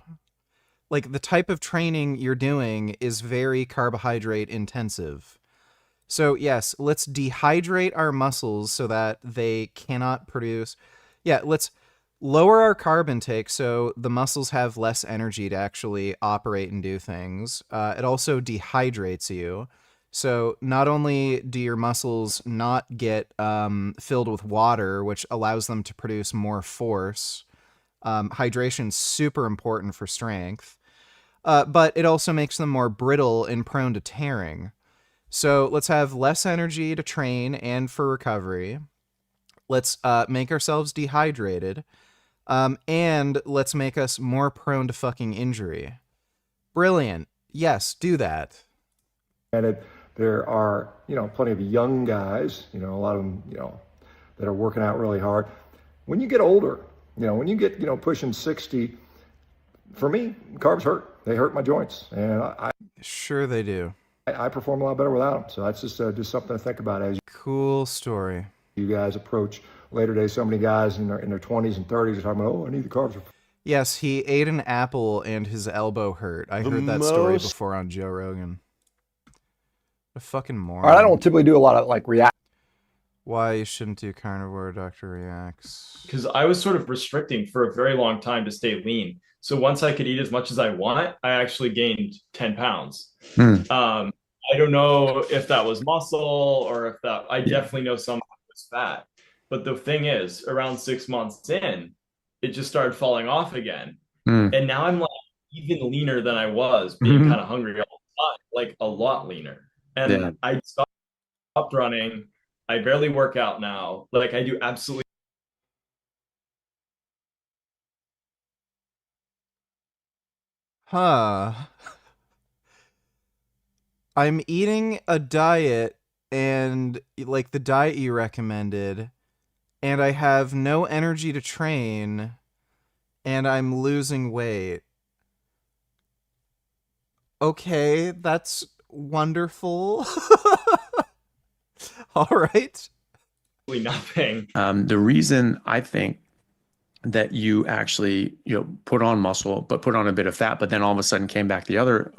Like, the type of training you're doing is very carbohydrate intensive. So yes, let's dehydrate our muscles so that they cannot produce. Yeah, let's lower our carb intake so the muscles have less energy to actually operate and do things. It also dehydrates you. So not only do your muscles not get filled with water, which allows them to produce more force. Hydration is super important for strength. But it also makes them more brittle and prone to tearing. So let's have less energy to train and for recovery. Let's make ourselves dehydrated. And let's make us more prone to fucking injury. Brilliant. Yes, do that. And there are, plenty of young guys, a lot of them, that are working out really hard. When you get older, when you get, pushing 60, for me, carbs hurt. They hurt my joints, and sure they do. I perform a lot better without them. So that's just something to think about as cool story. You guys approach later days. So many guys in their 20s and 30s are talking about, I need the carbs. Yes, he ate an apple and his elbow hurt. I heard that story before on Joe Rogan. A fucking moron. All right, I don't typically do a lot of react. Why you shouldn't do carnivore, Dr. Reacts? Because I was sort of restricting for a very long time to stay lean. So once I could eat as much as I want, I actually gained 10 pounds. I don't know if that was muscle or if that, I definitely know some was fat. But the thing is, around 6 months in, it just started falling off again. And now I'm like even leaner than I was, being kind of hungry all the time, like a lot leaner. And I stopped running. I barely work out now. Like I do absolutely Huh. I'm eating a diet and like the diet you recommended, and I have no energy to train, and I'm losing weight. Okay, that's wonderful. All right. Nothing. The reason I think that you actually, put on muscle, but put on a bit of fat, but then all of a sudden came back the other.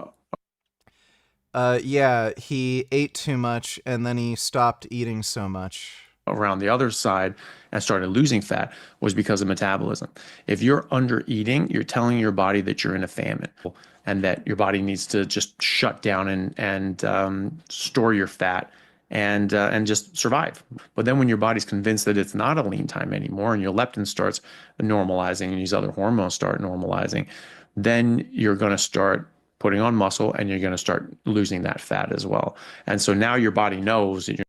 Yeah, he ate too much and then he stopped eating so much. Around the other side and started losing fat was because of metabolism. If you're under eating, you're telling your body that you're in a famine and that your body needs to just shut down and store your fat and just survive. But then when your body's convinced that it's not a lean time anymore and your leptin starts normalizing and these other hormones start normalizing, then you're going to start putting on muscle and you're going to start losing that fat as well. And so now your body knows that you're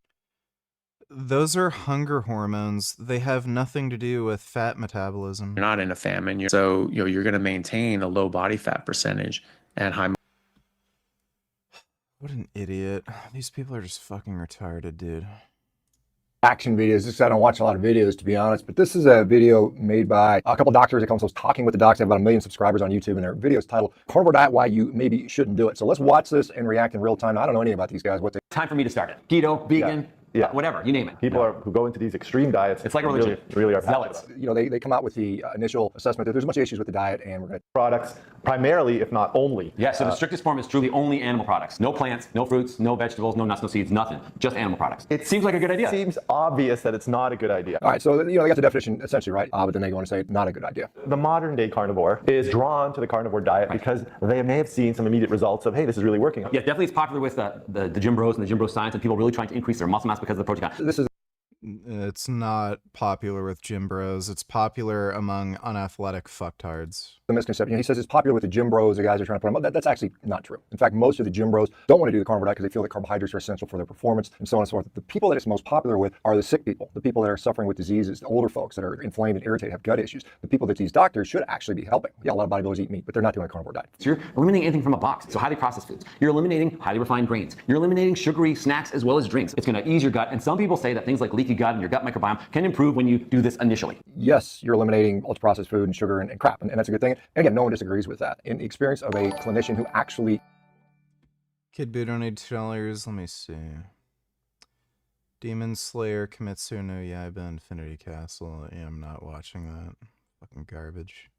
Those are hunger hormones. They have nothing to do with fat metabolism. You're not in a famine. So you're going to maintain a low body fat percentage and high. What an idiot. These people are just fucking retarded, dude. Action videos. This, I don't watch a lot of videos, to be honest, but this is a video made by a couple doctors that comes talking with the docs. They have about 1 million subscribers on YouTube, and their video is titled Carnivore Diet, Why You Maybe Shouldn't Do It. So let's watch this and react in real time. I don't know anything about these guys. Time for me to start it. Keto, vegan, whatever, you name it. People who go into these extreme diets. It's like a religion. Really are zealots. They come out with the initial assessment that there's a bunch of issues with the diet, and we're going to products primarily, if not only. Yeah, so the strictest form is truly only animal products. No plants, no fruits, no vegetables, no nuts, no seeds, nothing. Just animal products. It seems like a good idea. It seems obvious that it's not a good idea. All right, so they got the definition essentially right, but then they go on to say not a good idea. The modern day carnivore is drawn to the carnivore diet because they may have seen some immediate results of, hey, this is really working. Yeah, definitely it's popular with the gym bros and the gym bro science and people really trying to increase their muscle mass because of the protein content. It's not popular with gym bros. It's popular among unathletic fucktards. The misconception. He says it's popular with the gym bros, the guys are trying to put them up. That's actually not true. In fact, most of the gym bros don't want to do the carnivore diet because they feel that carbohydrates are essential for their performance and so on and so forth. The people that it's most popular with are the sick people, the people that are suffering with diseases, the older folks that are inflamed and irritated, have gut issues, the people that these doctors should actually be helping. Yeah, a lot of bodybuilders eat meat, but they're not doing a carnivore diet. So you're eliminating anything from a box. So highly processed foods. You're eliminating highly refined grains. You're eliminating sugary snacks as well as drinks. It's going to ease your gut. And some people say that things like leaky gut and your gut microbiome can improve when you do this initially. Yes, you're eliminating ultra-processed food and sugar and crap, and that's a good thing. And again, no one disagrees with that. In the experience of a clinician who actually... Kid Boo donated $2. Let me see. Demon Slayer, Kimetsu no Yaiba, Infinity Castle. Yeah, I'm not watching that. Fucking garbage.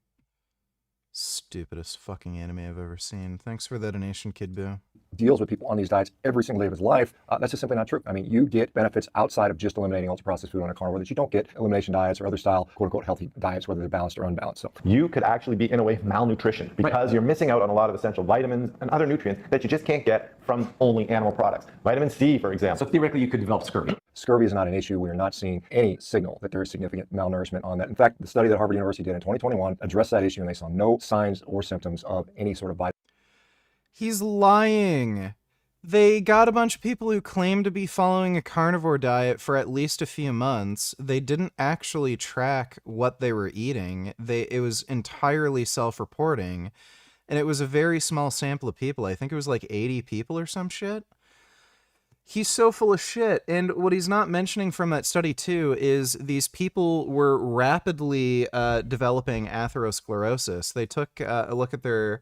Stupidest fucking anime I've ever seen. Thanks for the donation, Kid Boo. Deals with people on these diets every single day of his life, that's just simply not true. I mean, you get benefits outside of just eliminating ultra-processed food on a carnivore that you don't get elimination diets or other style, quote-unquote, healthy diets, whether they're balanced or unbalanced. So you could actually be, in a way, malnutrition because you're missing out on a lot of essential vitamins and other nutrients that you just can't get from only animal products. Vitamin C, for example. So theoretically, you could develop scurvy. Scurvy is not an issue. We are not seeing any signal that there is significant malnourishment on that. In fact, the study that Harvard University did in 2021 addressed that issue, and they saw no signs or symptoms of any sort of vitamin. He's lying. They got a bunch of people who claimed to be following a carnivore diet for at least a few months. They didn't actually track what they were eating. It was entirely self-reporting, and it was a very small sample of people. I think it was like 80 people or some shit. He's so full of shit. And what he's not mentioning from that study, too, is these people were rapidly developing atherosclerosis. They took a look at their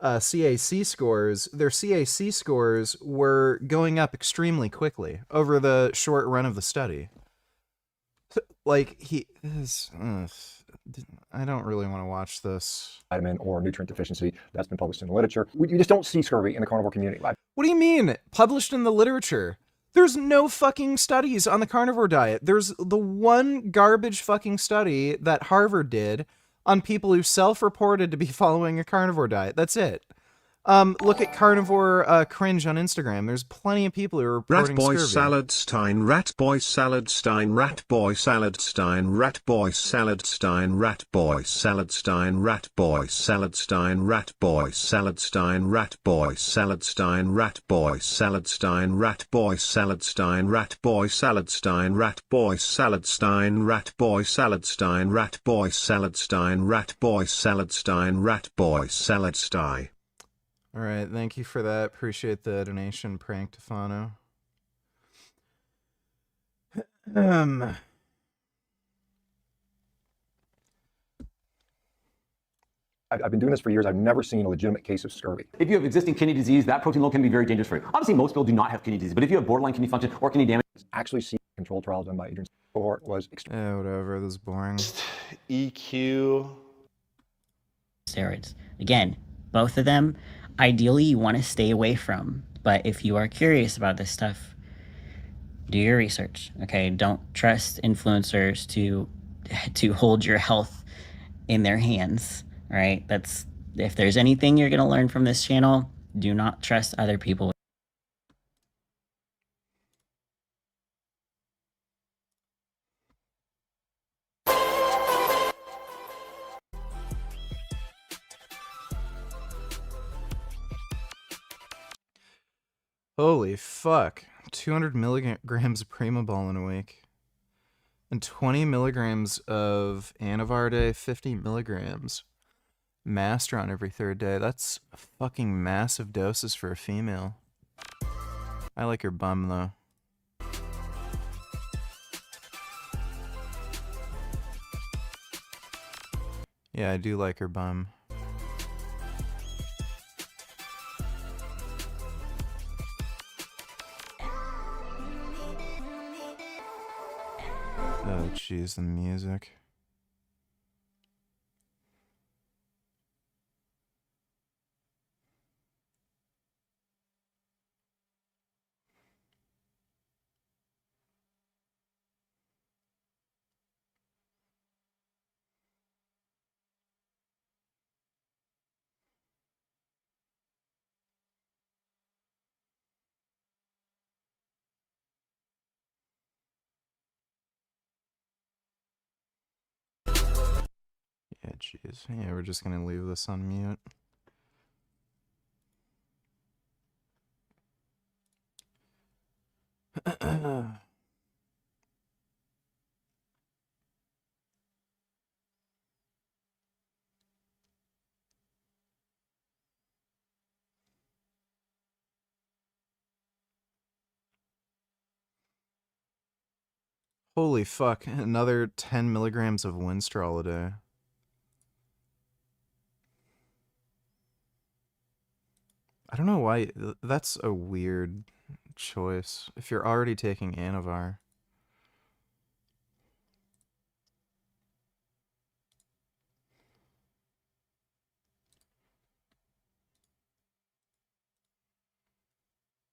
CAC scores. Their CAC scores were going up extremely quickly over the short run of the study. Like, I don't really want to watch this. Vitamin or nutrient deficiency that's been published in the literature. You just don't see scurvy in the carnivore community. What do you mean? Published in the literature? There's no fucking studies on the carnivore diet. There's the one garbage fucking study that Harvard did on people who self-reported to be following a carnivore diet. That's it. Look at Carnivore Cringe on Instagram. There's plenty of people who are reporting Ratboy scurvy. Saladstein, Ratboy Saladstein, Ratboy Saladstein, Ratboy Saladstein, Ratboy Saladstein, Ratboy Saladstein, Ratboy Saladstein, Ratboy Saladstein, Ratboy Saladstein, Ratboy Saladstein, Ratboy Saladstein, Ratboy Saladstein, Ratboy Saladstein, Ratboy Saladstein, Ratboy Saladstein, Ratboy Saladstein. All right, thank you for that. Appreciate the donation, Prank Tufano. I've been doing this for years. I've never seen a legitimate case of scurvy. If you have existing kidney disease, that protein load can be very dangerous for you. Obviously, most people do not have kidney disease, but if you have borderline kidney function or kidney damage, Actually, see control trials done by Adrian cohort was whatever. This is boring. EQ. Steroids. Again, both of them, ideally you want to stay away from. But if you are curious about this stuff, do your research. Okay, don't trust influencers to hold your health in their hands. All right, that's if there's anything you're gonna learn from this channel, do not trust other people. Holy fuck. 200 milligrams of Primaball in a week. And 20 milligrams of Anavar a day, 50 milligrams. Mastron every third day. That's fucking massive doses for a female. I like her bum, though. Yeah, I do like her bum. Oh, jeez, the music. Yeah, jeez. Yeah, we're just gonna leave this on mute. Holy fuck, another 10 milligrams of Winstrol a day. I don't know why, that's a weird choice. If you're already taking Anavar.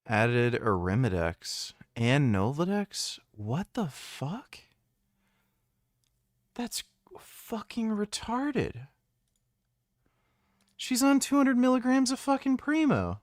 Added Arimidex and Nolvadex? What the fuck? That's fucking retarded. She's on 200 milligrams of fucking Primo.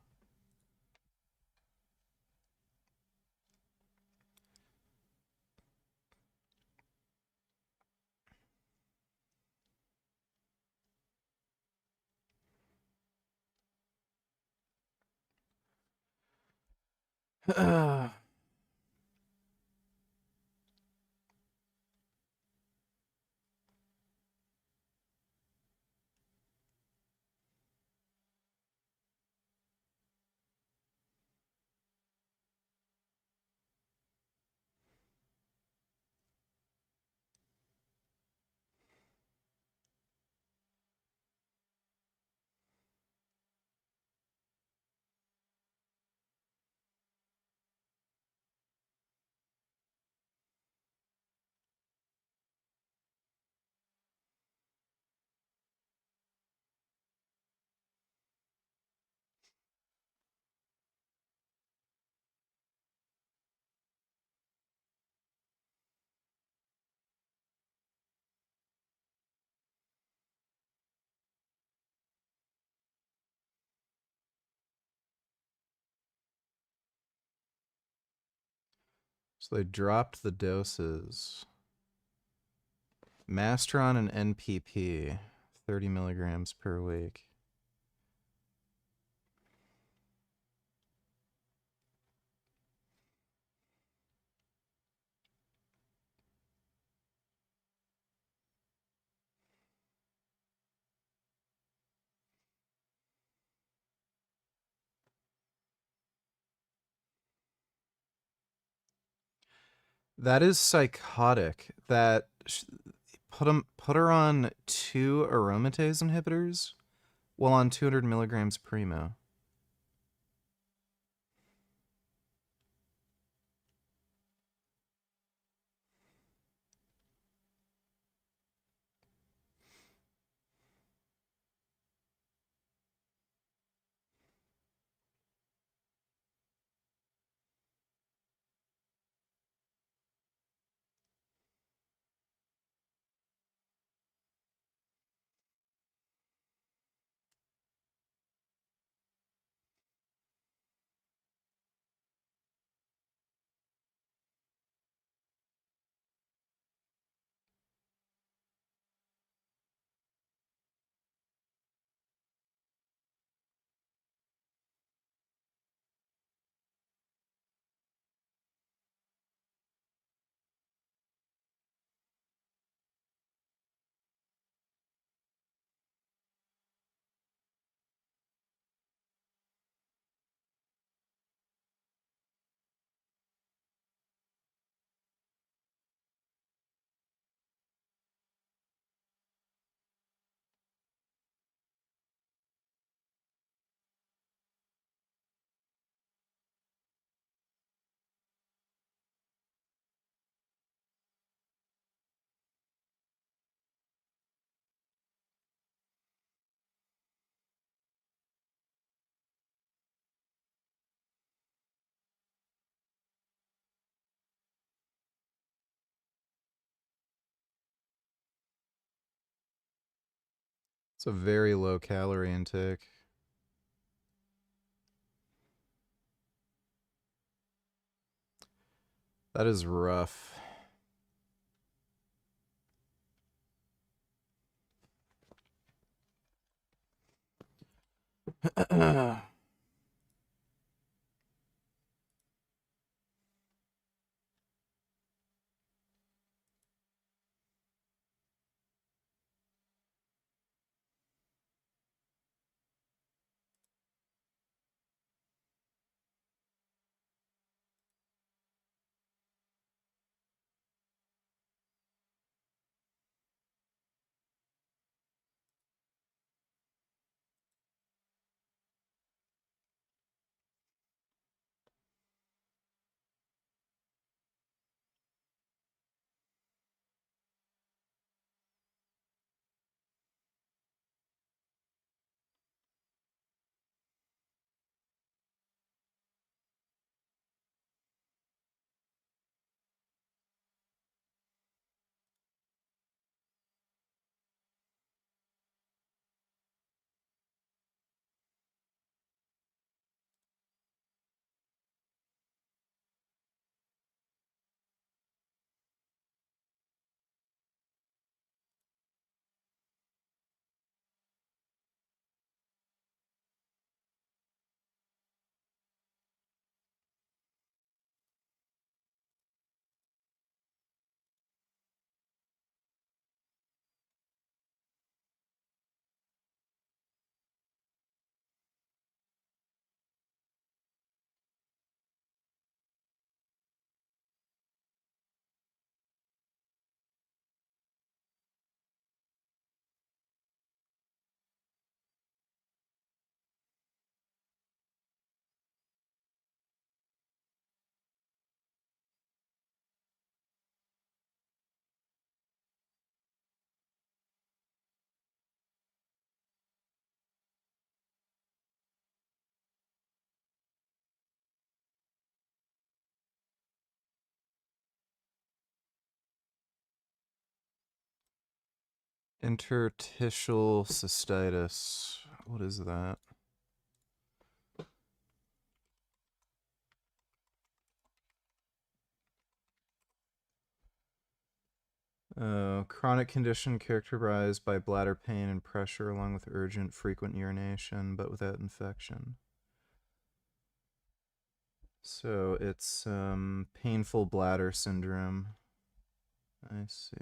So they dropped the doses. Mastron and NPP, 30 milligrams per week. That is psychotic. That put her on 2 aromatase inhibitors while on 200 milligrams primo. It's a very low calorie intake. That is rough. Interstitial cystitis. What is that? Chronic condition characterized by bladder pain and pressure along with urgent, frequent urination, but without infection. So it's painful bladder syndrome. I see.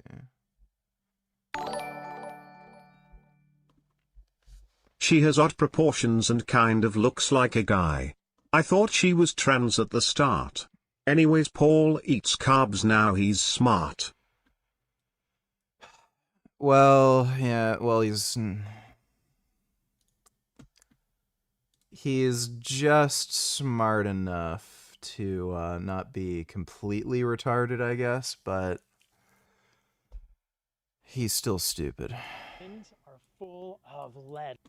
She has odd proportions and kind of looks like a guy. I thought she was trans at the start. Anyways, Paul eats carbs now, he's smart. Well, yeah, well, he's just smart enough to not be completely retarded, I guess, but he's still stupid. Are full of lead.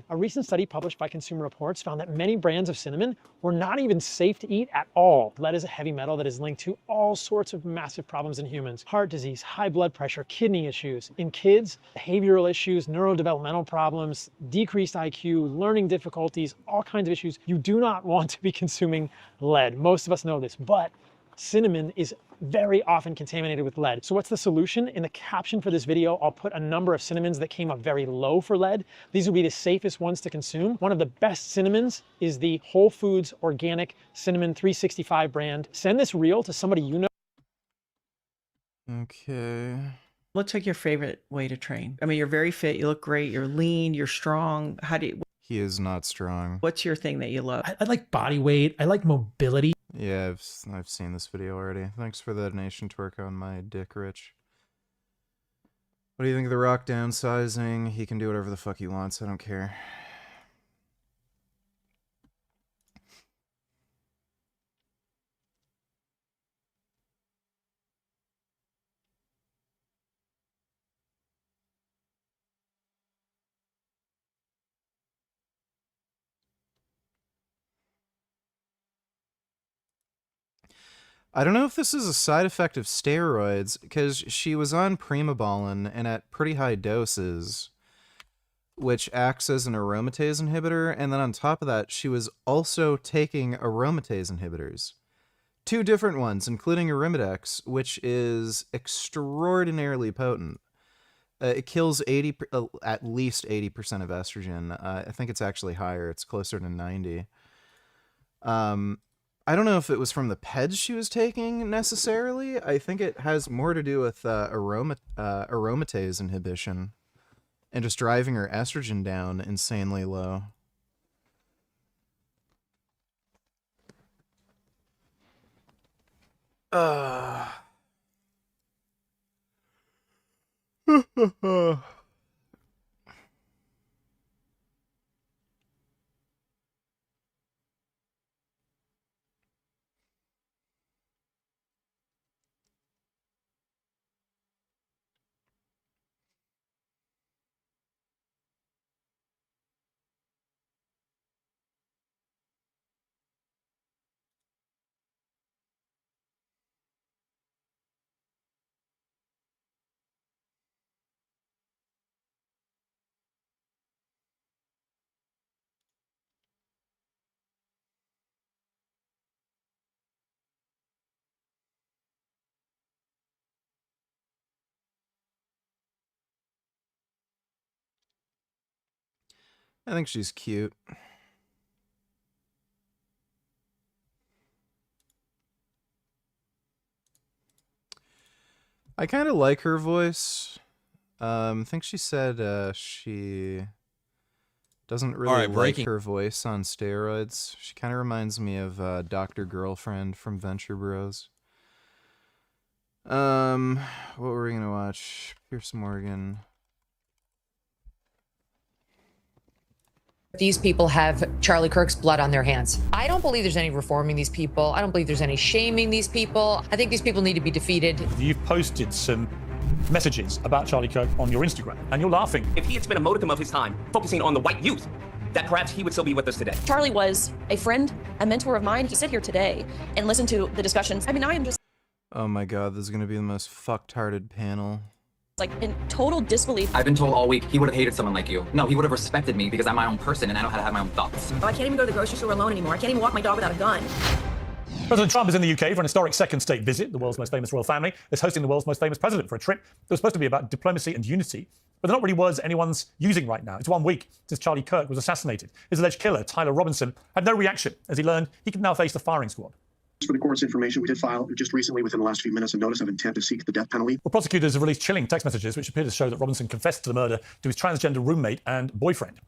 A recent study published by Consumer Reports found that many brands of cinnamon were not even safe to eat at all. Lead is a heavy metal that is linked to all sorts of massive problems in humans. Heart disease, high blood pressure, kidney issues. In kids, behavioral issues, neurodevelopmental problems, decreased IQ, learning difficulties, all kinds of issues. You do not want to be consuming lead. Most of us know this, but cinnamon is very often contaminated with lead. So what's the solution? In the caption for this video, I'll put a number of cinnamons that came up very low for lead. These will be the safest ones to consume. One of the best cinnamons is the Whole Foods Organic Cinnamon 365 brand. Send this reel to somebody you know. Okay. What's like your favorite way to train? I mean, you're very fit, you look great, you're lean, you're strong. How do you... He is not strong. What's your thing that you love? I like body weight. I like mobility. Yeah, I've seen this video already. Thanks for the donation to work on my dick, Rich. What do you think of The Rock downsizing? He can do whatever the fuck he wants. I don't care. I don't know if this is a side effect of steroids, because she was on Primobolan and at pretty high doses, which acts as an aromatase inhibitor, and then on top of that, she was also taking aromatase inhibitors. 2 different ones, including Arimidex, which is extraordinarily potent. It kills at least 80% of estrogen. I think it's actually higher. It's closer to 90. I don't know if it was from the PEDs she was taking necessarily. I think it has more to do with aromatase inhibition and just driving her estrogen down insanely low. I think she's cute. I kind of like her voice. I think she said she doesn't really like her voice on steroids. She kind of reminds me of Dr. Girlfriend from Venture Bros. What were we gonna watch? Pierce Morgan. These people have Charlie Kirk's blood on their hands. I don't believe there's any reforming these people. I don't believe there's any shaming these people. I think these people need to be defeated. You've posted some messages about Charlie Kirk on your Instagram, and you're laughing. If he had spent a modicum of his time focusing on the white youth, that perhaps he would still be with us today. Charlie was a friend, a mentor of mine. To sit here today and listen to the discussions, I mean, I am just... Oh my god, this is gonna be the most fucked-hearted panel. like in total disbelief. I've been told all week he would have hated someone like you. No, he would have respected me because I'm my own person and I know how to have my own thoughts. Oh, I can't even go to the grocery store alone anymore. I can't even walk my dog without a gun. President Trump is in the UK for an historic second state visit. The world's most famous royal family is hosting the world's most famous president for a trip that was supposed to be about diplomacy and unity. But they're not really words anyone's using right now. It's 1 week since Charlie Kirk was assassinated. His alleged killer, Tyler Robinson, had no reaction as he learned he could now face the firing squad. For the court's information, we did file just recently, within the last few minutes, a notice of intent to seek the death penalty. Well, prosecutors have released chilling text messages which appear to show that Robinson confessed to the murder to his transgender roommate and boyfriend.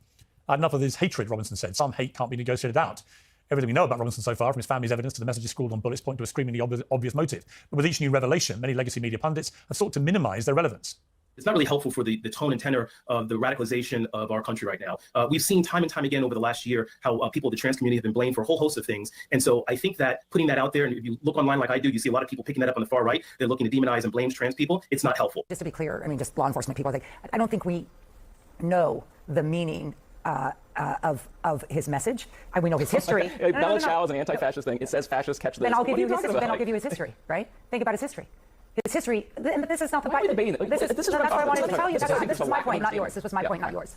I had enough of his hatred, Robinson said. Some hate can't be negotiated out. Everything we know about Robinson so far, from his family's evidence to the messages scrawled on bullets, point to a screamingly obvious motive. But with each new revelation, many legacy media pundits have sought to minimize their relevance. It's not really helpful for the tone and tenor of the radicalization of our country right now. We've seen time and time again over the last year how people in the trans community have been blamed for a whole host of things. And so I think that putting that out there, and if you look online like I do, you see a lot of people picking that up on the far right. They're looking to demonize and blame trans people. It's not helpful. Just to be clear, I mean, just law enforcement people, I don't think we know the meaning of his message. We know his history. Donald Chow is an anti-fascist thing. It says fascists catch this. Then I'll give you his history, right? Think about his history. His history, and this is not the point. This is what I wanted to tell you. This was my point, not yours. This was my point, not yours.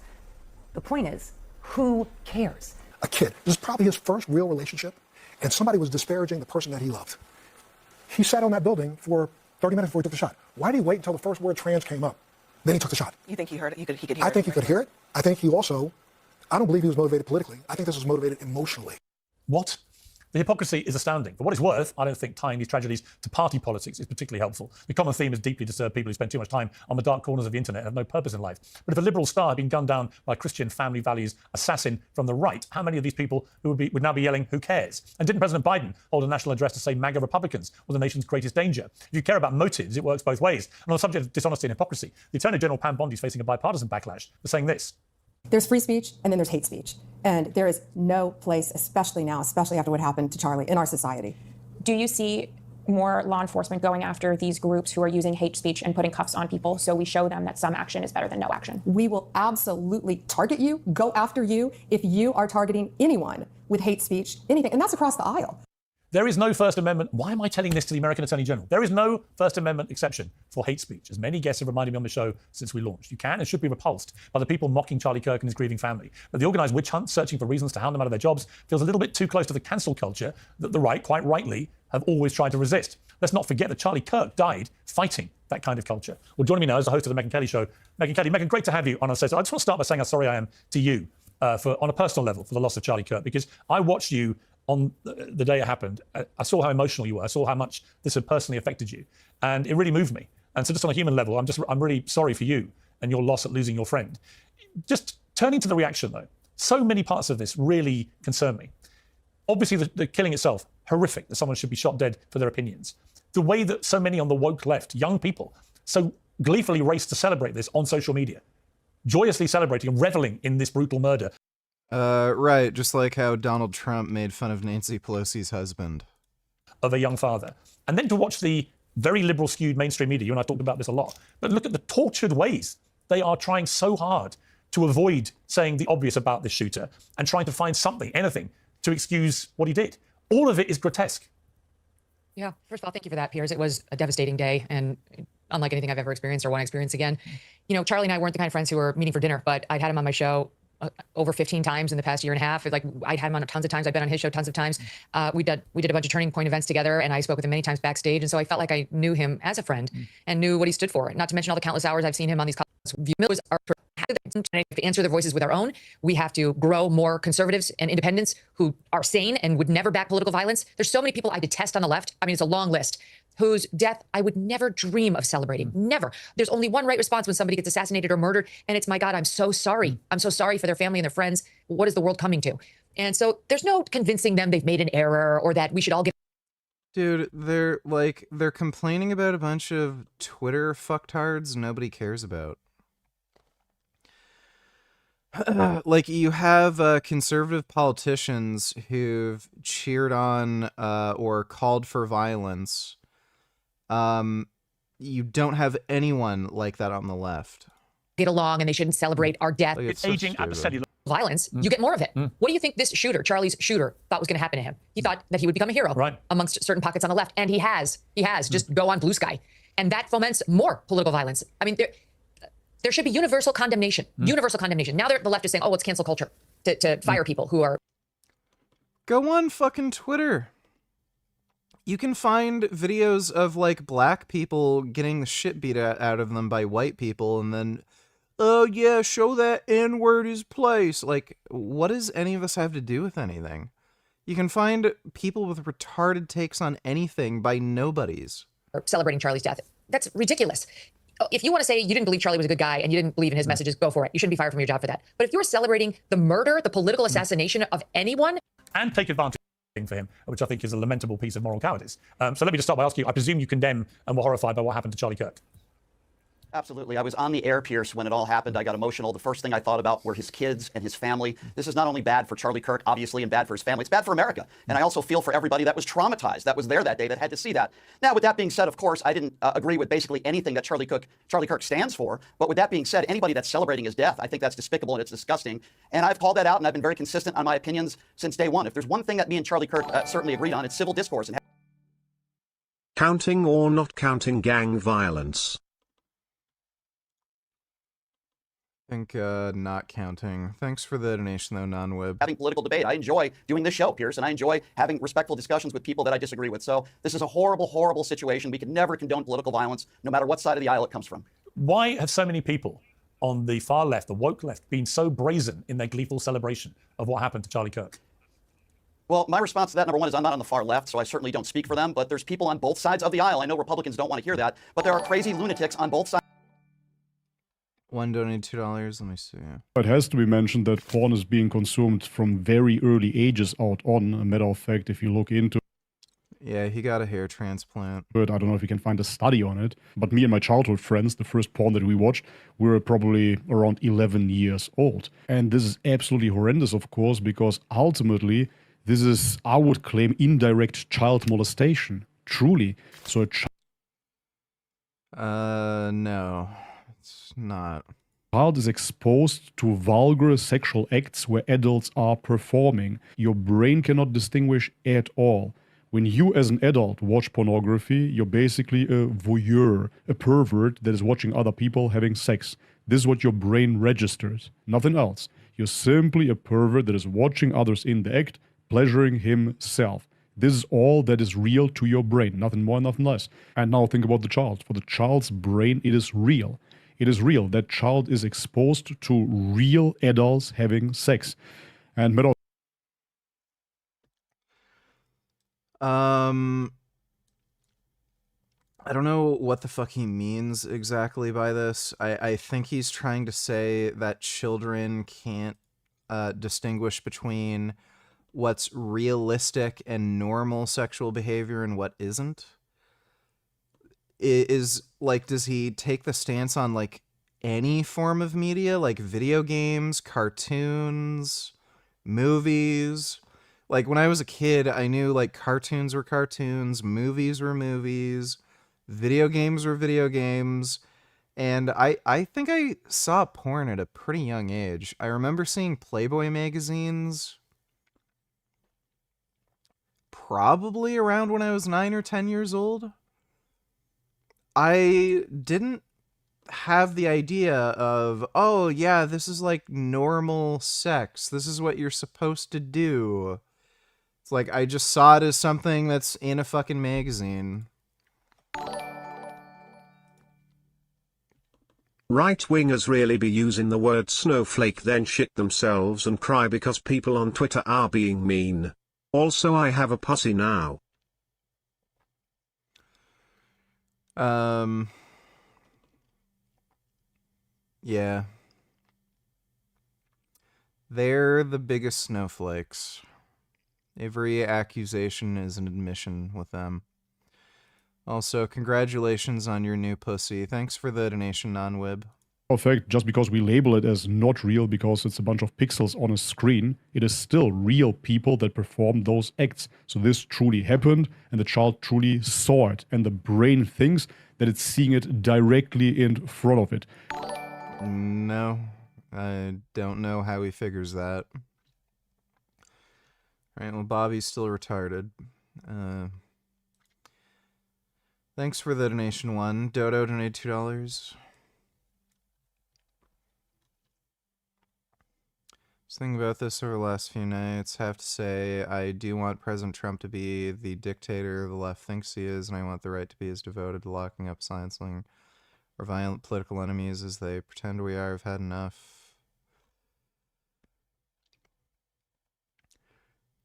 The point is, who cares? A kid. This is probably his first real relationship, and somebody was disparaging the person that he loved. He sat on that building for 30 minutes before he took the shot. Why did he wait until the first word trans came up? Then he took the shot. You think he heard it? He could hear it? I think he could hear it. I think he also, I don't believe he was motivated politically. I think this was motivated emotionally. What? The hypocrisy is astounding. For what it's worth, I don't think tying these tragedies to party politics is particularly helpful. The common theme is deeply disturbed people who spend too much time on the dark corners of the internet and have no purpose in life. But if a liberal star had been gunned down by a Christian family values assassin from the right, how many of these people would now be yelling, who cares? And didn't President Biden hold a national address to say MAGA Republicans were the nation's greatest danger? If you care about motives, it works both ways. And on the subject of dishonesty and hypocrisy, the Attorney General Pam Bondi is facing a bipartisan backlash for saying this. There's free speech and then there's hate speech. And there is no place, especially now, especially after what happened to Charlie, in our society. Do you see more law enforcement going after these groups who are using hate speech and putting cuffs on people so we show them that some action is better than no action? We will absolutely target you, go after you, if you are targeting anyone with hate speech, anything. And that's across the aisle. There is no First Amendment. Why am I telling this to the American Attorney General? There is no First Amendment exception for hate speech, as many guests have reminded me on the show since we launched. You can and should be repulsed by the people mocking Charlie Kirk and his grieving family. But the organised witch hunt, searching for reasons to hound them out of their jobs, feels a little bit too close to the cancel culture that the right, quite rightly, have always tried to resist. Let's not forget that Charlie Kirk died fighting that kind of culture. Well, joining me now is the host of the Megyn Kelly Show. Megyn Kelly. Megyn, great to have you on our show. I just want to start by saying how sorry I am to you on a personal level for the loss of Charlie Kirk, because I watched you on the day it happened. I saw how emotional you were. I saw how much this had personally affected you. And it really moved me. And so just on a human level, I'm really sorry for you and your loss at losing your friend. Just turning to the reaction, though, so many parts of this really concern me. Obviously, the killing itself, horrific, that someone should be shot dead for their opinions. The way that so many on the woke left, young people, so gleefully raced to celebrate this on social media, joyously celebrating and reveling in this brutal murder. Right, just like how Donald Trump made fun of Nancy Pelosi's husband. Of a young father. And then to watch the very liberal skewed mainstream media, you and I talked about this a lot, but look at the tortured ways they are trying so hard to avoid saying the obvious about this shooter and trying to find something, anything, to excuse what he did. All of it is grotesque. Yeah, first of all, thank you for that, Piers. It was a devastating day and unlike anything I've ever experienced or want to experience again. You know, Charlie and I weren't the kind of friends who were meeting for dinner, but I'd had him on my show over 15 times in the past year and a half. Like, I'd had him on tons of times. I've been on his show tons of times. We did a bunch of Turning Point events together, and I spoke with him many times backstage. And so I felt like I knew him as a friend and knew what he stood for. Not to mention all the countless hours I've seen him on these calls. To answer their voices with our own. We have to grow more conservatives and independents who are sane and would never back political violence. There's so many people I detest on the left. I mean, it's a long list. Whose death I would never dream of celebrating. Never. There's only one right response when somebody gets assassinated or murdered, and it's, my God, I'm so sorry. I'm so sorry for their family and their friends. What is the world coming to? And so there's no convincing them they've made an error or that we should all get. Dude, they're complaining about a bunch of Twitter fucktards nobody cares about. Like, you have conservative politicians who've cheered on or called for violence. You don't have anyone like that on the left. Get along, and they shouldn't celebrate our death. Like, it's aging violence. You get more of it. What do you think this shooter, Charlie's shooter, thought was going to happen to him? He thought that he would become a hero amongst certain pockets on the left, and he has. Just go on Blue Sky, and that foments more political violence. I mean, there should be universal condemnation. Universal condemnation. Now the left is saying, oh, it's cancel culture to fire people who are. Go on fucking Twitter. You can find videos of like black people getting the shit beat out of them by white people, and then, oh yeah, show that N-word his place. Like, what does any of this have to do with anything? You can find people with retarded takes on anything by nobodies. Celebrating Charlie's death. That's ridiculous. If you want to say you didn't believe Charlie was a good guy and you didn't believe in his messages, go for it. You shouldn't be fired from your job for that. But if you're celebrating the murder, the political assassination of anyone, and take advantage for him, which I think is a lamentable piece of moral cowardice. So let me just start by asking you, I presume you condemn and were horrified by what happened to Charlie Kirk? Absolutely. I was on the air, Pierce, when it all happened. I got emotional. The first thing I thought about were his kids and his family. This is not only bad for Charlie Kirk, obviously, and bad for his family. It's bad for America. And I also feel for everybody that was traumatized, that was there that day, that had to see that. Now, with that being said, of course, I didn't agree with basically anything that Charlie Kirk stands for. But with that being said, anybody that's celebrating his death, I think that's despicable and it's disgusting. And I've called that out, and I've been very consistent on my opinions since day one. If there's one thing that me and Charlie Kirk certainly agreed on, it's civil discourse. And counting or not counting gang violence? I think not counting. Thanks for the donation, though, non-web. having political debate. I enjoy doing this show, Pierce, and I enjoy having respectful discussions with people that I disagree with. So this is a horrible, horrible situation. We can never condone political violence, no matter what side of the aisle it comes from. Why have so many people on the far left, the woke left, been so brazen in their gleeful celebration of what happened to Charlie Kirk? Well, my response to that, number one, is I'm not on the far left, so I certainly don't speak for them, but there's people on both sides of the aisle. I know Republicans don't want to hear that, but there are crazy lunatics on both sides. One donated $2. Let me see. It has to be mentioned that porn is being consumed from very early ages out on. A matter of fact, if you look into Yeah, he got a hair transplant. it, I don't know if you can find a study on it, but me and my childhood friends, the first porn that we watched, we were probably around 11 years old. And this is absolutely horrendous, of course, because ultimately, this is, I would claim, indirect child molestation. Truly. So No. It's not. Child is exposed to vulgar sexual acts where adults are performing. Your brain cannot distinguish at all. When you as an adult watch pornography, you're basically a voyeur, a pervert that is watching other people having sex. This is what your brain registers, nothing else. You're simply a pervert that is watching others in the act, pleasuring himself. This is all that is real to your brain, nothing more, nothing less. And now think about the child. For the child's brain, it is real. It is real. That child is exposed to real adults having sex. And I don't know what the fuck he means exactly by this. I think he's trying to say that children can't distinguish between what's realistic and normal sexual behavior and what isn't. Is like, does he take the stance on like any form of media, like video games, cartoons, movies? Like when I was a kid, I knew like cartoons were cartoons, movies were movies, video games were video games. And I think I saw porn at a pretty young age. I remember seeing Playboy magazines probably around when I was 9 or 10 years old. I didn't have the idea of, oh yeah, this is like normal sex. This is what you're supposed to do. It's like, I just saw it as something that's in a fucking magazine. Right-wingers really be using the word snowflake then shit themselves and cry because people on Twitter are being mean. Also, I have a pussy now. Yeah. They're the biggest snowflakes. Every accusation is an admission with them. Also, congratulations on your new pussy. Thanks for the donation, non-wib. In fact, just because we label it as not real because it's a bunch of pixels on a screen, it is still real people that perform those acts. So this truly happened, and the child truly saw it, and the brain thinks that it's seeing it directly in front of it. No, I don't know how he figures that. Alright, well, Bobby's still retarded. Thanks for the donation, one. Dodo donated $2. Just thinking about this over the last few nights. Have to say, I do want President Trump to be the dictator the left thinks he is, and I want the right to be as devoted to locking up, silencing our violent political enemies as they pretend we are. I've had enough.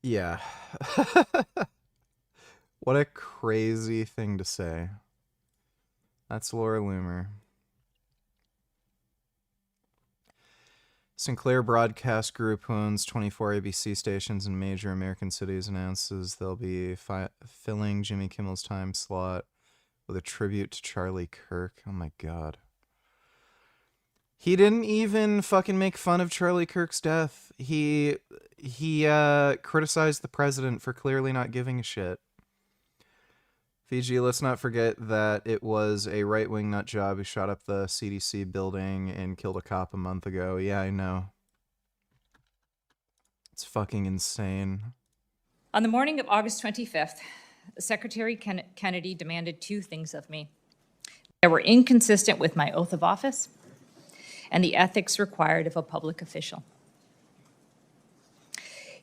Yeah. What a crazy thing to say. That's Laura Loomer. Sinclair Broadcast Group, who owns 24 ABC stations in major American cities, announces they'll be filling Jimmy Kimmel's time slot with a tribute to Charlie Kirk. Oh my god. He didn't even fucking make fun of Charlie Kirk's death. He criticized the president for clearly not giving a shit. Fiji, let's not forget that it was a right-wing nut job who shot up the CDC building and killed a cop a month ago. Yeah, I know. It's fucking insane. On the morning of August 25th, Secretary Kennedy demanded two things of me that were inconsistent with my oath of office and the ethics required of a public official.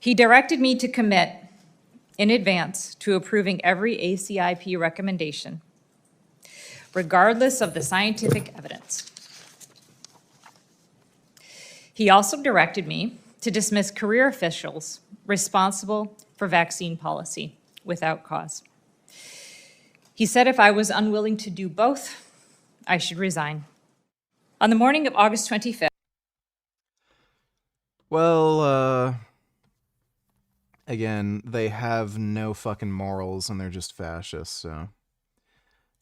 He directed me to commit in advance to approving every ACIP recommendation, regardless of the scientific evidence. He also directed me to dismiss career officials responsible for vaccine policy without cause. He said if I was unwilling to do both, I should resign. On the morning of August 25th. Well, again, they have no fucking morals and they're just fascists, so.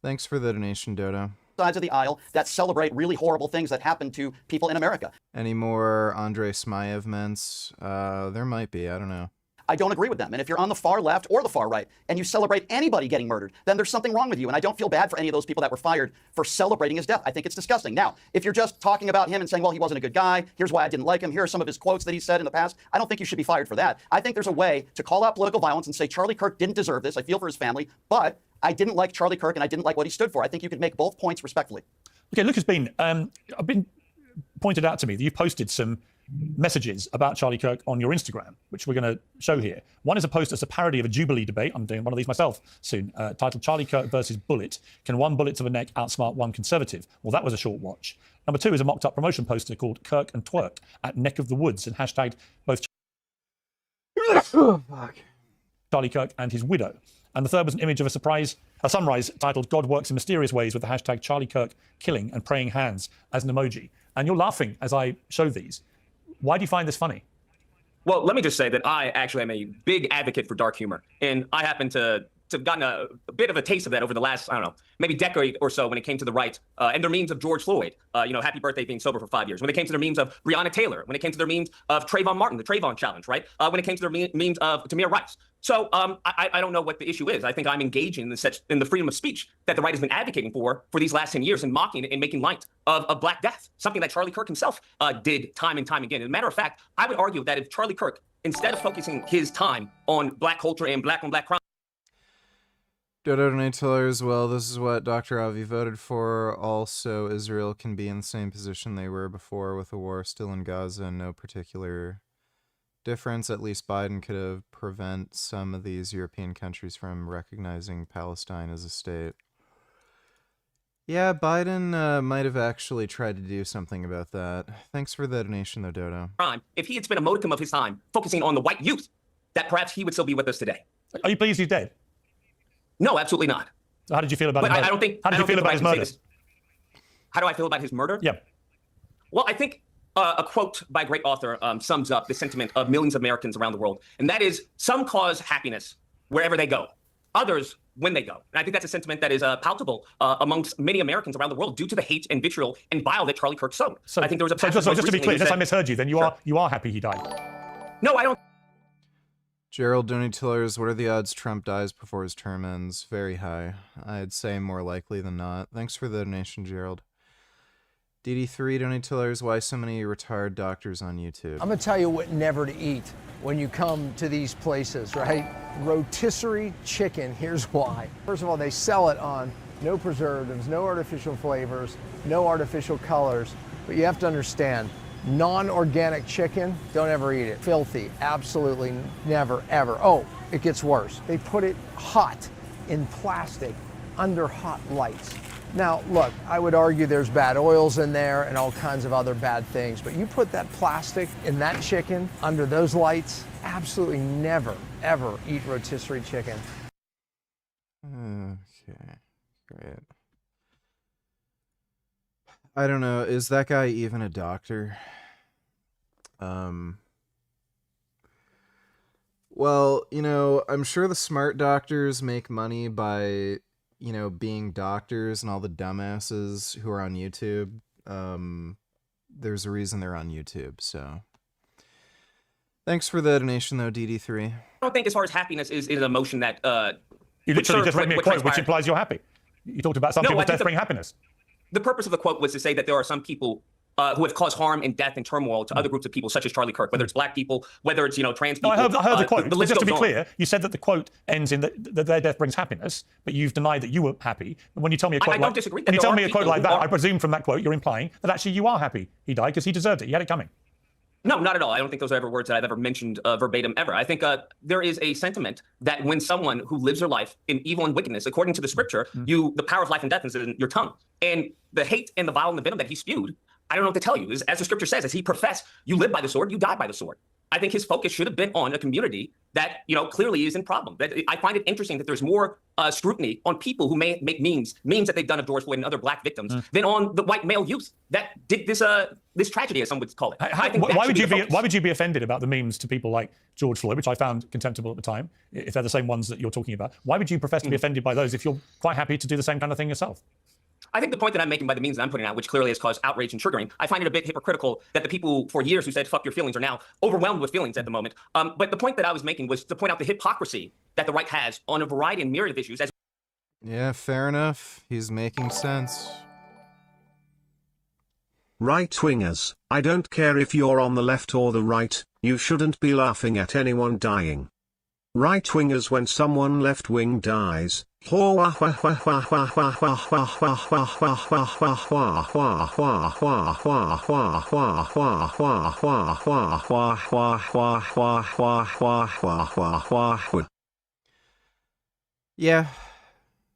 Thanks for the donation, Dodo. Sides of the aisle that celebrate really horrible things that happen to people in America. Any more Andrei Smayev ments? There might be, I don't know. I don't agree with them. And if you're on the far left or the far right and you celebrate anybody getting murdered, then there's something wrong with you. And I don't feel bad for any of those people that were fired for celebrating his death. I think it's disgusting. Now, if you're just talking about him and saying, well, he wasn't a good guy, here's why I didn't like him, here are some of his quotes that he said in the past, I don't think you should be fired for that. I think there's a way to call out political violence and say Charlie Kirk didn't deserve this. I feel for his family, but I didn't like Charlie Kirk and I didn't like what he stood for. I think you could make both points respectfully. Okay, look, I've been pointed out to me that you posted some messages about Charlie Kirk on your Instagram, which we're going to show here. One is a post that's a parody of a Jubilee debate. I'm doing one of these myself soon, titled Charlie Kirk versus Bullet. Can one bullet to the neck outsmart one conservative? Well, that was a short watch. Number two is a mocked up promotion poster called Kirk and Twerk at Neck of the Woods and hashtagged both Charlie Kirk and his widow. And the third was an image of a sunrise titled God Works in Mysterious Ways with the hashtag Charlie Kirk killing and praying hands as an emoji. And you're laughing as I show these. Why do you find this funny? Well, let me just say that I actually am a big advocate for dark humor. And I happen to have gotten a bit of a taste of that over the last, I don't know, maybe decade or so when it came to the right and their memes of George Floyd, happy birthday being sober for 5 years. When it came to their memes of Breonna Taylor, when it came to their memes of Trayvon Martin, the Trayvon challenge, right? When it came to their memes of Tamir Rice. So I don't know what the issue is. I think I'm engaging in the freedom of speech that the right has been advocating for these last 10 years and mocking and making light of Black death, something that Charlie Kirk himself did time and time again. As a matter of fact, I would argue that if Charlie Kirk, instead of focusing his time on Black culture and Black on Black crime, Dodo donate as well. This is what Dr. Avi voted for. Also, Israel can be in the same position they were before with the war still in Gaza and no particular difference. At least Biden could have prevent some of these European countries from recognizing Palestine as a state. Yeah, Biden might have actually tried to do something about that. Thanks for the donation, though, Dodo. if he had spent a modicum of his time focusing on the white youth, that perhaps he would still be with us today. Are you pleased he's dead? No, absolutely not. So how did you feel about his murder? I don't think. How did you feel about his murder? How do I feel about his murder? Yeah. Well, I think a quote by a great author sums up the sentiment of millions of Americans around the world, and that is, some cause happiness wherever they go, others when they go. And I think that's a sentiment that is palpable amongst many Americans around the world due to the hate and vitriol and bile that Charlie Kirk sowed. So I think there was a just to be clear, unless I misheard you, then you are happy he died. No, I don't. Gerald Donatillers, what are the odds Trump dies before his term ends? Very high. I'd say more likely than not. Thanks for the donation, Gerald. DD3 Donatillers, why so many retired doctors on YouTube? I'm going to tell you what never to eat when you come to these places, right? Rotisserie chicken, here's why. First of all, they sell it on no preservatives, no artificial flavors, no artificial colors. But you have to understand, Non-organic chicken, don't ever eat it. Filthy, absolutely never, ever. Oh, it gets worse. They put it hot in plastic under hot lights. Now, look, I would argue there's bad oils in there and all kinds of other bad things, but you put that plastic in that chicken under those lights, absolutely never, ever eat rotisserie chicken. Okay, great. I don't know. Is that guy even a doctor? Well, you know, I'm sure the smart doctors make money by, you know, being doctors, and all the dumbasses who are on YouTube. There's a reason they're on YouTube, so. Thanks for the donation, though, DD3. I don't think as far as happiness is an emotion that... you literally just read me a quote, which implies you're happy. You talked about some people's death bring happiness. The purpose of the quote was to say that there are some people who have caused harm and death and turmoil to other groups of people, such as Charlie Kirk, whether it's black people, whether it's, you know, trans people. No, I heard the quote. The list just to be goes clear, you said that the quote ends in that their death brings happiness, but you've denied that you were happy. And when you tell me a quote I don't disagree. when you tell me a quote like that, I presume from that quote you're implying that actually you are happy he died because he deserved it. He had it coming. No, not at all. I don't think those are ever words that I've ever mentioned verbatim ever. I think there is a sentiment that when someone who lives their life in evil and wickedness, according to the scripture, the power of life and death is in your tongue. And the hate and the vile and the venom that he spewed, I don't know what to tell you. As the scripture says, as he professed, you live by the sword, you die by the sword. I think his focus should have been on a community that, you know, clearly is in problem. I find it interesting that there's more scrutiny on people who may make memes that they've done of George Floyd and other black victims than on the white male youth that did this tragedy, as some would call it. Why would you be offended about the memes to people like George Floyd, which I found contemptible at the time, if they're the same ones that you're talking about? Why would you profess to be offended by those if you're quite happy to do the same kind of thing yourself? I think the point that I'm making by the memes that I'm putting out, which clearly has caused outrage and triggering, I find it a bit hypocritical that the people for years who said fuck your feelings are now overwhelmed with feelings at the moment. But the point that I was making was to point out the hypocrisy that the right has on a variety and myriad of issues. Yeah, fair enough. He's making sense. Right-wingers, I don't care if you're on the left or the right, you shouldn't be laughing at anyone dying. Right-wingers, when someone left-wing dies, yeah,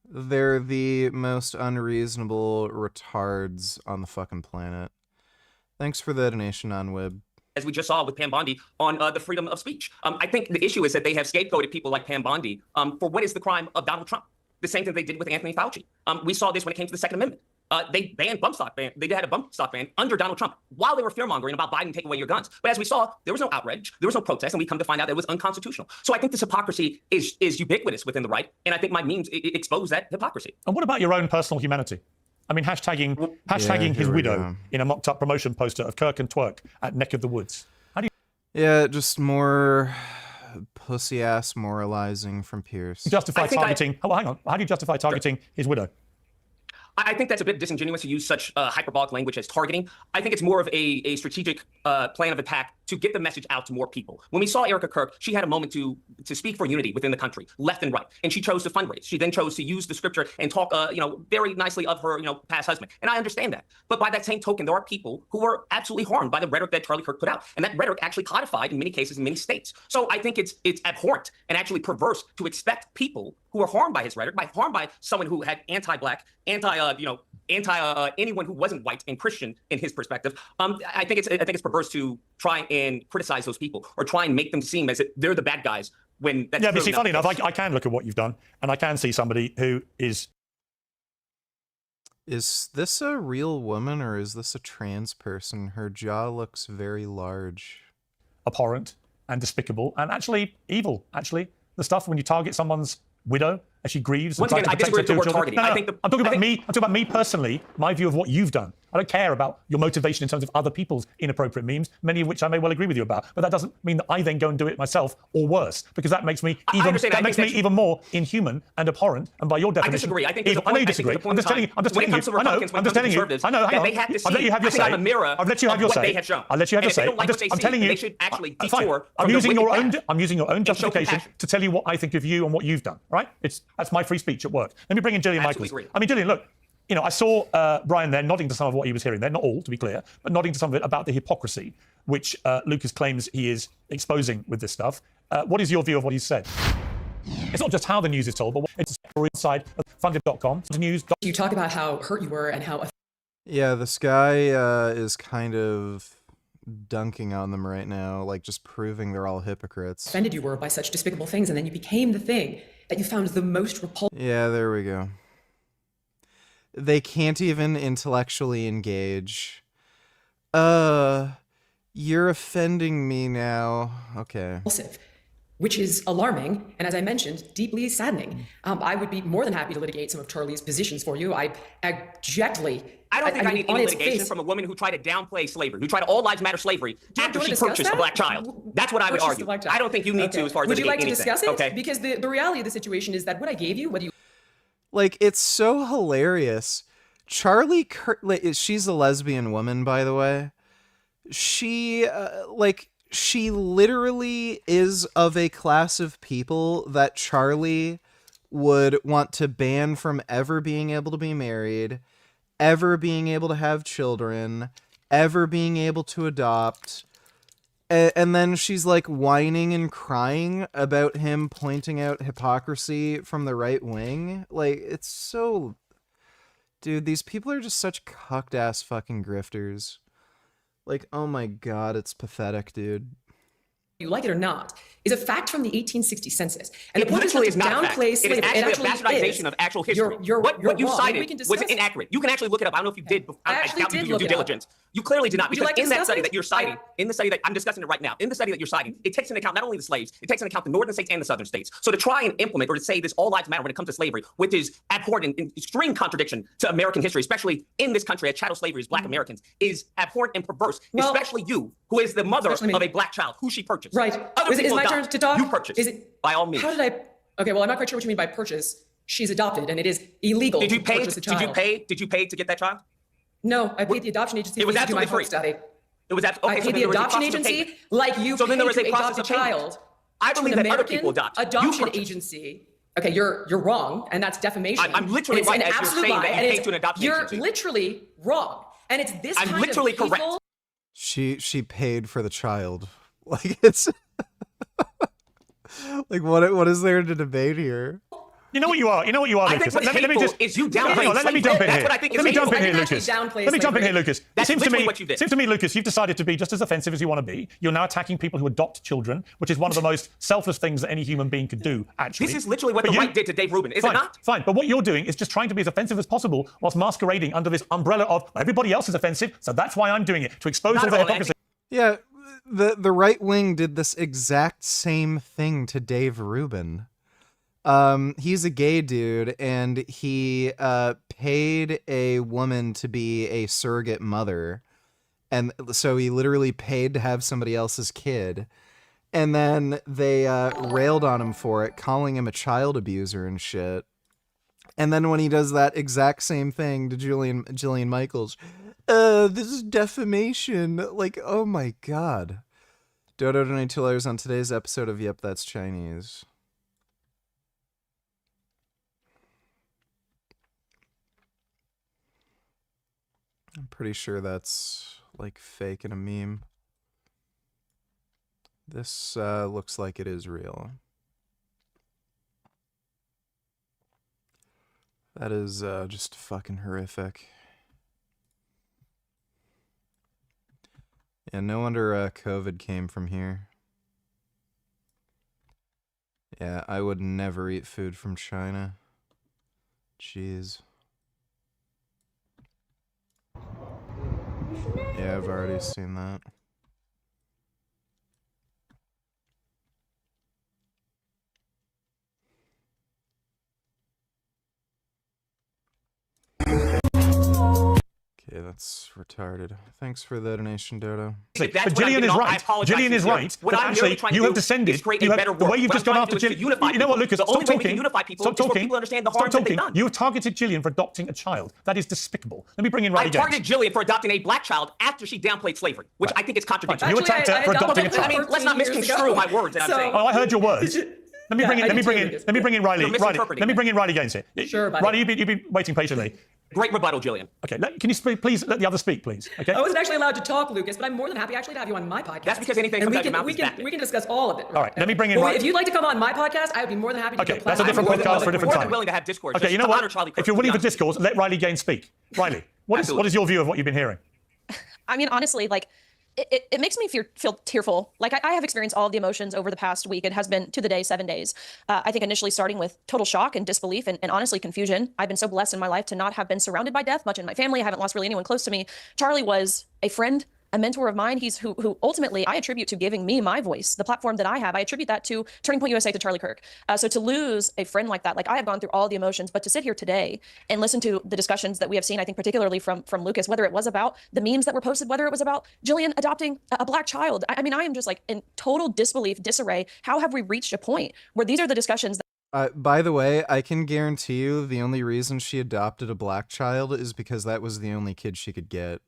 they're the most unreasonable retards on the fucking planet. Thanks for the donation on Wib. As we just saw with Pam Bondi on the freedom of speech. I think the issue is that they have scapegoated people like Pam Bondi for what is the crime of Donald Trump. The same thing they did with Anthony Fauci. We saw this when it came to the Second Amendment. They banned bump stock ban. They had a bump stock ban under Donald Trump while they were fear-mongering about Biden taking away your guns. But as we saw, there was no outrage, there was no protest, and we come to find out that it was unconstitutional. So I think this hypocrisy is ubiquitous within the right, and I think my memes expose that hypocrisy. And what about your own personal humanity? I mean, hashtagging his widow in a mocked-up promotion poster of Kirk and Twerk at Neck of the Woods. How do you... Yeah, just more pussy-ass moralizing from Pierce. Justify targeting... Oh, hang on. How do you justify targeting his widow? I think that's a bit disingenuous to use such hyperbolic language as targeting. I think it's more of a strategic plan of attack to get the message out to more people. When we saw Erica Kirk, she had a moment to speak for unity within the country, left and right, and she chose to fundraise. She then chose to use the scripture and talk, very nicely of her, past husband. And I understand that. But by that same token, there are people who were absolutely harmed by the rhetoric that Charlie Kirk put out, and that rhetoric actually codified in many cases in many states. So I think it's abhorrent and actually perverse to expect people who are harmed by his rhetoric, harmed by someone who had anti-black, anyone who wasn't white and Christian in his perspective. I think it's perverse to try and criticize those people or try and make them seem as if they're the bad guys when that's but see, funny enough, I can look at what you've done and I can see somebody who is. Is this a real woman or is this a trans person? Her jaw looks very large. Abhorrent and despicable and actually evil. Actually, the stuff when you target someone's widow as she grieves. Once again, I disagree with the word targeting. I'm talking about me. I'm talking about me personally. My view of what you've done. I don't care about your motivation in terms of other people's inappropriate memes, many of which I may well agree with you about. But that doesn't mean that I then go and do it myself or worse, because that makes me even more inhuman and abhorrent. And by your definition, I disagree. I think I know you disagree. I'm just telling you. I'm just telling you. I'm just telling you. I know. Hang on. I'll let you have your say. I'll let you have your say. I'll let you have your say. I'm telling you. They should actually detour. I'm using your own justification to tell you what I think of you and what you've done. Right? That's my free speech at work. Let me bring in Gillian Michaels. I mean, Gillian, look. you know, I saw Brian there nodding to some of what he was hearing there, not all, to be clear, but nodding to some of it about the hypocrisy which Lucas claims he is exposing with this stuff. What is your view of what he's said? It's not just how the news is told, but it's inside funded.com. News. You talk about how hurt you were and how... Yeah, this guy is kind of dunking on them right now, like just proving they're all hypocrites. offended you were by such despicable things, and then you became the thing that you found the most repulsive. Yeah, there we go. They can't even intellectually engage. You're offending me now. Okay. Which is alarming, and as I mentioned, deeply saddening. I would be more than happy to litigate some of Charlie's positions for you. I abjectly... I don't think I need on any its litigation face- from a woman who tried to downplay slavery, who tried to all lives matter slavery after wanna she discuss purchased that? a black child. That's what I would Purchased a argue. black child. I don't think you need to as far as Would you like to anything. discuss it? Okay. Because the reality of the situation is that what I gave you, whether you... Like, it's so hilarious. Charlie Kirk, she's a lesbian woman, by the way. She, she literally is of a class of people that Charlie would want to ban from ever being able to be married, ever being able to have children, ever being able to adopt. And then she's like whining and crying about him pointing out hypocrisy from the right wing. Like, it's so... Dude, these people are just such cucked ass fucking grifters. Like, oh my god, it's pathetic, dude. You like it or not, is a fact from the 1860 census. And It the point literally is is not not to a fact. downplay It is slavery. actually a It bastardization is. of actual history. You're what you wrong. We cited can was discuss it. inaccurate. You can actually look it up. I don't know if you did. I I actually doubt you did do your look due it up. diligence. You clearly did not, Would you because like to in that discuss study it? that you're citing, in the study that I'm discussing it right now, in the study that you're citing, it takes into account not only the slaves, it takes into account the northern states and the southern states. So to try and implement or to say this all lives matter when it comes to slavery, which is abhorrent and in extreme contradiction to American history, especially in this country as chattel slavery as Black Americans, is abhorrent and perverse. Well, especially you, who is the mother especially me. of a Black child, who she purchased. Right. Other Is it people my turn adopt. to talk? You purchased. Is it? By all means. How did I? Okay, well, I'm not quite sure what you mean by purchase. She's adopted, and it is illegal Did you to pay? purchase a child. Did you pay to get that child? No, I paid the adoption agency It was to do my absolutely hope free. study. It was I okay. So paid then the there was a adoption process of agency payment. like you So then there was paid a to process adopt of a payment. child. I to believe an that other American people adopt. You adoption purchased. agency. Okay, you're wrong, and that's defamation. I'm literally And it's right an as you're absolute saying lie, that you and paid it's- to an adoption You're agency. literally wrong, and it's this I'm kind literally of hateful... correct. She paid for the child. Like, it's... like, what is there to debate here? You know what you are? You know what you are, I Lucas? think what's Let me hateful just... is you Hang on, downplaying let me jump in slavery. here. That's what I think is Let me jump in hateful. here, I didn't Lucas. actually downplay Let me jump in here, slavery. Lucas. That's literally what you did. Seems to me, Lucas, you've decided to be just as offensive as you want to be. You're now attacking people who adopt children, which is one of the most selfless things that any human being could do, actually. This is literally what But the you- right did to Dave Rubin, is fine, it not? Fine, but what you're doing is just trying to be as offensive as possible whilst masquerading under this umbrella of everybody else is offensive, so that's why I'm doing it, to expose Not all the at all, hypocrisy. Yeah, the right wing did this exact same thing to Dave Rubin. He's a gay dude, and he paid a woman to be a surrogate mother, and so he literally paid to have somebody else's kid, and then they railed on him for it, calling him a child abuser and shit. And then when he does that exact same thing to Jillian Michaels, this is defamation. Like, oh my god. Dodo donated $2 on today's episode of Yep, That's Chinese. I'm pretty sure that's like fake and a meme. This looks like it is real. That is just fucking horrific. Yeah, no wonder COVID came from here. Yeah, I would never eat food from China. Jeez. Yeah, I've already seen that. Okay, that's retarded. Thanks for the donation, Dodo. If But that's what I'm Gillian getting is on, I right. apologize Gillian is sincerely. right. What That I'm actually, really trying to you do have descended. is create You a have, better the way world. you've What just I'm gone trying after to do is to Gillian. unify You know what, people. Lucas? The Stop only way we talking. can unify people Stop is for talking. people to understand the Stop harm that they've talking. done. You have targeted Gillian for adopting a child. That is despicable. Let me bring in I Riley Gaines. targeted Jillian for adopting a Black child after she downplayed slavery, which I think is contradictory. You attacked her for adopting a child. I mean, let's not misconstrue my words that I'm saying. Oh, I heard your words. Let me bring in Riley. You're Riley, misinterpreting let me bring in Riley Gaines here. Sure, buddy. Riley, you've been waiting patiently. Great rebuttal, Jillian. Okay, can you please let the other speak, please? Okay. I wasn't actually allowed to talk, Lucas, but I'm more than happy actually to have you on my podcast. That's because anything and comes out of your mouth is bad. we can discuss all of it. All right, let me bring in. Well, if you'd like to come on my podcast, I would be more than happy to. Okay, that's a different podcast for a different more time. than willing to have discourse. Okay, you know what? If you're willing for discourse, let Riley Gaines speak. Riley, what is your view of what you've been hearing? I mean, honestly, like, it makes me feel tearful. Like, I have experienced all of the emotions over the past week. It has been, to the day, 7 days. I think initially starting with total shock and disbelief and honestly confusion. I've been so blessed in my life to not have been surrounded by death much in my family. I haven't lost really anyone close to me. Charlie was a friend, a mentor of mine. He's who ultimately I attribute to giving me my voice, the platform that I have. I attribute that to Turning Point USA, to Charlie Kirk. So to lose a friend like that, like, I have gone through all the emotions, but to sit here today and listen to the discussions that we have seen, I think particularly from Lucas, whether it was about the memes that were posted, whether it was about Jillian adopting a black child. I mean, I am just like in total disbelief, disarray. How have we reached a point where these are the discussions that By the way, I can guarantee you the only reason she adopted a black child is because that was the only kid she could get.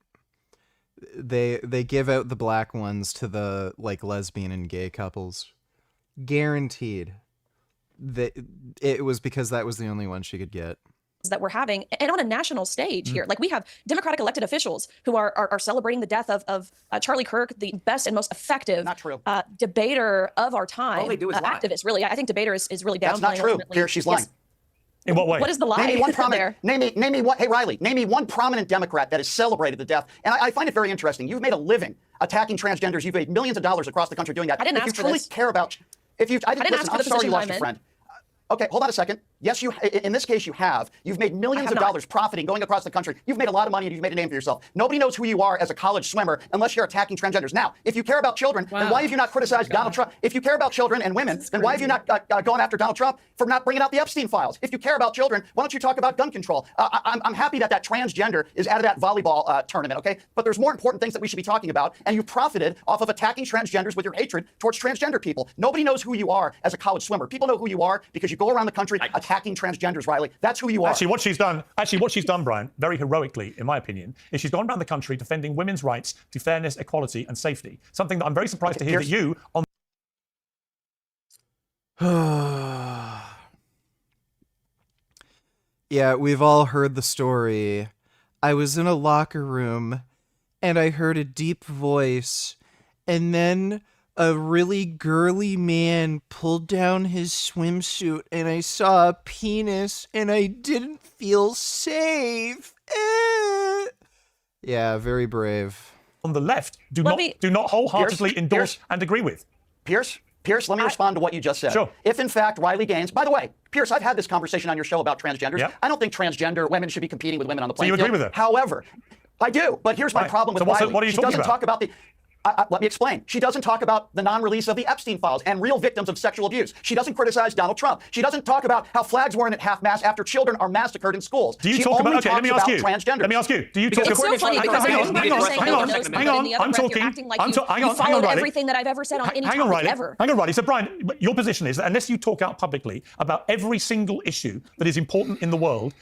They give out the black ones to the like lesbian and gay couples. Guaranteed. That it was because that was the only one she could get. That we're having, and on a national stage here, like, we have Democratic elected officials who are celebrating the death of Charlie Kirk, the best and most effective debater of our time. All they do is lie. Activist, really. I think debater is really downplaying. That's not true. Here, she's lying. In what way? What is the lie? Name me one prominent. Name me one. Hey, Riley, name me one prominent Democrat that has celebrated the death. And I find it very interesting. You've made a living attacking transgenders. You've made millions of dollars across the country doing that. I didn't ask for for this. Care about, if you, I didn't listen. I'm sorry you lost your friend. Okay, hold on a second. Yes, in this case, you've made millions of dollars profiting, going across the country. You've made a lot of money and you've made a name for yourself. Nobody knows who you are as a college swimmer unless you're attacking transgenders. Now, if you care about children, then why have you not criticized Donald Trump? If you care about children and women, then why have you not gone after Donald Trump for not bringing out the Epstein files? If you care about children, why don't you talk about gun control? I'm happy that transgender is out of that volleyball tournament, okay? But there's more important things that we should be talking about, and you've profited off of attacking transgenders with your hatred towards transgender people. Nobody knows who you are as a college swimmer. People know who you are because you go around the country attacking transgenders, Riley. That's who you are. Actually, what she's done, Brian, very heroically, in my opinion, is she's gone around the country defending women's rights to fairness, equality, and safety. Something that I'm very surprised to hear that you on. Yeah, we've all heard the story. I was in a locker room, and I heard a deep voice, and then a really girly man pulled down his swimsuit, and I saw a penis, and I didn't feel safe. Yeah, very brave. On the left, do not wholeheartedly endorse and agree with. Pierce, let me respond to what you just said. Sure. If in fact Riley Gaines, by the way, Pierce, I've had this conversation on your show about transgenders. Yep. I don't think transgender women should be competing with women on the playing field. So you agree with her? However, I do, but here's my problem with Riley. What are you she talking doesn't about? talk about the. Let me explain. She doesn't talk about the non-release of the Epstein files and real victims of sexual abuse. She doesn't criticize Donald Trump. She doesn't talk about how flags weren't at half-mast after children are massacred in schools. Do you talk about? Okay, let me ask you. Transgenders. Let me ask you. Do you talk It's so funny because hang on. I'm talking. Hang on, Riley. Everything that I've ever said on any hang on, topic Riley. ever. Hang on, Riley. So, Brian, your position is that unless you talk out publicly about every single issue that is important in the world,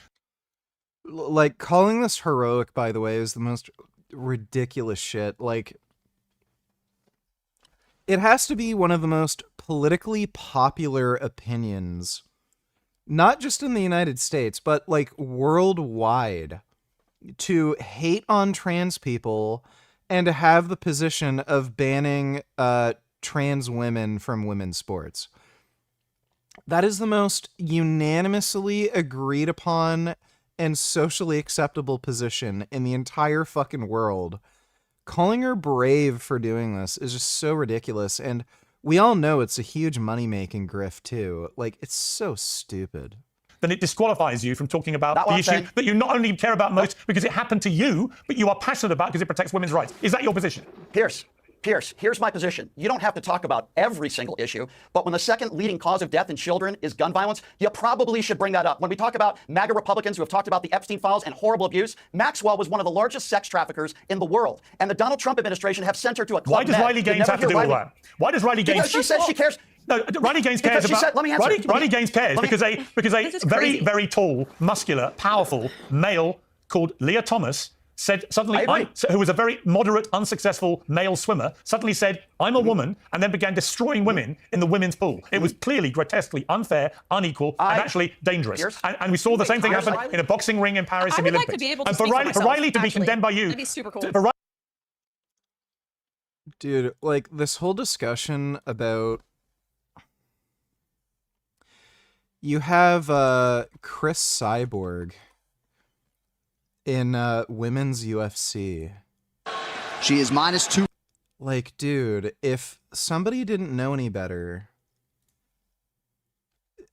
like, calling this heroic, by the way, is the most ridiculous shit. Like, it has to be one of the most politically popular opinions, not just in the United States, but like worldwide, to hate on trans people and to have the position of banning trans women from women's sports. That is the most unanimously agreed upon and socially acceptable position in the entire fucking world. Calling her brave for doing this is just so ridiculous, and we all know it's a huge money-making grift, too. Like, it's so stupid. then it disqualifies you from talking about the issue that you not only care about most because it happened to you, but you are passionate about because it protects women's rights. Is that your position? Pierce, here's my position. You don't have to talk about every single issue, but when the second leading cause of death in children is gun violence, you probably should bring that up. When we talk about MAGA Republicans who have talked about the Epstein files and horrible abuse, Maxwell was one of the largest sex traffickers in the world. And the Donald Trump administration have sent her to a club. Why does Riley Gaines have to do all that? Why does Riley Gaines? Because she says she cares. No, Riley Gaines cares about. Riley Gaines cares because a very, very tall, muscular, powerful male called Leah Thomas said suddenly, I agree. who was a very moderate, unsuccessful male swimmer, suddenly said, I'm a woman, and then began destroying women in the women's pool. It was clearly grotesquely unfair, unequal, and actually dangerous. And we saw the same thing happen in a boxing ring in Paris I in the would like Olympics. to be able to And for speak for Riley, myself, to be actually. condemned by you, That'd be super cool. Dude, like, this whole discussion about... You have Chris Cyborg in women's UFC. She is -2. Like, dude, if somebody didn't know any better...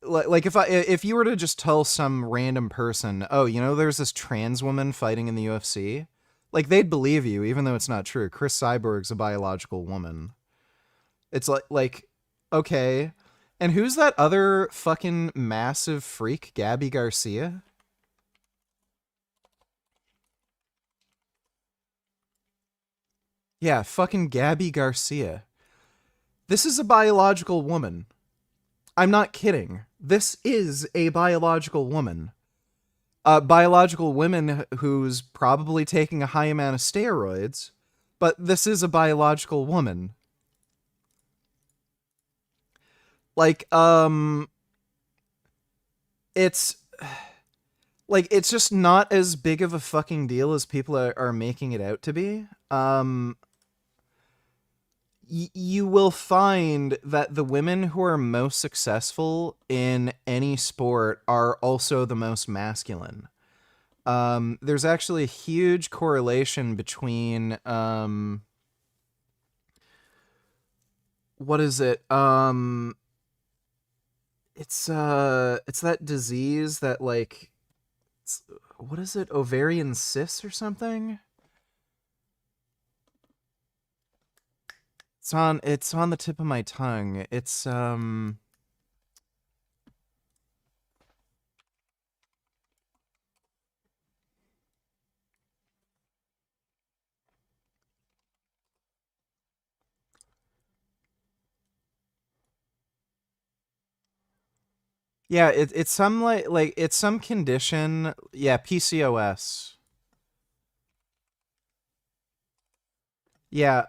Like, if you were to just tell some random person, oh, you know, there's this trans woman fighting in the UFC... Like, they'd believe you, even though it's not true. Chris Cyborg's a biological woman. It's like, okay. And who's that other fucking massive freak, Gabby Garcia? Yeah, fucking Gabby Garcia. This is a biological woman. I'm not kidding. This is a biological woman. A biological woman who's probably taking a high amount of steroids, but this is a biological woman. Like, it's just not as big of a fucking deal as people are making it out to be. You will find that the women who are most successful in any sport are also the most masculine. There's actually a huge correlation between, what is it? It's that disease that, like, what is it? Ovarian cysts or something? It's on the tip of my tongue. It's yeah, it's some like it's some condition. Yeah, PCOS. Yeah,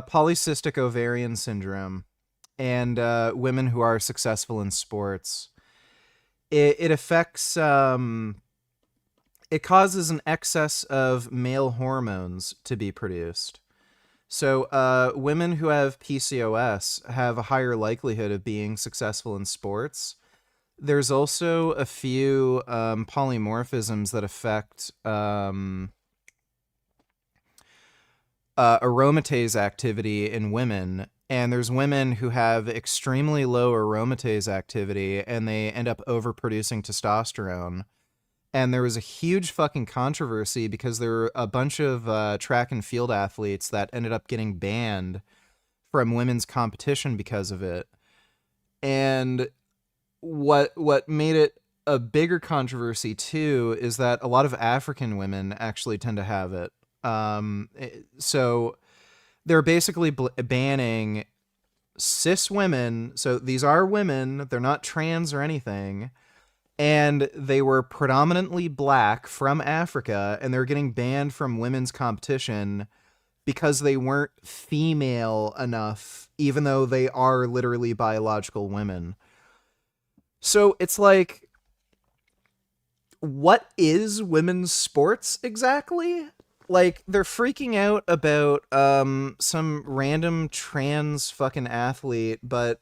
polycystic ovarian syndrome, and women who are successful in sports. It affects it causes an excess of male hormones to be produced. So women who have PCOS have a higher likelihood of being successful in sports. There's also a few polymorphisms that affect aromatase activity in women, and there's women who have extremely low aromatase activity and they end up overproducing testosterone. And there was a huge fucking controversy because there were a bunch of track and field athletes that ended up getting banned from women's competition because of it. And what made it a bigger controversy too is that a lot of African women actually tend to have it. So they're basically banning cis women. So these are women, they're not trans or anything. And they were predominantly black from Africa, and they're getting banned from women's competition because they weren't female enough, even though they are literally biological women. So it's like, what is women's sports exactly? Like, they're freaking out about some random trans fucking athlete, but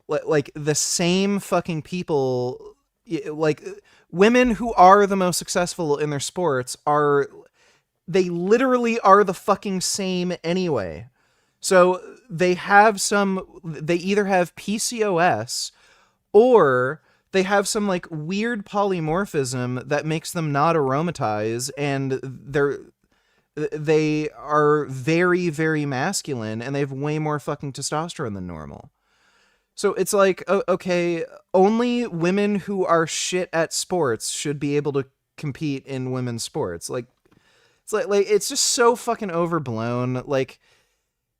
like the same fucking people, like women who are the most successful in their sports they literally are the fucking same anyway. So they either have PCOS or they have some like weird polymorphism that makes them not aromatized, and they are very, very masculine, and they have way more fucking testosterone than normal. So it's like, okay, only women who are shit at sports should be able to compete in women's sports. Like, it's like it's just so fucking overblown. Like,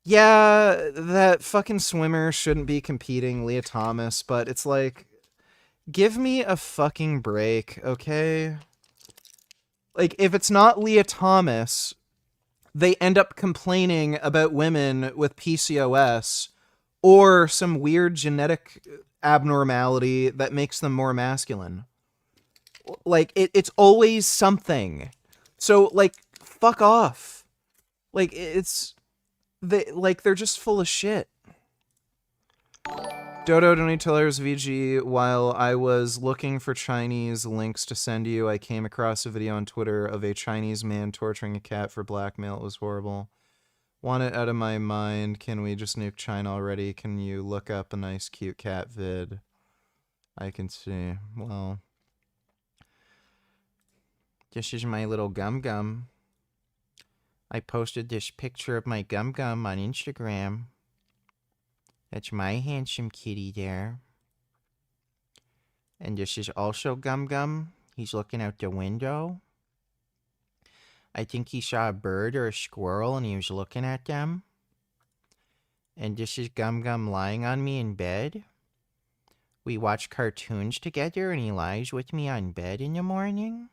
yeah, that fucking swimmer shouldn't be competing, Leah Thomas, but it's like, give me a fucking break, okay? like, if it's not Leah Thomas, they end up complaining about women with PCOS or some weird genetic abnormality that makes them more masculine. Like, it's always something. So, like, fuck off. Like, they're just full of shit. Dodo Donatello's VG, while I was looking for Chinese links to send you, I came across a video on Twitter of a Chinese man torturing a cat for blackmail. It was horrible. Want it out of my mind. Can we just nuke China already? Can you look up a nice cute cat vid? I can see. Well, this is my little gum gum. I posted this picture of my gum gum on Instagram. That's my handsome kitty there. And this is also Gum Gum. He's looking out the window. I think he saw a bird or a squirrel and he was looking at them. And this is Gum Gum lying on me in bed. We watch cartoons together and he lies with me on bed in the morning.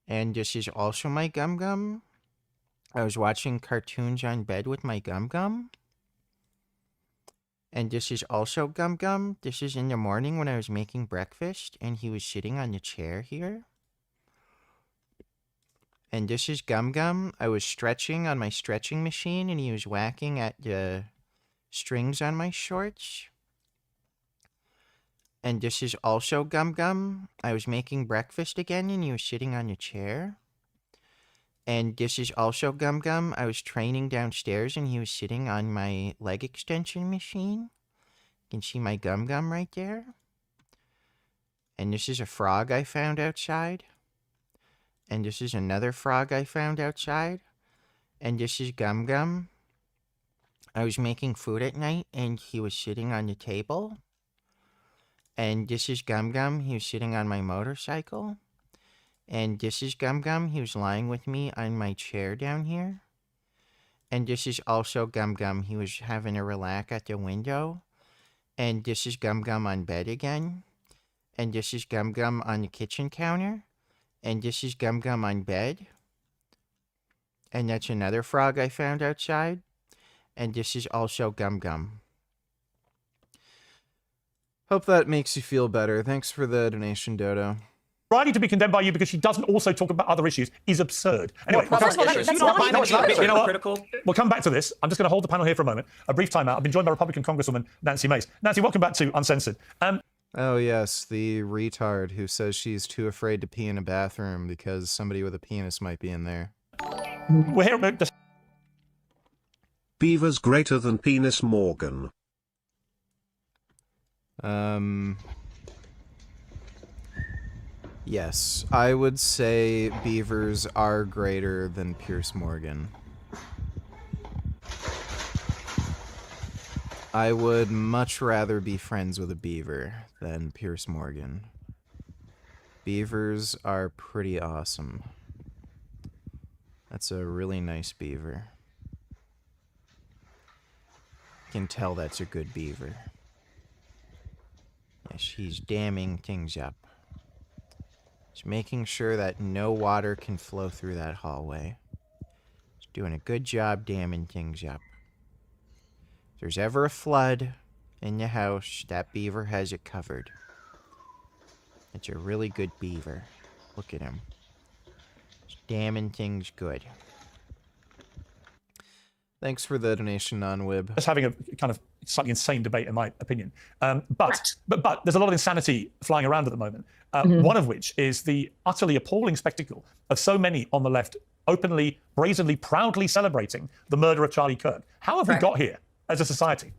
And this is also my Gum Gum. I was watching cartoons on bed with my Gum Gum. And this is also Gum Gum. This is in the morning when I was making breakfast and he was sitting on the chair here. And this is Gum Gum. I was stretching on my stretching machine and he was whacking at the strings on my shorts. And this is also Gum Gum. I was making breakfast again and he was sitting on the chair. And this is also Gum Gum. I was training downstairs and he was sitting on my leg extension machine. You can see my Gum Gum right there. And this is a frog I found outside. And this is another frog I found outside. And this is Gum Gum. I was making food at night and he was sitting on the table. And this is Gum Gum. He was sitting on my motorcycle. And this is Gum Gum. He was lying with me on my chair down here. And this is also Gum Gum. He was having a relax at the window. And this is Gum Gum on bed again. And this is Gum Gum on the kitchen counter. And this is Gum Gum on bed. And that's another frog I found outside. And this is also Gum Gum. Hope that makes you feel better. Thanks for the donation, Dodo. Riley to be condemned by you because she doesn't also talk about other issues is absurd. Anyway, Well, first of all, that's not you know what? critical. We'll come back to this. I'm just going to hold the panel here for a moment. A brief timeout. I've been joined by Republican Congresswoman Nancy Mace. Nancy, welcome back to Uncensored. Oh, yes, the retard who says she's too afraid to pee in a bathroom because somebody with a penis might be in there. We're here about this. Beavers greater than penis Morgan. Yes, I would say beavers are greater than Pierce Morgan. I would much rather be friends with a beaver than Pierce Morgan. Beavers are pretty awesome. That's a really nice beaver. You can tell that's a good beaver. Yes, he's damming things up. He's making sure that no water can flow through that hallway. He's doing a good job damming things up. If there's ever a flood in the house, that beaver has it covered. It's a really good beaver. Look at him. He's damming things good. Thanks for the donation, Non-Wib. Just having a kind of slightly insane debate, in my opinion. But there's a lot of insanity flying around at the moment. One of which is the utterly appalling spectacle of so many on the left openly, brazenly, proudly celebrating the murder of Charlie Kirk. How have we got here as a society?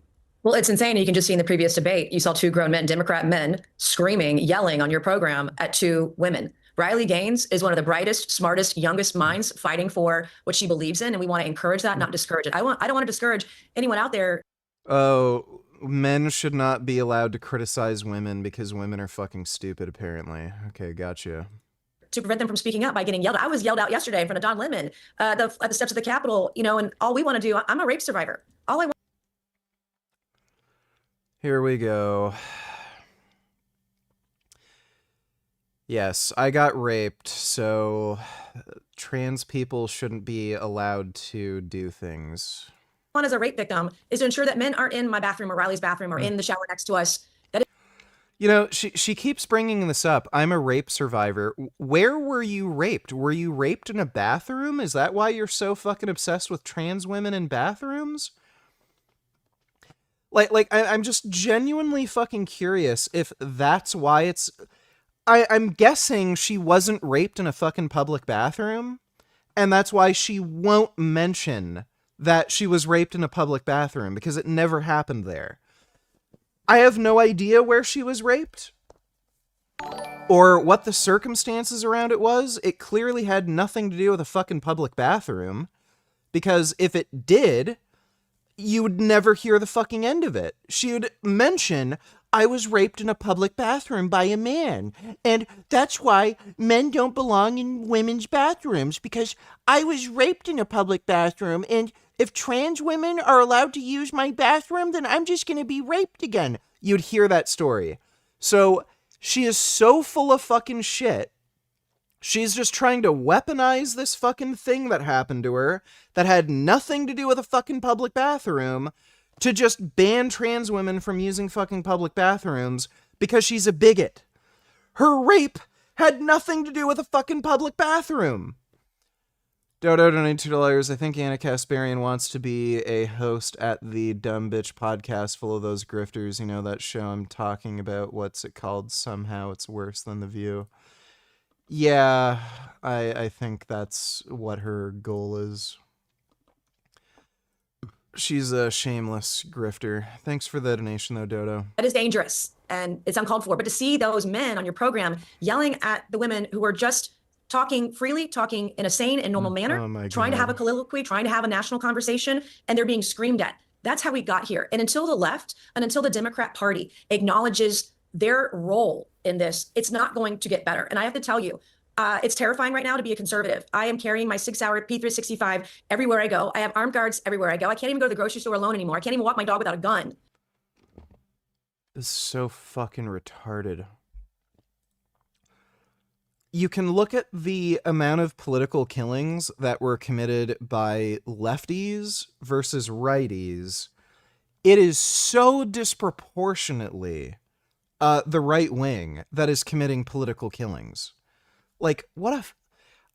Well, it's insane. You can just see in the previous debate, you saw two grown men, Democrat men, screaming, yelling on your program at two women. Riley Gaines is one of the brightest, smartest, youngest minds fighting for what she believes in, and we want to encourage that, not discourage it. I don't want to discourage anyone out there. Oh, men should not be allowed to criticize women because women are fucking stupid, apparently. Okay, gotcha. To prevent them from speaking up by getting yelled at. I was yelled out yesterday in front of Don Lemon at the steps of the Capitol, and all we want to do, I'm a rape survivor. All I want. Here we go. Yes, I got raped, so trans people shouldn't be allowed to do things. As a rape victim is to ensure that men aren't in my bathroom or Riley's bathroom or in the shower next to us. You know, she keeps bringing this up. I'm a rape survivor. Where were you raped? Were you raped in a bathroom? Is that why you're so fucking obsessed with trans women in bathrooms? I'm just genuinely fucking curious if that's why it's... I'm guessing she wasn't raped in a fucking public bathroom, and that's why she won't mention that she was raped in a public bathroom, because it never happened there. I have no idea where she was raped, or what the circumstances around it was. It clearly had nothing to do with a fucking public bathroom, because if it did, you would never hear the fucking end of it. She would mention, I was raped in a public bathroom by a man, and that's why men don't belong in women's bathrooms, because I was raped in a public bathroom, and if trans women are allowed to use my bathroom, then I'm just going to be raped again. You'd hear that story. So she is so full of fucking shit. She's just trying to weaponize this fucking thing that happened to her that had nothing to do with a fucking public bathroom to just ban trans women from using fucking public bathrooms because she's a bigot. Her rape had nothing to do with a fucking public bathroom. Dodo donated $2. I think Anna Kasparian wants to be a host at the Dumb Bitch podcast full of those grifters. You know, that show I'm talking about. What's it called? Somehow It's Worse Than The View. Yeah, I think that's what her goal is. She's a shameless grifter. Thanks for the donation, though, Dodo. That is dangerous and it's uncalled for. But to see those men on your program yelling at the women who are just talking freely, talking in a sane and normal manner, trying to have a colloquy, trying to have a national conversation, and they're being screamed at. That's how we got here. And until the left and until the Democrat Party acknowledges their role in this, it's not going to get better. And I have to tell you, it's terrifying right now to be a conservative. I am carrying my 6-hour P365 everywhere I go. I have armed guards everywhere I go. I can't even go to the grocery store alone anymore. I can't even walk my dog without a gun. This is so fucking retarded. You can look at the amount of political killings that were committed by lefties versus righties. It is so disproportionately the right wing that is committing political killings. Like,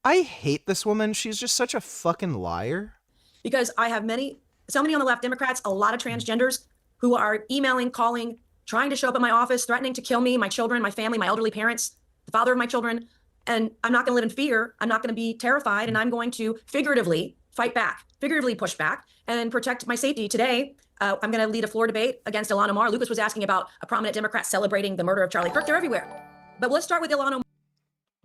I hate this woman. She's just such a fucking liar. Because I have so many on the left, Democrats, a lot of transgenders who are emailing, calling, trying to show up at my office, threatening to kill me, my children, my family, my elderly parents, the father of my children. And I'm not going to live in fear. I'm not going to be terrified. And I'm going to figuratively fight back, figuratively push back and protect my safety. Today, I'm going to lead a floor debate against Ilhan Omar. Lucas was asking about a prominent Democrat celebrating the murder of Charlie Kirk. They're everywhere. But let's start with Ilhan Omar.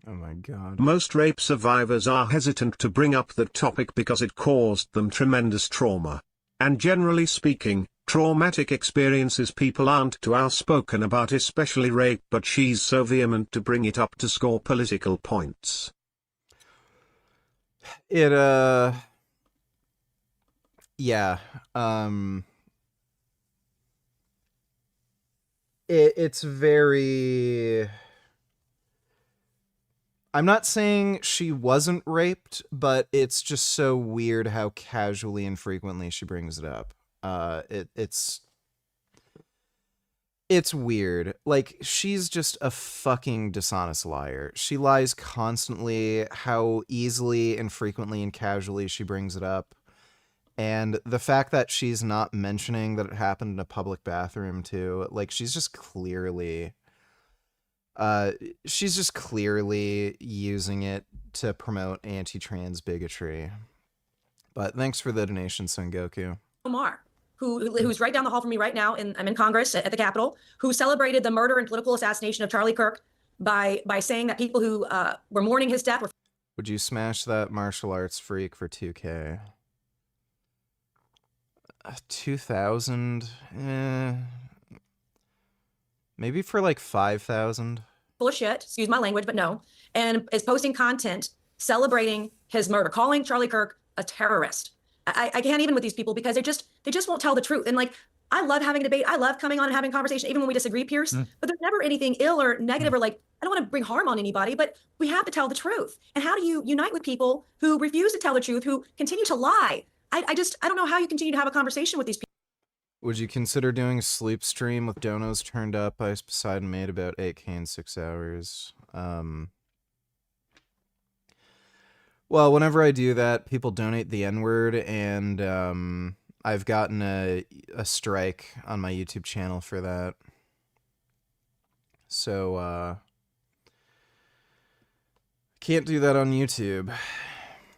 Oh my God. Most rape survivors are hesitant to bring up the topic because it caused them tremendous trauma. And generally speaking, traumatic experiences people aren't too outspoken about, especially rape, but she's so vehement to bring it up to score political points. Yeah. It's very... I'm not saying she wasn't raped, but it's just so weird how casually and frequently she brings it up. It's weird. Like, she's just a fucking dishonest liar. She lies constantly, how easily and frequently and casually she brings it up. And the fact that she's not mentioning that it happened in a public bathroom too, like, she's just clearly using it to promote anti-trans bigotry. But thanks for the donation, Son Goku. Omar, who's right down the hall from me right now, I'm in Congress at the Capitol, who celebrated the murder and political assassination of Charlie Kirk by saying that people who were mourning his death were... Would you smash that martial arts freak for 2K? 2,000? Maybe for like 5,000? Full of shit, excuse my language, but no, and is posting content celebrating his murder, calling Charlie Kirk a terrorist. I can't even with these people because they just won't tell the truth. And like, I love having a debate. I love coming on and having a conversation, even when we disagree, Pierce. But there's never anything ill or negative or like I don't want to bring harm on anybody, but we have to tell the truth. And how do you unite with people who refuse to tell the truth, who continue to lie? I don't know how you continue to have a conversation with these people. Would you consider doing a sleep stream with donos turned up? Ice Poseidon made about 8K in 6 hours. Well, whenever I do that, people donate the N-word, and I've gotten a strike on my YouTube channel for that. So, can't do that on YouTube.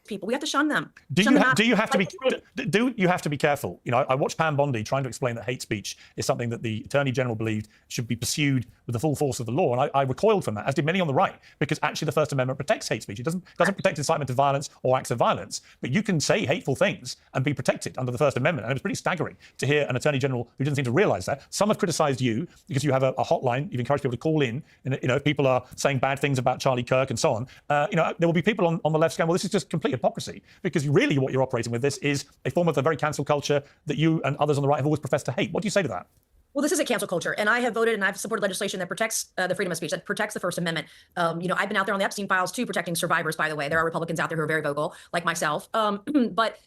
People, we have to shun them. Do you have to be careful? You know, I watched Pam Bondi trying to explain that hate speech is something that the Attorney General believed should be pursued with the full force of the law, and I recoiled from that, as did many on the right, because actually the First Amendment protects hate speech. It doesn't protect incitement to violence or acts of violence, but you can say hateful things and be protected under the First Amendment. And it was pretty staggering to hear an Attorney General who didn't seem to realise that. Some have criticised you because you have a hotline. You've encouraged people to call in, and you know, if people are saying bad things about Charlie Kirk and so on, you know, there will be people on the left saying, well, this is just complete hypocrisy, because really what you're operating with this is a form of the very cancel culture that you and others on the right have always professed to hate. What do you say to that? Well, this isn't cancel culture, and I have voted and I've supported legislation that protects the freedom of speech, that protects the First Amendment. You know, I've been out there on the Epstein files too, protecting survivors, by the way. There are Republicans out there who are very vocal, like myself. But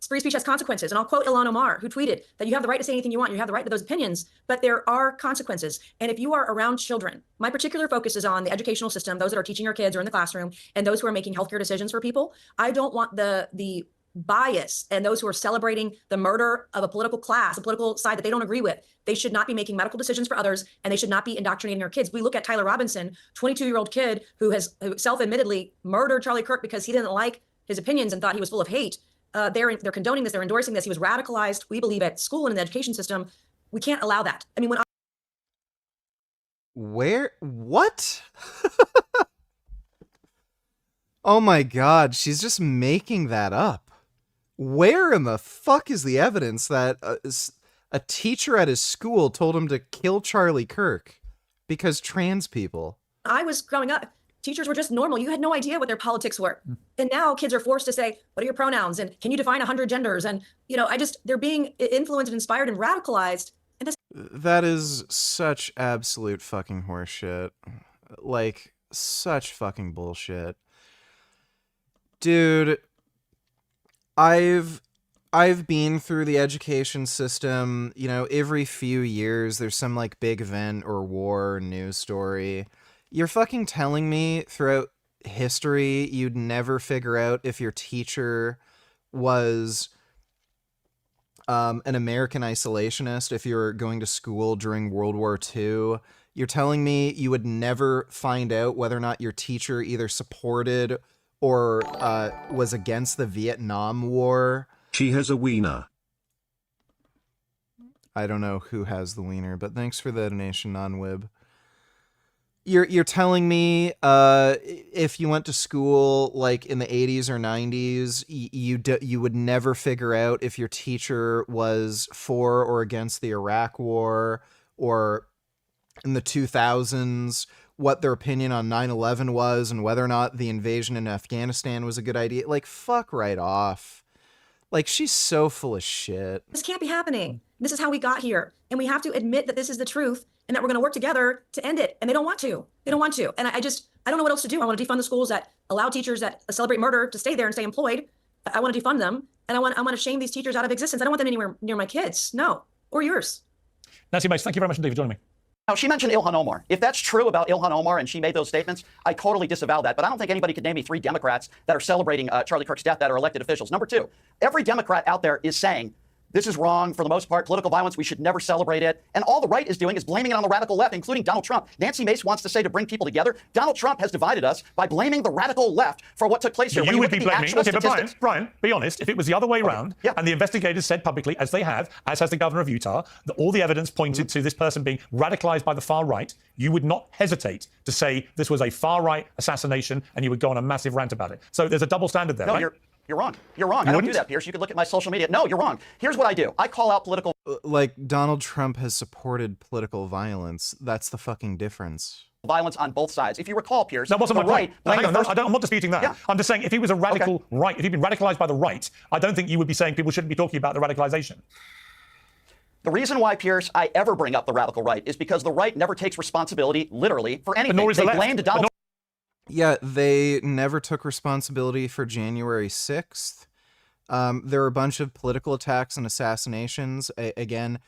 free speech has consequences. And I'll quote Ilhan Omar, who tweeted that you have the right to say anything you want. You have the right to those opinions, but there are consequences. And if you are around children, my particular focus is on the educational system, those that are teaching your kids or in the classroom, and those who are making healthcare decisions for people. I don't want the bias and those who are celebrating the murder of a political class, a political side that they don't agree with. They should not be making medical decisions for others, and they should not be indoctrinating our kids. We look at Tyler Robinson, 22-year-old kid who self-admittedly murdered Charlie Kirk because he didn't like his opinions and thought he was full of hate. They're condoning this. They're endorsing this. He was radicalized, we believe, at school and in the education system. We can't allow that. I mean, What? Oh my God, she's just making that up. Where in the fuck is the evidence that a teacher at his school told him to kill Charlie Kirk because trans people? I was growing up, teachers were just normal. You had no idea what their politics were. And now kids are forced to say, what are your pronouns? And can you define 100 genders? And, you know, they're being influenced and inspired and radicalized. And that is such absolute fucking horseshit. Like, such fucking bullshit. Dude, I've been through the education system. You know, every few years there's some like big event or war or news story. You're fucking telling me throughout history you'd never figure out if your teacher was an American isolationist if you were going to school during World War II. You're telling me you would never find out whether or not your teacher either supported or was against the Vietnam War. She has a wiener. I don't know who has the wiener, but thanks for the donation, non-wib. You're telling me if you went to school like in the 80s or 90s, you would never figure out if your teacher was for or against the Iraq War, or in the 2000s what their opinion on 9/11 was and whether or not the invasion in Afghanistan was a good idea. Like, fuck right off. Like, she's so full of shit. this can't be happening. This is how we got here. And we have to admit that this is the truth and that we're going to work together to end it. And they don't want to. They don't want to. And I don't know what else to do. I want to defund the schools that allow teachers that celebrate murder to stay there and stay employed. I want to defund them. And I want to shame these teachers out of existence. I don't want them anywhere near my kids. No. Or yours. Nancy Mace, thank you very much indeed for joining me. Now, she mentioned Ilhan Omar. If that's true about Ilhan Omar and she made those statements, I totally disavow that. But I don't think anybody could name me 3 Democrats that are celebrating Charlie Kirk's death that are elected officials. Number 2, every Democrat out there is saying this is wrong for the most part, political violence, we should never celebrate it. And all the right is doing is blaming it on the radical left, including Donald Trump. Nancy Mace wants to say to bring people together. Donald Trump has divided us by blaming the radical left for what took place here. You would be blaming. Okay, but Brian, be honest. If it was the other way around, and the investigators said publicly, as they have, as has the governor of Utah, that all the evidence pointed to this person being radicalized by the far right, you would not hesitate to say this was a far right assassination, and you would go on a massive rant about it. So there's a double standard there. No, right? You're wrong. You're wrong. I don't do that, Pierce. You could look at my social media. No, you're wrong. Here's what I do. I call out political... Like, Donald Trump has supported political violence. That's the fucking difference. Violence on both sides. If you recall, Pierce, that wasn't my point. Right, I'm not disputing that. Yeah. I'm just saying if he was a radical right, if he'd been radicalized by the right, I don't think you would be saying people shouldn't be talking about the radicalization. The reason why, Pierce, I ever bring up the radical right is because the right never takes responsibility, literally, for anything. nor is the They left. blamed Donald. Yeah, they never took responsibility for January 6th. There were a bunch of political attacks and assassinations. Again,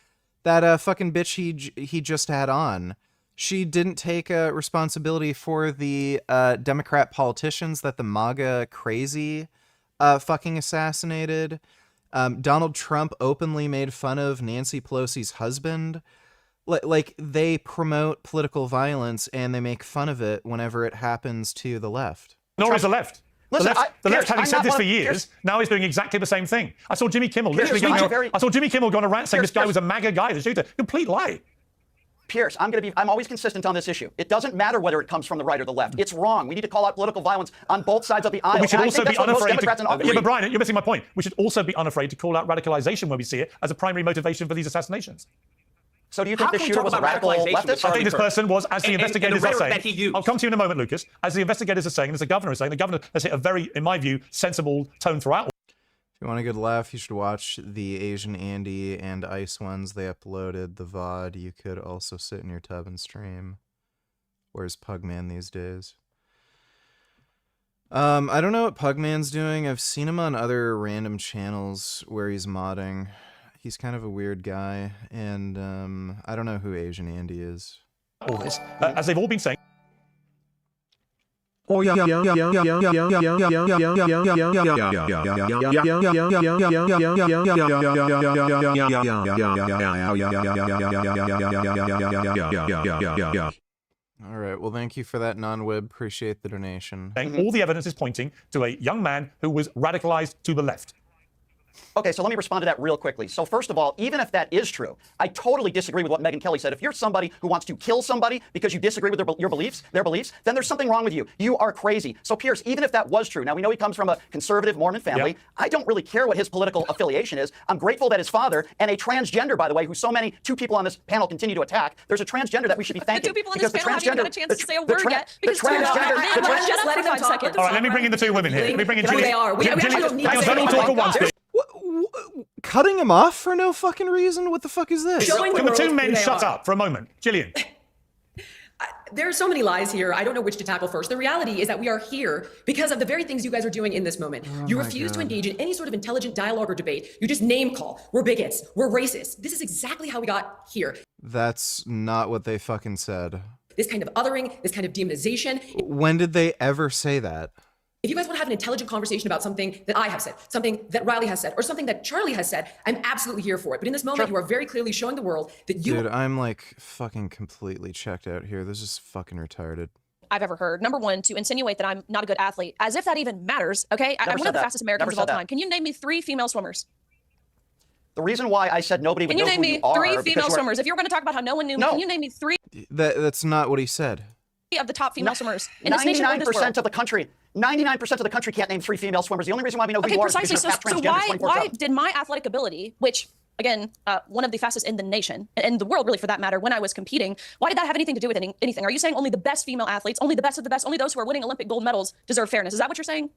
that fucking bitch he just had on, she didn't take responsibility for the Democrat politicians that the MAGA crazy fucking assassinated. Donald Trump openly made fun of Nancy Pelosi's husband. Like, they promote political violence and they make fun of it whenever it happens to the left. Nor is the left. Listen, the left, having I'm said not this one for of- years, now is doing exactly the same thing. I saw Jimmy Kimmel literally Pierce, going I saw Jimmy Kimmel go on a rant saying this guy was a MAGA guy, the shooter. Complete lie. Pierce, I'm always consistent on this issue. It doesn't matter whether it comes from the right or the left. It's wrong. We need to call out political violence on both sides of the aisle. But we should And I also think be that's what most unafraid Democrats in office yeah, do. but Brian, you're missing my point. We should also be unafraid to call out radicalization when we see it as a primary motivation for these assassinations. So do you think the shooter was a radical leftist? I think this person was, as the And investigators the are rhetoric saying, that he used. I'll come to you in a moment, Lucas, as the investigators are saying, and as the governor is saying, the governor has hit a very, in my view, sensible tone throughout. If you want a good laugh, you should watch the Asian Andy and Ice ones. They uploaded the VOD. You could also sit in your tub and stream. Where's Pugman these days? I don't know what Pugman's doing. I've seen him on other random channels where he's modding. He's kind of a weird guy, and I don't know who Asian Andy is. All this, as they've all been saying. Oh yeah. All right, well, thank you for that, non-web. Appreciate the donation. All the evidence is pointing to a young man who was radicalized to the left. Okay, so let me respond to that real quickly. So first of all, even if that is true, I totally disagree with what Megyn Kelly said. If you're somebody who wants to kill somebody because you disagree with their beliefs, then there's something wrong with you. You are crazy. So Pierce, even if that was true, now we know he comes from a conservative Mormon family. Yep. I don't really care what his political affiliation is. I'm grateful that his father, and a transgender, by the way, who two people on this panel continue to attack, there's a transgender that we should be thanking. The two people in this because panel the haven't even transgender, got a chance to say a word yet. Because Just letting them talk. All right, let me bring in the two women here. Let me bring in They Gillian. are. We actually don't need Hang on, to say let me talk at once, please. Cutting him off for no fucking reason? What the fuck is this? Can the two men shut up for a moment? Gillian. There are so many lies here. I don't know which to tackle first. The reality is that we are here because of the very things you guys are doing in this moment. You refuse to engage in any sort of intelligent dialogue or debate. You just name call. We're bigots. We're racist. This is exactly how we got here. That's not what they fucking said. This kind of othering, this kind of demonization. When did they ever say that? If you guys want to have an intelligent conversation about something that I have said, something that Riley has said, or something that Charlie has said, I'm absolutely here for it. But in this moment, you are very clearly showing the world that you... Dude, I'm like fucking completely checked out here. This is fucking retarded. I've ever heard. Number one, to insinuate that I'm not a good athlete, as if that even matters, okay? I'm one of the fastest Americans of all time. Can you name me 3 female swimmers? The reason why I said nobody would know who you are... Can you name me 3 female swimmers? If you were going to talk about how no one knew me, can you name me 3 That's not what he said. of the top female swimmers in this nation or in this world? 99% of the country. 99% of the country can't name 3 female swimmers. The only reason why we know who you are is because precisely. you're So half transgender why 24/7. did my athletic ability, which again, one of the fastest in the nation and the world, really, for that matter, when I was competing, why did that have anything to do with anything? Are you saying only the best female athletes, only the best of the best, only those who are winning Olympic gold medals deserve fairness? Is that what you're saying?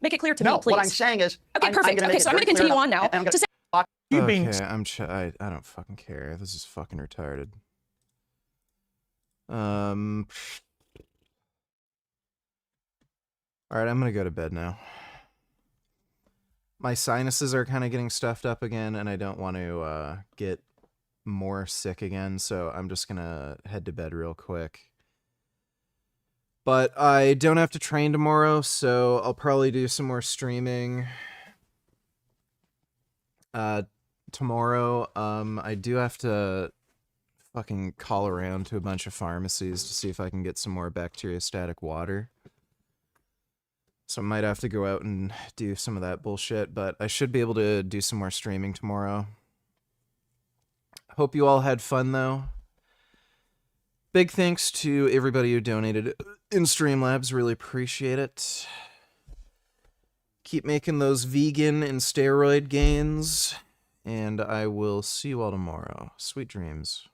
Make it clear to me, please. No, what I'm saying is... Okay, perfect. Okay, so I'm going to continue on now. To say Okay, I don't fucking care. This is fucking retarded. Alright, I'm gonna go to bed now. My sinuses are kind of getting stuffed up again, and I don't want to get more sick again, so I'm just gonna head to bed real quick. But I don't have to train tomorrow, so I'll probably do some more streaming. Tomorrow, I do have to fucking call around to a bunch of pharmacies to see if I can get some more bacteriostatic water. So I might have to go out and do some of that bullshit, but I should be able to do some more streaming tomorrow. Hope you all had fun, though. Big thanks to everybody who donated in Streamlabs. Really appreciate it. Keep making those vegan and steroid gains, and I will see you all tomorrow. Sweet dreams.